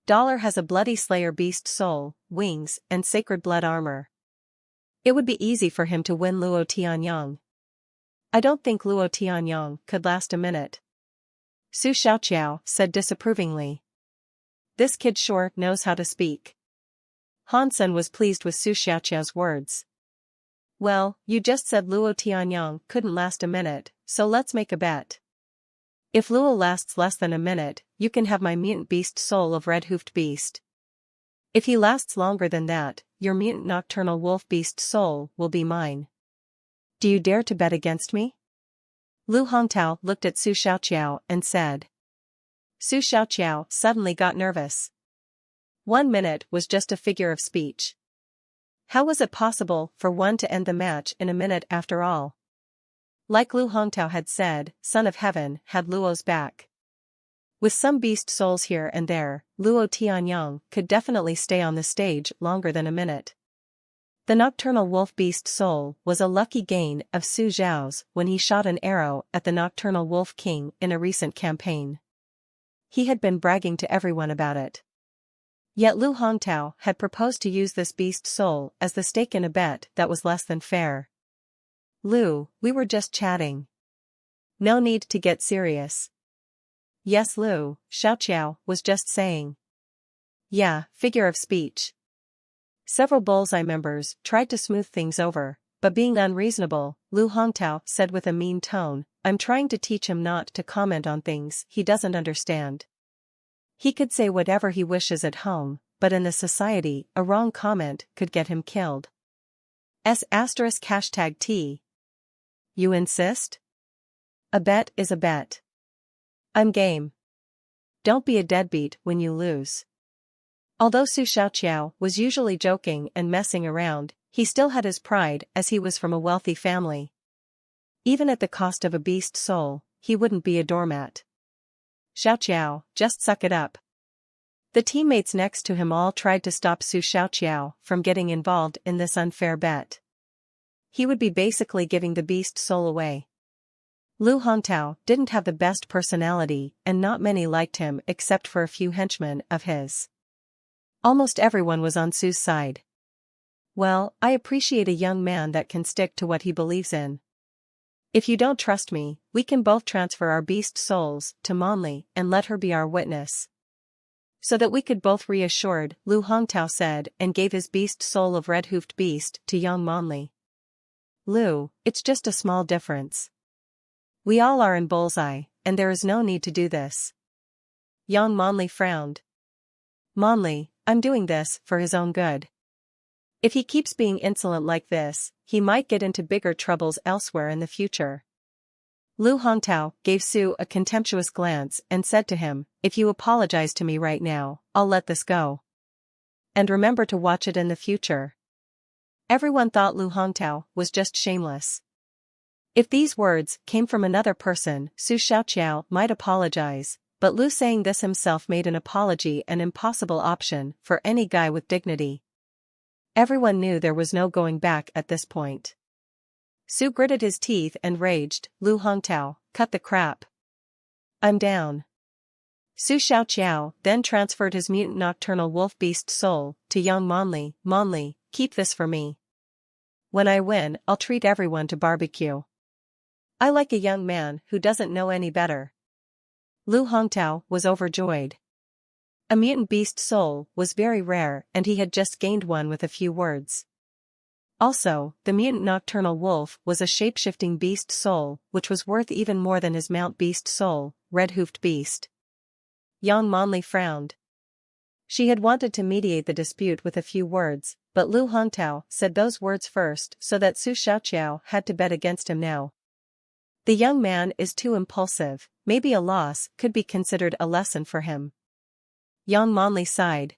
A: Dollar has a bloody slayer beast soul, wings, and sacred blood armor. It would be easy for him to win Luo Tianyang. I don't think Luo Tianyang could last a minute. Su Xiaoqiao said disapprovingly. This kid sure knows how to speak. Han Sen was pleased with Su Xiaoqiao's words. Well, you just said Luo Tianyang couldn't last a minute, so let's make a bet. If Luo lasts less than a minute, you can have my mutant beast soul of red-hoofed beast. If he lasts longer than that, your mutant nocturnal wolf beast soul will be mine. Do you dare to bet against me? Lu Hongtao looked at Su Xiaoqiao and said. Su Xiaoqiao suddenly got nervous. 1 minute was just a figure of speech. How was it possible for one to end the match in a minute after all? Like Lu Hongtao had said, Son of Heaven had Luo's back. With some beast souls here and there, Luo Tianyang could definitely stay on the stage longer than a minute. The nocturnal wolf beast soul was a lucky gain of Su Zhao's when he shot an arrow at the nocturnal wolf king in a recent campaign. He had been bragging to everyone about it. Yet Lu Hongtao had proposed to use this beast soul as the stake in a bet that was less than fair. Lu, we were just chatting. No need to get serious. Yes, Lu, Xiaoqiao was just saying. Yeah, figure of speech. Several bullseye members tried to smooth things over, but being unreasonable, Lu Hongtao said with a mean tone, I'm trying to teach him not to comment on things he doesn't understand. He could say whatever he wishes at home, but in the society, a wrong comment could get him killed. *#T. You insist? A bet is a bet. I'm game. Don't be a deadbeat when you lose. Although Su Xiaoqiao was usually joking and messing around, he still had his pride as he was from a wealthy family. Even at the cost of a beast soul, he wouldn't be a doormat. Xiaoqiao, just suck it up. The teammates next to him all tried to stop Su Xiaoqiao from getting involved in this unfair bet. He would be basically giving the beast soul away. Lu Hongtao didn't have the best personality and not many liked him except for a few henchmen of his. Almost everyone was on Su's side. Well, I appreciate a young man that can stick to what he believes in. If you don't trust me, we can both transfer our beast souls to Monli and let her be our witness. So that we could both reassured, Lu Hongtao said and gave his beast soul of red-hoofed beast to young Monli. Lu, it's just a small difference. We all are in bullseye, and there is no need to do this. Young Monli frowned. Monli, I'm doing this for his own good. If he keeps being insolent like this, he might get into bigger troubles elsewhere in the future. Lu Hongtao gave Su a contemptuous glance and said to him, if you apologize to me right now, I'll let this go. And remember to watch it in the future. Everyone thought Lu Hongtao was just shameless. If these words came from another person, Su Xiaoqiao might apologize, but Lu saying this himself made an apology an impossible option for any guy with dignity. Everyone knew there was no going back at this point. Su gritted his teeth and raged, Lu Hongtao, cut the crap. I'm down. Su Xiaoqiao then transferred his mutant nocturnal wolf beast soul to young Monli. Monli, keep this for me. When I win, I'll treat everyone to barbecue. I like a young man who doesn't know any better. Lu Hongtao was overjoyed. A mutant beast soul was very rare and he had just gained one with a few words. Also, the mutant nocturnal wolf was a shape-shifting beast soul which was worth even more than his mount beast soul, red-hoofed beast. Yang Monli frowned. She had wanted to mediate the dispute with a few words, but Lu Hongtao said those words first so that Su Xiaoqiao had to bet against him now. The young man is too impulsive, maybe a loss could be considered a lesson for him. Yang Monli sighed.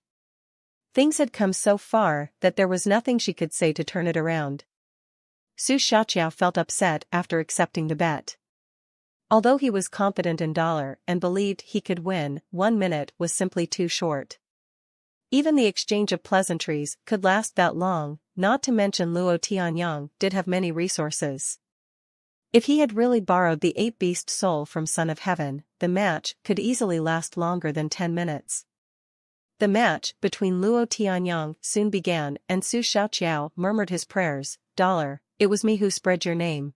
A: Things had come so far that there was nothing she could say to turn it around. Su Xiaoqiao felt upset after accepting the bet. Although he was confident in Dollar and believed he could win, 1 minute was simply too short. Even the exchange of pleasantries could last that long, not to mention Luo Tianyang did have many resources. If he had really borrowed the 8-beast soul from Son of Heaven, the match could easily last longer than 10 minutes. The match between Luo Tianyang soon began and Su Xiaoqiao murmured his prayers. "Dollar, it was me who spread your name.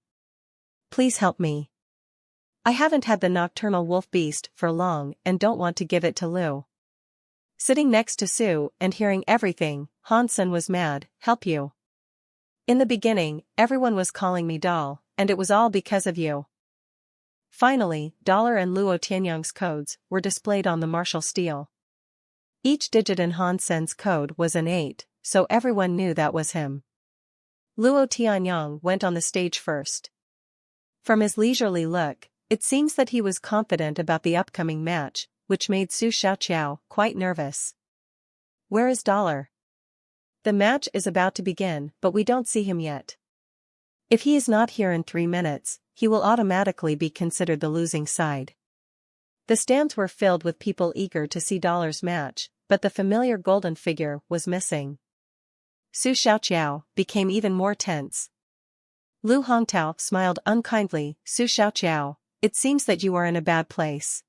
A: Please help me. I haven't had the nocturnal wolf beast for long and don't want to give it to Lu." Sitting next to Su and hearing everything, Han Sen was mad. "Help you? In the beginning, everyone was calling me doll, and it was all because of you." Finally, Dollar and Luo Tianyang's codes were displayed on the martial steel. Each digit in Han Sen's code was an 8, so everyone knew that was him. Luo Tianyang went on the stage first. From his leisurely look, it seems that he was confident about the upcoming match, which made Su Xiaoqiao quite nervous. "Where is Dollar? The match is about to begin, but we don't see him yet. If he is not here in 3 minutes, he will automatically be considered the losing side." The stands were filled with people eager to see Dollar's match, but the familiar golden figure was missing. Su Xiaoqiao became even more tense. Lu Hongtao smiled unkindly. "Su Xiaoqiao, it seems that you are in a bad place.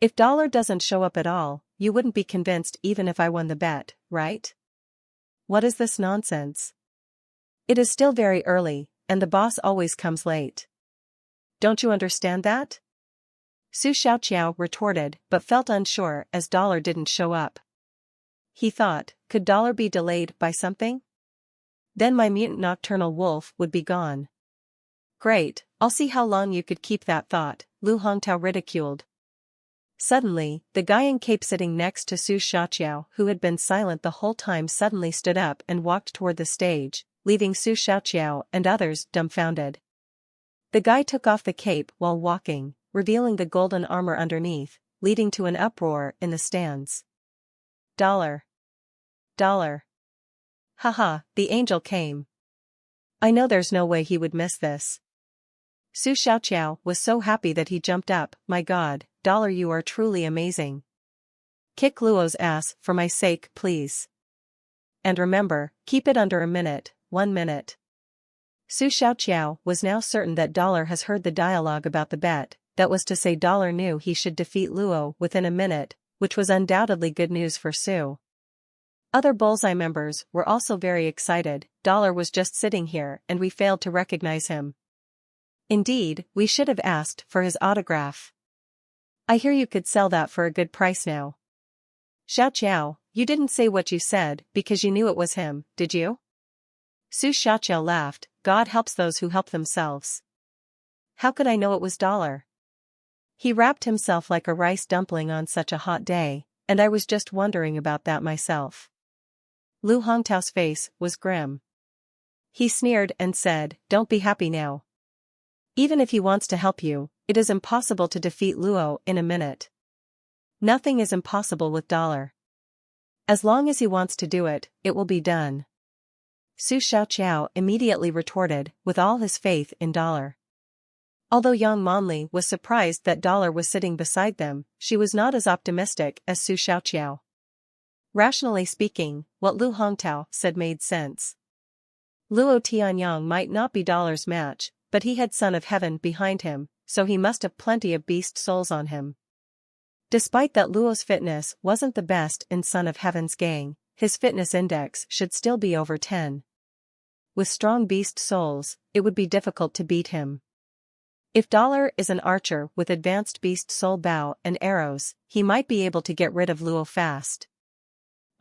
A: If Dollar doesn't show up at all, you wouldn't be convinced even if I won the bet, right? What is this nonsense? It is still very early, and the boss always comes late. Don't you understand that?" Su Xiaoqiao retorted but felt unsure as Dollar didn't show up. He thought, could Dollar be delayed by something? Then my mutant nocturnal wolf would be gone. "Great, I'll see how long you could keep that thought," Lu Hongtao ridiculed. Suddenly, the guy in cape sitting next to Su Xiaoqiao, who had been silent the whole time, suddenly stood up and walked toward the stage, leaving Su Xiaoqiao and others dumbfounded. The guy took off the cape while walking, revealing the golden armor underneath, leading to an uproar in the stands. "Dollar! Dollar! Haha, the angel came. I know there's no way he would miss this." Su Xiaoqiao was so happy that he jumped up. "My god, Dollar, you are truly amazing. Kick Luo's ass for my sake, please. And remember, keep it under a minute, 1 minute." Su Xiaoqiao was now certain that Dollar has heard the dialogue about the bet, that was to say Dollar knew he should defeat Luo within a minute, which was undoubtedly good news for Su. Other Bullseye members were also very excited. "Dollar was just sitting here and we failed to recognize him. Indeed, we should have asked for his autograph. I hear you could sell that for a good price now." "Xiaoqiao, you didn't say what you said because you knew it was him, did you?" Su Xiaoqiao laughed. "God helps those who help themselves. How could I know it was Dollar? He wrapped himself like a rice dumpling on such a hot day, and I was just wondering about that myself." Lu Hongtao's face was grim. He sneered and said, "Don't be happy now. Even if he wants to help you, it is impossible to defeat Luo in a minute. Nothing is impossible with Dollar. As long as he wants to do it, it will be done." Su Xiaoqiao immediately retorted, with all his faith in Dollar. Although Yang Monli was surprised that Dollar was sitting beside them, she was not as optimistic as Su Xiaoqiao. Rationally speaking, what Lu Hongtao said made sense. Luo Tianyang might not be Dollar's match, but he had Son of Heaven behind him, so he must have plenty of beast souls on him. Despite that Luo's fitness wasn't the best in Son of Heaven's gang, his fitness index should still be over 10. With strong beast souls, it would be difficult to beat him. If Dollar is an archer with advanced beast soul bow and arrows, he might be able to get rid of Luo fast.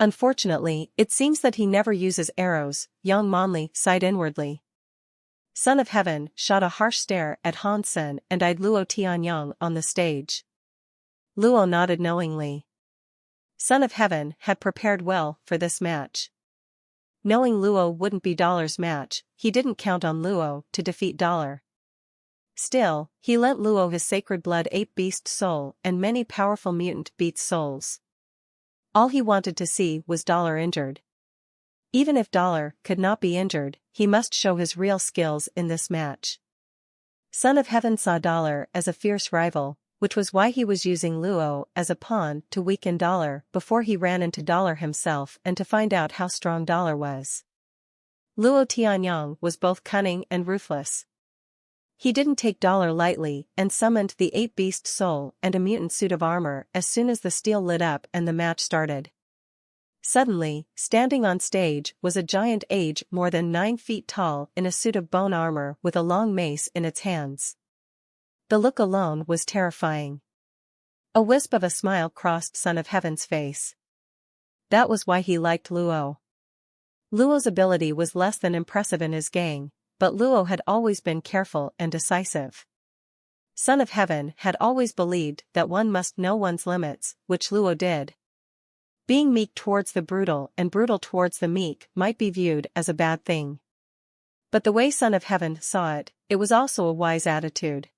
A: Unfortunately, it seems that he never uses arrows. Yang Monli sighed inwardly. Son of Heaven shot a harsh stare at Han Sen and eyed Luo Tianyang on the stage. Luo nodded knowingly. Son of Heaven had prepared well for this match. Knowing Luo wouldn't be Dollar's match, he didn't count on Luo to defeat Dollar. Still, he lent Luo his sacred blood 8-beast soul and many powerful mutant beast souls. All he wanted to see was Dollar injured. Even if Dollar could not be injured, he must show his real skills in this match. Son of Heaven saw Dollar as a fierce rival, which was why he was using Luo as a pawn to weaken Dollar before he ran into Dollar himself and to find out how strong Dollar was. Luo Tianyang was both cunning and ruthless. He didn't take Dollar lightly and summoned the ape-beast soul and a mutant suit of armor as soon as the steel lit up and the match started. Suddenly, standing on stage was a giant age more than 9 feet tall in a suit of bone armor with a long mace in its hands. The look alone was terrifying. A wisp of a smile crossed Son of Heaven's face. That was why he liked Luo. Luo's ability was less than impressive in his gang, but Luo had always been careful and decisive. Son of Heaven had always believed that one must know one's limits, which Luo did. Being meek towards the brutal and brutal towards the meek might be viewed as a bad thing. But the way Son of Heaven saw it, it was also a wise attitude.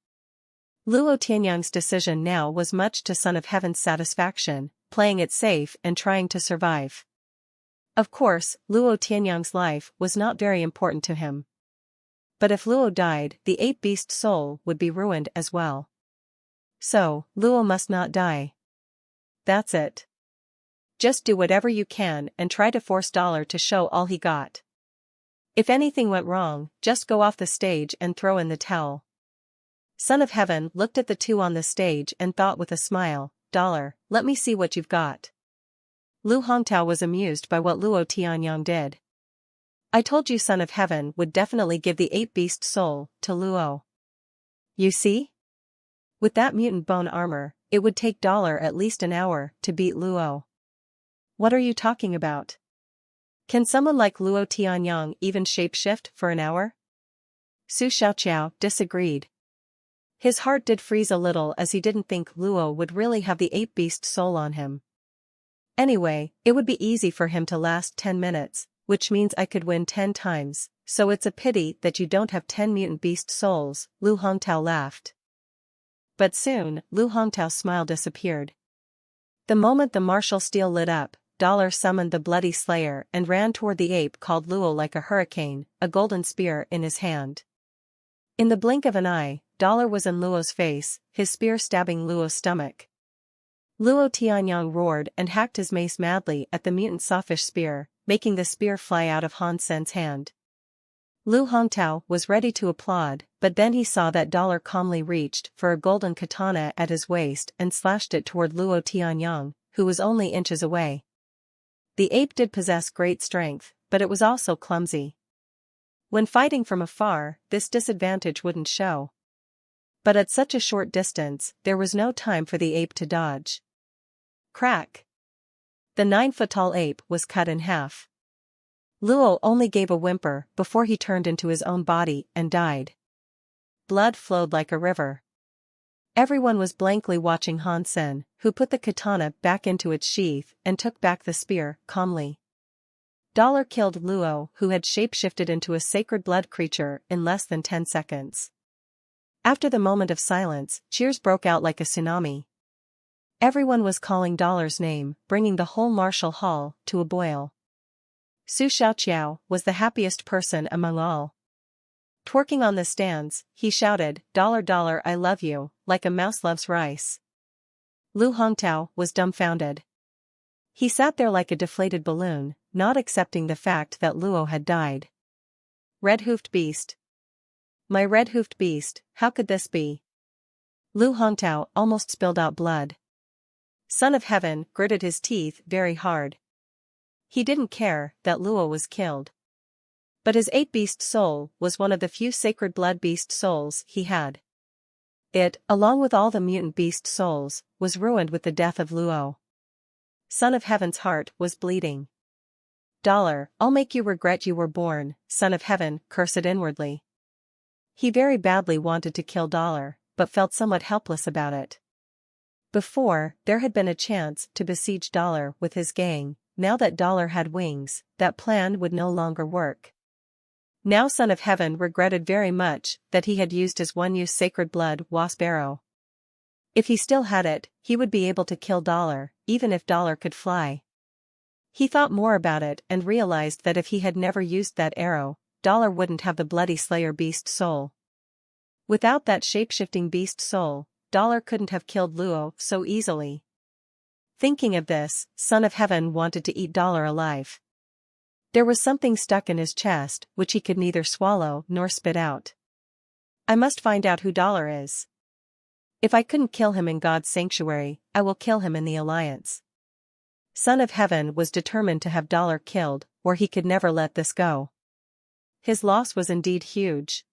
A: Luo Tianyang's decision now was much to Son of Heaven's satisfaction, playing it safe and trying to survive. Of course, Luo Tianyang's life was not very important to him. But if Luo died, the ape-beast soul would be ruined as well. So, Luo must not die. That's it. Just do whatever you can and try to force Dollar to show all he got. If anything went wrong, just go off the stage and throw in the towel. Son of Heaven looked at the two on the stage and thought with a smile, Dollar, let me see what you've got. Lu Hongtao was amused by what Luo Tianyang did. I told you Son of Heaven would definitely give the ape-beast soul to Luo. You see? With that mutant bone armor, it would take Dollar at least an hour to beat Luo. What are you talking about? Can someone like Luo Tianyang even shapeshift for an hour? Su Xiaoqiao disagreed. His heart did freeze a little as he didn't think Luo would really have the ape-beast soul on him. Anyway, it would be easy for him to last 10 minutes, which means I could win 10 times, so it's a pity that you don't have 10 mutant beast souls, Lu Hongtao laughed. But soon, Lu Hongtao's smile disappeared. The moment the martial steel lit up, Dollar summoned the bloody slayer and ran toward the ape called Luo like a hurricane, a golden spear in his hand. In the blink of an eye, Dollar was in Luo's face, his spear stabbing Luo's stomach. Luo Tianyang roared and hacked his mace madly at the mutant sawfish spear, making the spear fly out of Han Sen's hand. Lu Hongtao was ready to applaud, but then he saw that Dollar calmly reached for a golden katana at his waist and slashed it toward Luo Tianyang, who was only inches away. The ape did possess great strength, but it was also clumsy. When fighting from afar, this disadvantage wouldn't show. But at such a short distance, there was no time for the ape to dodge. Crack! The 9-foot-tall ape was cut in half. Luo only gave a whimper before he turned into his own body and died. Blood flowed like a river. Everyone was blankly watching Han Sen, who put the katana back into its sheath and took back the spear, calmly. Dollar killed Luo, who had shapeshifted into a sacred blood creature in less than 10 seconds. After the moment of silence, cheers broke out like a tsunami. Everyone was calling Dollar's name, bringing the whole martial hall to a boil. Su Xiaoqiao was the happiest person among all. Twerking on the stands, he shouted, Dollar, Dollar, I love you, like a mouse loves rice. Lu Hongtao was dumbfounded. He sat there like a deflated balloon, not accepting the fact that Luo had died. Red-hoofed beast. My red-hoofed beast, how could this be? Lu Hongtao almost spilled out blood. Son of Heaven gritted his teeth very hard. He didn't care that Luo was killed. But his ape-beast soul was one of the few sacred blood beast souls he had. It, along with all the mutant beast souls, was ruined with the death of Luo. Son of Heaven's heart was bleeding. Dollar, I'll make you regret you were born, Son of Heaven cursed inwardly. He very badly wanted to kill Dollar, but felt somewhat helpless about it. Before, there had been a chance to besiege Dollar with his gang. Now that Dollar had wings, that plan would no longer work. Now Son of Heaven regretted very much that he had used his one-use sacred blood wasp arrow. If he still had it, he would be able to kill Dollar, even if Dollar could fly. He thought more about it and realized that if he had never used that arrow, Dollar wouldn't have the bloody slayer beast soul. Without that shape-shifting beast soul, Dollar couldn't have killed Luo so easily. Thinking of this, Son of Heaven wanted to eat Dollar alive. There was something stuck in his chest which he could neither swallow nor spit out. I must find out who Dollar is. If I couldn't kill him in God's sanctuary, I will kill him in the Alliance. Son of Heaven was determined to have Dollar killed, or he could never let this go. His loss was indeed huge.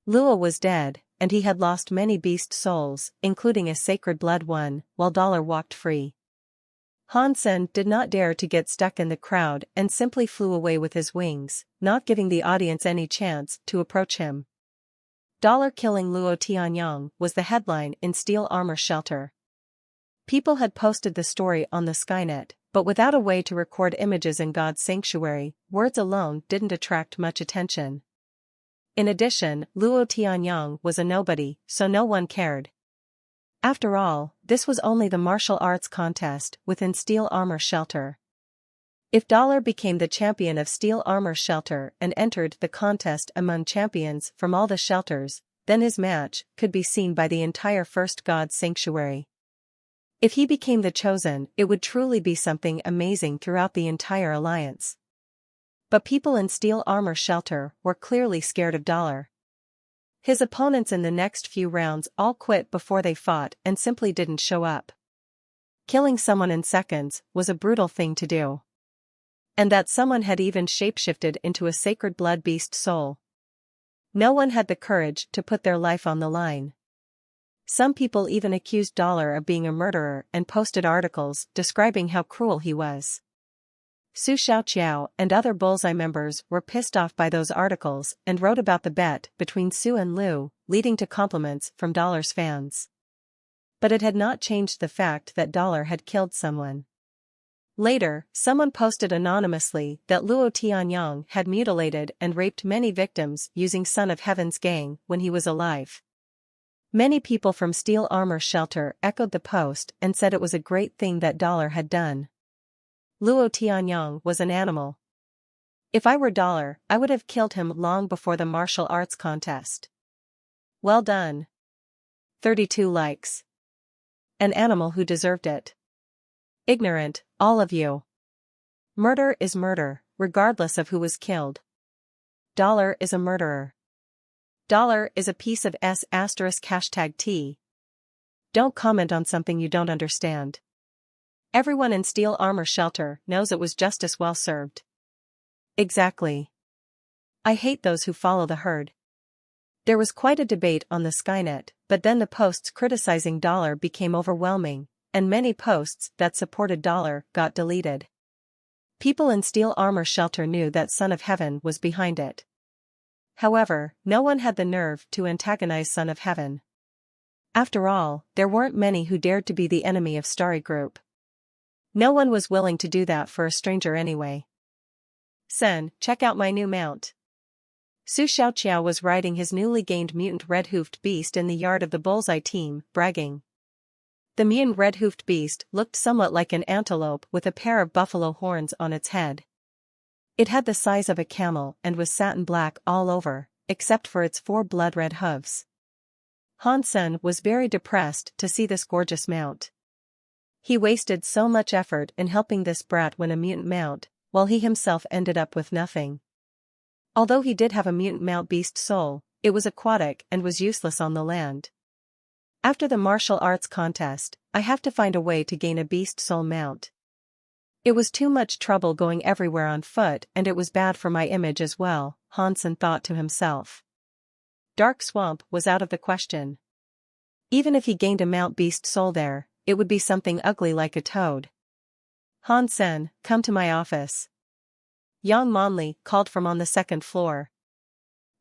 A: Luo was dead, and he had lost many beast souls, including a sacred blood one, while Dollar walked free. Hansen did not dare to get stuck in the crowd and simply flew away with his wings, not giving the audience any chance to approach him. Dollar killing Luo Tianyang was the headline in Steel Armor Shelter. People had posted the story on the Skynet, but without a way to record images in God's sanctuary, words alone didn't attract much attention. In addition, Luo Tianyang was a nobody, so no one cared. After all, this was only the martial arts contest within Steel Armor Shelter. If Dollar became the champion of Steel Armor Shelter and entered the contest among champions from all the shelters, then his match could be seen by the entire First God Sanctuary. If he became the chosen, it would truly be something amazing throughout the entire alliance. But people in Steel Armor Shelter were clearly scared of Dollar. His opponents in the next few rounds all quit before they fought and simply didn't show up. Killing someone in seconds was a brutal thing to do. And that someone had even shapeshifted into a sacred blood beast soul. No one had the courage to put their life on the line. Some people even accused Dollar of being a murderer and posted articles describing how cruel he was. Su Xiaoqiao and other Bullseye members were pissed off by those articles and wrote about the bet between Su and Lu, leading to compliments from Dollar's fans. But it had not changed the fact that Dollar had killed someone. Later, someone posted anonymously that Luo Tianyang had mutilated and raped many victims using Son of Heaven's gang when he was alive. Many people from Steel Armor Shelter echoed the post and said it was a great thing that Dollar had done. Luo Tianyang was an animal. If I were Dollar, I would have killed him long before the martial arts contest. Well done. 32 likes. An animal who deserved it. Ignorant, all of you. Murder is murder, regardless of who was killed. Dollar is a murderer. Dollar is a piece of *#T. Don't comment on something you don't understand. Everyone in Steel Armor Shelter knows it was justice well served. Exactly. I hate those who follow the herd. There was quite a debate on the Skynet, but then the posts criticizing Dollar became overwhelming, and many posts that supported Dollar got deleted. People in Steel Armor Shelter knew that Son of Heaven was behind it. However, no one had the nerve to antagonize Son of Heaven. After all, there weren't many who dared to be the enemy of Starry Group. No one was willing to do that for a stranger anyway. Sen, check out my new mount. Su Xiaoqiao was riding his newly gained mutant red-hoofed beast in the yard of the Bullseye team, bragging. The mutant red-hoofed beast looked somewhat like an antelope with a pair of buffalo horns on its head. It had the size of a camel and was satin black all over, except for its 4 blood-red hooves. Hansen was very depressed to see this gorgeous mount. He wasted so much effort in helping this brat win a mutant mount, while he himself ended up with nothing. Although he did have a mutant mount beast soul, it was aquatic and was useless on the land. After the martial arts contest, I have to find a way to gain a beast soul mount. It was too much trouble going everywhere on foot and it was bad for my image as well, Hansen thought to himself. Dark Swamp was out of the question. Even if he gained a mount beast soul there, it would be something ugly like a toad. Hansen, come to my office. Yang Monli called from on the 2nd floor.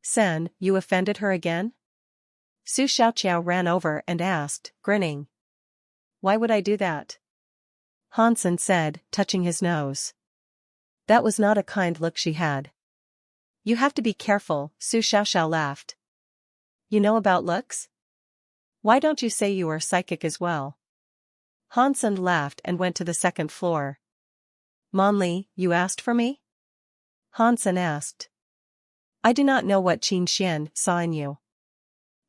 A: Sen, you offended her again? Su Xiaoqiao ran over and asked, grinning. Why would I do that? Hansen said, touching his nose. That was not a kind look she had. You have to be careful, Su Xiaoqiao laughed. You know about looks? Why don't you say you are psychic as well? Hansen laughed and went to the 2nd floor. Monli, you asked for me? Hansen asked. I do not know what Qin Xian saw in you.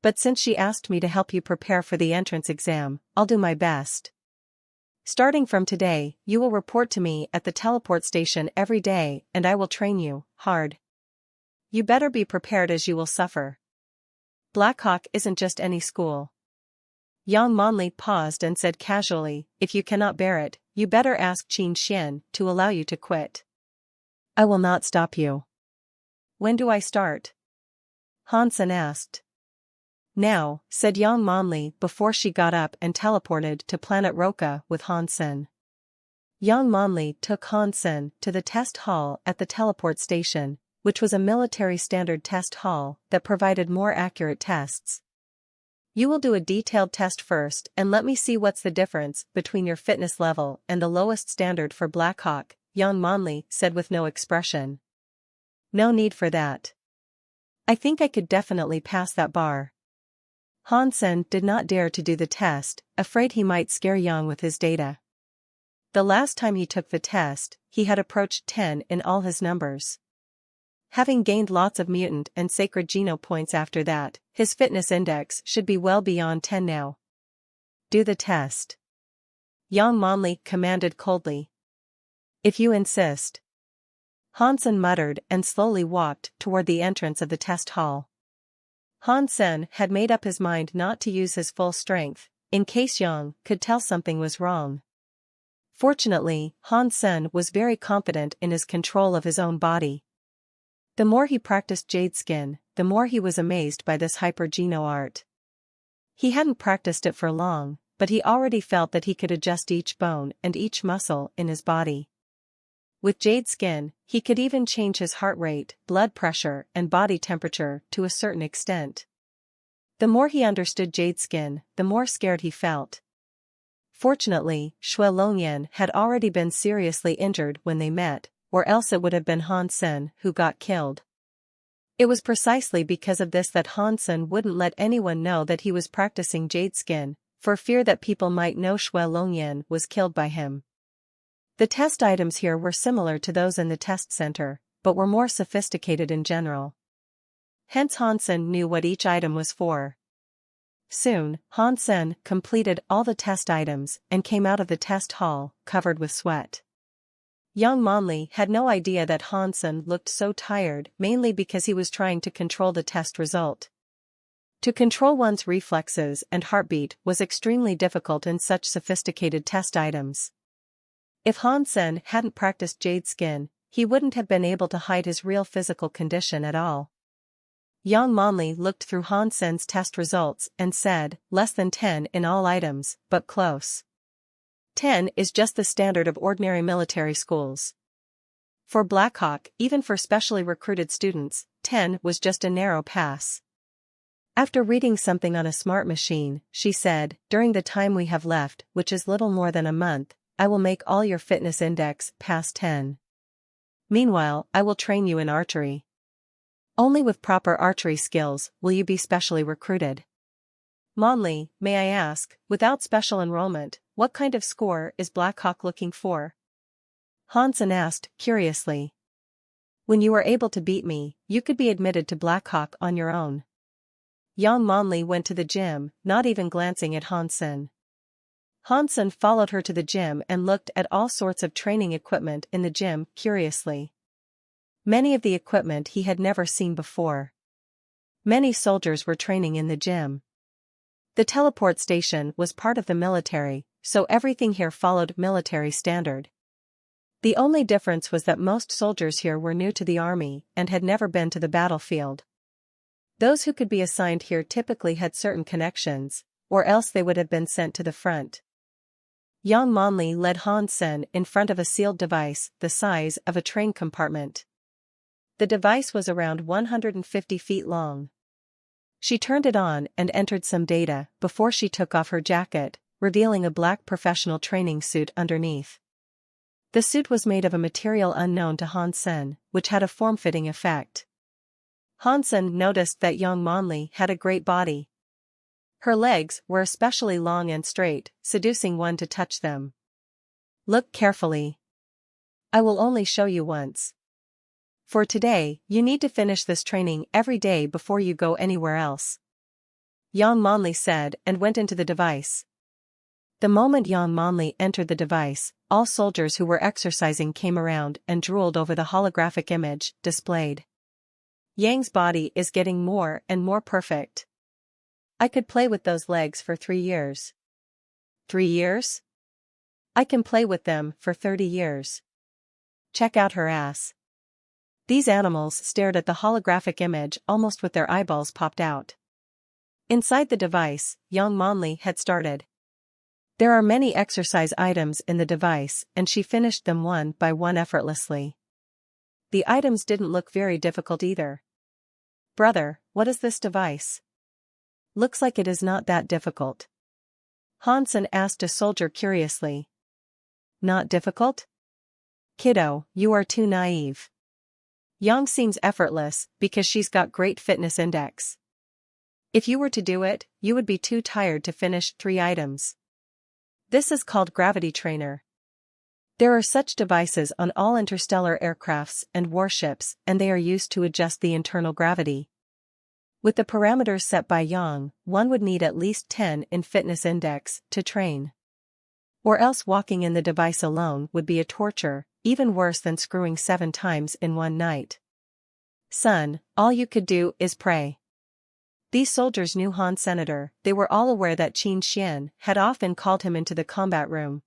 A: But since she asked me to help you prepare for the entrance exam, I'll do my best. Starting from today, you will report to me at the teleport station every day and I will train you, hard. You better be prepared as you will suffer. Blackhawk isn't just any school. Yang Monli paused and said casually, if you cannot bear it, you better ask Qin Xian to allow you to quit. I will not stop you. When do I start? Hansen asked. Now, said Yang Monli before she got up and teleported to planet Roka with Hansen. Yang Monli took Hansen to the test hall at the teleport station, which was a military standard test hall that provided more accurate tests. You will do a detailed test first and let me see what's the difference between your fitness level and the lowest standard for Blackhawk, Yang Monli said with no expression. No need for that. I think I could definitely pass that bar. Hansen did not dare to do the test, afraid he might scare Yang with his data. The last time he took the test, he had approached 10 in all his numbers. Having gained lots of mutant and sacred geno points after that, his fitness index should be well beyond 10 now. Do the test. Yang Monli commanded coldly. If you insist. Hansen muttered and slowly walked toward the entrance of the test hall. Hansen had made up his mind not to use his full strength, in case Yang could tell something was wrong. Fortunately, Hansen was very confident in his control of his own body. The more he practiced Jade Skin, the more he was amazed by this hyper-geno art. He hadn't practiced it for long, but he already felt that he could adjust each bone and each muscle in his body. With Jade Skin, he could even change his heart rate, blood pressure, and body temperature to a certain extent. The more he understood Jade Skin, the more scared he felt. Fortunately, Shui Longyan had already been seriously injured when they met, or else it would have been Hansen who got killed. It was precisely because of this that Hansen wouldn't let anyone know that he was practicing Jade Skin, for fear that people might know Shui Longyan was killed by him. The test items here were similar to those in the test center, but were more sophisticated in general. Hence Hansen knew what each item was for. Soon, Hansen completed all the test items and came out of the test hall, covered with sweat. Yang Monli had no idea that Hansen looked so tired mainly because he was trying to control the test result. To control one's reflexes and heartbeat was extremely difficult in such sophisticated test items. If Hansen hadn't practiced Jade Skin, he wouldn't have been able to hide his real physical condition at all. Yang Monli looked through Hansen's test results and said, less than 10 in all items, but close. 10 is just the standard of ordinary military schools. For Blackhawk, even for specially recruited students, 10 was just a narrow pass. After reading something on a smart machine, she said, during the time we have left, which is little more than a month, I will make all your fitness index past 10. Meanwhile, I will train you in archery. Only with proper archery skills will you be specially recruited. Monli, may I ask, without special enrollment, what kind of score is Blackhawk looking for? Hansen asked, curiously. When you are able to beat me, you could be admitted to Blackhawk on your own. Yang Monli went to the gym, not even glancing at Hansen. Hansen followed her to the gym and looked at all sorts of training equipment in the gym, curiously. Many of the equipment he had never seen before. Many soldiers were training in the gym. The teleport station was part of the military, so everything here followed military standard. The only difference was that most soldiers here were new to the army and had never been to the battlefield. Those who could be assigned here typically had certain connections, or else they would have been sent to the front. Yang Monli led Hansen in front of a sealed device the size of a train compartment. The device was around 150 feet long. She turned it on and entered some data before she took off her jacket, revealing a black professional training suit underneath. The suit was made of a material unknown to Hansen, which had a form-fitting effect. Hansen noticed that Yang Monli had a great body. Her legs were especially long and straight, seducing one to touch them. Look carefully. I will only show you once. For today, you need to finish this training every day before you go anywhere else. Yang Manli said and went into the device. The moment Yang Manli entered the device, all soldiers who were exercising came around and drooled over the holographic image displayed. Yang's body is getting more and more perfect. I could play with those legs for 3 years. 3 years? I can play with them for 30 years. Check out her ass. These animals stared at the holographic image almost with their eyeballs popped out. Inside the device, Yang Manli had started. There are many exercise items in the device and she finished them one by one effortlessly. The items didn't look very difficult either. Brother, what is this device? Looks like it is not that difficult. Hansen asked a soldier curiously. Not difficult? Kiddo, you are too naive. Yang seems effortless because she's got great fitness index. If you were to do it, you would be too tired to finish 3 items. This is called gravity trainer. There are such devices on all interstellar aircrafts and warships and they are used to adjust the internal gravity. With the parameters set by Yang, one would need at least 10 in fitness index to train. Or else walking in the device alone would be a torture, even worse than screwing 7 times in one night. Son, all you could do is pray. These soldiers knew Han's senator, they were all aware that Qin Xian had often called him into the combat room.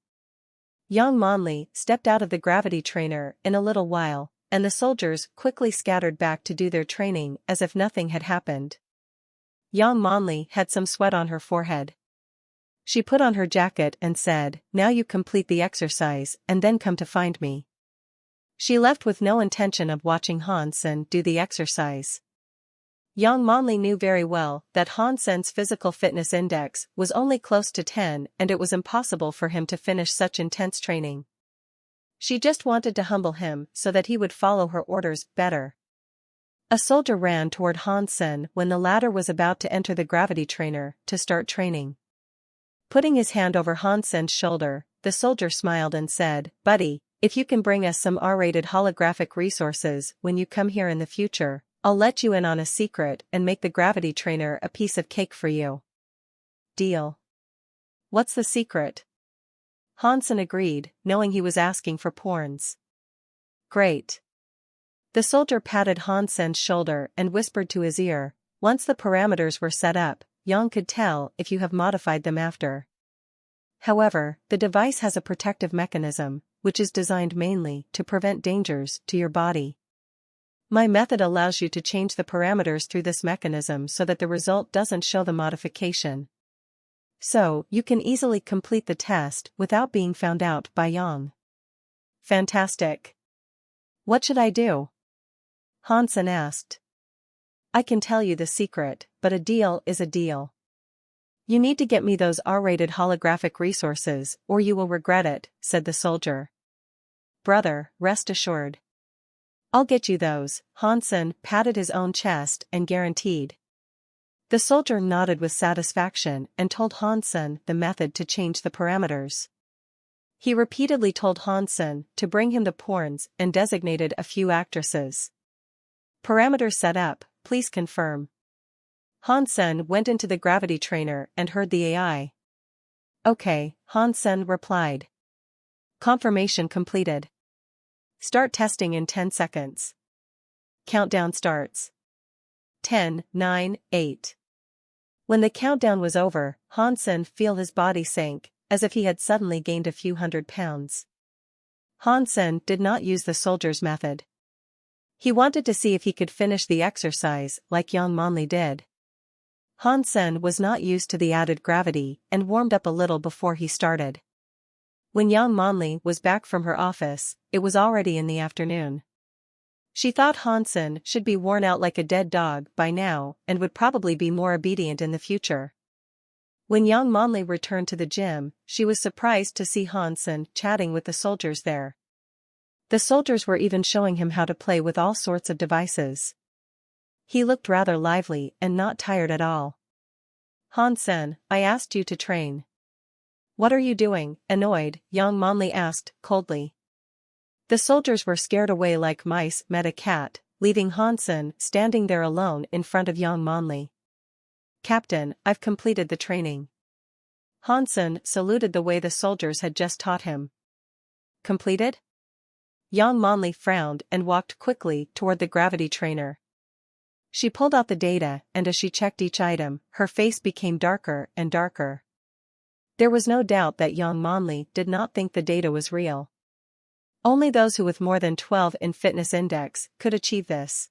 A: Yang Manli stepped out of the gravity trainer in a little while, and the soldiers quickly scattered back to do their training as if nothing had happened. Yang Manli had some sweat on her forehead. She put on her jacket and said, "Now you complete the exercise and then come to find me." She left with no intention of watching Hansen do the exercise. Yang Manli knew very well that Hansen's physical fitness index was only close to 10 and it was impossible for him to finish such intense training. She just wanted to humble him so that he would follow her orders better. A soldier ran toward Hansen when the latter was about to enter the gravity trainer to start training. Putting his hand over Hansen's shoulder, the soldier smiled and said, "Buddy, if you can bring us some R-rated holographic resources when you come here in the future, I'll let you in on a secret and make the gravity trainer a piece of cake for you." Deal. What's the secret? Hansen agreed, knowing he was asking for porns. Great. The soldier patted Hansen's shoulder and whispered to his ear, "Once the parameters were set up, Yang could tell if you have modified them after. However, the device has a protective mechanism, which is designed mainly to prevent dangers to your body. My method allows you to change the parameters through this mechanism so that the result doesn't show the modification. So, you can easily complete the test without being found out by Yang." Fantastic. What should I do? Hansen asked. I can tell you the secret, but a deal is a deal. You need to get me those R-rated holographic resources, or you will regret it, said the soldier. Brother, rest assured. I'll get you those, Hansen patted his own chest and guaranteed. The soldier nodded with satisfaction and told Hansen the method to change the parameters. He repeatedly told Hansen to bring him the porns and designated a few actresses. Parameters set up, please confirm. Hansen went into the gravity trainer and heard the AI. Okay, Hansen replied. Confirmation completed. Start testing in 10 seconds. Countdown starts. 10, 9, 8. When the countdown was over, Hansen felt his body sank, as if he had suddenly gained a few 100 pounds. Hansen did not use the soldier's method. He wanted to see if he could finish the exercise like Yang Manli did. Hansen was not used to the added gravity and warmed up a little before he started. When Yang Manli was back from her office, it was already in the afternoon. She thought Hansen should be worn out like a dead dog by now and would probably be more obedient in the future. When Yang Manli returned to the gym, she was surprised to see Hansen chatting with the soldiers there. The soldiers were even showing him how to play with all sorts of devices. He looked rather lively and not tired at all. Hansen, I asked you to train. What are you doing, annoyed? Yang Manli asked, coldly. The soldiers were scared away like mice met a cat, leaving Hansen standing there alone in front of Yang Manli. Captain, I've completed the training. Hansen saluted the way the soldiers had just taught him. Completed? Yang Manli frowned and walked quickly toward the gravity trainer. She pulled out the data, and as she checked each item, her face became darker and darker. There was no doubt that Yang Manli did not think the data was real. Only those who with more than 12 in fitness index could achieve this.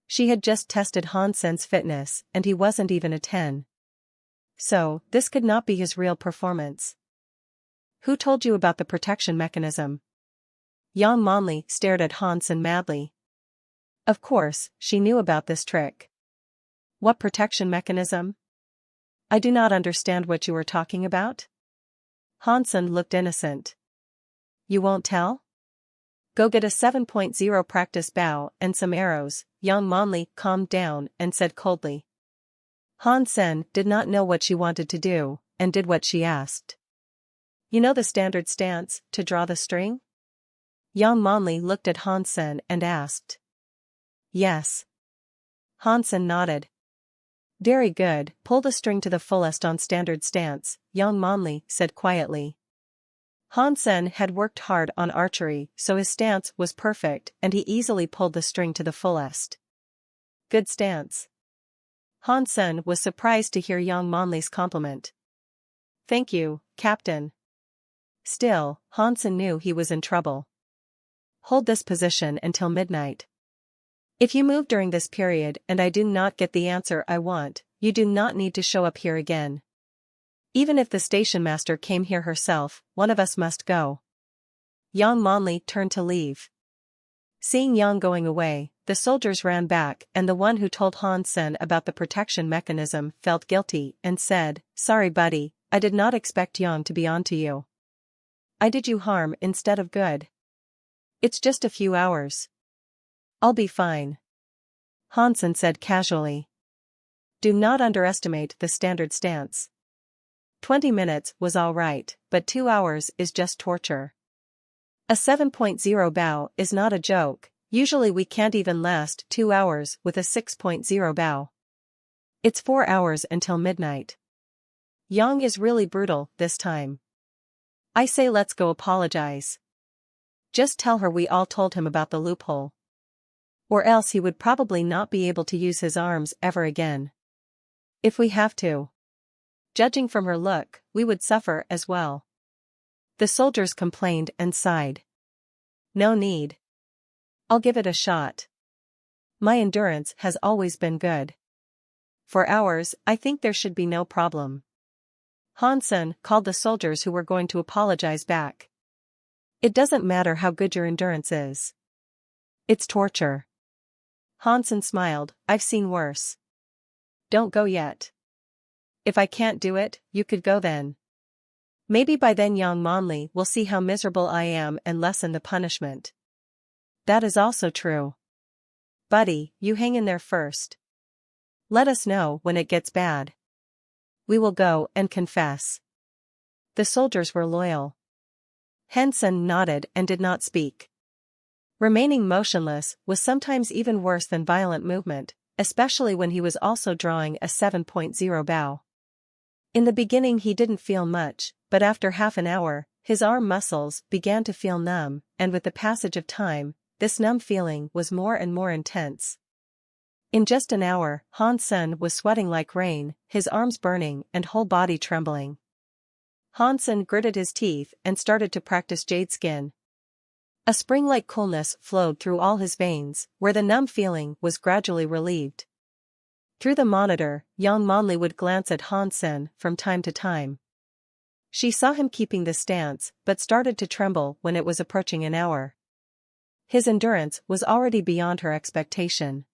A: She had just tested Hansen's fitness, and he wasn't even a 10. So, this could not be his real performance. Who told you about the protection mechanism? Yang Manli stared at Hansen madly. Of course, she knew about this trick. What protection mechanism? I do not understand what you are talking about. Hansen looked innocent. You won't tell? Go get a 7.0 practice bow and some arrows. Yang Manli calmed down and said coldly. Hansen did not know what she wanted to do, and did what she asked. You know the standard stance, to draw the string? Yang Manli looked at Hansen and asked. Yes. Hansen nodded. Very good, pull the string to the fullest on standard stance, Yang Manli said quietly. Hansen had worked hard on archery, so his stance was perfect and he easily pulled the string to the fullest. Good stance. Hansen was surprised to hear Yang Manli's compliment. Thank you, Captain. Still, Hansen knew he was in trouble. Hold this position until midnight. If you move during this period and I do not get the answer I want, you do not need to show up here again. Even if the station master came here herself, one of us must go. Yang Manli turned to leave. Seeing Yang going away, the soldiers ran back and the one who told Hansen about the protection mechanism felt guilty and said, Sorry buddy, I did not expect Yang to be onto you. I did you harm instead of good. It's just a few hours. I'll be fine. Hansen said casually. Do not underestimate the standard stance. 20 minutes was all right, but 2 hours is just torture. A 7.0 bow is not a joke, usually we can't even last 2 hours with a 6.0 bow. It's 4 hours until midnight. Yang is really brutal this time. I say let's go apologize. Just tell her we all told him about the loophole. Or else he would probably not be able to use his arms ever again. If we have to. Judging from her look, we would suffer as well. The soldiers complained and sighed. No need. I'll give it a shot. My endurance has always been good. For hours, I think there should be no problem. Hansen called the soldiers who were going to apologize back. It doesn't matter how good your endurance is. It's torture. Hansen smiled, I've seen worse. Don't go yet. If I can't do it, you could go then. Maybe by then Yang Manli will see how miserable I am and lessen the punishment. That is also true. Buddy, you hang in there first. Let us know when it gets bad. We will go and confess. The soldiers were loyal. Hansen nodded and did not speak. Remaining motionless was sometimes even worse than violent movement, especially when he was also drawing a 7.0 bow. In the beginning he didn't feel much, but after half an hour, his arm muscles began to feel numb, and with the passage of time, this numb feeling was more and more intense. In just an hour, Hansen was sweating like rain, his arms burning and whole body trembling. Hansen gritted his teeth and started to practice jade skin. A spring-like coolness flowed through all his veins, where the numb feeling was gradually relieved. Through the monitor, Yang Manli would glance at Hansen from time to time. She saw him keeping the stance, but started to tremble when it was approaching an hour. His endurance was already beyond her expectation.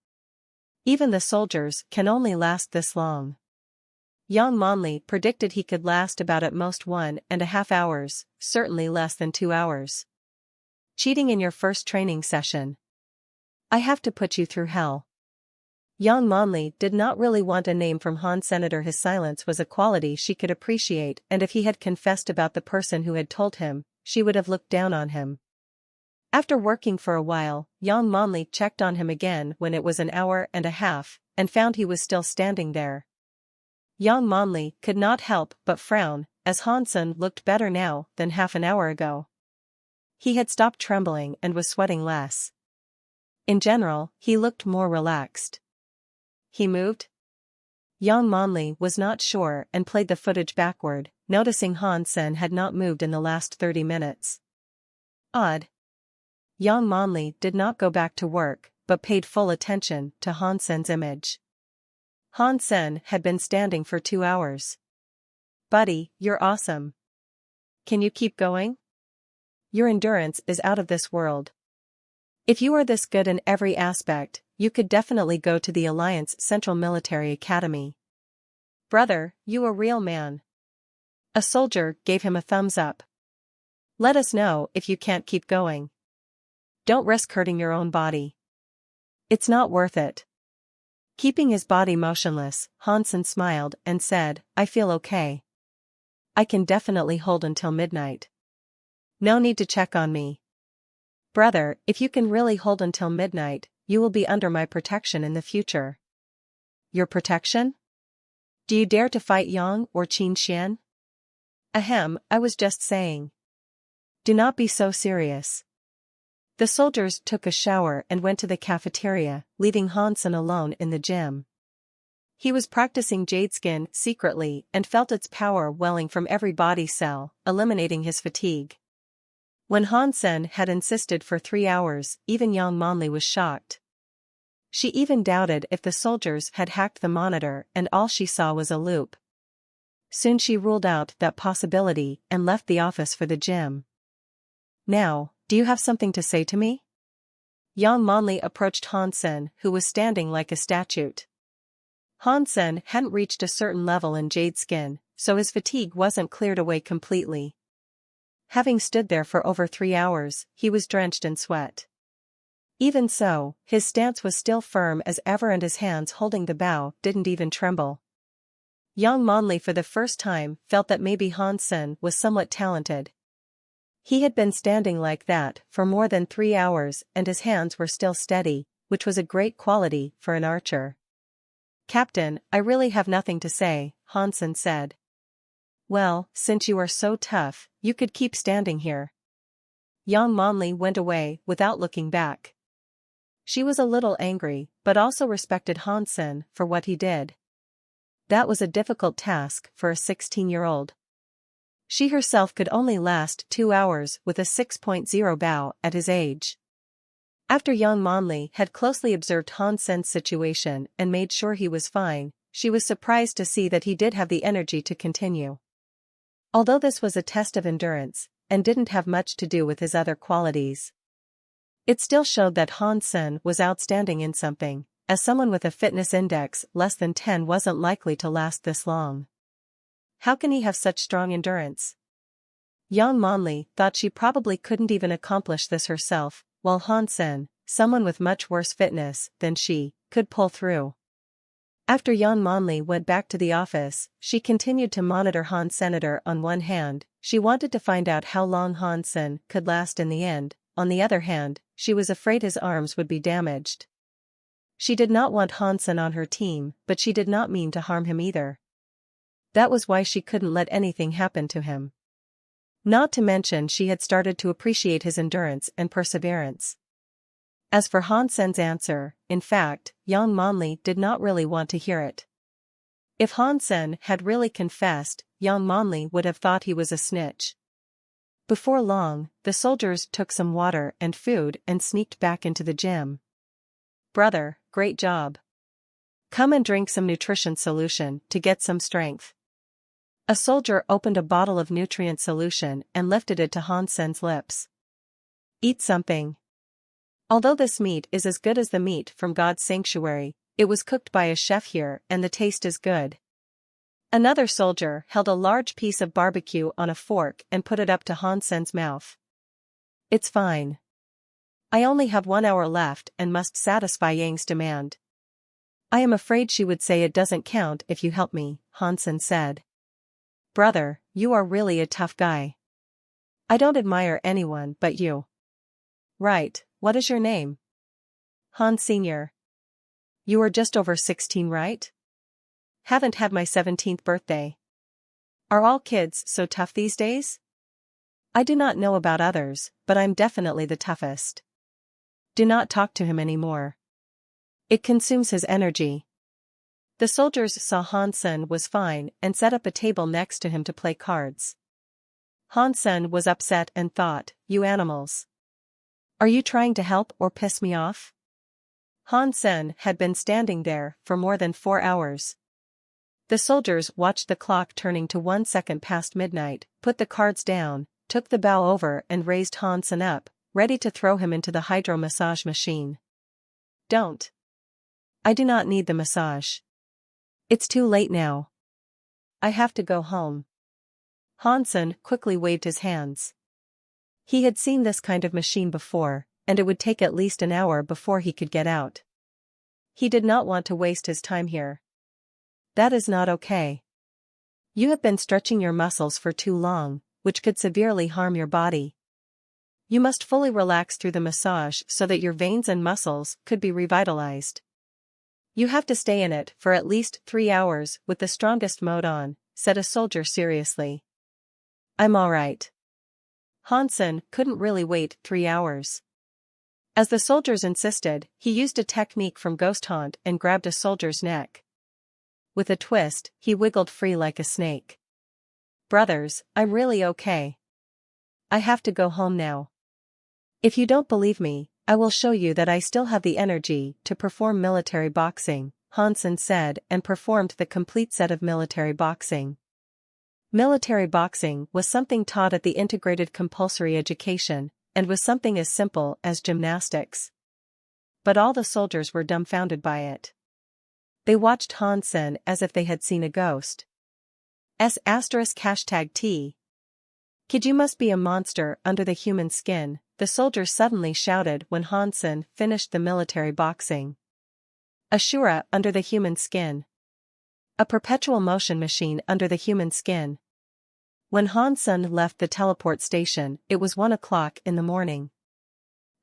A: Even the soldiers can only last this long. Yang Manli predicted he could last about at most 1.5 hours, certainly less than 2 hours. Cheating in your first training session. I have to put you through hell. Yang Manli did not really want a name from Han Senator. His silence was a quality she could appreciate, and if he had confessed about the person who had told him, she would have looked down on him. After working for a while, Yang Manli checked on him again when it was 1.5 hours, and found he was still standing there. Young Monli could not help but frown, as Hansen looked better now than half an hour ago. He had stopped trembling and was sweating less. In general, he looked more relaxed. He moved? Young Monli was not sure and played the footage backward, noticing Hansen had not moved in the last 30 minutes. Odd. Young Monli did not go back to work, but paid full attention to Hansen's image. Hansen had been standing for 2 hours. Buddy, you're awesome. Can you keep going? Your endurance is out of this world. If you are this good in every aspect, you could definitely go to the Alliance Central Military Academy. Brother, you a real man. A soldier gave him a thumbs up. Let us know if you can't keep going. Don't risk hurting your own body. It's not worth it. Keeping his body motionless, Hansen smiled and said, I feel okay. I can definitely hold until midnight. No need to check on me. Brother, if you can really hold until midnight, you will be under my protection in the future. Your protection? Do you dare to fight Yang or Qin Xian? Ahem, I was just saying. Do not be so serious. The soldiers took a shower and went to the cafeteria, leaving Hansen alone in the gym. He was practicing Jade Skin secretly and felt its power welling from every body cell, eliminating his fatigue. When Hansen had insisted for 3 hours, even Young Monli was shocked. She even doubted if the soldiers had hacked the monitor and all she saw was a loop. Soon she ruled out that possibility and left the office for the gym. Now, do you have something to say to me? Young Monli approached Hansen, who was standing like a statue. Hansen hadn't reached a certain level in Jade Skin, so his fatigue wasn't cleared away completely. Having stood there for over 3 hours, he was drenched in sweat. Even so, his stance was still firm as ever and his hands holding the bow didn't even tremble. Young Monli for the first time felt that maybe Hansen was somewhat talented. He had been standing like that for more than 3 hours and his hands were still steady, which was a great quality for an archer. Captain, I really have nothing to say, Hansen said. Well, since you are so tough, you could keep standing here. Young Monli went away without looking back. She was a little angry, but also respected Hansen for what he did. That was a difficult task for a 16-year-old. She herself could only last 2 hours with a 6.0 bow at his age. After Young Monli had closely observed Hansen's situation and made sure he was fine, she was surprised to see that he did have the energy to continue. Although this was a test of endurance, and didn't have much to do with his other qualities, it still showed that Hansen was outstanding in something, as someone with a fitness index less than 10 wasn't likely to last this long. How can he have such strong endurance? Young Monli thought she probably couldn't even accomplish this herself, while Hansen, someone with much worse fitness than she, could pull through. After Young Monli went back to the office, she continued to monitor Hansen. On one hand, she wanted to find out how long Hansen could last in the end, on the other hand, she was afraid his arms would be damaged. She did not want Hansen on her team, but she did not mean to harm him either. That was why she couldn't let anything happen to him. Not to mention she had started to appreciate his endurance and perseverance. As for Hansen's answer, in fact, Young Monli did not really want to hear it. If Hansen had really confessed, Young Monli would have thought he was a snitch. Before long, the soldiers took some water and food and sneaked back into the gym. Brother, great job. Come and drink some nutrition solution to get some strength. A soldier opened a bottle of nutrient solution and lifted it to Hansen's lips. Eat something. Although this meat is as good as the meat from God's sanctuary, it was cooked by a chef here and the taste is good. Another soldier held a large piece of barbecue on a fork and put it up to Hansen's mouth. It's fine. I only have 1 hour left and must satisfy Yang's demand. I am afraid she would say it doesn't count if you help me, Hansen said. Brother, you are really a tough guy. I don't admire anyone but you. Right, what is your name? Han Sr. You are just over 16, right? Haven't had my 17th birthday. Are all kids so tough these days? I do not know about others, but I'm definitely the toughest. Do not talk to him anymore. It consumes his energy. The soldiers saw Hansen was fine and set up a table next to him to play cards. Hansen was upset and thought, "You animals. Are you trying to help or piss me off?" Hansen had been standing there for more than 4 hours. The soldiers watched the clock turning to 1 second past midnight, put the cards down, took the bow over and raised Hansen up, ready to throw him into the hydro massage machine. Don't. I do not need the massage. It's too late now. I have to go home. Hansen quickly waved his hands. He had seen this kind of machine before, and it would take at least an hour before he could get out. He did not want to waste his time here. That is not okay. You have been stretching your muscles for too long, which could severely harm your body. You must fully relax through the massage so that your veins and muscles could be revitalized. You have to stay in it for at least 3 hours with the strongest mode on, said a soldier seriously. I'm all right. Hansen couldn't really wait 3 hours. As the soldiers insisted, he used a technique from Ghost Hunt and grabbed a soldier's neck. With a twist, he wiggled free like a snake. Brothers, I'm really okay. I have to go home now. If you don't believe me, I will show you that I still have the energy to perform military boxing, Hansen said and performed the complete set of military boxing. Military boxing was something taught at the integrated compulsory education, and was something as simple as gymnastics. But all the soldiers were dumbfounded by it. They watched Hansen as if they had seen a ghost. *T. Kid, you must be a monster under the human skin, the soldier suddenly shouted when Hansen finished the military boxing. Ashura under the human skin. A perpetual motion machine under the human skin. When Hansen left the teleport station, it was 1 o'clock in the morning.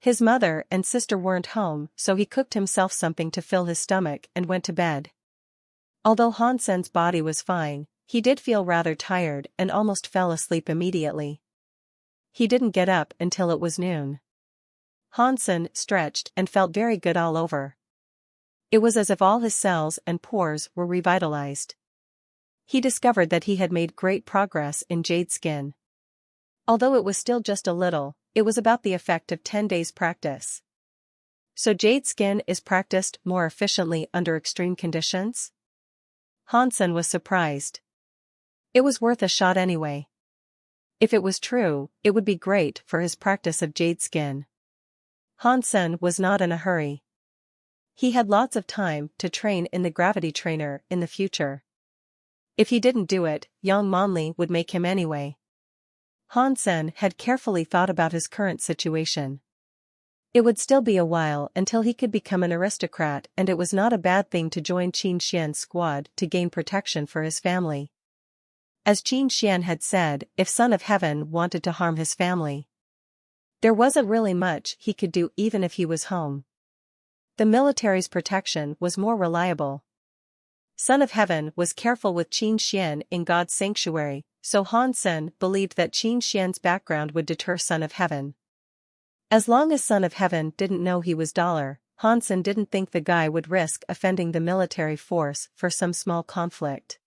A: His mother and sister weren't home, so he cooked himself something to fill his stomach and went to bed. Although Hansen's body was fine, he did feel rather tired and almost fell asleep immediately. He didn't get up until it was noon. Hansen stretched and felt very good all over. It was as if all his cells and pores were revitalized. He discovered that he had made great progress in jade skin. Although it was still just a little, it was about the effect of 10 days' practice. So jade skin is practiced more efficiently under extreme conditions? Hansen was surprised. It was worth a shot anyway. If it was true, it would be great for his practice of jade skin. Hansen was not in a hurry. He had lots of time to train in the gravity trainer in the future. If he didn't do it, young Monli would make him anyway. Hansen had carefully thought about his current situation. It would still be a while until he could become an aristocrat, and it was not a bad thing to join Qin Xian's squad to gain protection for his family. As Qin Xian had said, if Son of Heaven wanted to harm his family, there wasn't really much he could do even if he was home. The military's protection was more reliable. Son of Heaven was careful with Qin Xian in God's sanctuary, so Hansen believed that Qin Xian's background would deter Son of Heaven. As long as Son of Heaven didn't know he was Dollar, Hansen didn't think the guy would risk offending the military force for some small conflict.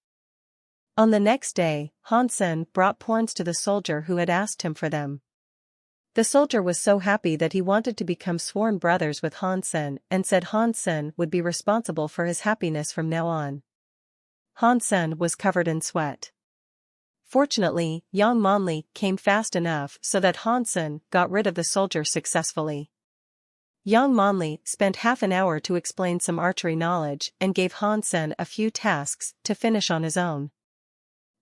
A: On the next day, Hansen brought porns to the soldier who had asked him for them. The soldier was so happy that he wanted to become sworn brothers with Hansen and said Hansen would be responsible for his happiness from now on. Hansen was covered in sweat. Fortunately, young Monli came fast enough so that Hansen got rid of the soldier successfully. Young Monli spent half an hour to explain some archery knowledge and gave Hansen a few tasks to finish on his own.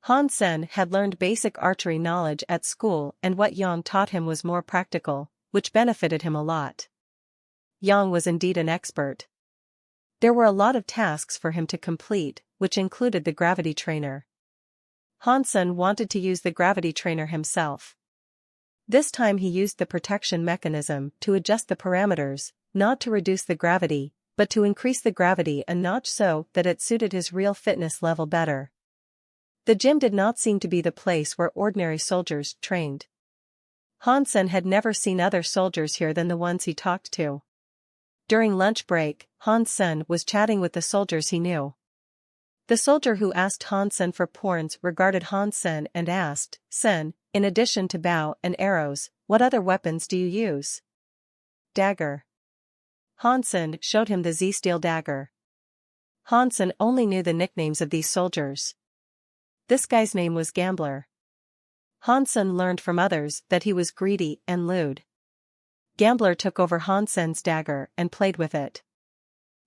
A: Hansen had learned basic archery knowledge at school, and what Yang taught him was more practical, which benefited him a lot. Yang was indeed an expert. There were a lot of tasks for him to complete, which included the gravity trainer. Hansen wanted to use the gravity trainer himself. This time he used the protection mechanism to adjust the parameters, not to reduce the gravity, but to increase the gravity a notch so that it suited his real fitness level better. The gym did not seem to be the place where ordinary soldiers trained. Hansen had never seen other soldiers here than the ones he talked to. During lunch break, Hansen was chatting with the soldiers he knew. The soldier who asked Hansen for porns regarded Hansen and asked, "Sen, in addition to bow and arrows, what other weapons do you use?" "Dagger." Hansen showed him the Z-steel dagger. Hansen only knew the nicknames of these soldiers. This guy's name was Gambler. Hansen learned from others that he was greedy and lewd. Gambler took over Hansen's dagger and played with it.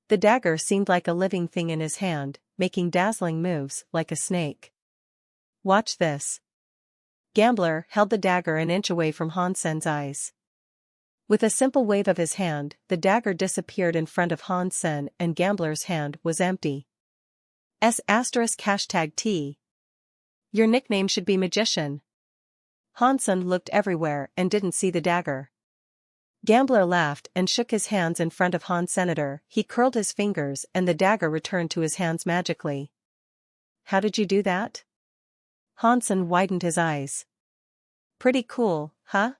A: The dagger seemed like a living thing in his hand, making dazzling moves like a snake. "Watch this." Gambler held the dagger an inch away from Hansen's eyes. With a simple wave of his hand, the dagger disappeared in front of Hansen and Gambler's hand was empty. **T. Your nickname should be Magician. Hansen looked everywhere and didn't see the dagger. Gambler laughed and shook his hands in front of Hansenator. He curled his fingers and the dagger returned to his hands magically. "How did you do that?" Hansen widened his eyes. "Pretty cool, huh?"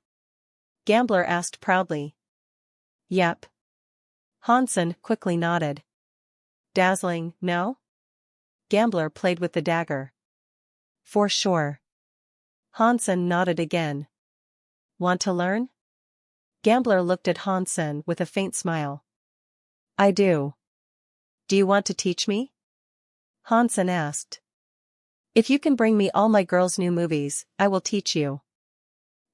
A: Gambler asked proudly. "Yep." Hansen quickly nodded. "Dazzling, no?" Gambler played with the dagger. "For sure." Hansen nodded again. "Want to learn?" Gambler looked at Hansen with a faint smile. "I do." "Do you want to teach me?" Hansen asked. "If you can bring me all my girls' new movies, I will teach you."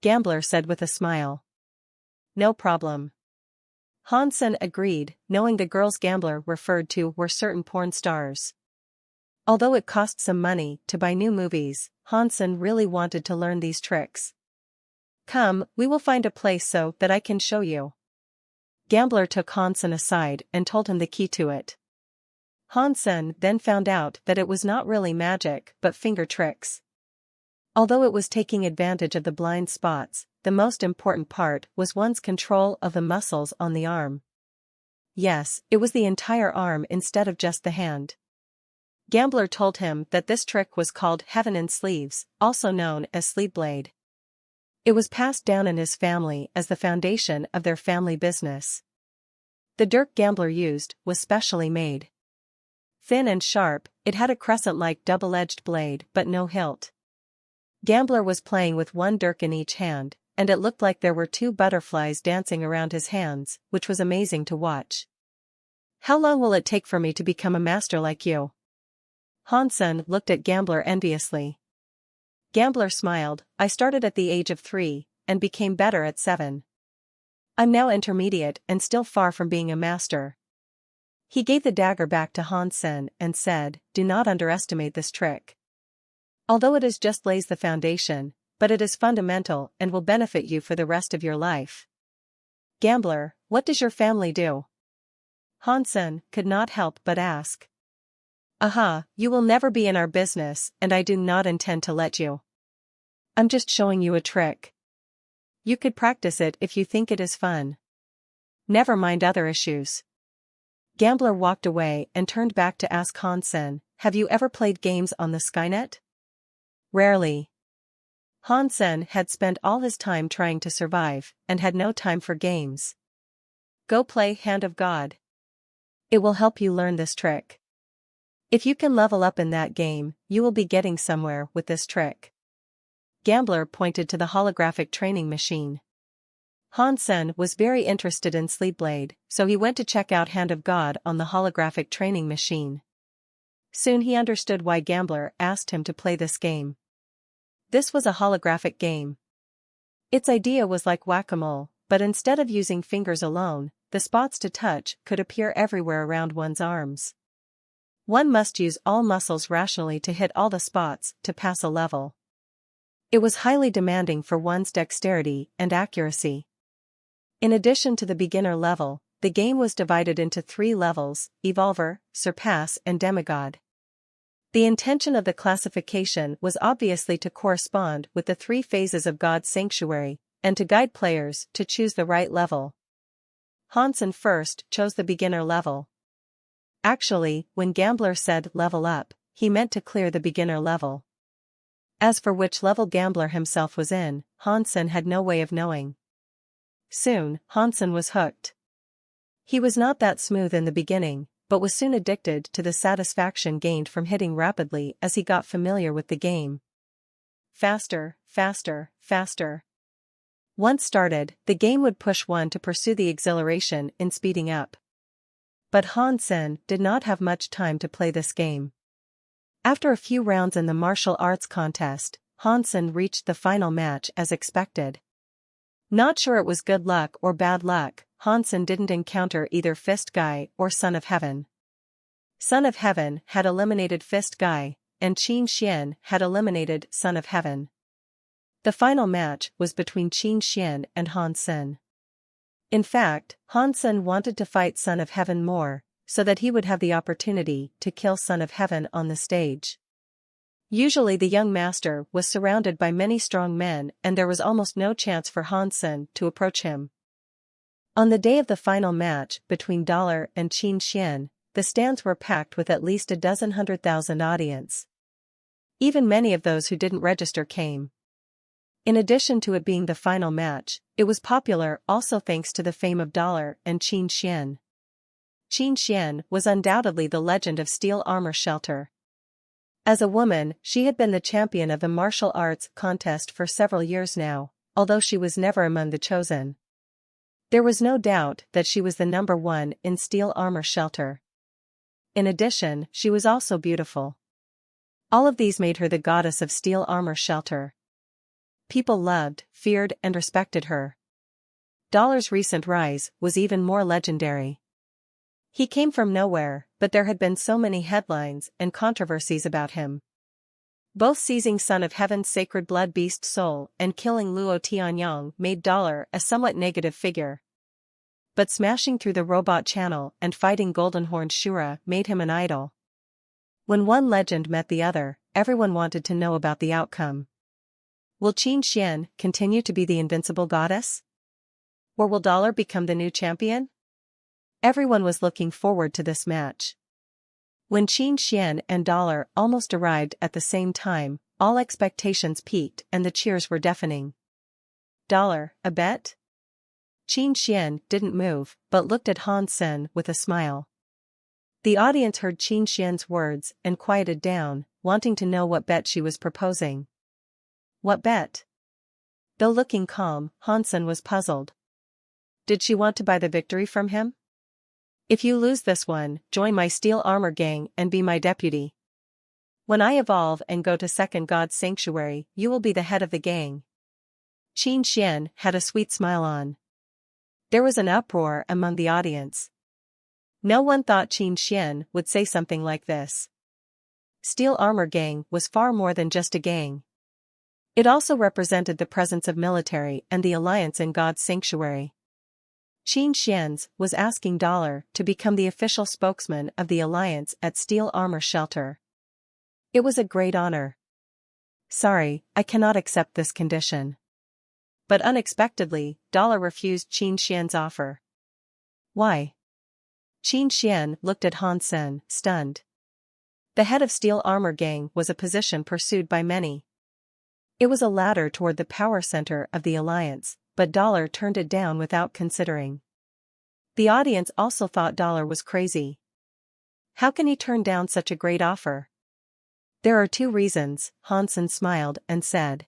A: Gambler said with a smile. "No problem." Hansen agreed, knowing the girls Gambler referred to were certain porn stars. Although it cost some money to buy new movies, Hansen really wanted to learn these tricks. "Come, we will find a place so that I can show you." Gambler took Hansen aside and told him the key to it. Hansen then found out that it was not really magic but finger tricks. Although it was taking advantage of the blind spots, the most important part was one's control of the muscles on the arm. Yes, it was the entire arm instead of just the hand. Gambler told him that this trick was called Heaven in Sleeves, also known as sleeve blade. It was passed down in his family as the foundation of their family business. The dirk Gambler used was specially made. Thin and sharp, it had a crescent-like double-edged blade but no hilt. Gambler was playing with one dirk in each hand, and it looked like there were two butterflies dancing around his hands, which was amazing to watch. "How long will it take for me to become a master like you?" Hansen looked at Gambler enviously. Gambler smiled. "I started at the age of 3, and became better at 7. I'm now intermediate and still far from being a master." He gave the dagger back to Hansen and said, "Do not underestimate this trick. Although it is just lays the foundation, but it is fundamental and will benefit you for the rest of your life." "Gambler, what does your family do?" Hansen could not help but ask. "Aha, you will never be in our business and I do not intend to let you. I'm just showing you a trick. You could practice it if you think it is fun. Never mind other issues." Gambler walked away and turned back to ask Hansen, "Have you ever played games on the Skynet?" "Rarely." Hansen had spent all his time trying to survive, and had no time for games. "Go play Hand of God. It will help you learn this trick. If you can level up in that game, you will be getting somewhere with this trick." Gambler pointed to the holographic training machine. Hansen was very interested in Sleeve Blade, so he went to check out Hand of God on the holographic training machine. Soon he understood why Gambler asked him to play this game. This was a holographic game. Its idea was like whack-a-mole, but instead of using fingers alone, the spots to touch could appear everywhere around one's arms. One must use all muscles rationally to hit all the spots to pass a level. It was highly demanding for one's dexterity and accuracy. In addition to the beginner level, the game was divided into 3 levels: Evolver, Surpass and Demigod. The intention of the classification was obviously to correspond with the 3 phases of God's sanctuary, and to guide players to choose the right level. Hansen first chose the beginner level. Actually, when Gambler said level up, he meant to clear the beginner level. As for which level Gambler himself was in, Hansen had no way of knowing. Soon, Hansen was hooked. He was not that smooth in the beginning, but was soon addicted to the satisfaction gained from hitting rapidly as he got familiar with the game. Faster, faster, faster. Once started, the game would push one to pursue the exhilaration in speeding up. But Hansen did not have much time to play this game. After a few rounds in the martial arts contest, Hansen reached the final match as expected. Not sure it was good luck or bad luck, Hansen didn't encounter either Fist Guy or Son of Heaven. Son of Heaven had eliminated Fist Guy, and Qin Xian had eliminated Son of Heaven. The final match was between Qin Xian and Hansen. In fact, Hansen wanted to fight Son of Heaven more, so that he would have the opportunity to kill Son of Heaven on the stage. Usually the young master was surrounded by many strong men and there was almost no chance for Hansen to approach him. On the day of the final match between Dollar and Qin Xian, the stands were packed with at least 100,000 audience. Even many of those who didn't register came. In addition to it being the final match, it was popular also thanks to the fame of Dollar and Qin Xian. Qin Xian was undoubtedly the legend of Steel Armor Shelter. As a woman, she had been the champion of the martial arts contest for several years now, although she was never among the chosen. There was no doubt that she was the number one in Steel Armor Shelter. In addition, she was also beautiful. All of these made her the goddess of Steel Armor Shelter. People loved, feared, and respected her. Dollar's recent rise was even more legendary. He came from nowhere, but there had been so many headlines and controversies about him. Both seizing Son of Heaven's sacred blood beast soul and killing Luo Tianyang made Dollar a somewhat negative figure. But smashing through the robot channel and fighting Goldenhorned Shura made him an idol. When one legend met the other, everyone wanted to know about the outcome. Will Qin Xian continue to be the invincible goddess? Or will Dollar become the new champion? Everyone was looking forward to this match. When Qin Xian and Dollar almost arrived at the same time, all expectations peaked and the cheers were deafening. Dollar, a bet? Qin Xian didn't move, but looked at Hansen with a smile. The audience heard Qin Xian's words and quieted down, wanting to know what bet she was proposing. What bet? Though looking calm, Hansen was puzzled. Did she want to buy the victory from him? If you lose this one, join my Steel Armor gang and be my deputy. When I evolve and go to Second God's Sanctuary, you will be the head of the gang. Qin Xian had a sweet smile on. There was an uproar among the audience. No one thought Qin Xian would say something like this. Steel Armor Gang was far more than just a gang. It also represented the presence of military and the alliance in God's sanctuary. Qin Xian's was asking Dollar to become the official spokesman of the alliance at Steel Armor Shelter. It was a great honor. Sorry, I cannot accept this condition. But unexpectedly, Dollar refused Qin Xian's offer. Why? Qin Xian looked at Hansen, stunned. The head of Steel Armor Gang was a position pursued by many. It was a ladder toward the power center of the alliance, but Dollar turned it down without considering. The audience also thought Dollar was crazy. How can he turn down such a great offer? There are two reasons, Hansen smiled and said.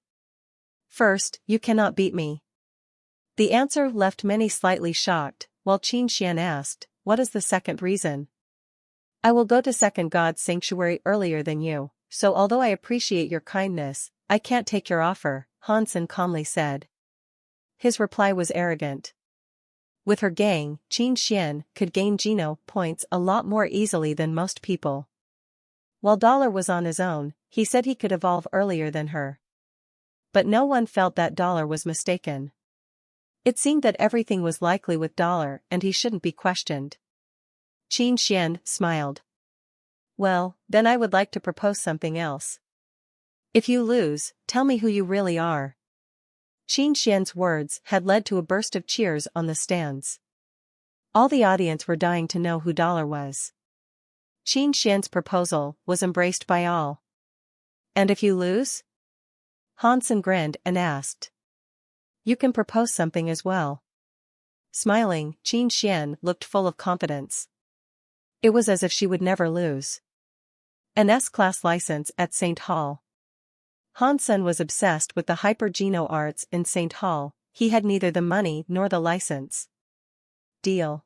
A: First, you cannot beat me. The answer left many slightly shocked, while Qin Xian asked, what is the second reason? I will go to Second God's Sanctuary earlier than you, so although I appreciate your kindness, I can't take your offer, Hansen calmly said. His reply was arrogant. With her gang, Qin Xian could gain Geno points a lot more easily than most people. While Dollar was on his own, he said he could evolve earlier than her. But no one felt that Dollar was mistaken. It seemed that everything was likely with Dollar and he shouldn't be questioned. Qin Xian smiled. Well, then I would like to propose something else. If you lose, tell me who you really are. Qin Xian's words had led to a burst of cheers on the stands. All the audience were dying to know who Dollar was. Qin Xian's proposal was embraced by all. And if you lose? Hansen grinned and asked. You can propose something as well. Smiling, Qin Xian looked full of confidence. It was as if she would never lose. An S-class license at St. Hall. Hansen was obsessed with the hyper-geno arts in St. Hall. He had neither the money nor the license. Deal.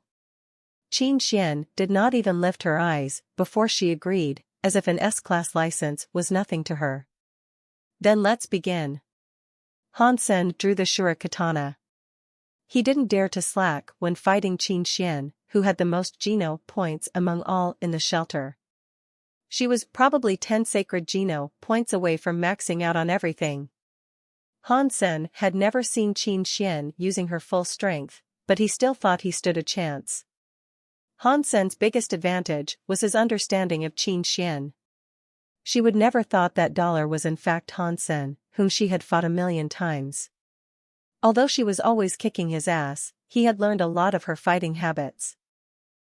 A: Qin Xian did not even lift her eyes before she agreed, as if an S-class license was nothing to her. Then let's begin. Hansen drew the Shura katana. He didn't dare to slack when fighting Qin Xian, who had the most geno points among all in the shelter. She was probably 10 sacred geno points away from maxing out on everything. Hansen had never seen Qin Xian using her full strength, but he still thought he stood a chance. Hansen's biggest advantage was his understanding of Qin Xian. She would never thought that Dollar was in fact Hansen, whom she had fought a million times. Although she was always kicking his ass, he had learned a lot of her fighting habits.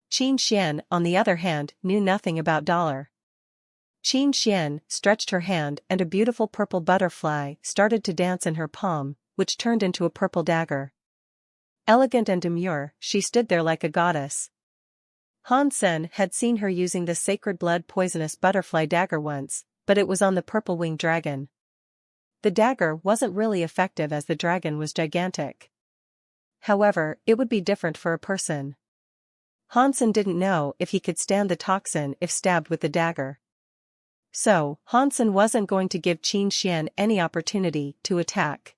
A: Qin Xian, on the other hand, knew nothing about Dollar. Qin Xian stretched her hand and a beautiful purple butterfly started to dance in her palm, which turned into a purple dagger. Elegant and demure, she stood there like a goddess. Hansen had seen her using the sacred blood poisonous butterfly dagger once, but it was on the purple-winged dragon. The dagger wasn't really effective as the dragon was gigantic. However, it would be different for a person. Hansen didn't know if he could stand the toxin if stabbed with the dagger. So, Hansen wasn't going to give Qin Xian any opportunity to attack.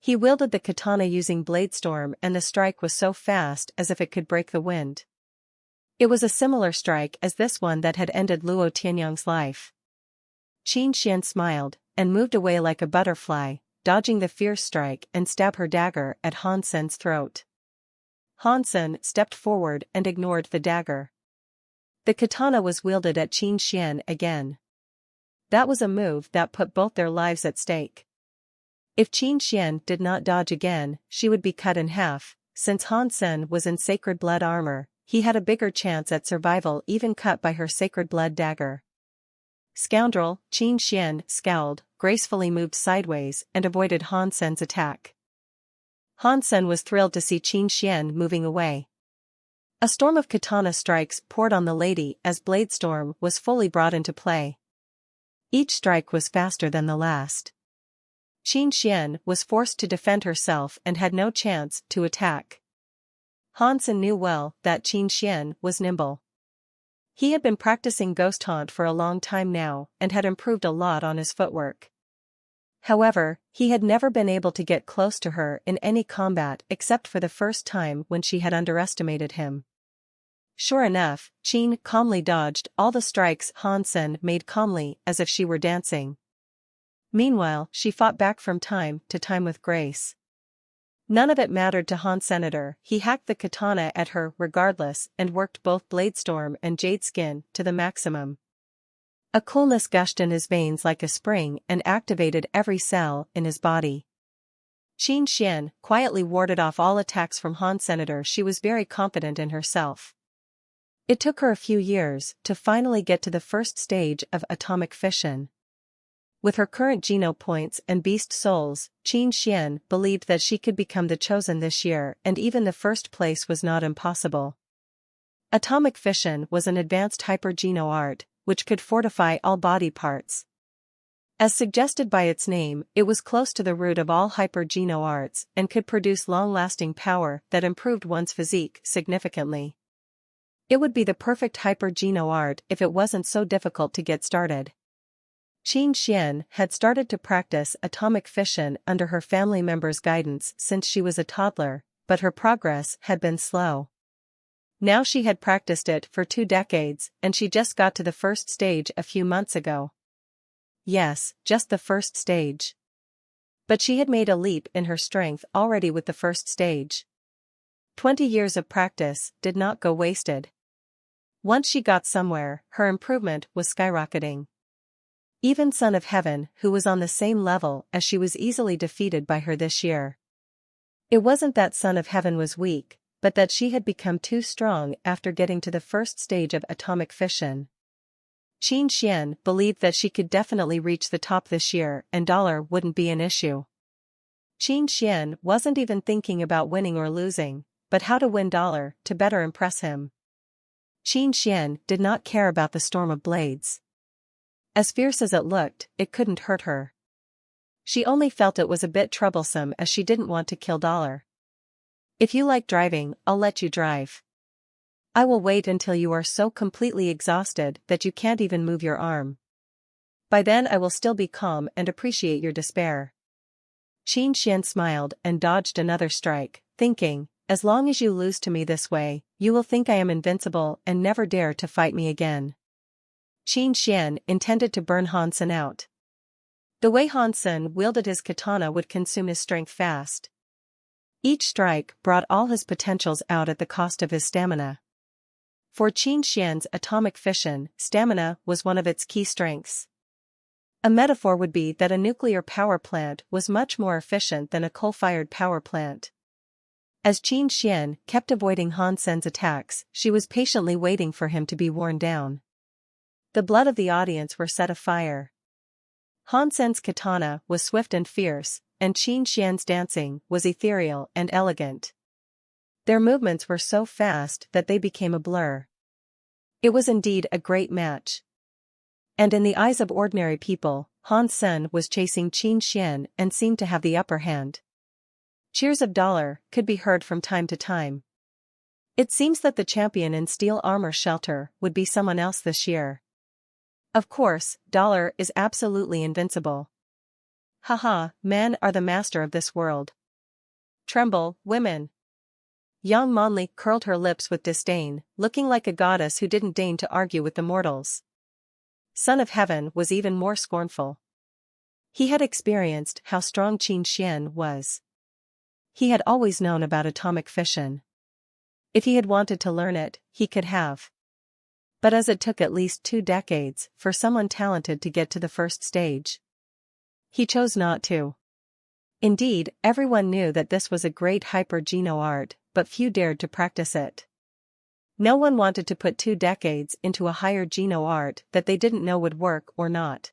A: He wielded the katana using Bladestorm and the strike was so fast as if it could break the wind. It was a similar strike as this one that had ended Luo Tianyang's life. Qin Xian smiled, and moved away like a butterfly, dodging the fierce strike and stabbed her dagger at Hansen's throat. Hansen stepped forward and ignored the dagger. The katana was wielded at Qin Xian again. That was a move that put both their lives at stake. If Qin Xian did not dodge again, she would be cut in half. Since Hansen was in sacred blood armor, he had a bigger chance at survival even cut by her sacred blood dagger. Scoundrel, Qin Xian scowled, gracefully moved sideways and avoided Hansen's attack. Hansen was thrilled to see Qin Xian moving away. A storm of katana strikes poured on the lady as Bladestorm was fully brought into play. Each strike was faster than the last. Qin Xian was forced to defend herself and had no chance to attack. Hansen knew well that Qin Xian was nimble. He had been practicing Ghost Haunt for a long time now and had improved a lot on his footwork. However, he had never been able to get close to her in any combat except for the first time when she had underestimated him. Sure enough, Qin calmly dodged all the strikes Hansen made calmly as if she were dancing. Meanwhile, she fought back from time to time with grace. None of it mattered to Hansen. He hacked the katana at her regardless and worked both Bladestorm and Jade Skin to the maximum. A coolness gushed in his veins like a spring and activated every cell in his body. Qin Xian quietly warded off all attacks from Hansen. She was very confident in herself. It took her a few years to finally get to the first stage of atomic fission. With her current geno points and beast souls, Qin Xian believed that she could become the chosen this year and even the first place was not impossible. Atomic fission was an advanced hyper-geno art, which could fortify all body parts. As suggested by its name, it was close to the root of all hyper-geno arts and could produce long-lasting power that improved one's physique significantly. It would be the perfect hyper-geno art if it wasn't so difficult to get started. Qin Xian had started to practice atomic fission under her family members' guidance since she was a toddler, but her progress had been slow. Now she had practiced it for 2 decades and she just got to the first stage a few months ago. Yes, just the first stage. But she had made a leap in her strength already with the first stage. 20 years of practice did not go wasted. Once she got somewhere, her improvement was skyrocketing. Even Son of Heaven, who was on the same level as she, was easily defeated by her this year. It wasn't that Son of Heaven was weak, but that she had become too strong after getting to the first stage of atomic fission. Qin Xian believed that she could definitely reach the top this year and dollar wouldn't be an issue. Qin Xian wasn't even thinking about winning or losing, but how to win dollar to better impress him. Qin Xian did not care about the storm of blades. As fierce as it looked, it couldn't hurt her. She only felt it was a bit troublesome as she didn't want to kill dollar. If you like driving, I'll let you drive. I will wait until you are so completely exhausted that you can't even move your arm. By then I will still be calm and appreciate your despair. Qin Xian smiled and dodged another strike, thinking, as long as you lose to me this way, you will think I am invincible and never dare to fight me again. Qin Xian intended to burn Han Sen out. The way Han Sen wielded his katana would consume his strength fast. Each strike brought all his potentials out at the cost of his stamina. For Qin Xian's atomic fission, stamina was one of its key strengths. A metaphor would be that a nuclear power plant was much more efficient than a coal-fired power plant. As Qin Xian kept avoiding Han Sen's attacks, she was patiently waiting for him to be worn down. The blood of the audience were set afire. Han Sen's katana was swift and fierce, and Qin Xian's dancing was ethereal and elegant. Their movements were so fast that they became a blur. It was indeed a great match. And in the eyes of ordinary people, Han Sen was chasing Qin Xian and seemed to have the upper hand. Cheers of dollar could be heard from time to time. It seems that the champion in steel armor shelter would be someone else this year. Of course, dollar is absolutely invincible. Haha, men are the master of this world. Tremble, women. Yang Monli curled her lips with disdain, looking like a goddess who didn't deign to argue with the mortals. Son of Heaven was even more scornful. He had experienced how strong Qin Xian was. He had always known about atomic fission. If he had wanted to learn it, he could have. But as it took at least 2 decades for someone talented to get to the first stage, he chose not to. Indeed, everyone knew that this was a great hyper-geno art, but few dared to practice it. No one wanted to put 2 decades into a higher geno art that they didn't know would work or not.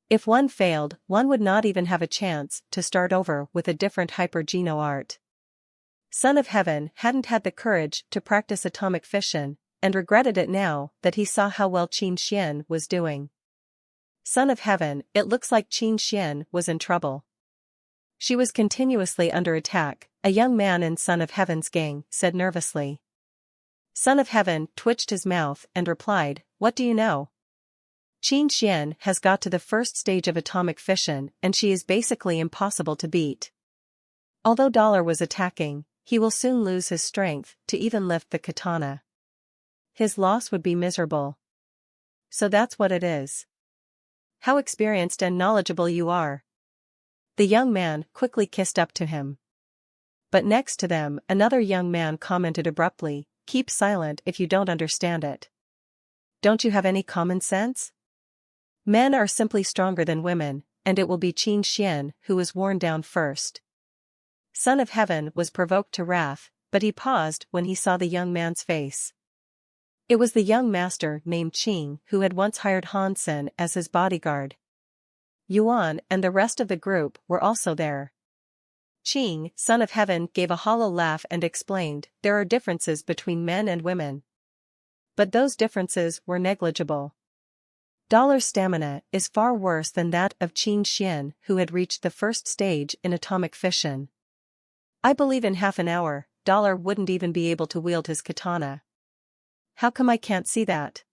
A: If one failed, one would not even have a chance to start over with a different hyper-geno art. Son of Heaven hadn't had the courage to practice atomic fission, and regretted it now that he saw how well Qin Xian was doing. Son of Heaven, it looks like Qin Xian was in trouble. She was continuously under attack, a young man in Son of Heaven's gang said nervously. Son of Heaven twitched his mouth and replied, "What do you know? Qin Xian has got to the first stage of atomic fission and she is basically impossible to beat. Although dollar was attacking, he will soon lose his strength to even lift the katana. His loss would be miserable. So that's what it is. How experienced and knowledgeable you are." The young man quickly kissed up to him. But next to them, another young man commented abruptly, "Keep silent if you don't understand it. Don't you have any common sense? Men are simply stronger than women, and it will be Qin Xian who is worn down first." Son of Heaven was provoked to wrath, but he paused when he saw the young man's face. It was the young master named Qing who had once hired Han Sen as his bodyguard. Yuan and the rest of the group were also there. Qing, Son of Heaven, gave a hollow laugh and explained, "There are differences between men and women. But those differences were negligible. Dollar's stamina is far worse than that of Qin Xian who had reached the first stage in atomic fission. I believe in half an hour, dollar wouldn't even be able to wield his katana." "How come I can't see that?"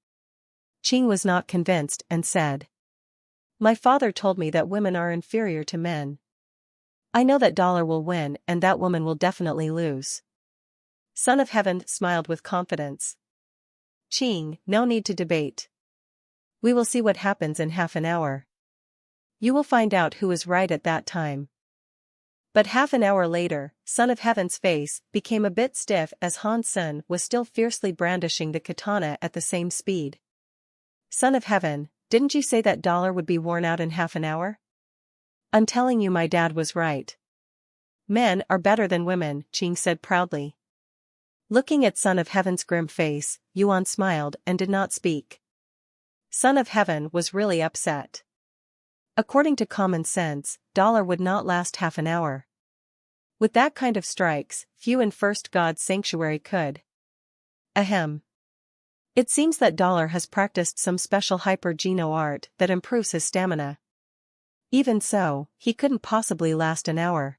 A: Qing was not convinced and said. "My father told me that women are inferior to men. I know that dollar will win and that woman will definitely lose." Son of Heaven smiled with confidence. "Qing, no need to debate. We will see what happens in half an hour. You will find out who is right at that time." But half an hour later, Son of Heaven's face became a bit stiff as Han Sen was still fiercely brandishing the katana at the same speed. "Son of Heaven, didn't you say that dollar would be worn out in half an hour? I'm telling you my dad was right. Men are better than women," Qing said proudly. Looking at Son of Heaven's grim face, Yuan smiled and did not speak. Son of Heaven was really upset. According to common sense, dollar would not last half an hour. With that kind of strikes, few in First God's sanctuary could. Ahem. It seems that dollar has practiced some special hyper-geno art that improves his stamina. Even so, he couldn't possibly last an hour.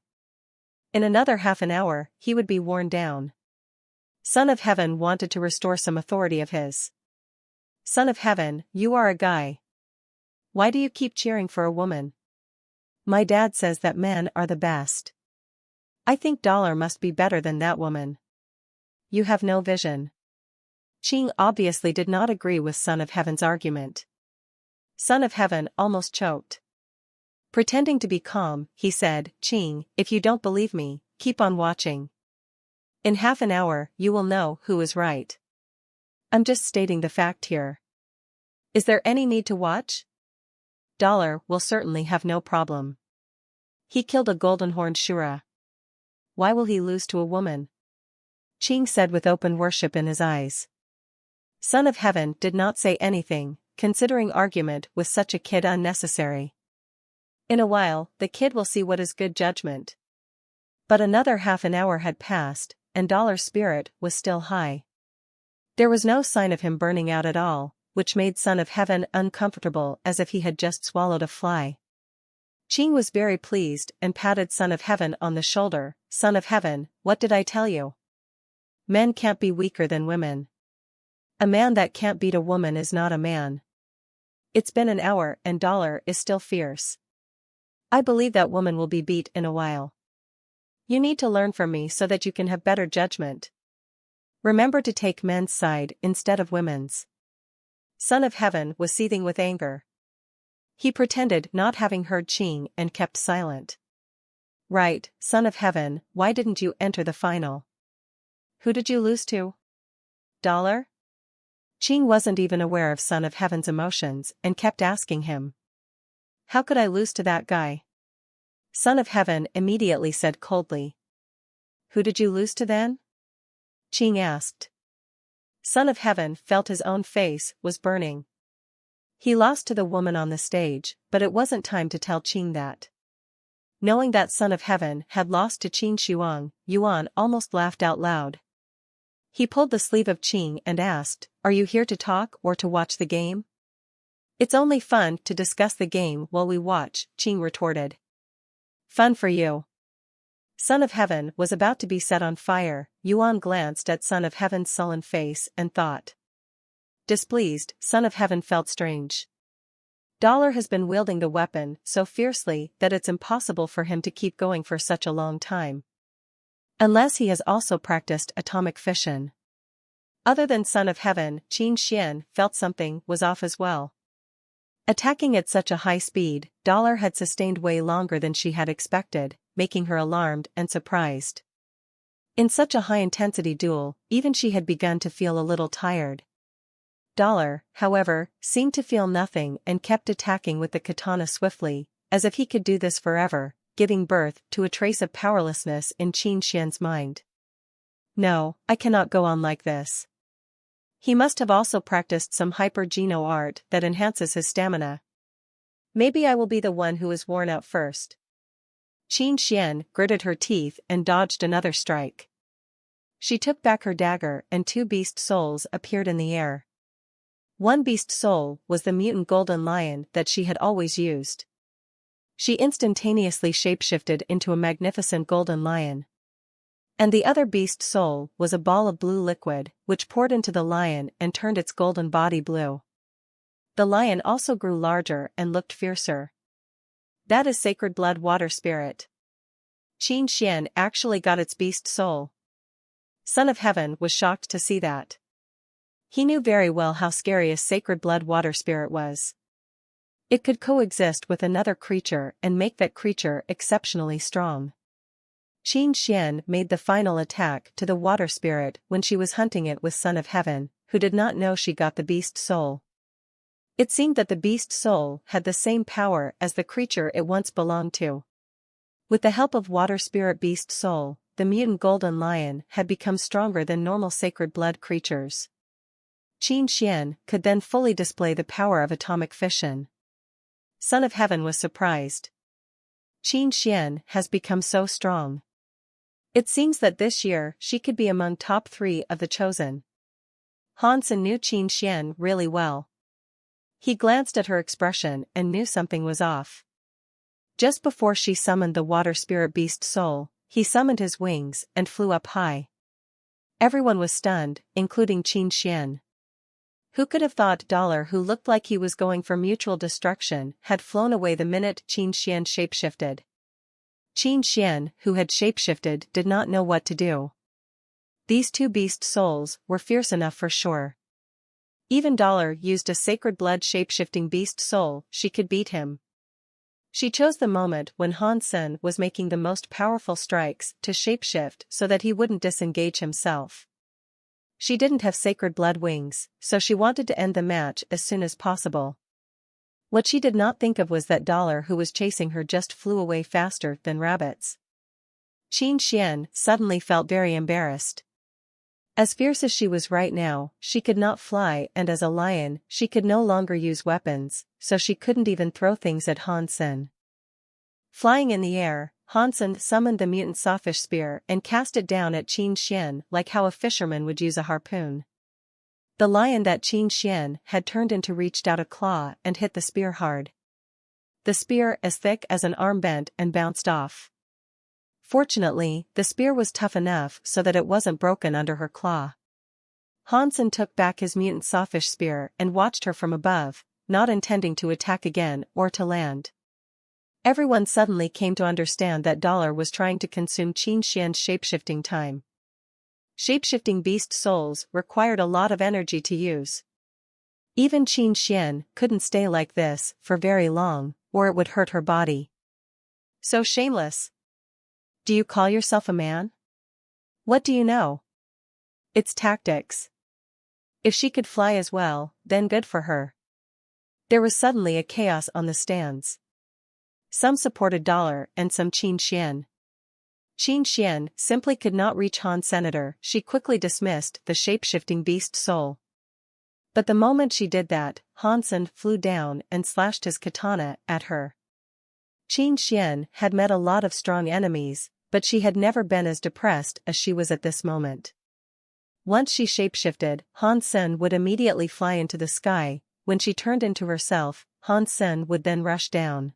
A: In another half an hour, he would be worn down. Son of Heaven wanted to restore some authority of his. Son of Heaven, you are a guy. Why do you keep cheering for a woman? My dad says that men are the best. I think dollar must be better than that woman. You have no vision. Qing obviously did not agree with Son of Heaven's argument. Son of Heaven almost choked. Pretending to be calm, he said, Qing, if you don't believe me, keep on watching. In half an hour, you will know who is right. I'm just stating the fact here. Is there any need to watch? Dollar will certainly have no problem. He killed a golden-horned Shura. Why will he lose to a woman? Qing said with open worship in his eyes. Son of Heaven did not say anything, considering argument with such a kid unnecessary. In a while, the kid will see what is good judgment. But another half an hour had passed, and dollar's spirit was still high. There was no sign of him burning out at all, which made Son of Heaven uncomfortable as if he had just swallowed a fly. Qing was very pleased and patted Son of Heaven on the shoulder. Son of Heaven, what did I tell you? Men can't be weaker than women. A man that can't beat a woman is not a man. It's been an hour and dollar is still fierce. I believe that woman will be beat in a while. You need to learn from me so that you can have better judgment. Remember to take men's side instead of women's. Son of Heaven was seething with anger. He pretended not having heard Qing and kept silent. Right, Son of Heaven, why didn't you enter the final? Who did you lose to? Dollar? Qing wasn't even aware of Son of Heaven's emotions and kept asking him. How could I lose to that guy? Son of Heaven immediately said coldly. Who did you lose to then? Qing asked. Son of Heaven felt his own face was burning. He lost to the woman on the stage, but it wasn't time to tell Qing that. Knowing that Son of Heaven had lost to Qin Shuang, Yuan almost laughed out loud. He pulled the sleeve of Qing and asked, Are you here to talk or to watch the game? It's only fun to discuss the game while we watch, Qing retorted. Fun for you. Son of Heaven was about to be set on fire. Yuan glanced at Son of Heaven's sullen face and thought. Displeased, Son of Heaven felt strange. Dollar has been wielding the weapon so fiercely that it's impossible for him to keep going for such a long time. Unless he has also practiced atomic fission. Other than Son of Heaven, Qin Xian felt something was off as well. Attacking at such a high speed, Dollar had sustained way longer than she had expected, making her alarmed and surprised. In such a high-intensity duel, even she had begun to feel a little tired. Dollar, however, seemed to feel nothing and kept attacking with the katana swiftly, as if he could do this forever, giving birth to a trace of powerlessness in Qin Xian's mind. No, I cannot go on like this. He must have also practiced some hyper-geno art that enhances his stamina. Maybe I will be the one who is worn out first. Qin Xian gritted her teeth and dodged another strike. She took back her dagger and two beast souls appeared in the air. One beast soul was the mutant golden lion that she had always used. She instantaneously shapeshifted into a magnificent golden lion. And the other beast soul was a ball of blue liquid, which poured into the lion and turned its golden body blue. The lion also grew larger and looked fiercer. That is sacred blood water spirit. Qin Xian actually got its beast soul. Son of Heaven was shocked to see that. He knew very well how scary a sacred blood water spirit was. It could coexist with another creature and make that creature exceptionally strong. Qin Xian made the final attack to the water spirit when she was hunting it with Son of Heaven, who did not know she got the beast soul. It seemed that the beast soul had the same power as the creature it once belonged to. With the help of water spirit beast soul, the mutant golden lion had become stronger than normal sacred blood creatures. Qin Xian could then fully display the power of atomic fission. Son of Heaven was surprised. Qin Xian has become so strong. It seems that this year she could be among top 3 of the chosen. Han Sen knew Qin Xian really well. He glanced at her expression and knew something was off. Just before she summoned the water spirit beast soul, he summoned his wings and flew up high. Everyone was stunned, including Qin Xian. Who could have thought Dollar, who looked like he was going for mutual destruction, had flown away the minute Qin Xian shapeshifted? Qin Xian, who had shapeshifted, did not know what to do. These 2 beast souls were fierce enough for sure. Even Dollar used a sacred blood shapeshifting beast soul, she could beat him. She chose the moment when Han Sen was making the most powerful strikes to shapeshift so that he wouldn't disengage himself. She didn't have sacred blood wings, so she wanted to end the match as soon as possible. What she did not think of was that Dollar, who was chasing her, just flew away faster than rabbits. Qin Xian suddenly felt very embarrassed. As fierce as she was right now, she could not fly, and as a lion, she could no longer use weapons, so she couldn't even throw things at Han Sen. Flying in the air, Han Sen summoned the mutant sawfish spear and cast it down at Qin Xian like how a fisherman would use a harpoon. The lion that Qin Xian had turned into reached out a claw and hit the spear hard. The spear, as thick as an arm, bent and bounced off. Fortunately, the spear was tough enough so that it wasn't broken under her claw. Han Sen took back his mutant sawfish spear and watched her from above, not intending to attack again or to land. Everyone suddenly came to understand that Dollar was trying to consume Qin Xian's shapeshifting time. Shapeshifting beast souls required a lot of energy to use. Even Qin Xian couldn't stay like this for very long, or it would hurt her body. So shameless. Do you call yourself a man? What do you know? It's tactics. If she could fly as well, then good for her. There was suddenly a chaos on the stands. Some supported Dollar and some Qin Xian. Qin Xian simply could not reach Han Senator. She quickly dismissed the shapeshifting beast soul. But the moment she did that, Han Sen flew down and slashed his katana at her. Qin Xian had met a lot of strong enemies, but she had never been as depressed as she was at this moment. Once she shapeshifted, Han Sen would immediately fly into the sky. When she turned into herself, Han Sen would then rush down.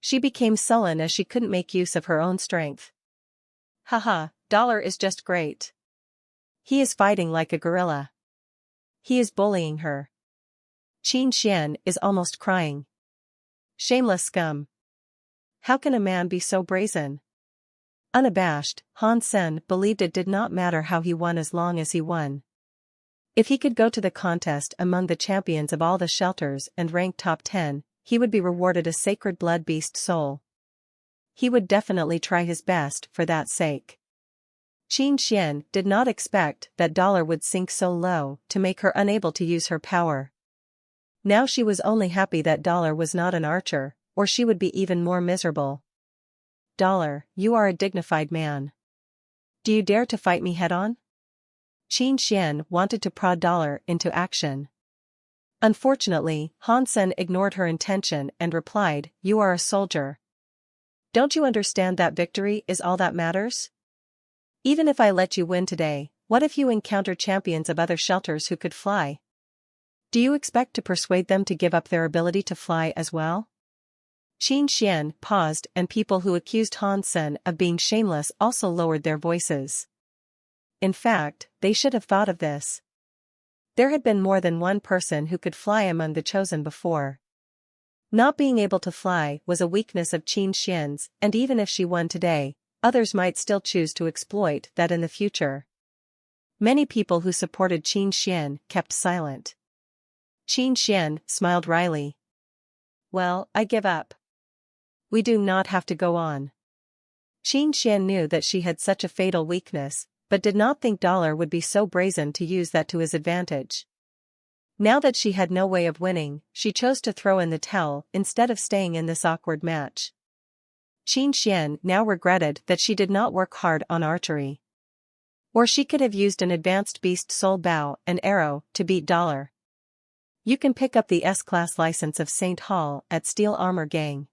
A: She became sullen as she couldn't make use of her own strength. Haha, Dollar is just great. He is fighting like a gorilla. He is bullying her. Qin Xian is almost crying. Shameless scum. How can a man be so brazen? Unabashed, Han Sen believed it did not matter how he won as long as he won. If he could go to the contest among the champions of all the shelters and rank top 10, he would be rewarded a sacred blood beast soul. He would definitely try his best for that sake. Qin Xian did not expect that Dollar would sink so low to make her unable to use her power. Now she was only happy that Dollar was not an archer, or she would be even more miserable. Dollar, you are a dignified man. Do you dare to fight me head-on? Qin Xian wanted to prod Dollar into action. Unfortunately, Han Sen ignored her intention and replied, "You are a soldier. Don't you understand that victory is all that matters? Even if I let you win today, what if you encounter champions of other shelters who could fly? Do you expect to persuade them to give up their ability to fly as well?" Qin Xian paused, and people who accused Han Sen of being shameless also lowered their voices. In fact, they should have thought of this. There had been more than one person who could fly among the chosen before. Not being able to fly was a weakness of Qin Xian's, and even if she won today, others might still choose to exploit that in the future. Many people who supported Qin Xian kept silent. Qin Xian smiled wryly. "Well, I give up. We do not have to go on." Qin Xian knew that she had such a fatal weakness, but did not think Dollar would be so brazen to use that to his advantage. Now that she had no way of winning, she chose to throw in the towel instead of staying in this awkward match. Qin Xian now regretted that she did not work hard on archery. Or she could have used an advanced beast soul bow and arrow to beat $. You can pick up the S-Class license of St. Hall at Steel Armor Gang.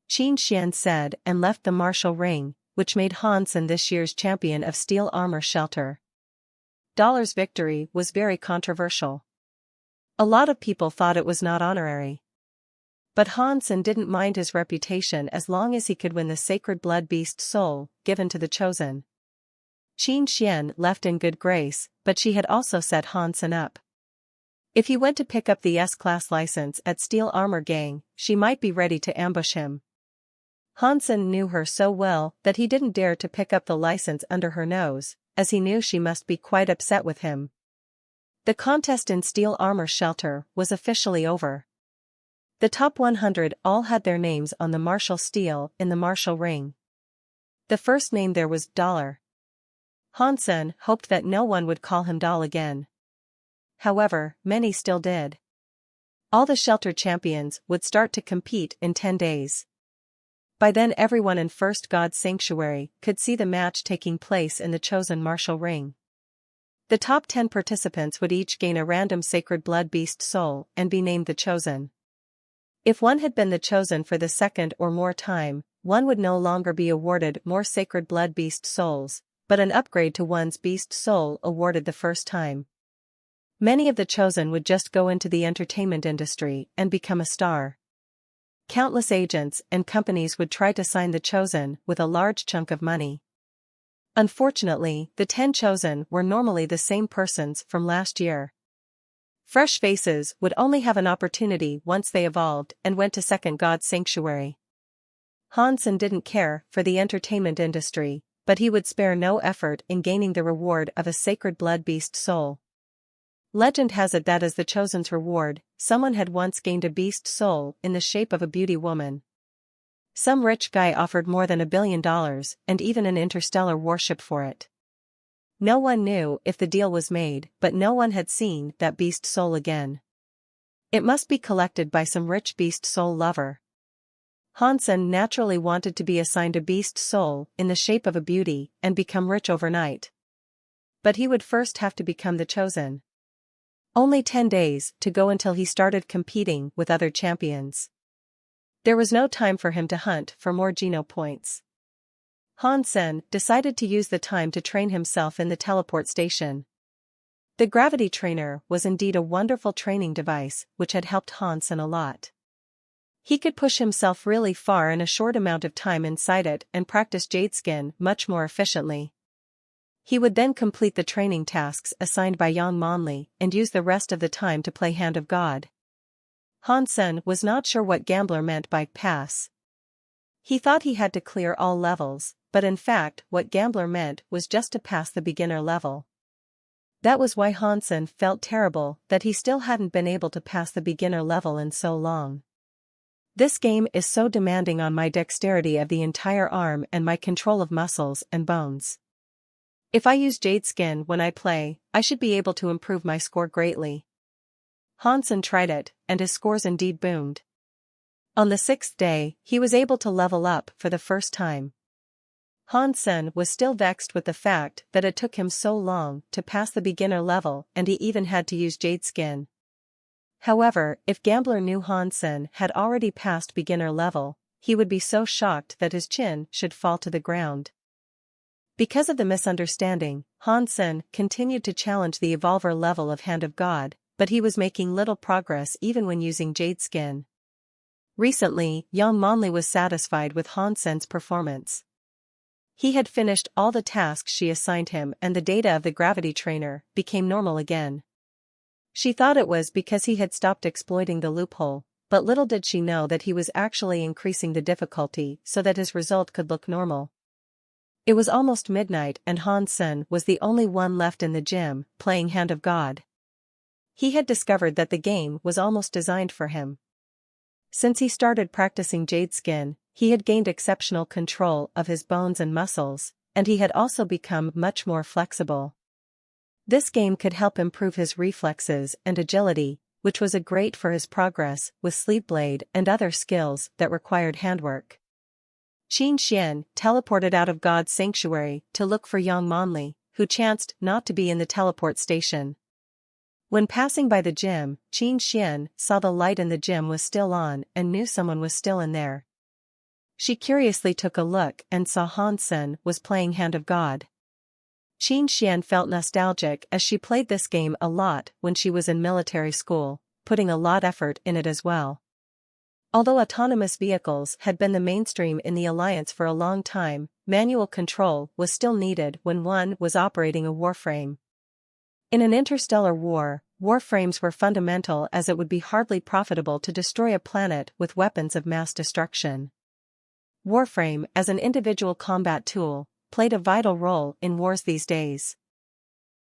A: Qin Xian said and left the martial ring, which made Hansen this year's champion of Steel Armor Shelter. $'s victory was very controversial. A lot of people thought it was not honorary. But Hansen didn't mind his reputation as long as he could win the sacred blood beast soul given to the chosen. Qin Xian left in good grace, but she had also set Hansen up. If he went to pick up the S-Class license at Steel Armor Gang, she might be ready to ambush him. Hansen knew her so well that he didn't dare to pick up the license under her nose, as he knew she must be quite upset with him. The contest in Steel Armor Shelter was officially over. The top 100 all had their names on the martial steel in the martial ring. The first name there was $. Hansen hoped that no one would call him Doll again. However, many still did. All the shelter champions would start to compete in 10 days. By then everyone in First God's Sanctuary could see the match taking place in the chosen martial ring. The top 10 participants would each gain a random sacred blood beast soul and be named the chosen. If one had been the chosen for the second or more time, one would no longer be awarded more sacred blood beast souls, but an upgrade to one's beast soul awarded the first time. Many of the chosen would just go into the entertainment industry and become a star. Countless agents and companies would try to sign the chosen with a large chunk of money. Unfortunately, the 10 chosen were normally the same persons from last year. Fresh faces would only have an opportunity once they evolved and went to Second God's Sanctuary. Hansen didn't care for the entertainment industry, but he would spare no effort in gaining the reward of a sacred blood beast soul. Legend has it that as the chosen's reward, someone had once gained a beast soul in the shape of a beauty woman. Some rich guy offered more than $1 billion and even an interstellar warship for it. No one knew if the deal was made, but no one had seen that beast soul again. It must be collected by some rich beast soul lover. Hansen naturally wanted to be assigned a beast soul in the shape of a beauty and become rich overnight. But he would first have to become the chosen. Only 10 days to go until he started competing with other champions. There was no time for him to hunt for more Geno points. Hansen decided to use the time to train himself in the teleport station. The gravity trainer was indeed a wonderful training device which had helped Hansen a lot. He could push himself really far in a short amount of time inside it and practice jade skin much more efficiently. He would then complete the training tasks assigned by Yang Monli and use the rest of the time to play Hand of God. Hansen was not sure what Gambler meant by pass. He thought he had to clear all levels, but in fact what Gambler meant was just to pass the beginner level. That was why Hansen felt terrible that he still hadn't been able to pass the beginner level in so long. This game is so demanding on my dexterity of the entire arm and my control of muscles and bones. If I use jade skin when I play, I should be able to improve my score greatly. Hansen tried it, and his scores indeed boomed. On the 6th day, he was able to level up for the first time. Hansen was still vexed with the fact that it took him so long to pass the beginner level and he even had to use jade skin. However, if Gambler knew Hansen had already passed beginner level, he would be so shocked that his chin should fall to the ground. Because of the misunderstanding, Hansen continued to challenge the evolver level of Hand of God, but he was making little progress even when using jade skin. Recently, Yang Monli was satisfied with Hansen's performance. He had finished all the tasks she assigned him and the data of the gravity trainer became normal again. She thought it was because he had stopped exploiting the loophole, but little did she know that he was actually increasing the difficulty so that his result could look normal. It was almost midnight and Hansen was the only one left in the gym, playing Hand of God. He had discovered that the game was almost designed for him. Since he started practicing jade skin, he had gained exceptional control of his bones and muscles, and he had also become much more flexible. This game could help improve his reflexes and agility, which was a great for his progress with Sleep Blade and other skills that required handwork. Qin Xian teleported out of God's sanctuary to look for Yang Monli, who chanced not to be in the teleport station. When passing by the gym, Qin Xian saw the light in the gym was still on and knew someone was still in there. She curiously took a look and saw Han Sen was playing Hand of God. Qin Xian felt nostalgic as she played this game a lot when she was in military school, putting a lot effort in it as well. Although autonomous vehicles had been the mainstream in the Alliance for a long time, manual control was still needed when one was operating a warframe. In an interstellar war, warframes were fundamental as it would be hardly profitable to destroy a planet with weapons of mass destruction. Warframe, as an individual combat tool, played a vital role in wars these days.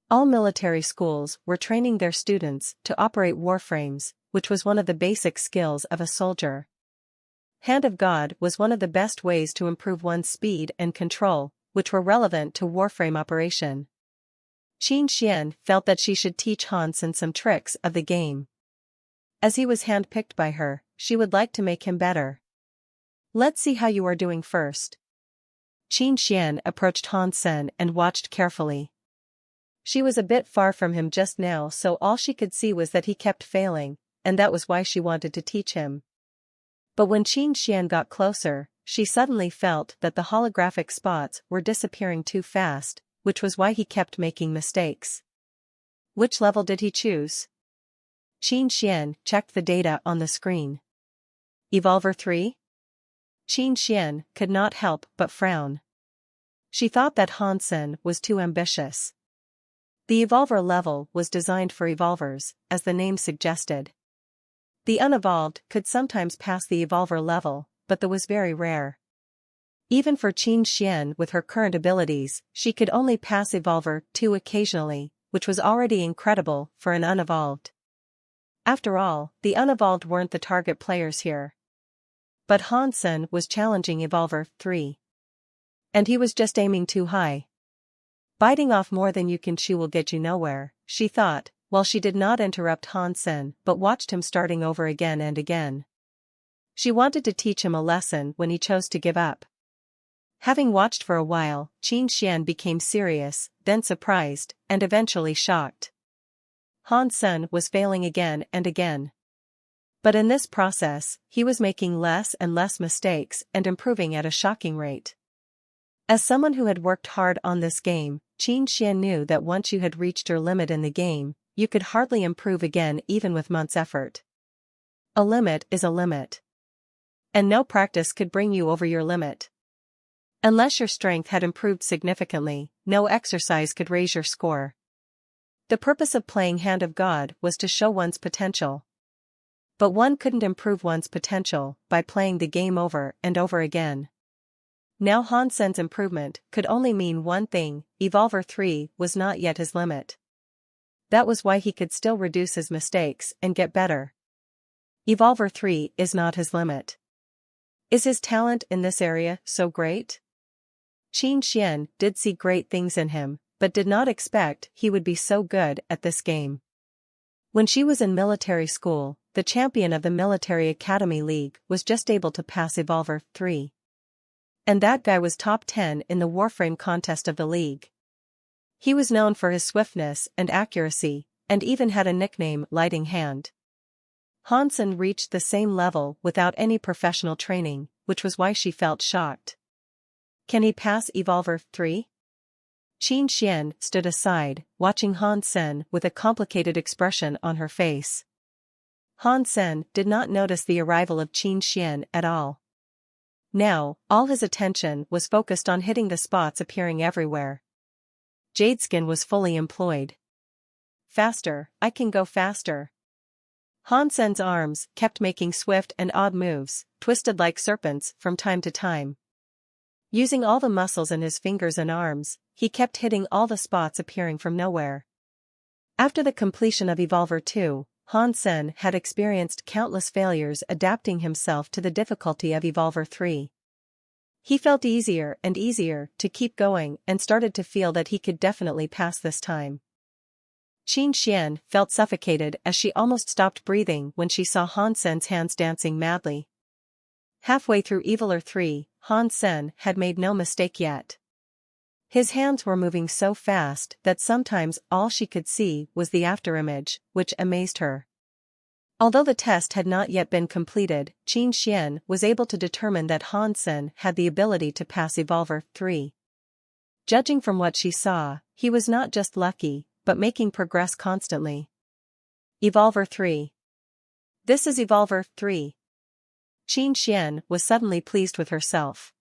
A: All military schools were training their students to operate warframes, which was one of the basic skills of a soldier. Hand of God was one of the best ways to improve one's speed and control, which were relevant to warframe operation. Qin Xian felt that she should teach Han Sen some tricks of the game. As he was handpicked by her, she would like to make him better. Let's see how you are doing first. Qin Xian approached Han Sen and watched carefully. She was a bit far from him just now, so all she could see was that he kept failing, and that was why she wanted to teach him. But when Qin Xian got closer, she suddenly felt that the holographic spots were disappearing too fast, which was why he kept making mistakes. Which level did he choose? Qin Xian checked the data on the screen. Evolver 3? Qin Xian could not help but frown. She thought that Han Sen was too ambitious. The Evolver level was designed for Evolvers, as the name suggested. The unevolved could sometimes pass the Evolver level, but that was very rare. Even for Qin Xian with her current abilities, she could only pass Evolver 2 occasionally, which was already incredible for an unevolved. After all, the unevolved weren't the target players here. But Han Sen was challenging Evolver 3. And he was just aiming too high. Biting off more than you can chew will get you nowhere, she thought, while she did not interrupt Han Sen but watched him starting over again and again. She wanted to teach him a lesson when he chose to give up. Having watched for a while, Qin Xian became serious, then surprised, and eventually shocked. Han Sen was failing again and again. But in this process, he was making less and less mistakes and improving at a shocking rate. As someone who had worked hard on this game, Qin Xian knew that once you had reached your limit in the game, you could hardly improve again even with months' effort. A limit is a limit. And no practice could bring you over your limit. Unless your strength had improved significantly, no exercise could raise your score. The purpose of playing Hand of God was to show one's potential. But one couldn't improve one's potential by playing the game over and over again. Now Han Sen's improvement could only mean one thing: Evolver 3 was not yet his limit. That was why he could still reduce his mistakes and get better. Evolver 3 is not his limit. Is his talent in this area so great? Qin Xian did see great things in him, but did not expect he would be so good at this game. When she was in military school, the champion of the Military Academy League was just able to pass Evolver 3. And that guy was top 10 in the Warframe contest of the league. He was known for his swiftness and accuracy, and even had a nickname, Lighting Hand. Han Sen reached the same level without any professional training, which was why she felt shocked. Can he pass Evolver 3? Qin Xian stood aside, watching Han Sen with a complicated expression on her face. Han Sen did not notice the arrival of Qin Xian at all. Now, all his attention was focused on hitting the spots appearing everywhere. Jadeskin was fully employed. Faster, I can go faster. Han Sen's arms kept making swift and odd moves, twisted like serpents from time to time. Using all the muscles in his fingers and arms, he kept hitting all the spots appearing from nowhere. After the completion of Evolver 2, Han Sen had experienced countless failures adapting himself to the difficulty of Evolver 3. He felt easier and easier to keep going and started to feel that he could definitely pass this time. Qin Xian felt suffocated as she almost stopped breathing when she saw Han Sen's hands dancing madly. Halfway through Eviler 3, Han Sen had made no mistake yet. His hands were moving so fast that sometimes all she could see was the afterimage, which amazed her. Although the test had not yet been completed, Qin Xian was able to determine that Han Sen had the ability to pass Evolver 3. Judging from what she saw, he was not just lucky, but making progress constantly. Evolver 3. This is Evolver 3. Qin Xian was suddenly pleased with herself.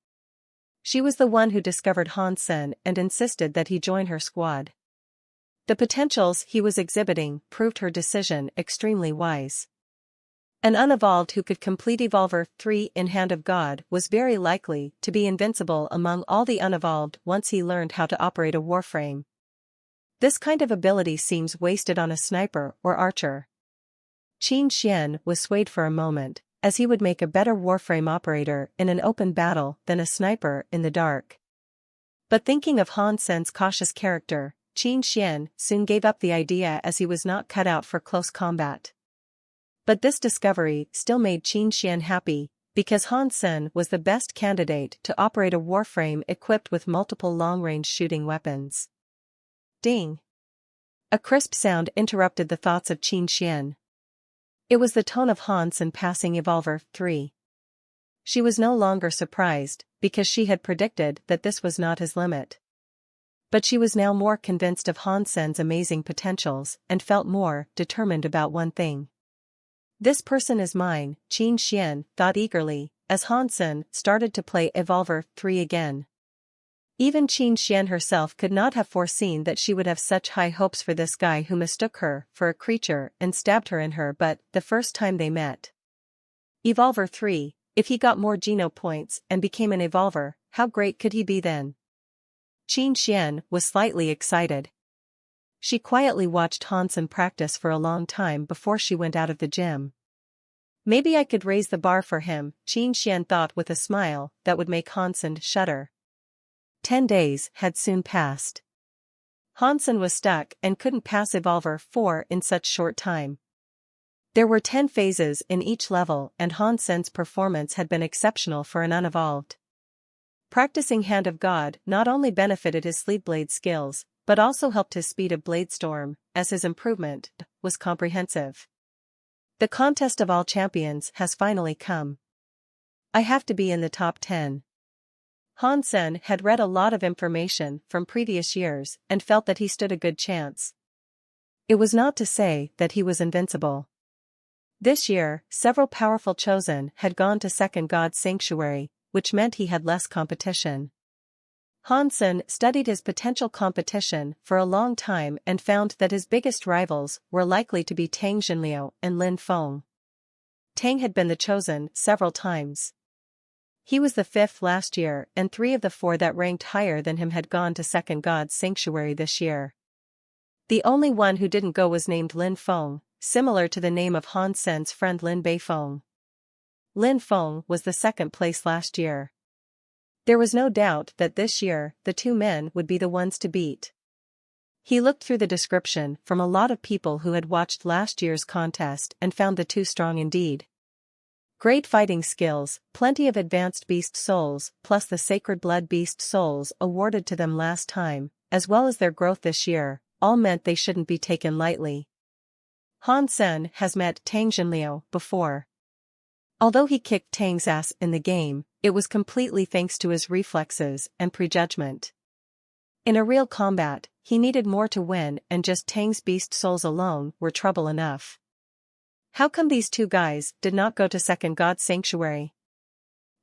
A: She was the one who discovered Han Sen and insisted that he join her squad. The potentials he was exhibiting proved her decision extremely wise. An unevolved who could complete Evolver 3 in Hand of God was very likely to be invincible among all the unevolved once he learned how to operate a warframe. This kind of ability seems wasted on a sniper or archer. Qin Xian was swayed for a moment, as he would make a better warframe operator in an open battle than a sniper in the dark. But thinking of Han Sen's cautious character, Qin Xian soon gave up the idea as he was not cut out for close combat. But this discovery still made Qin Xian happy, because Han Sen was the best candidate to operate a warframe equipped with multiple long-range shooting weapons. Ding! A crisp sound interrupted the thoughts of Qin Xian. It was the tone of Han Sen passing Evolver 3. She was no longer surprised, because she had predicted that this was not his limit. But she was now more convinced of Han Sen's amazing potentials and felt more determined about one thing. This person is mine, Qin Xian thought eagerly, as Han Sen started to play Evolver 3 again. Even Qin Xian herself could not have foreseen that she would have such high hopes for this guy who mistook her for a creature and stabbed her in her butt the first time they met. Evolver 3, if he got more Geno points and became an Evolver, how great could he be then? Qin Xian was slightly excited. She quietly watched Han Sen practice for a long time before she went out of the gym. Maybe I could raise the bar for him, Qin Xian thought with a smile that would make Han Sen shudder. 10 days had soon passed. Han Sen was stuck and couldn't pass Evolver 4 in such short time. There were 10 phases in each level and Han Sen's performance had been exceptional for an unevolved. Practicing Hand of God not only benefited his sleeve blade skills, but also helped his speed of Bladestorm, as his improvement was comprehensive. The contest of all champions has finally come. I have to be in the top 10. Han Sen had read a lot of information from previous years and felt that he stood a good chance. It was not to say that he was invincible. This year, several powerful chosen had gone to Second God's Sanctuary, which meant he had less competition. Han Sen studied his potential competition for a long time and found that his biggest rivals were likely to be Tang Jinliu and Lin Feng. Tang had been the chosen several times. He was the 5th last year and 3 of the 4 that ranked higher than him had gone to Second God's Sanctuary this year. The only one who didn't go was named Lin Feng, similar to the name of Han Sen's friend Lin Beifeng. Lin Feng was the 2nd place last year. There was no doubt that this year the 2 men would be the ones to beat. He looked through the description from a lot of people who had watched last year's contest and found the 2 strong indeed. Great fighting skills, plenty of advanced beast souls, plus the sacred blood beast souls awarded to them last time, as well as their growth this year, all meant they shouldn't be taken lightly. Han Sen has met Tang Jinliu before. Although he kicked Tang's ass in the game, it was completely thanks to his reflexes and prejudgment. In a real combat, he needed more to win and just Tang's beast souls alone were trouble enough. How come these 2 guys did not go to Second God's Sanctuary?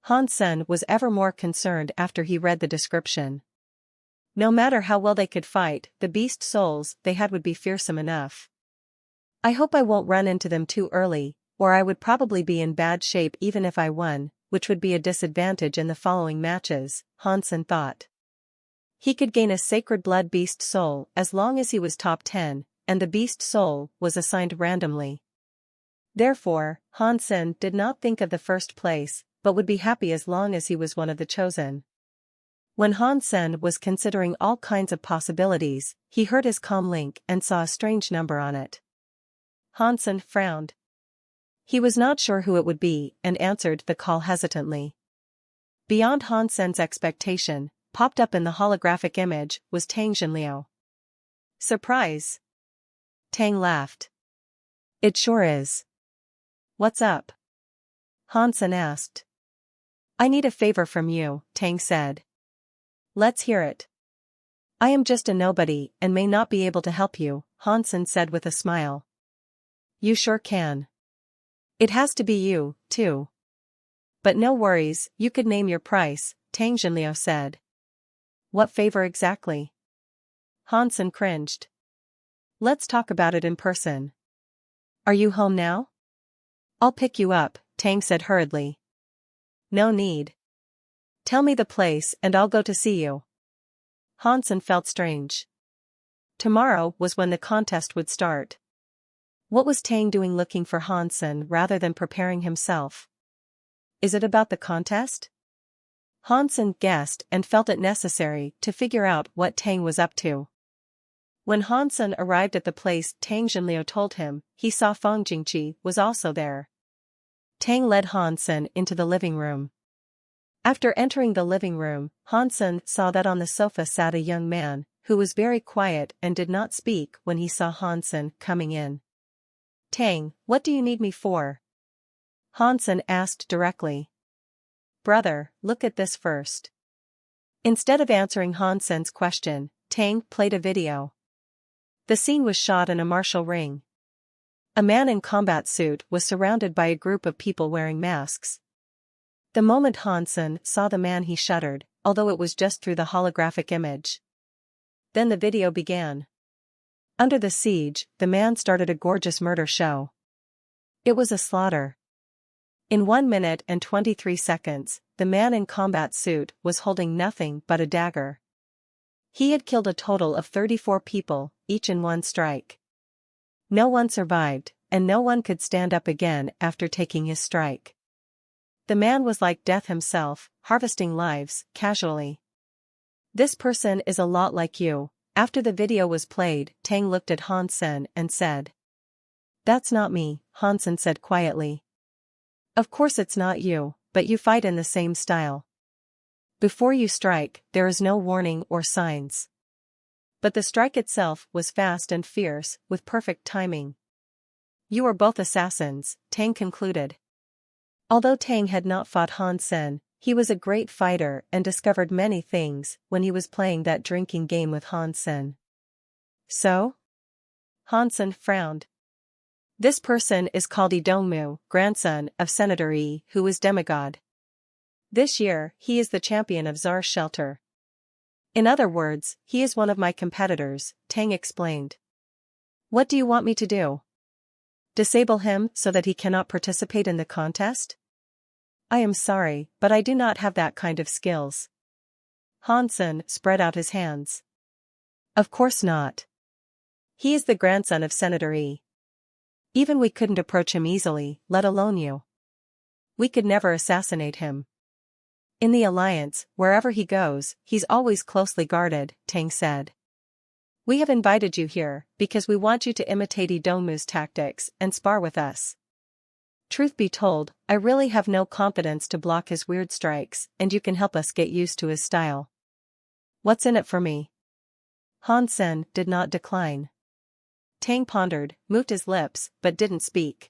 A: Han Sen was ever more concerned after he read the description. No matter how well they could fight, the beast souls they had would be fearsome enough. I hope I won't run into them too early, or I would probably be in bad shape even if I won, which would be a disadvantage in the following matches, Han Sen thought. He could gain a sacred blood beast soul as long as he was top 10, and the beast soul was assigned randomly. Therefore, Han Sen did not think of the 1st place, but would be happy as long as he was one of the chosen. When Han Sen was considering all kinds of possibilities, he heard his comm link and saw a strange number on it. Han Sen frowned. He was not sure who it would be and answered the call hesitantly. Beyond Han Sen's expectation, popped up in the holographic image was Tang Jinliu. Surprise! Tang laughed. It sure is. What's up? Han Sen asked. I need a favor from you, Tang said. Let's hear it. I am just a nobody and may not be able to help you, Han Sen said with a smile. You sure can. It has to be you, too. But no worries, you could name your price, Tang Jinliu said. What favor exactly? Han Sen cringed. Let's talk about it in person. Are you home now? I'll pick you up, Tang said hurriedly. No need. Tell me the place and I'll go to see you. Han Sen felt strange. Tomorrow was when the contest would start. What was Tang doing looking for Han Sen rather than preparing himself? Is it about the contest? Han Sen guessed and felt it necessary to figure out what Tang was up to. When Han Sen arrived at the place Tang Jinliu told him, he saw Feng Jingqi was also there. Tang led Han Sen into the living room. After entering the living room, Han Sen saw that on the sofa sat a young man, who was very quiet and did not speak when he saw Han Sen coming in. Tang, what do you need me for? Han Sen asked directly. Brother, look at this first. Instead of answering Han Sen's question, Tang played a video. The scene was shot in a martial ring. A man in combat suit was surrounded by a group of people wearing masks. The moment Han Sen saw the man he shuddered, although it was just through the holographic image. Then the video began. Under the siege, the man started a gorgeous murder show. It was a slaughter. In 1 minute and 23 seconds, the man in combat suit was holding nothing but a dagger. He had killed a total of 34 people, each in one strike. No one survived, and no one could stand up again after taking his strike. The man was like death himself, harvesting lives, casually. This person is a lot like you. After the video was played, Tang looked at Han Sen and said. That's not me, Han Sen said quietly. Of course it's not you, but you fight in the same style. Before you strike, there is no warning or signs. But the strike itself was fast and fierce, with perfect timing. You are both assassins, Tang concluded. Although Tang had not fought Han Sen, he was a great fighter and discovered many things when he was playing that drinking game with Han Sen. So? Han Sen frowned. This person is called Dongmu, grandson of Senator Yi, who is demigod. This year, he is the champion of Czar's shelter. In other words, he is one of my competitors, Tang explained. What do you want me to do? Disable him so that he cannot participate in the contest? I am sorry, but I do not have that kind of skills. Han Sen spread out his hands. Of course not. He is the grandson of Senator Yi. Even we couldn't approach him easily, let alone you. We could never assassinate him. In the Alliance, wherever he goes, he's always closely guarded, Tang said. We have invited you here, because we want you to imitate Dongmu's tactics and spar with us. Truth be told, I really have no confidence to block his weird strikes, and you can help us get used to his style. What's in it for me? Han Sen did not decline. Tang pondered, moved his lips, but didn't speak.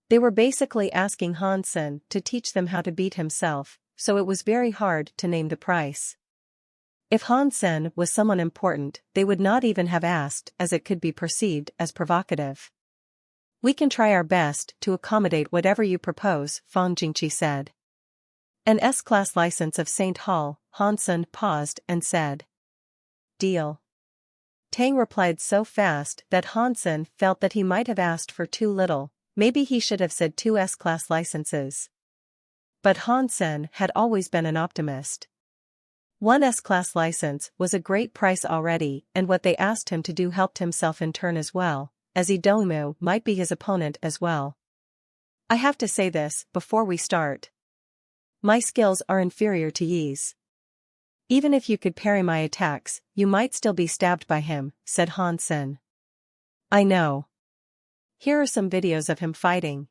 A: They were basically asking Han Sen to teach them how to beat himself, so it was very hard to name the price. If Han Sen was someone important, they would not even have asked, as it could be perceived as provocative. We can try our best to accommodate whatever you propose, Feng Jingqi said. An S-class license of St. Hall, Han Sen paused and said. Deal. Tang replied so fast that Han Sen felt that he might have asked for too little, maybe he should have said 2 S-class licenses. But Han Sen had always been an optimist. 1 S-class license was a great price already, and what they asked him to do helped himself in turn as well, as Dongmu might be his opponent as well. I have to say this before we start. My skills are inferior to Yi's. Even if you could parry my attacks, you might still be stabbed by him, said Han Sen. I know. Here are some videos of him fighting.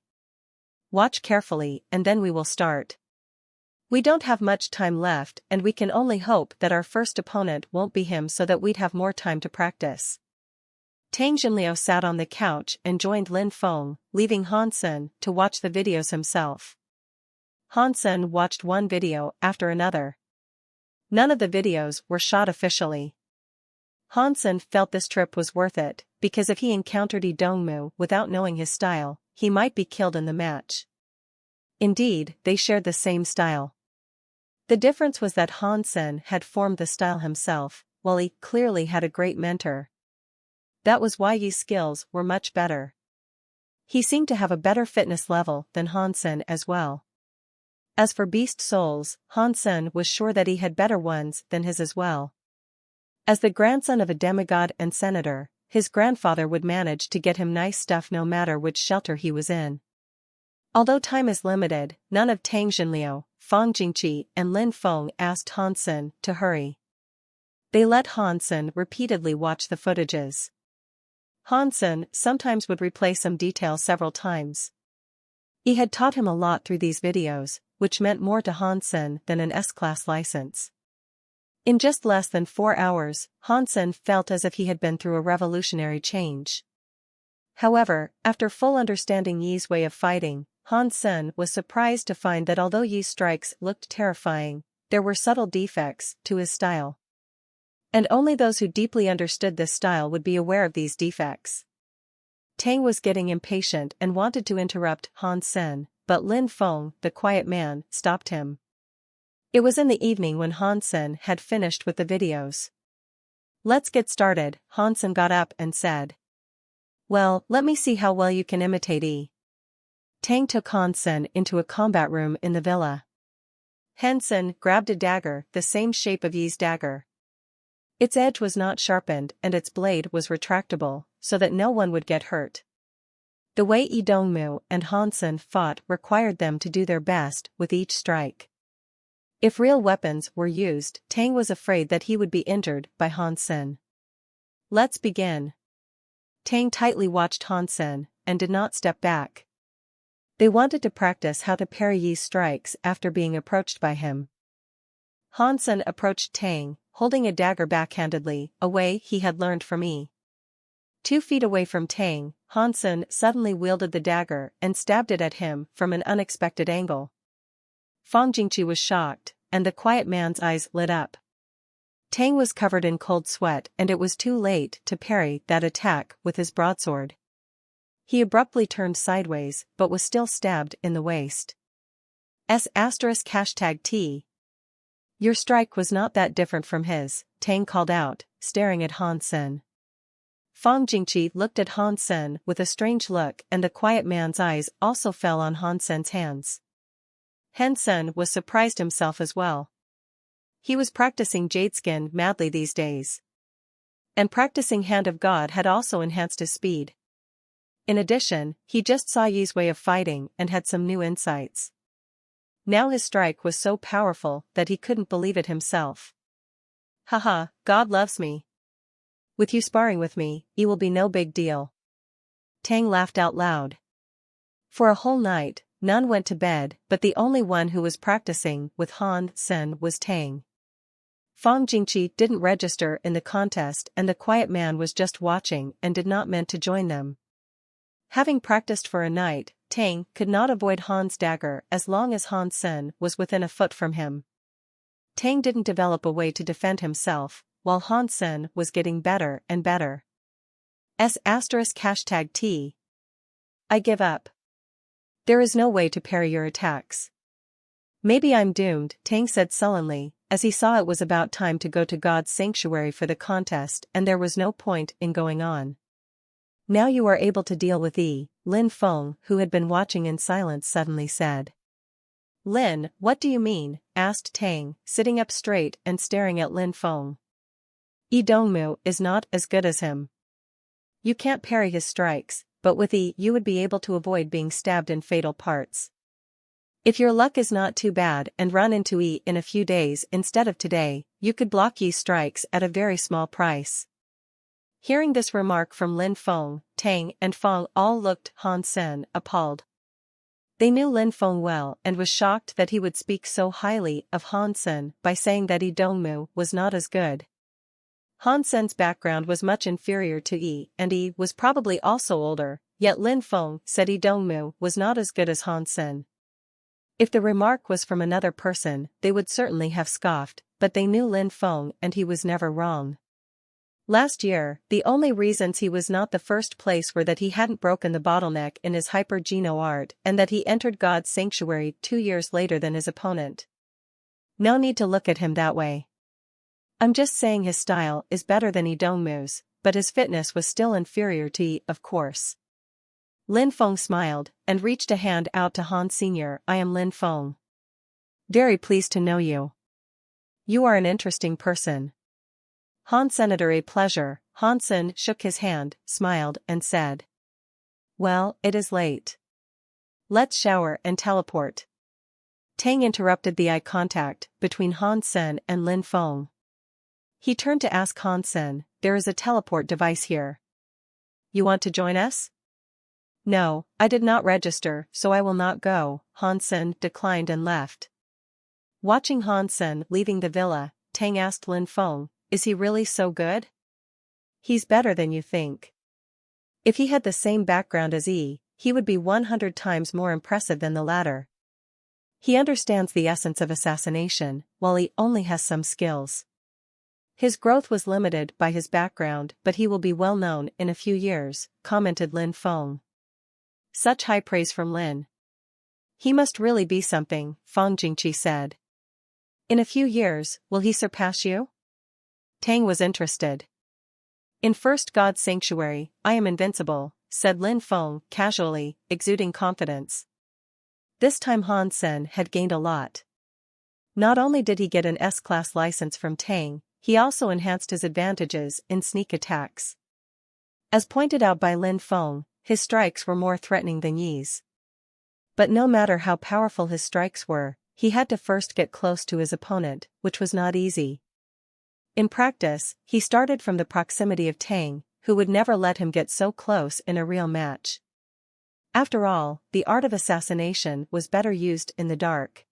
A: watch carefully and then we will start. We don't have much time left and we can only hope that our first opponent won't be him so that we'd have more time to practice. Tang Jinliu sat on the couch and joined Lin Feng, leaving Han Sen to watch the videos himself. Han Sen watched one video after another. None of the videos were shot officially. Han Sen felt this trip was worth it, because if he encountered Yi Dongmu without knowing his style, he might be killed in the match. Indeed, they shared the same style. The difference was that Han Sen had formed the style himself, while Yi clearly had a great mentor. That was why Yi's skills were much better. He seemed to have a better fitness level than Han Sen as well. As for beast souls, Han Sen was sure that he had better ones than his as well. As the grandson of a demigod and senator, his grandfather would manage to get him nice stuff no matter which shelter he was in. Although time is limited, none of Tang Jinliu, Fang Jingqi and Lin Feng asked Han Sen to hurry. They let Han Sen repeatedly watch the footages. Han Sen sometimes would replay some detail several times. He had taught him a lot through these videos, which meant more to Han Sen than an S-class license. In just less than 4 hours, Han Sen felt as if he had been through a revolutionary change. However, after full understanding Yi's way of fighting, Han Sen was surprised to find that although Yi's strikes looked terrifying, there were subtle defects to his style. And only those who deeply understood this style would be aware of these defects. Tang was getting impatient and wanted to interrupt Han Sen, but Lin Feng, the quiet man, stopped him. It was in the evening when Han Sen had finished with the videos. "Let's get started," Han Sen got up and said. "Well, let me see how well you can imitate Yi." Tang took Han Sen into a combat room in the villa. Han Sen grabbed a dagger the same shape of Yi's dagger. Its edge was not sharpened and its blade was retractable, so that no one would get hurt. The way Yi Dongmu and Han Sen fought required them to do their best with each strike. If real weapons were used, Tang was afraid that he would be injured by Han Sen. "Let's begin." Tang tightly watched Han Sen and did not step back. They wanted to practice how to parry Yi's strikes after being approached by him. Han Sen approached Tang, holding a dagger backhandedly, a way he had learned from Yi. 2 feet away from Tang, Han Sen suddenly wielded the dagger and stabbed it at him from an unexpected angle. Fang Jingqi was shocked, and the quiet man's eyes lit up. Tang was covered in cold sweat and it was too late to parry that attack with his broadsword. He abruptly turned sideways but was still stabbed in the waist. *T. Your strike was not that different from his, Tang called out, staring at Han Sen. Fang Jingqi looked at Han Sen with a strange look and the quiet man's eyes also fell on Han Sen's hands. Han Sen was surprised himself as well. He was practicing Jadeskin madly these days. And practicing Hand of God had also enhanced his speed. In addition, he just saw Yi's way of fighting and had some new insights. Now his strike was so powerful that he couldn't believe it himself. "Haha, God loves me. With you sparring with me, it will be no big deal." Tang laughed out loud. For a whole night, none went to bed, but the only one who was practicing with Han Sen was Tang. Fang Jingqi didn't register in the contest and the quiet man was just watching and did not meant to join them. Having practiced for a night, Tang could not avoid Han's dagger as long as Han Sen was within a foot from him. Tang didn't develop a way to defend himself, while Han Sen was getting better and better. *T. I give up. There is no way to parry your attacks. Maybe I'm doomed, Tang said sullenly, as he saw it was about time to go to God's sanctuary for the contest and there was no point in going on. "Now you are able to deal with Yi," Lin Feng, who had been watching in silence, suddenly said. "Lin, what do you mean?" asked Tang, sitting up straight and staring at Lin Feng. "Yi Dongmu is not as good as him. You can't parry his strikes, but with Yi you would be able to avoid being stabbed in fatal parts. If your luck is not too bad and run into Yi in a few days instead of today, you could block Yi's strikes at a very small price." Hearing this remark from Lin Feng, Tang and Fang all looked Han Sen appalled. They knew Lin Feng well and was shocked that he would speak so highly of Han Sen by saying that Yi Dongmu was not as good. Han Sen's background was much inferior to Yi, and Yi was probably also older, yet Lin Feng said Yi Dongmu was not as good as Han Sen. If the remark was from another person, they would certainly have scoffed, but they knew Lin Feng and he was never wrong. Last year, the only reasons he was not the first place were that he hadn't broken the bottleneck in his hyper-geno art and that he entered God's sanctuary 2 years later than his opponent. No need to look at him that way. I'm just saying his style is better than Yi Dongmu's, but his fitness was still inferior to Yi, of course. Lin Feng smiled and reached a hand out to Han Sr. I am Lin Feng. Very pleased to know you. You are an interesting person. Han Senator, a pleasure. Han Sen shook his hand, smiled, and said. Well, it is late. Let's shower and teleport. Tang interrupted the eye contact between Han Sen and Lin Feng. He turned to ask Han Sen, there is a teleport device here. You want to join us? No, I did not register, so I will not go, Han Sen declined and left. Watching Han Sen leaving the villa, Tang asked Lin Feng, is he really so good? He's better than you think. If he had the same background as Yi, he would be 100 times more impressive than the latter. He understands the essence of assassination, while he only has some skills. His growth was limited by his background, but he will be well known in a few years, commented Lin Feng. Such high praise from Lin. He must really be something, Fang Jingqi said. In a few years, will he surpass you? Tang was interested. In first God's sanctuary, I am invincible, said Lin Feng casually, exuding confidence. This time Han Sen had gained a lot. Not only did he get an S-class license from Tang, he also enhanced his advantages in sneak attacks. As pointed out by Lin Feng, his strikes were more threatening than Yi's. But no matter how powerful his strikes were, he had to first get close to his opponent, which was not easy. In practice, he started from the proximity of Tang, who would never let him get so close in a real match. After all, the art of assassination was better used in the dark.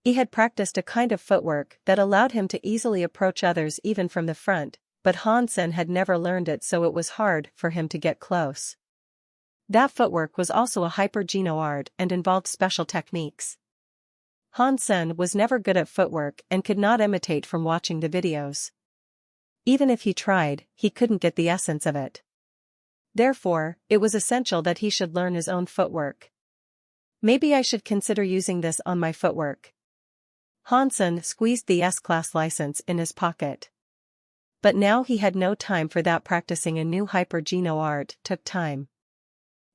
A: He had practiced a kind of footwork that allowed him to easily approach others even from the front, but Han Sen had never learned it, so it was hard for him to get close. That footwork was also a hyper-geno art and involved special techniques. Han Sen was never good at footwork and could not imitate from watching the videos. Even if he tried, he couldn't get the essence of it. Therefore, it was essential that he should learn his own footwork. Maybe I should consider using this on my footwork. Han Sen squeezed the S-class license in his pocket. But now he had no time for that. Practicing a new hyper-geno art took time.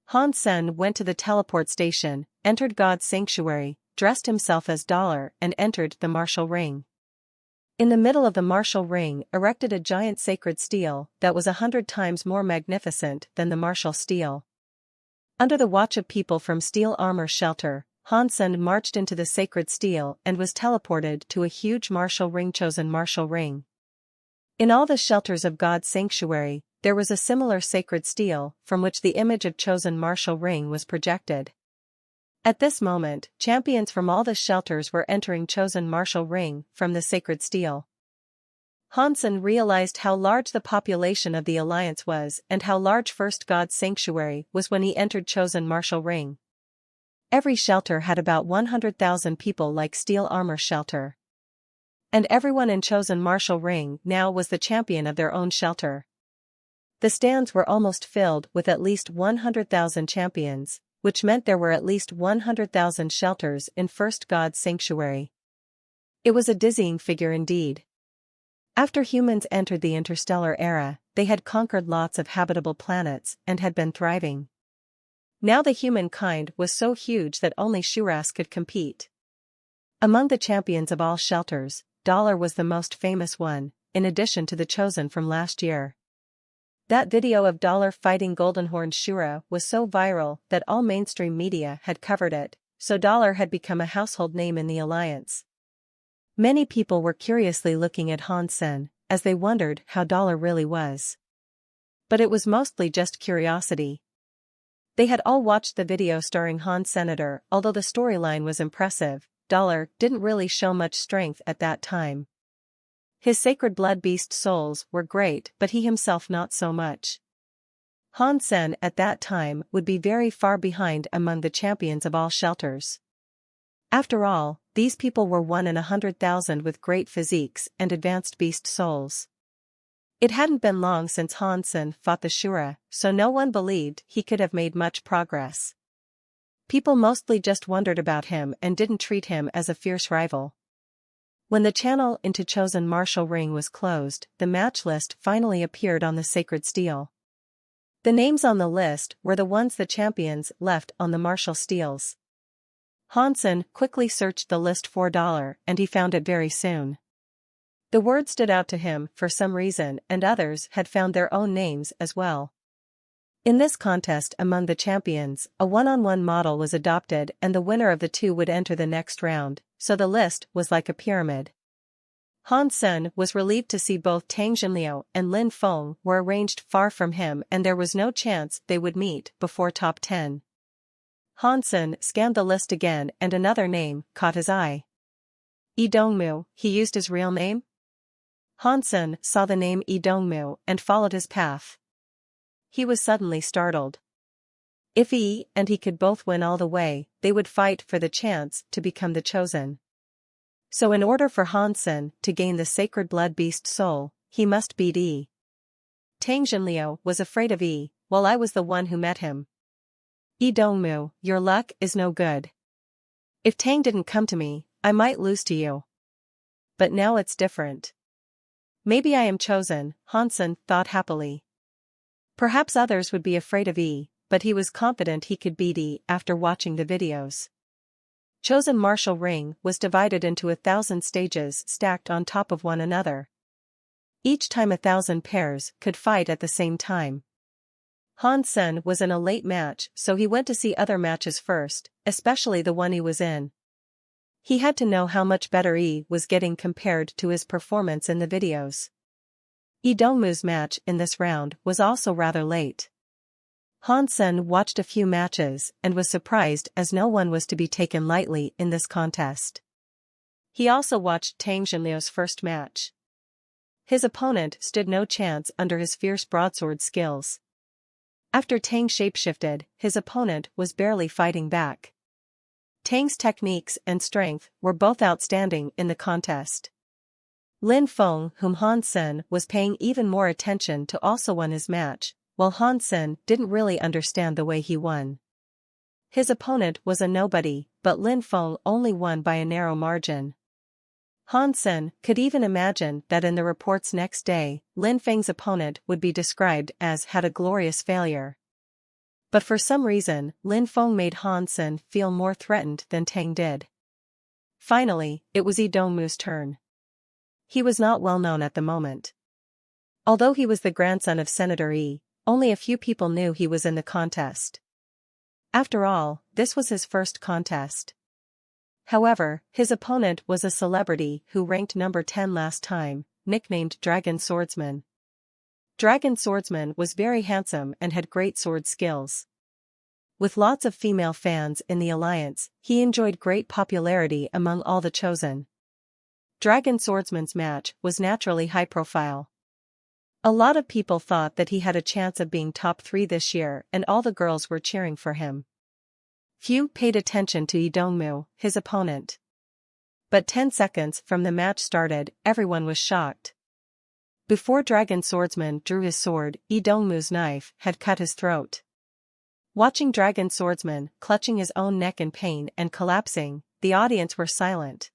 A: Han Sen went to the teleport station, entered God's sanctuary, dressed himself as Dollar and entered the martial ring. In the middle of the martial ring erected a giant sacred stele that was 100 times more magnificent than the martial stele. Under the watch of people from Steel Armor Shelter, Han Sen marched into the sacred stele and was teleported to a huge martial ring, chosen martial ring. In all the shelters of God's sanctuary, there was a similar sacred stele from which the image of chosen martial ring was projected. At this moment, champions from all the shelters were entering chosen martial ring from the sacred stele. Han Sen realized how large the population of the alliance was and how large first God's sanctuary was when he entered chosen martial ring. Every shelter had about 100,000 people like Steel Armor Shelter. And everyone in chosen martial ring now was the champion of their own shelter. The stands were almost filled with at least 100,000 champions, which meant there were at least 100,000 shelters in first God's sanctuary. It was a dizzying figure indeed. After humans entered the interstellar era, they had conquered lots of habitable planets and had been thriving. Now the humankind was so huge that only Shuras could compete. Among the champions of all shelters, Dollar was the most famous one, in addition to the chosen from last year. That video of Dollar fighting Goldenhorned Shura was so viral that all mainstream media had covered it, so Dollar had become a household name in the alliance. Many people were curiously looking at Han Sen, as they wondered how Dollar really was. But it was mostly just curiosity. They had all watched the video starring Han's senator. Although the storyline was impressive, Dollar didn't really show much strength at that time. His sacred blood beast souls were great, but he himself not so much. Han Sen at that time would be very far behind among the champions of all shelters. After all, these people were 1 in 100,000 with great physiques and advanced beast souls. It hadn't been long since Han Sen fought the Shura, so no one believed he could have made much progress. People mostly just wondered about him and didn't treat him as a fierce rival. When the channel into Chosen Martial Ring was closed, the match list finally appeared on the Sacred Steel. The names on the list were the ones the champions left on the martial steels. Han Sen quickly searched the list for $, and he found it very soon. The word stood out to him for some reason, and others had found their own names as well. In this contest among the champions, a one-on-one model was adopted and the winner of the two would enter the next round, so the list was like a pyramid. Han Sen was relieved to see both Tang Jinliu and Lin Feng were arranged far from him and there was no chance they would meet before top 10. Han Sen scanned the list again and another name caught his eye. Yi Dongmu, he used his real name? Han Sen saw the name Yi Dongmu and followed his path. He was suddenly startled. If Yi and he could both win all the way, they would fight for the chance to become the chosen. So in order for Han Sen to gain the sacred blood beast soul, he must beat Yi. Tang Jinliu was afraid of Yi, while I was the one who met him. Yi Dongmu, your luck is no good. If Tang didn't come to me, I might lose to you. But now it's different. Maybe I am chosen, Han Sen thought happily. Perhaps others would be afraid of Yi, but he was confident he could beat Yi after watching the videos. Chosen Martial Ring was divided into 1,000 stages stacked on top of one another. Each time 1,000 pairs could fight at the same time. Han Sen was in a late match, so he went to see other matches first, especially the one he was in. He had to know how much better Yi was getting compared to his performance in the videos. Yi Dongmu's match in this round was also rather late. Han Sen watched a few matches and was surprised as no one was to be taken lightly in this contest. He also watched Tang Jinliu's first match. His opponent stood no chance under his fierce broadsword skills. After Tang shapeshifted, his opponent was barely fighting back. Tang's techniques and strength were both outstanding in the contest. Lin Feng, whom Han Sen was paying even more attention to, also won his match, while Han Sen didn't really understand the way he won. His opponent was a nobody, but Lin Feng only won by a narrow margin. Han Sen could even imagine that in the reports next day, Lin Feng's opponent would be described as had a glorious failure. But for some reason, Lin Feng made Han Sen feel more threatened than Tang did. Finally, it was Yi Dongmu's turn. He was not well known at the moment. Although he was the grandson of Senator Yi, only a few people knew he was in the contest. After all, this was his first contest. However, his opponent was a celebrity who ranked number 10 last time, nicknamed Dragon Swordsman. Dragon Swordsman was very handsome and had great sword skills. With lots of female fans in the alliance, he enjoyed great popularity among all the chosen. Dragon Swordsman's match was naturally high profile. A lot of people thought that he had a chance of being top 3 this year and all the girls were cheering for him. Few paid attention to Yi Dongmu, his opponent. But 10 seconds from the match started, everyone was shocked. Before Dragon Swordsman drew his sword, Yi Dongmu's knife had cut his throat. Watching Dragon Swordsman clutching his own neck in pain and collapsing, the audience were silent.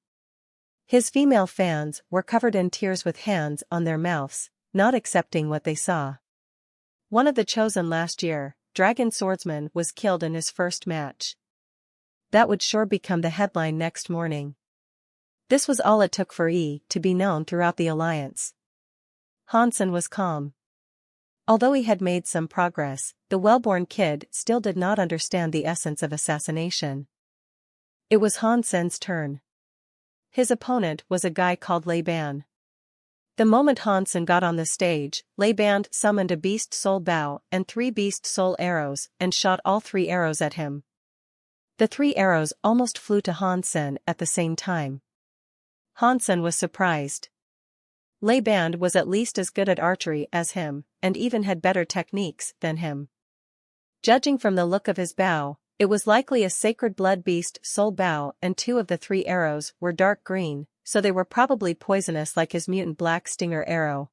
A: His female fans were covered in tears with hands on their mouths, not accepting what they saw. One of the chosen last year, Dragon Swordsman was killed in his first match. That would sure become the headline next morning. This was all it took for Yi to be known throughout the alliance. Han Sen was calm. Although he had made some progress, the well-born kid still did not understand the essence of assassination. It was Han Sen's turn. His opponent was a guy called Lei Ban. The moment Hansen got on the stage, Lei Band summoned a beast soul bow and 3 beast soul arrows and shot all 3 arrows at him. The 3 arrows almost flew to Hansen at the same time. Hansen was surprised. Lei Band was at least as good at archery as him, and even had better techniques than him. Judging from the look of his bow, it was likely a sacred blood beast soul bow, and 2 of the 3 arrows were dark green, so they were probably poisonous like his mutant black stinger arrow.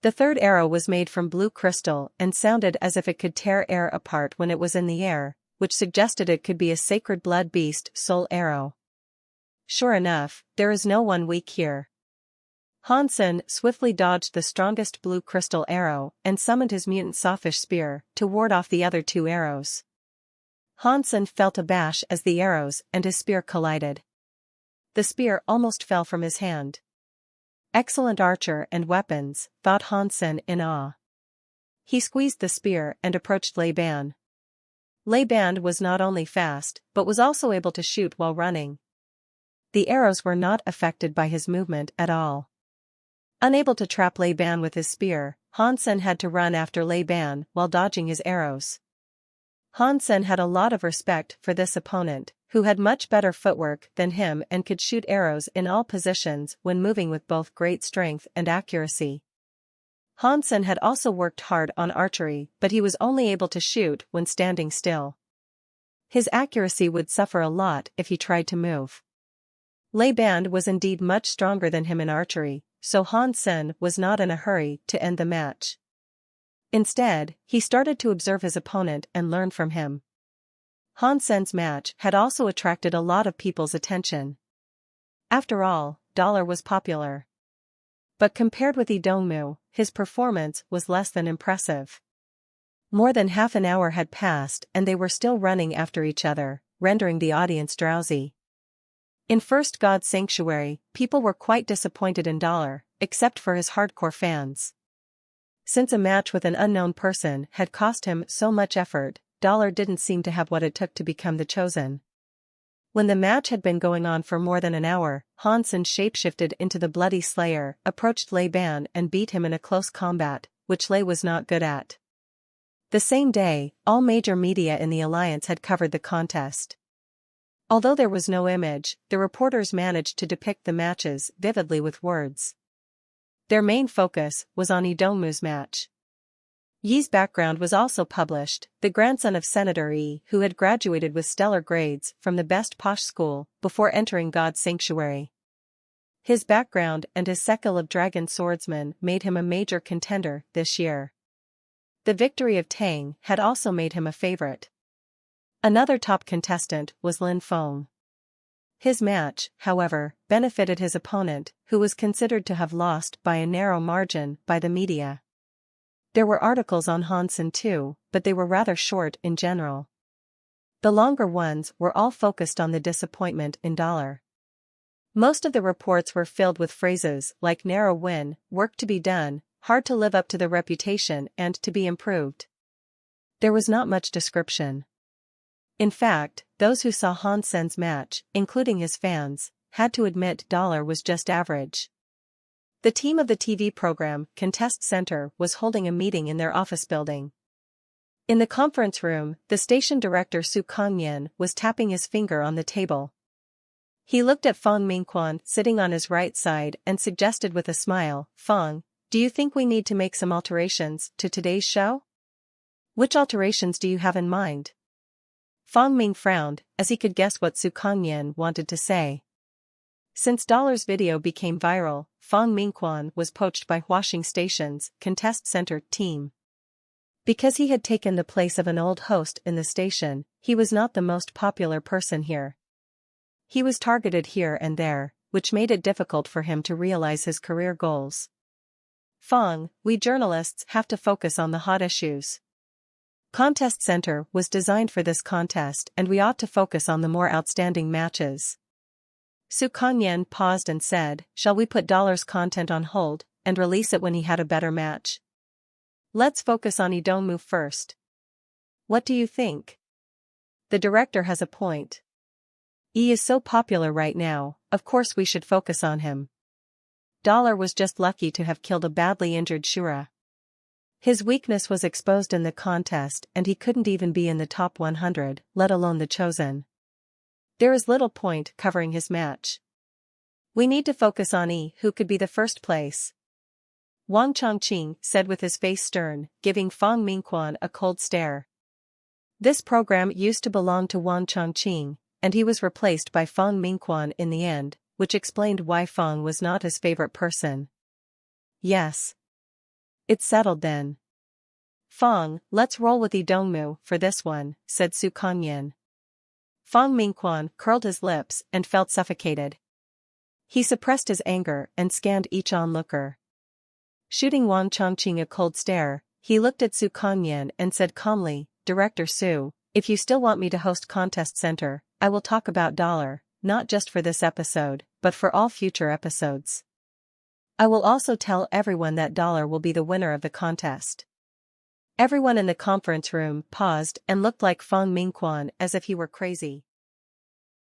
A: The 3rd arrow was made from blue crystal and sounded as if it could tear air apart when it was in the air, which suggested it could be a sacred blood beast soul arrow. Sure enough, there is no one weak here. Hansen swiftly dodged the strongest blue crystal arrow and summoned his mutant sawfish spear to ward off the other 2 arrows. Hansen felt a bash as the arrows and his spear collided. The spear almost fell from his hand. Excellent archer and weapons, thought Hansen in awe. He squeezed the spear and approached Lei Band. Lei Band was not only fast, but was also able to shoot while running. The arrows were not affected by his movement at all. Unable to trap Lei Band with his spear, Hansen had to run after Lei Band while dodging his arrows. Hansen had a lot of respect for this opponent, who had much better footwork than him and could shoot arrows in all positions when moving with both great strength and accuracy. Hansen had also worked hard on archery, but he was only able to shoot when standing still. His accuracy would suffer a lot if he tried to move. Lei Band was indeed much stronger than him in archery, so Hansen was not in a hurry to end the match. Instead, he started to observe his opponent and learn from him. Hansen's match had also attracted a lot of people's attention. After all, Dollar was popular. But compared with Idongmu, his performance was less than impressive. More than half an hour had passed and they were still running after each other, rendering the audience drowsy. In First God's Sanctuary, people were quite disappointed in Dollar, except for his hardcore fans. Since a match with an unknown person had cost him so much effort, Dollar didn't seem to have what it took to become the chosen. When the match had been going on for more than an hour, Hansen shapeshifted into the Bloody Slayer, approached Lei Band and beat him in a close combat, which Lei was not good at. The same day, all major media in the Alliance had covered the contest. Although there was no image, the reporters managed to depict the matches vividly with words. Their main focus was on Idongmu's match. Yi's background was also published, the grandson of Senator Yi who had graduated with stellar grades from the best posh school before entering God's Sanctuary. His background and his sekal of dragon swordsmen made him a major contender this year. The victory of Tang had also made him a favorite. Another top contestant was Lin Feng. His match, however, benefited his opponent, who was considered to have lost by a narrow margin by the media. There were articles on Hansen too, but they were rather short in general. The longer ones were all focused on the disappointment in Dollar. Most of the reports were filled with phrases like narrow win, work to be done, hard to live up to the reputation and to be improved. There was not much description. In fact, those who saw Hansen's match, including his fans, had to admit Dollar was just average. The team of the TV program, Contest Center, was holding a meeting in their office building. In the conference room, the station director Su Kangyan was tapping his finger on the table. He looked at Feng Mingquan sitting on his right side and suggested with a smile, "Feng, do you think we need to make some alterations to today's show? Which alterations do you have in mind?" Feng Ming frowned, as he could guess what Su Kangyan wanted to say. Since Dollar's video became viral, Feng Mingquan was poached by Huaxing Station's Contest Center team. Because he had taken the place of an old host in the station, he was not the most popular person here. He was targeted here and there, which made it difficult for him to realize his career goals. "Feng, we journalists have to focus on the hot issues. Contest Center was designed for this contest and we ought to focus on the more outstanding matches." Su Kangyan paused and said, "Shall we put Dollar's content on hold and release it when he had a better match? Let's focus on Idongmu first. What do you think?" The director has a point. Yi is so popular right now, of course we should focus on him. Dollar was just lucky to have killed a badly injured Shura. His weakness was exposed in the contest and he couldn't even be in the top 100, let alone the chosen. There is little point covering his match. We need to focus on who could be the first place. Wang Chongqing said with his face stern, giving Fang Mingquan a cold stare. This program used to belong to Wang Chongqing, and he was replaced by Fang Mingquan in the end, which explained why Fang was not his favorite person. Yes. It's settled then. Fang, let's roll with Yi Dongmu for this one, said Su Kanyan. Fang Mingquan curled his lips and felt suffocated. He suppressed his anger and scanned each onlooker. Shooting Wang Chongqing a cold stare, he looked at Su Kanyan and said calmly, Director Su, if you still want me to host Contest Center, I will talk about Dollar, not just for this episode, but for all future episodes. I will also tell everyone that Dollar will be the winner of the contest. Everyone in the conference room paused and looked like Fang Mingquan as if he were crazy.